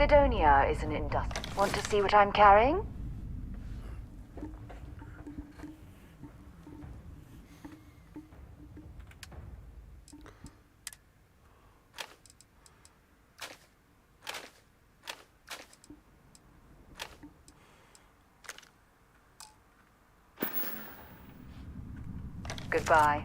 Speaker 7: Cydonia is an industry. Want to see what I'm carrying? Goodbye.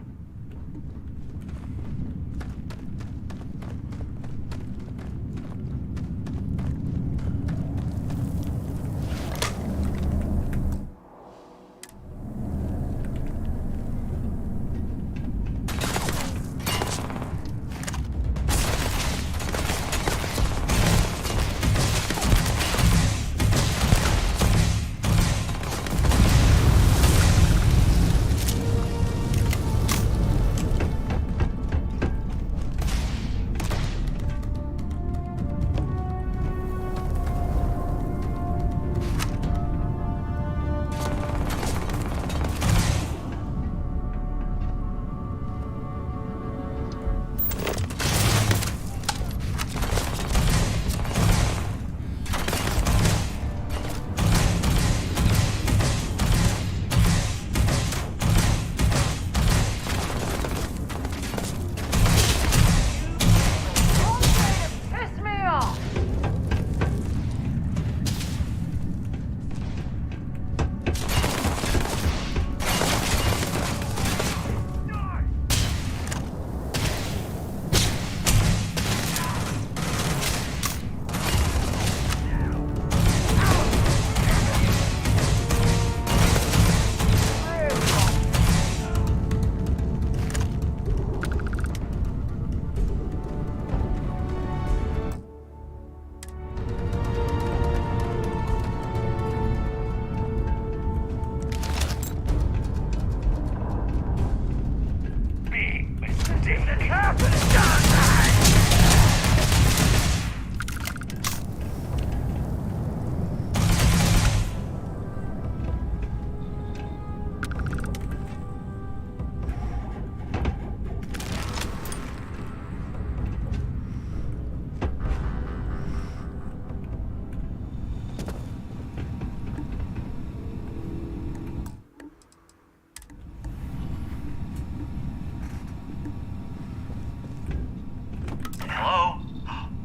Speaker 9: Hello?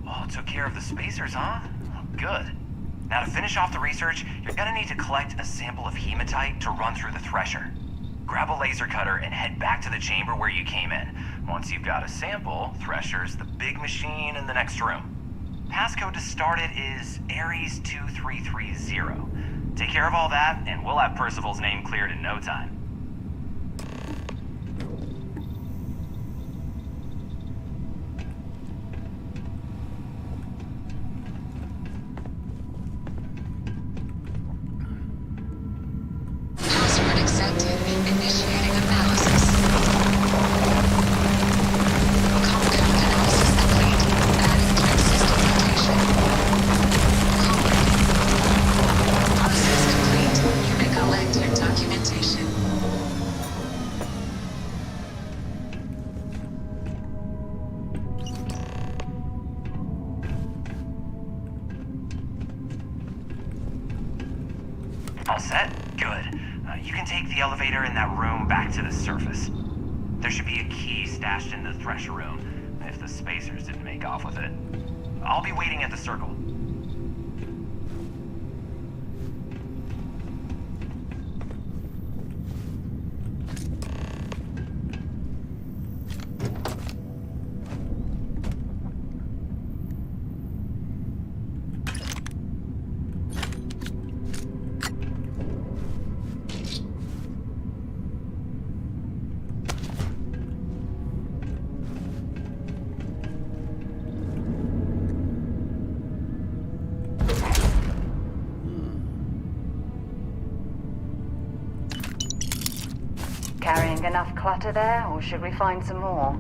Speaker 9: Oh, took care of the spacers, huh? Good. Now to finish off the research, you're gonna need to collect a sample of hematite to run through the thresher. Grab a laser cutter and head back to the chamber where you came in. Once you've got a sample, thresher's the big machine in the next room. Passcode to start it is Ares 2330. Take care of all that, and we'll have Percival's name cleared in no time.
Speaker 13: Password accepted. Initiating analysis. Compound analysis complete. Adding threat system rotation. Process complete. You may collect your documentation.
Speaker 9: All set? Good. You can take the elevator in that room back to the surface. There should be a key stashed in the thresher room, if the spacers didn't make off with it. I'll be waiting at the circle.
Speaker 7: Carrying enough clutter there, or should we find some more?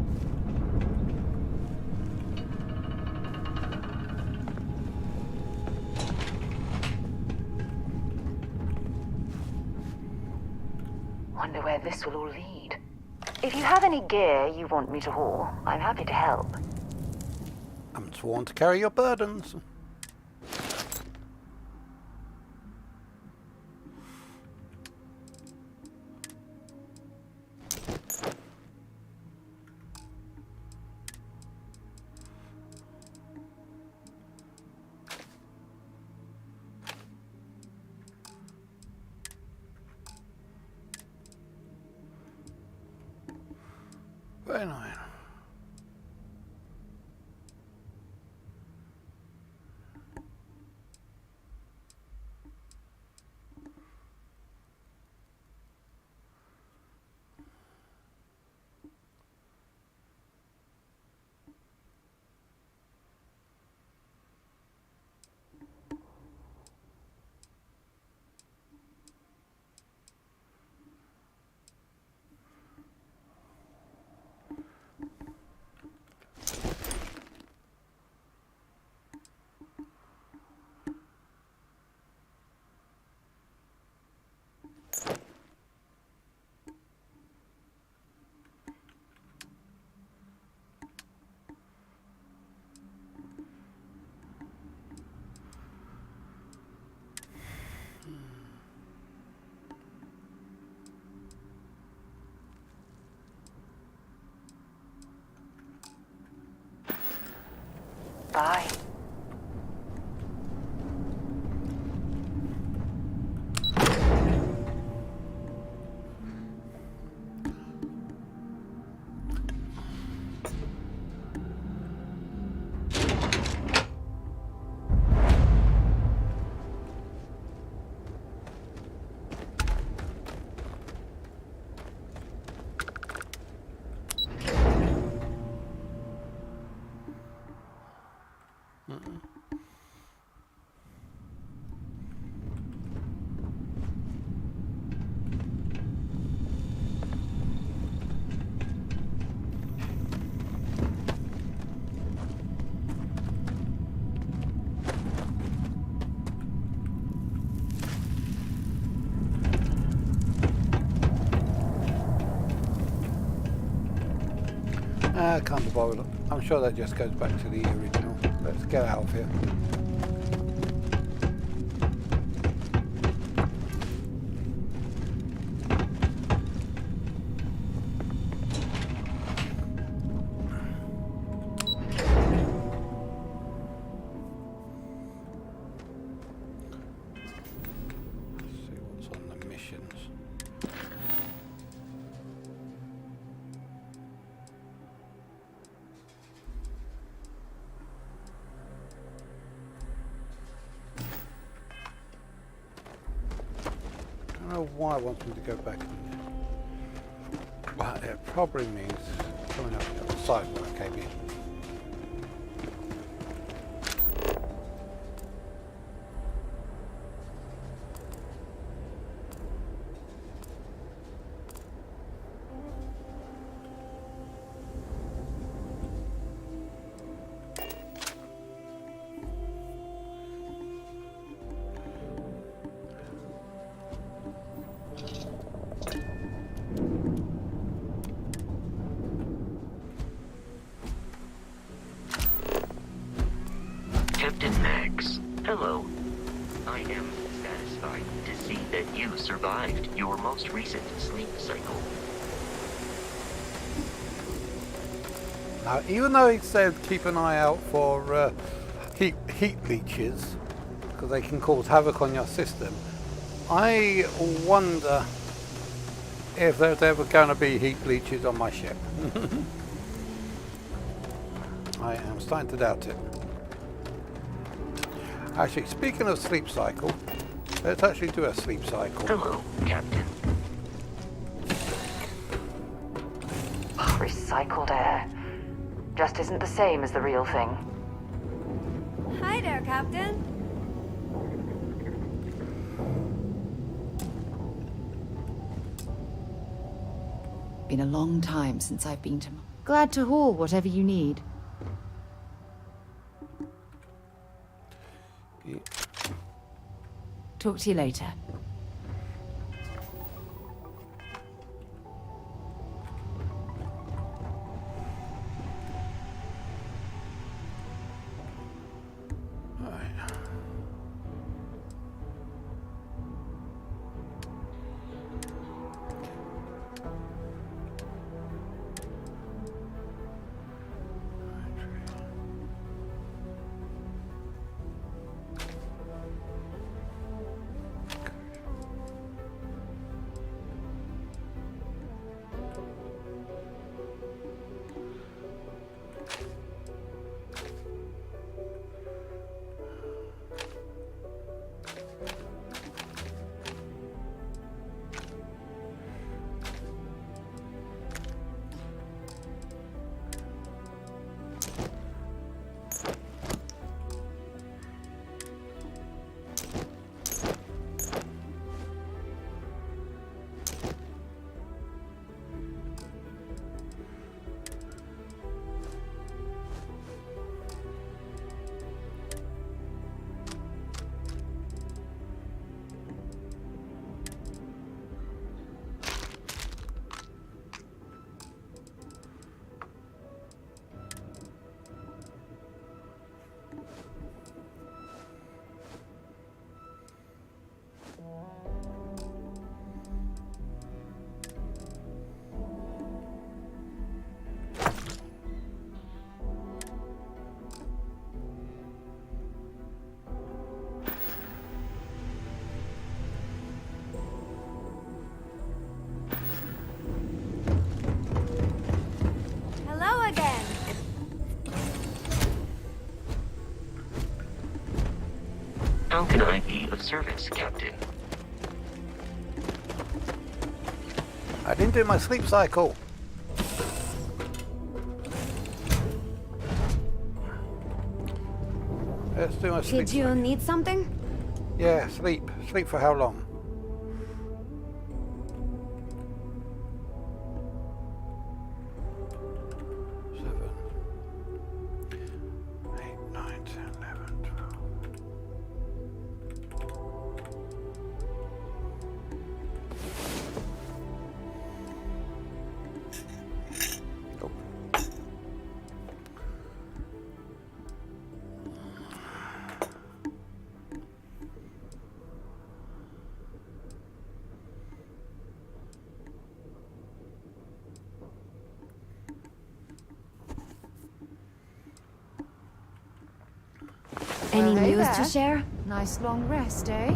Speaker 7: Wonder where this will all lead. If you have any gear you want me to haul, I'm happy to help.
Speaker 1: I'm sworn to carry your burdens. Very nice.
Speaker 7: Bye.
Speaker 1: Can't be bothered. I'm sure that just goes back to the original. Let's get out of here. Let's see what's on the missions. I don't know why it wants me to go back in there. But it probably means coming up the other side where I came in.
Speaker 14: Captain Max, hello. I am satisfied to see that you survived your most recent sleep cycle.
Speaker 1: Now, even though he said keep an eye out for heat leeches, because they can cause havoc on your system, I wonder if there's ever going to be heat leeches on my ship. I am starting to doubt it. Actually, speaking of sleep cycle, let's actually do a sleep cycle.
Speaker 14: Hello, Captain.
Speaker 7: Recycled air. Just isn't the same as the real thing.
Speaker 2: Hi there, Captain.
Speaker 19: Been a long time since I've been to... Glad to haul whatever you need.
Speaker 1: Yeah.
Speaker 19: Talk to you later.
Speaker 14: How can I be of service, Captain?
Speaker 1: I didn't do my sleep cycle. Let's do my sleep
Speaker 2: Did you need something?
Speaker 1: Yeah, sleep. Sleep for how long?
Speaker 2: Any
Speaker 15: Hey
Speaker 2: news to
Speaker 15: there.
Speaker 2: share?
Speaker 15: Nice long rest, eh?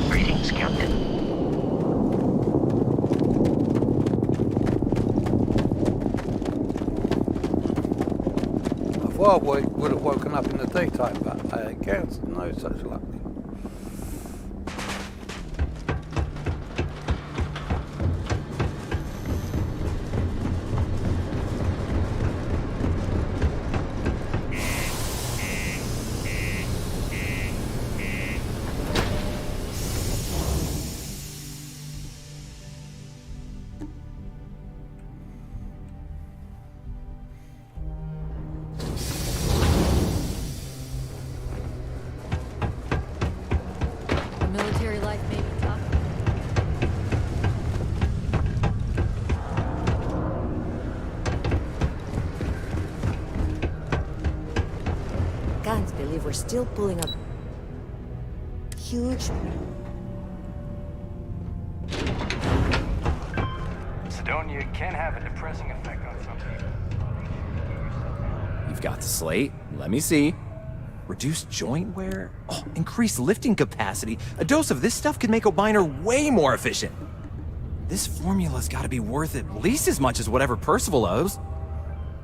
Speaker 14: Greetings, Captain.
Speaker 1: I thought I would have woken up in the daytime, but I guess no such luck.
Speaker 2: Military life may be tough.
Speaker 24: Can't believe we're still pulling up huge.
Speaker 11: Sidonia can have a depressing effect on some people.
Speaker 5: You've got the slate. Let me see. Reduced joint wear? Oh, increased lifting capacity. A dose of this stuff could make a miner way more efficient. This formula's gotta be worth at least as much as whatever Percival owes.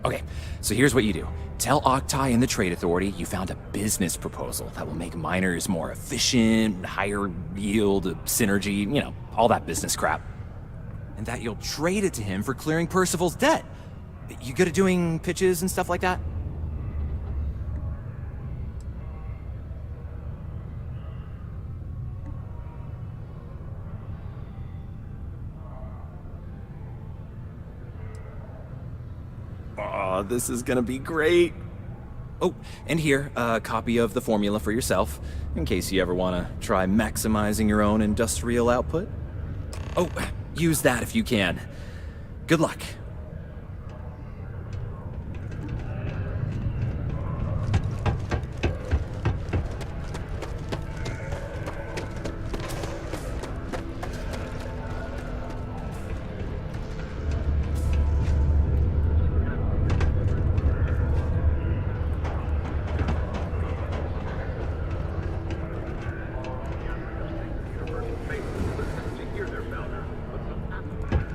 Speaker 5: Okay, so here's what you do. Tell Octai and the Trade Authority you found a business proposal that will make miners more efficient, higher yield, synergy, you know, all that business crap. And that you'll trade it to him for clearing Percival's debt. You good at doing pitches and stuff like that? Oh, this is gonna be great. Oh, and here, a copy of the formula for yourself, in case you ever want to try maximizing your own industrial output. Oh, use that if you can. Good luck.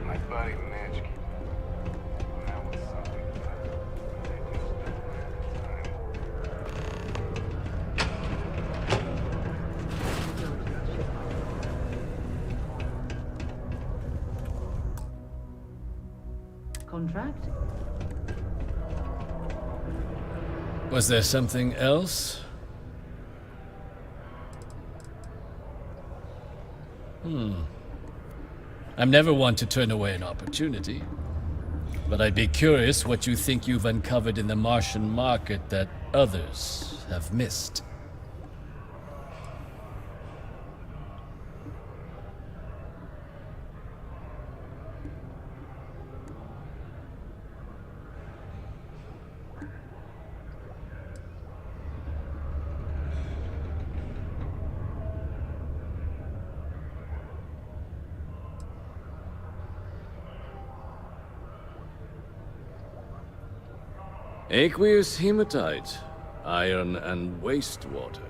Speaker 11: My buddy Mitch. That was something.
Speaker 15: Contract?
Speaker 6: Was there something else? I'm never one to turn away an opportunity. But I'd be curious what you think you've uncovered in the Martian market that others have missed.
Speaker 22: Aqueous hematite, iron and wastewater.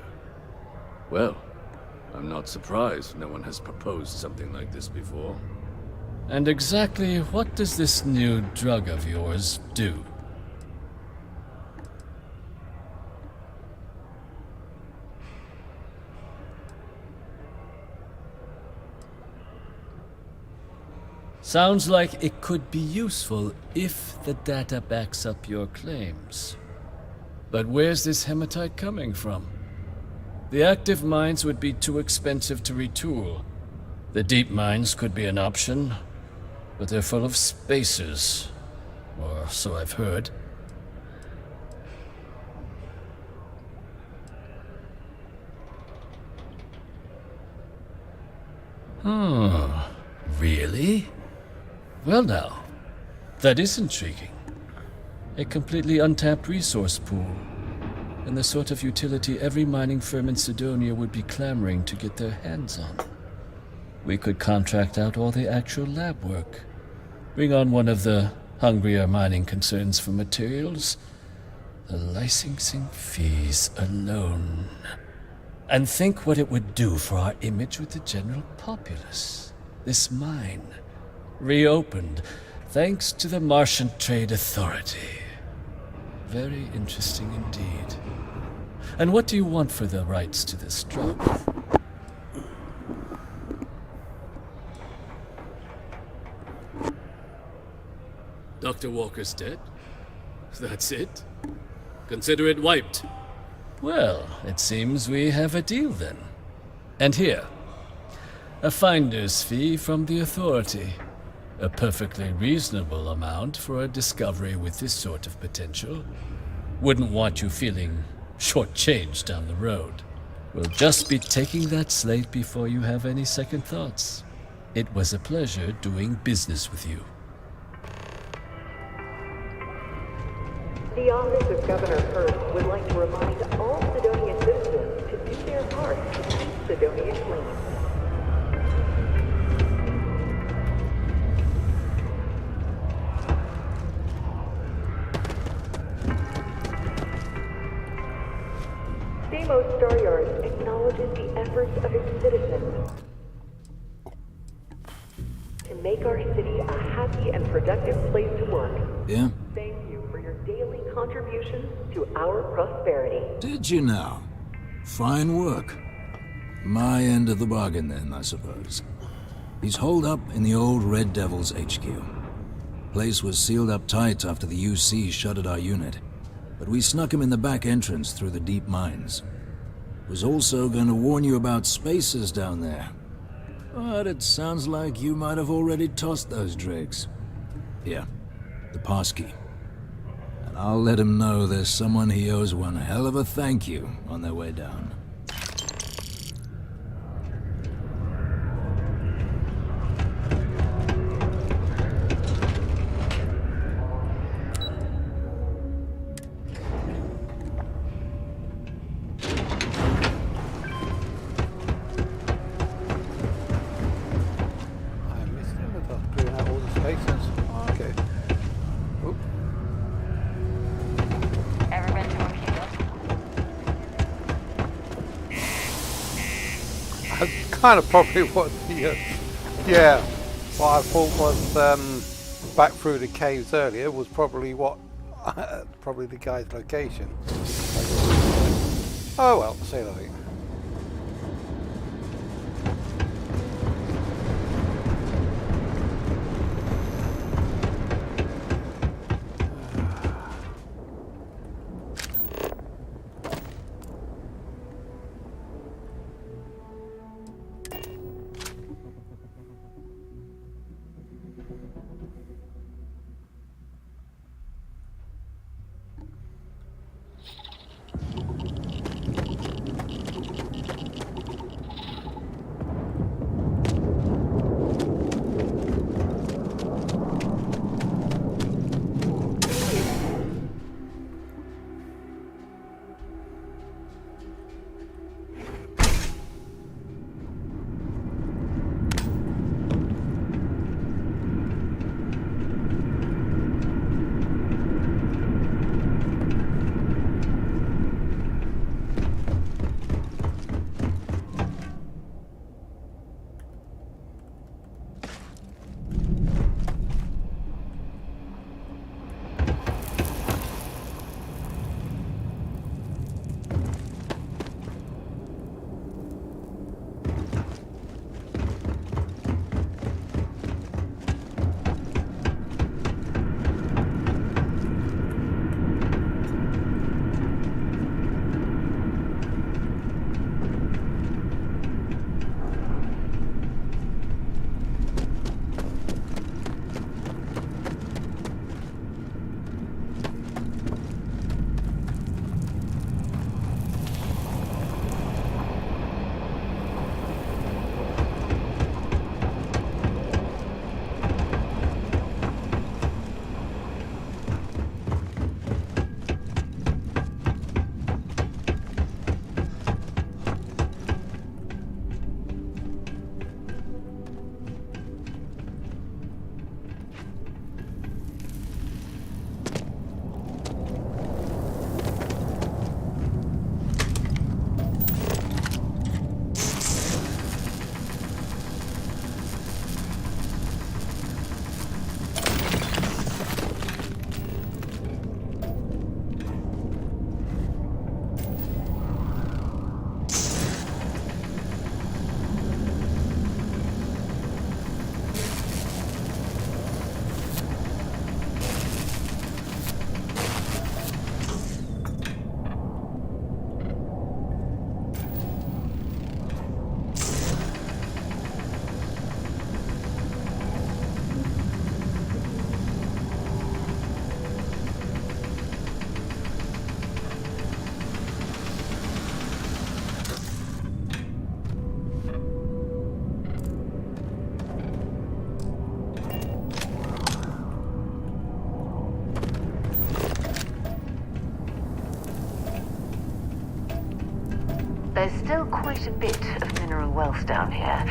Speaker 22: Well, I'm not surprised no one has proposed something like this before.
Speaker 6: And exactly what does this new drug of yours do? Sounds like it could be useful if the data backs up your claims. But where's this hematite coming from? The active mines would be too expensive to retool. The deep mines could be an option, but they're full of spacers. Or so I've heard. Oh, really? Well now, that is intriguing. A completely untapped resource pool, and the sort of utility every mining firm in Sidonia would be clamoring to get their hands on. We could contract out all the actual lab work, bring on one of the hungrier mining concerns for materials, the licensing fees alone. And think what it would do for our image with the general populace. This mine, reopened thanks to the Martian Trade Authority. Very interesting indeed. And what do you want for the rights to this drug?
Speaker 18: Dr. Walker's dead? That's it? Consider it wiped.
Speaker 6: Well, it seems we have a deal then. And here, a finder's fee from the Authority. A perfectly reasonable amount for a discovery with this sort of potential. Wouldn't want you feeling shortchanged down the road. We'll just be taking that slate before you have any second thoughts. It was a pleasure doing business with you.
Speaker 4: The Office of Governor Hurst would like to remind all Sidonia citizens to do their part to keep Sidonia clean. Stamos Star Yards acknowledges the efforts of its citizens to make our city a happy and productive place to work.
Speaker 10: Yeah?
Speaker 4: Thank you for your daily contributions to our prosperity.
Speaker 10: Did you now? Fine work. My end of the bargain then, I suppose. He's holed up in the old Red Devil's HQ. Place was sealed up tight after the UC shuttered our unit, but we snuck him in the back entrance through the deep mines. Was also going to warn you about spacers down there. But it sounds like you might have already tossed those dregs. Here, the passkey. And I'll let him know there's someone he owes one hell of a thank you on their way down.
Speaker 1: Kind of probably what the yeah, what I thought was back through the caves earlier was probably what probably the guy's location. Oh well, say that again.
Speaker 15: There's still quite a bit of mineral wealth down here.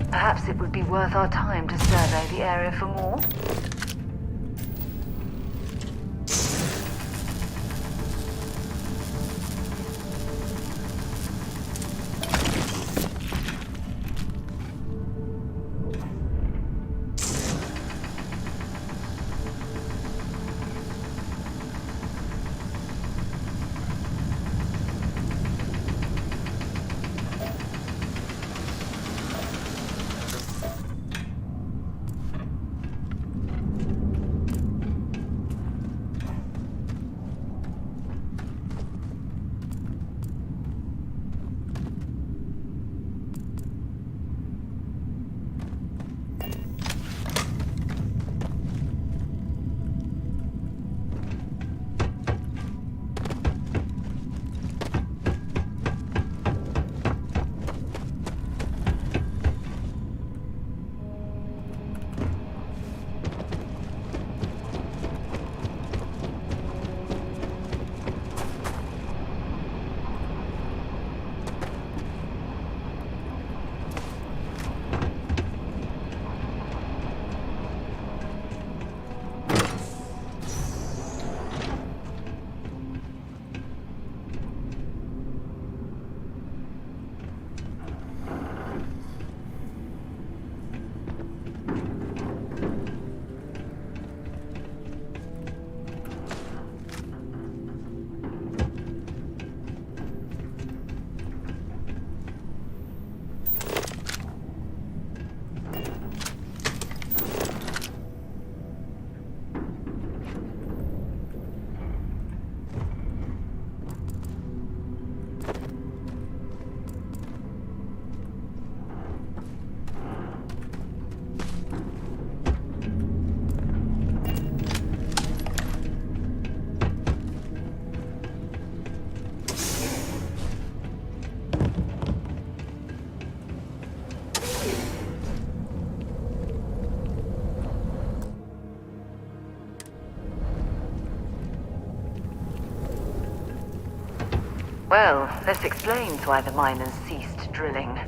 Speaker 15: Perhaps it would be worth our time to survey the area for more. Well, this explains why the miners ceased drilling.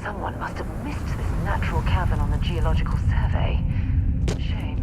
Speaker 15: Someone must have missed this natural cavern on the geological survey. Shame.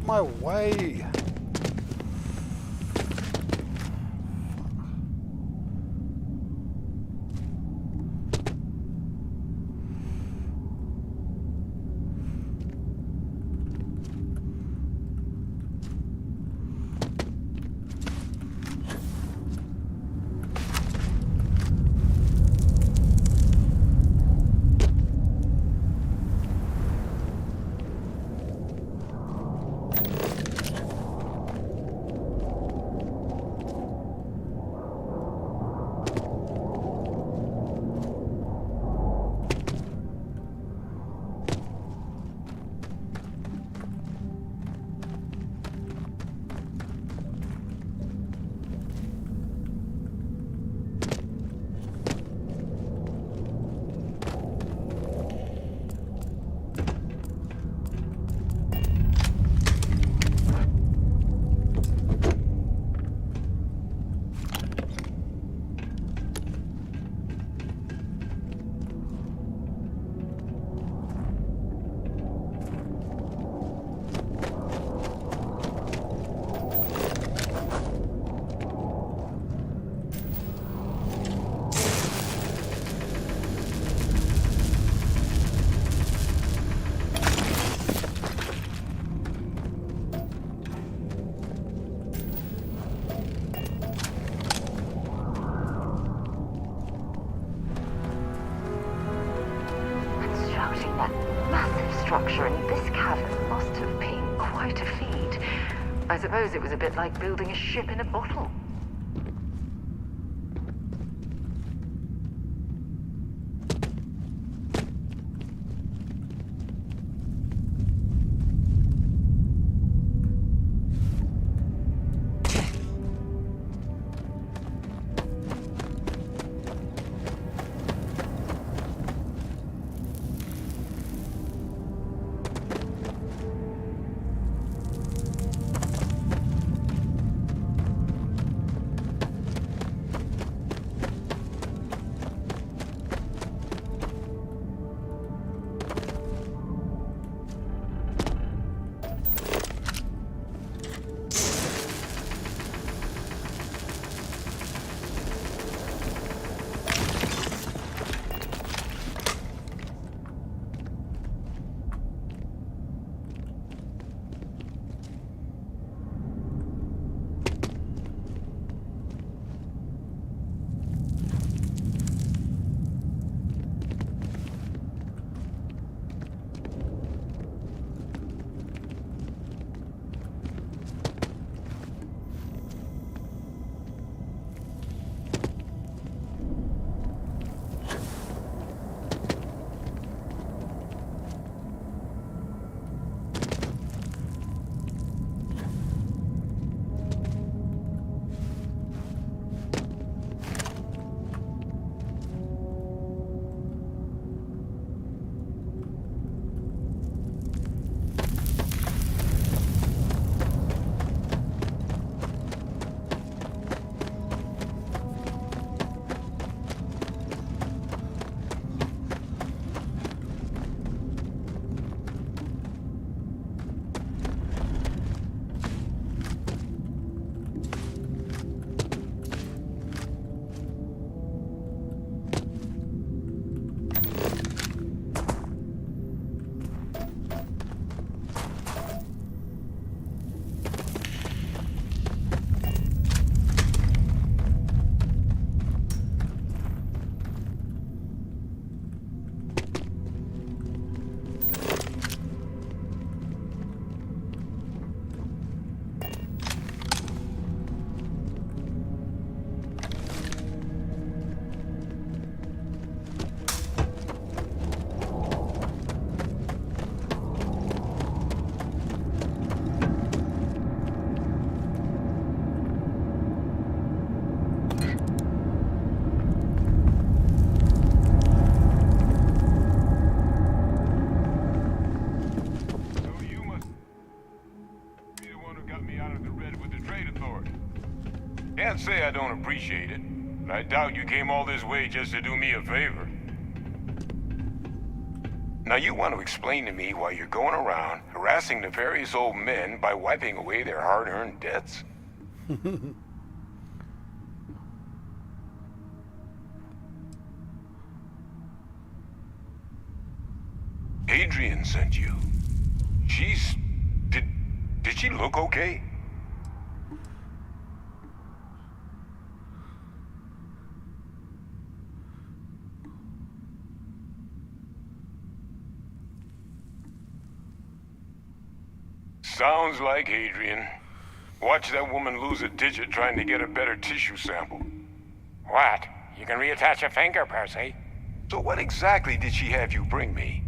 Speaker 1: My way.
Speaker 15: Building that massive structure in this cavern must have been quite a feat. I suppose it was a bit like building a ship in a bottle.
Speaker 16: Can't say I don't appreciate it, but I doubt you came all this way just to do me a favor. Now you want to explain to me why you're going around harassing nefarious old men by wiping away their hard-earned debts? Adrian sent you. Did she look okay? Sounds like Adrian. Watch that woman lose a digit trying to get a better tissue sample.
Speaker 17: What? You can reattach a finger, Percy.
Speaker 16: So what exactly did she have you bring me?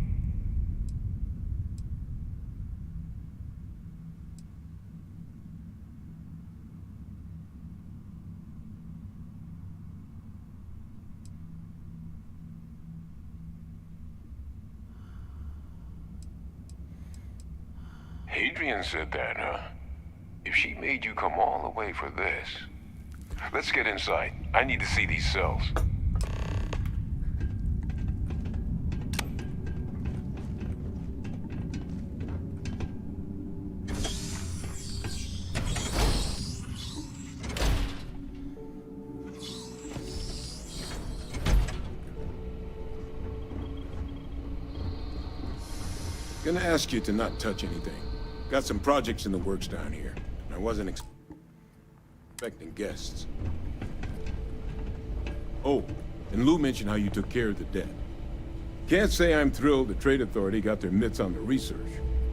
Speaker 16: Adrian said that, huh? If she made you come all the way for this... Let's get inside. I need to see these cells. Gonna ask you to not touch anything. Got some projects in the works down here. I wasn't expecting guests. Oh, and Lou mentioned how you took care of the debt. Can't say I'm thrilled the Trade Authority got their mitts on the research,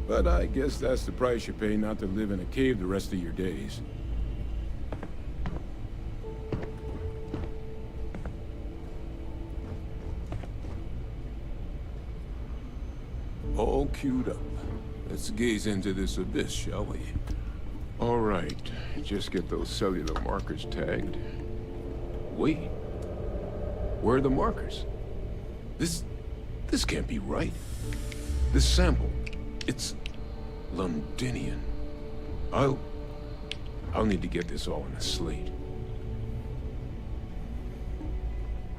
Speaker 16: but I guess that's the price you pay not to live in a cave the rest of your days. All queued up. Let's gaze into this abyss, shall we? All right, just get those cellular markers tagged. Wait, where are the markers? This can't be right. This sample, it's Londinian. I'll need to get this all in a slate.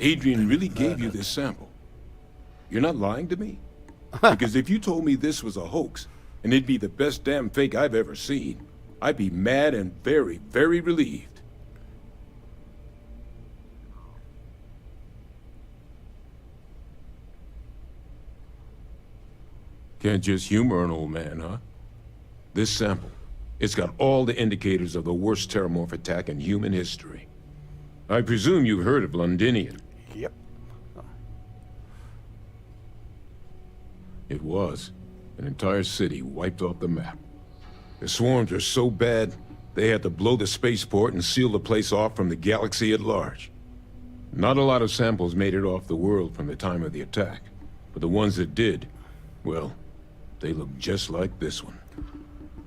Speaker 16: Adrian really gave you this sample. You're not lying to me? Because if you told me this was a hoax, and it'd be the best damn fake I've ever seen, I'd be mad and very, very relieved. Can't just humor an old man, huh? This sample, it's got all the indicators of the worst terramorph attack in human history. I presume you've heard of Londinian.
Speaker 1: Yep.
Speaker 16: It was. An entire city wiped off the map. The swarms are so bad, they had to blow the spaceport and seal the place off from the galaxy at large. Not a lot of samples made it off the world from the time of the attack, but the ones that did, well, they look just like this one.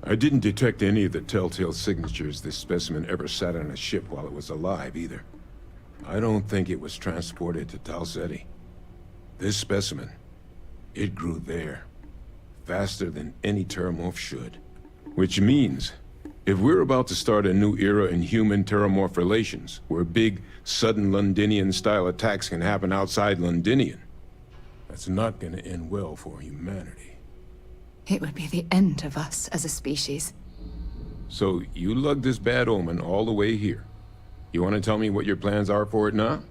Speaker 16: I didn't detect any of the telltale signatures this specimen ever sat on a ship while it was alive, either. I don't think it was transported to Tal Ceti. This specimen, it grew there, faster than any terramorph should. Which means, if we're about to start a new era in human-terramorph relations, where big, sudden Londinian-style attacks can happen outside Londinian, that's not gonna end well for humanity.
Speaker 19: It would be the end of us as a species.
Speaker 16: So, you lugged this bad omen all the way here. You want to tell me what your plans are for it now?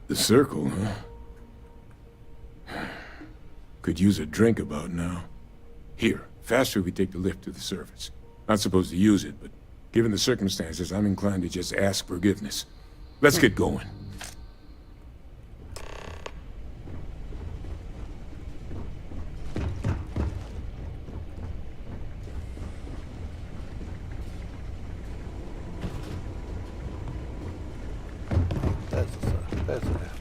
Speaker 16: The circle, huh? Could use a drink about now. Here, faster we take the lift to the surface. Not supposed to use it, but given the circumstances, I'm inclined to just ask forgiveness. Let's get going.
Speaker 1: There's the lift.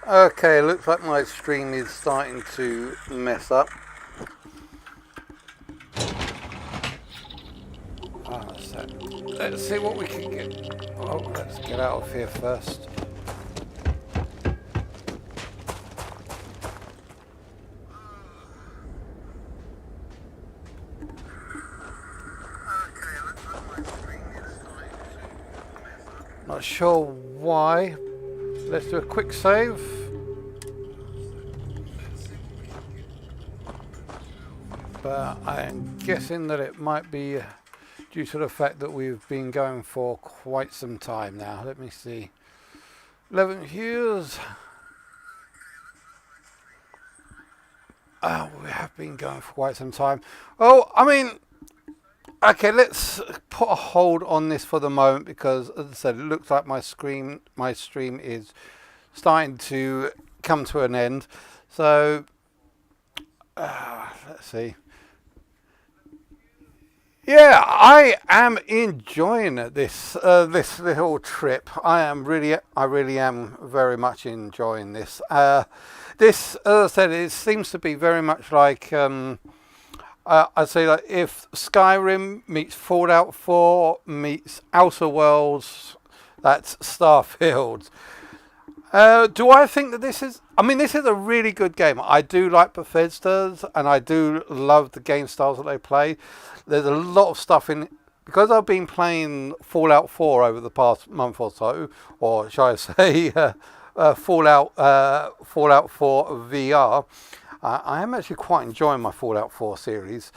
Speaker 1: Okay, looks like my stream is starting to mess up. So let's see what we can get. Oh, let's get out of here first. Not sure why. Let's do a quick save. But I'm guessing that it might be due to the fact that we've been going for quite some time now. Let me see. 11 years. Oh, we have been going for quite some time. Oh, I mean, okay, let's put a hold on this for the moment because, as I said, it looks like my stream is starting to come to an end. So, let's see. Yeah, I am enjoying this this little trip. I really am very much enjoying this. This, as I said, it seems to be very much like I'd say that if Skyrim meets Fallout 4 meets Outer Worlds, that's StarField. Do I think that this is... I mean, this is a really good game. I do like Bethesda's, and I do love the game styles that they play. There's a lot of stuff in because I've been playing Fallout 4 over the past month or so, or shall I say Fallout 4 VR, I am actually quite enjoying my Fallout 4 series.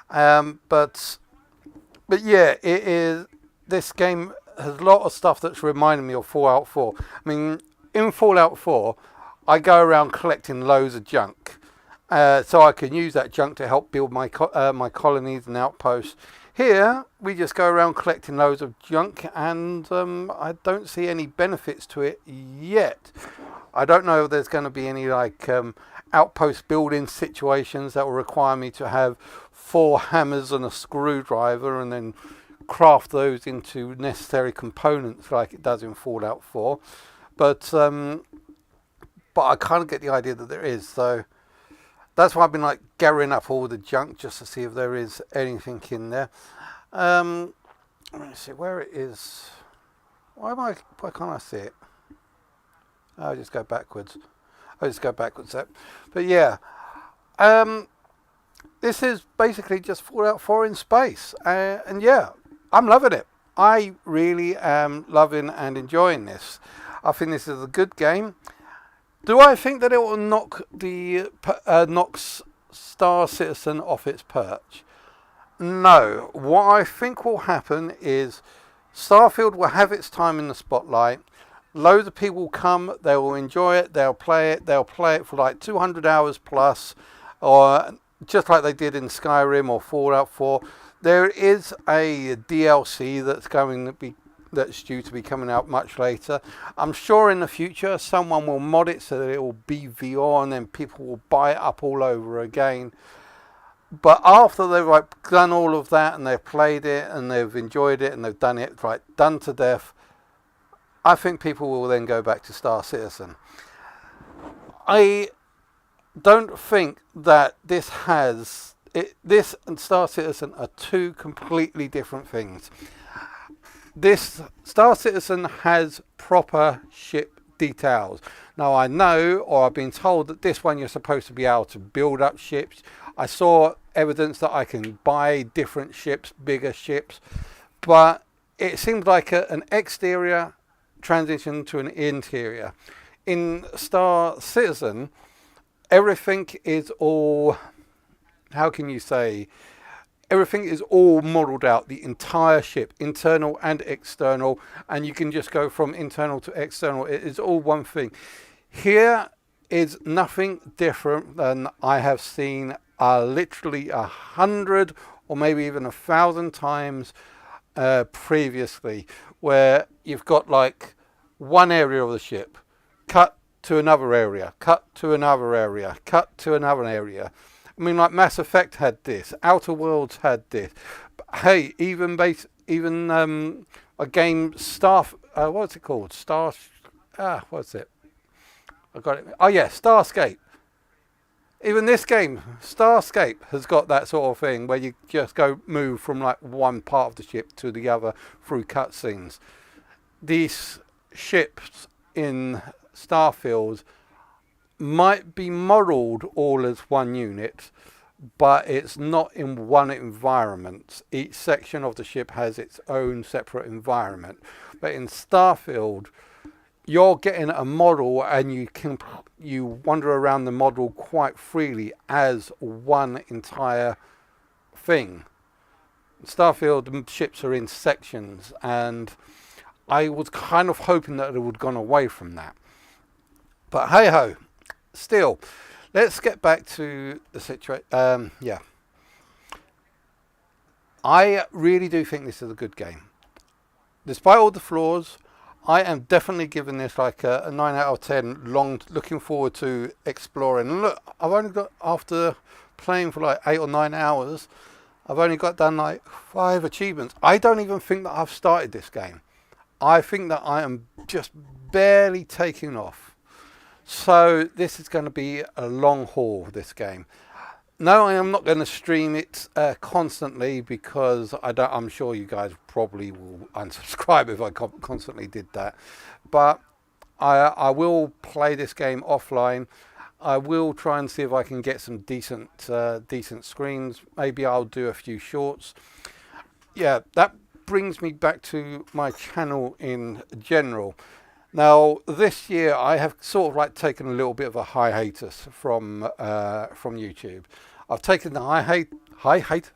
Speaker 1: But yeah, this game has a lot of stuff that's reminding me of Fallout 4. I mean, in Fallout 4, I go around collecting loads of junk, so I can use that junk to help build my my colonies and outposts. Here, we just go around collecting loads of junk, and I don't see any benefits to it yet. I don't know if there's going to be any like outpost building situations that will require me to have 4 hammers and a screwdriver and then craft those into necessary components like it does in Fallout 4. But I kind of get the idea that there is. So that's why I've been like gathering up all the junk just to see if there is anything in there. Let me see where it is. Why can't I see it? I'll just go backwards. But yeah, this is basically just Fallout 4 in space, and yeah, I'm loving it. I really am loving and enjoying this. I think this is a good game. Do I think that it will knock Star Citizen off its perch? No. What I think will happen is Starfield will have its time in the spotlight. Loads of people will come, they will enjoy it, they'll play it for like 200 hours plus, or just like they did in Skyrim or Fallout 4. There is a DLC that's due to be coming out much later. I'm sure in the future someone will mod it so that it will be VR and then people will buy it up all over again. But after they've done all of that and they've played it and they've enjoyed it and they've done it done to death, I think people will then go back to Star Citizen. I don't think that this and Star Citizen are two completely different things. This Star Citizen has proper ship details. Now I know, or I've been told, that this one you're supposed to be able to build up ships. I saw evidence that I can buy different ships, bigger ships, but it seemed like an exterior transition to an interior. In Star Citizen, everything is all, how can you say, everything is all modelled out, the entire ship, internal and external, and you can just go from internal to external. It is all one thing. Here is nothing different than I have seen literally 100 or maybe even 1,000 times previously, where you've got like one area of the ship, cut to another area, cut to another area, cut to another area. I mean, like Mass Effect had this, Outer Worlds had this. But hey, even a game what's it called? What's it? I got it. Oh yeah, Starscape. Even this game, Starscape, has got that sort of thing where you just move from like one part of the ship to the other through cutscenes. These ships in Starfield might be modelled all as one unit, but it's not in one environment. Each section of the ship has its own separate environment. But in Starfield, you're getting a model and you wander around the model quite freely as one entire thing. Starfield ships are in sections, and I was kind of hoping that it would have gone away from that. But hey ho, still, let's get back to the situation. Yeah, I really do think this is a good game. Despite all the flaws, I am definitely giving this like a 9 out of 10. Looking forward to exploring. And look, I've only got, after playing for like 8 or 9 hours, I've only got done like 5 achievements. I don't even think that I've started this game. I think that I am just barely taking off. So this is going to be a long haul, this game. No, I am not going to stream it constantly, because I'm sure you guys probably will unsubscribe if I constantly did that. But I will play this game offline. I will try and see if I can get some decent screens. Maybe I'll do a few shorts. Yeah, that brings me back to my channel in general. Now, this year I have sort of like taken a little bit of a hiatus from YouTube. I've taken the I can't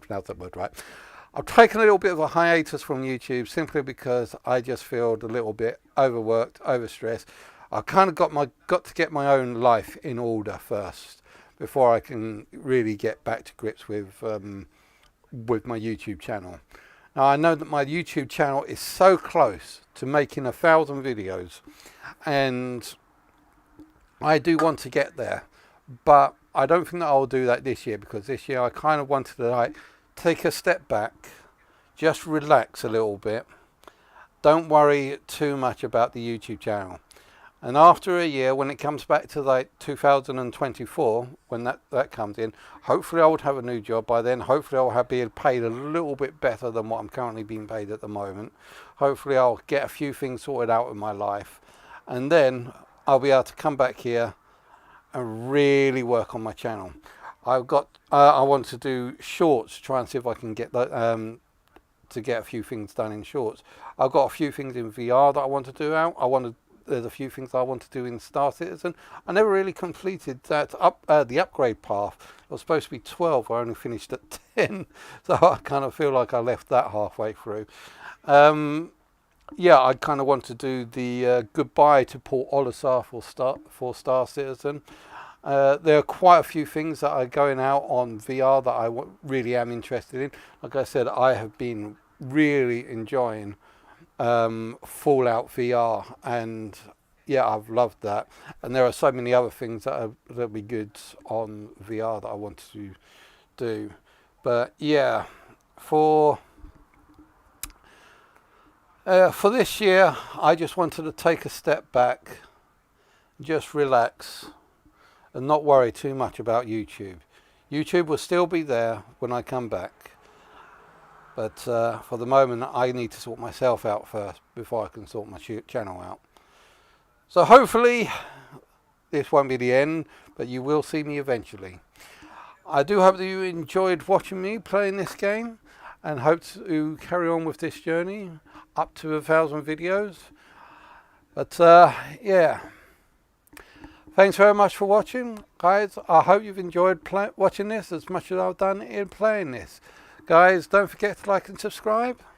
Speaker 1: pronounce that word right. I've taken a little bit of a hiatus from YouTube simply because I just feel a little bit overworked, overstressed. I kind of got to get my own life in order first before I can really get back to grips with my YouTube channel. Now, I know that my YouTube channel is so close to making 1,000 videos, and I do want to get there, but I don't think that I'll do that this year, because this year I kind of wanted to like take a step back, just relax a little bit, don't worry too much about the YouTube channel. And after a year, when it comes back to like 2024, when that comes in, hopefully I would have a new job by then. Hopefully I'll have been paid a little bit better than what I'm currently being paid at the moment. Hopefully I'll get a few things sorted out in my life, and then I'll be able to come back here and really work on my channel. I've got I want to do shorts, try and see if I can get that to get a few things done in shorts. I've got a few things in VR that I want to do out. There's a few things I want to do in Star Citizen. I never really completed that the upgrade path. It was supposed to be 12. I only finished at 10, so I kind of feel like I left that halfway through. Yeah, I kind of want to do the goodbye to Port Olisar for Star Citizen. There are quite a few things that are going out on VR that I really am interested in. Like I said, I have been really enjoying Fallout VR, and yeah, I've loved that. And there are so many other things that'll be good on VR that I want to do. But yeah, for this year, I just wanted to take a step back, just relax, and not worry too much about YouTube. YouTube will still be there when I come back, but for the moment I need to sort myself out first before I can sort my channel out. So hopefully this won't be the end, but you will see me eventually. I do hope that you enjoyed watching me playing this game, and hope to carry on with this journey up to 1,000 videos. But yeah, thanks very much for watching, guys. I hope you've enjoyed watching this as much as I've done in playing this. Guys, don't forget to like and subscribe.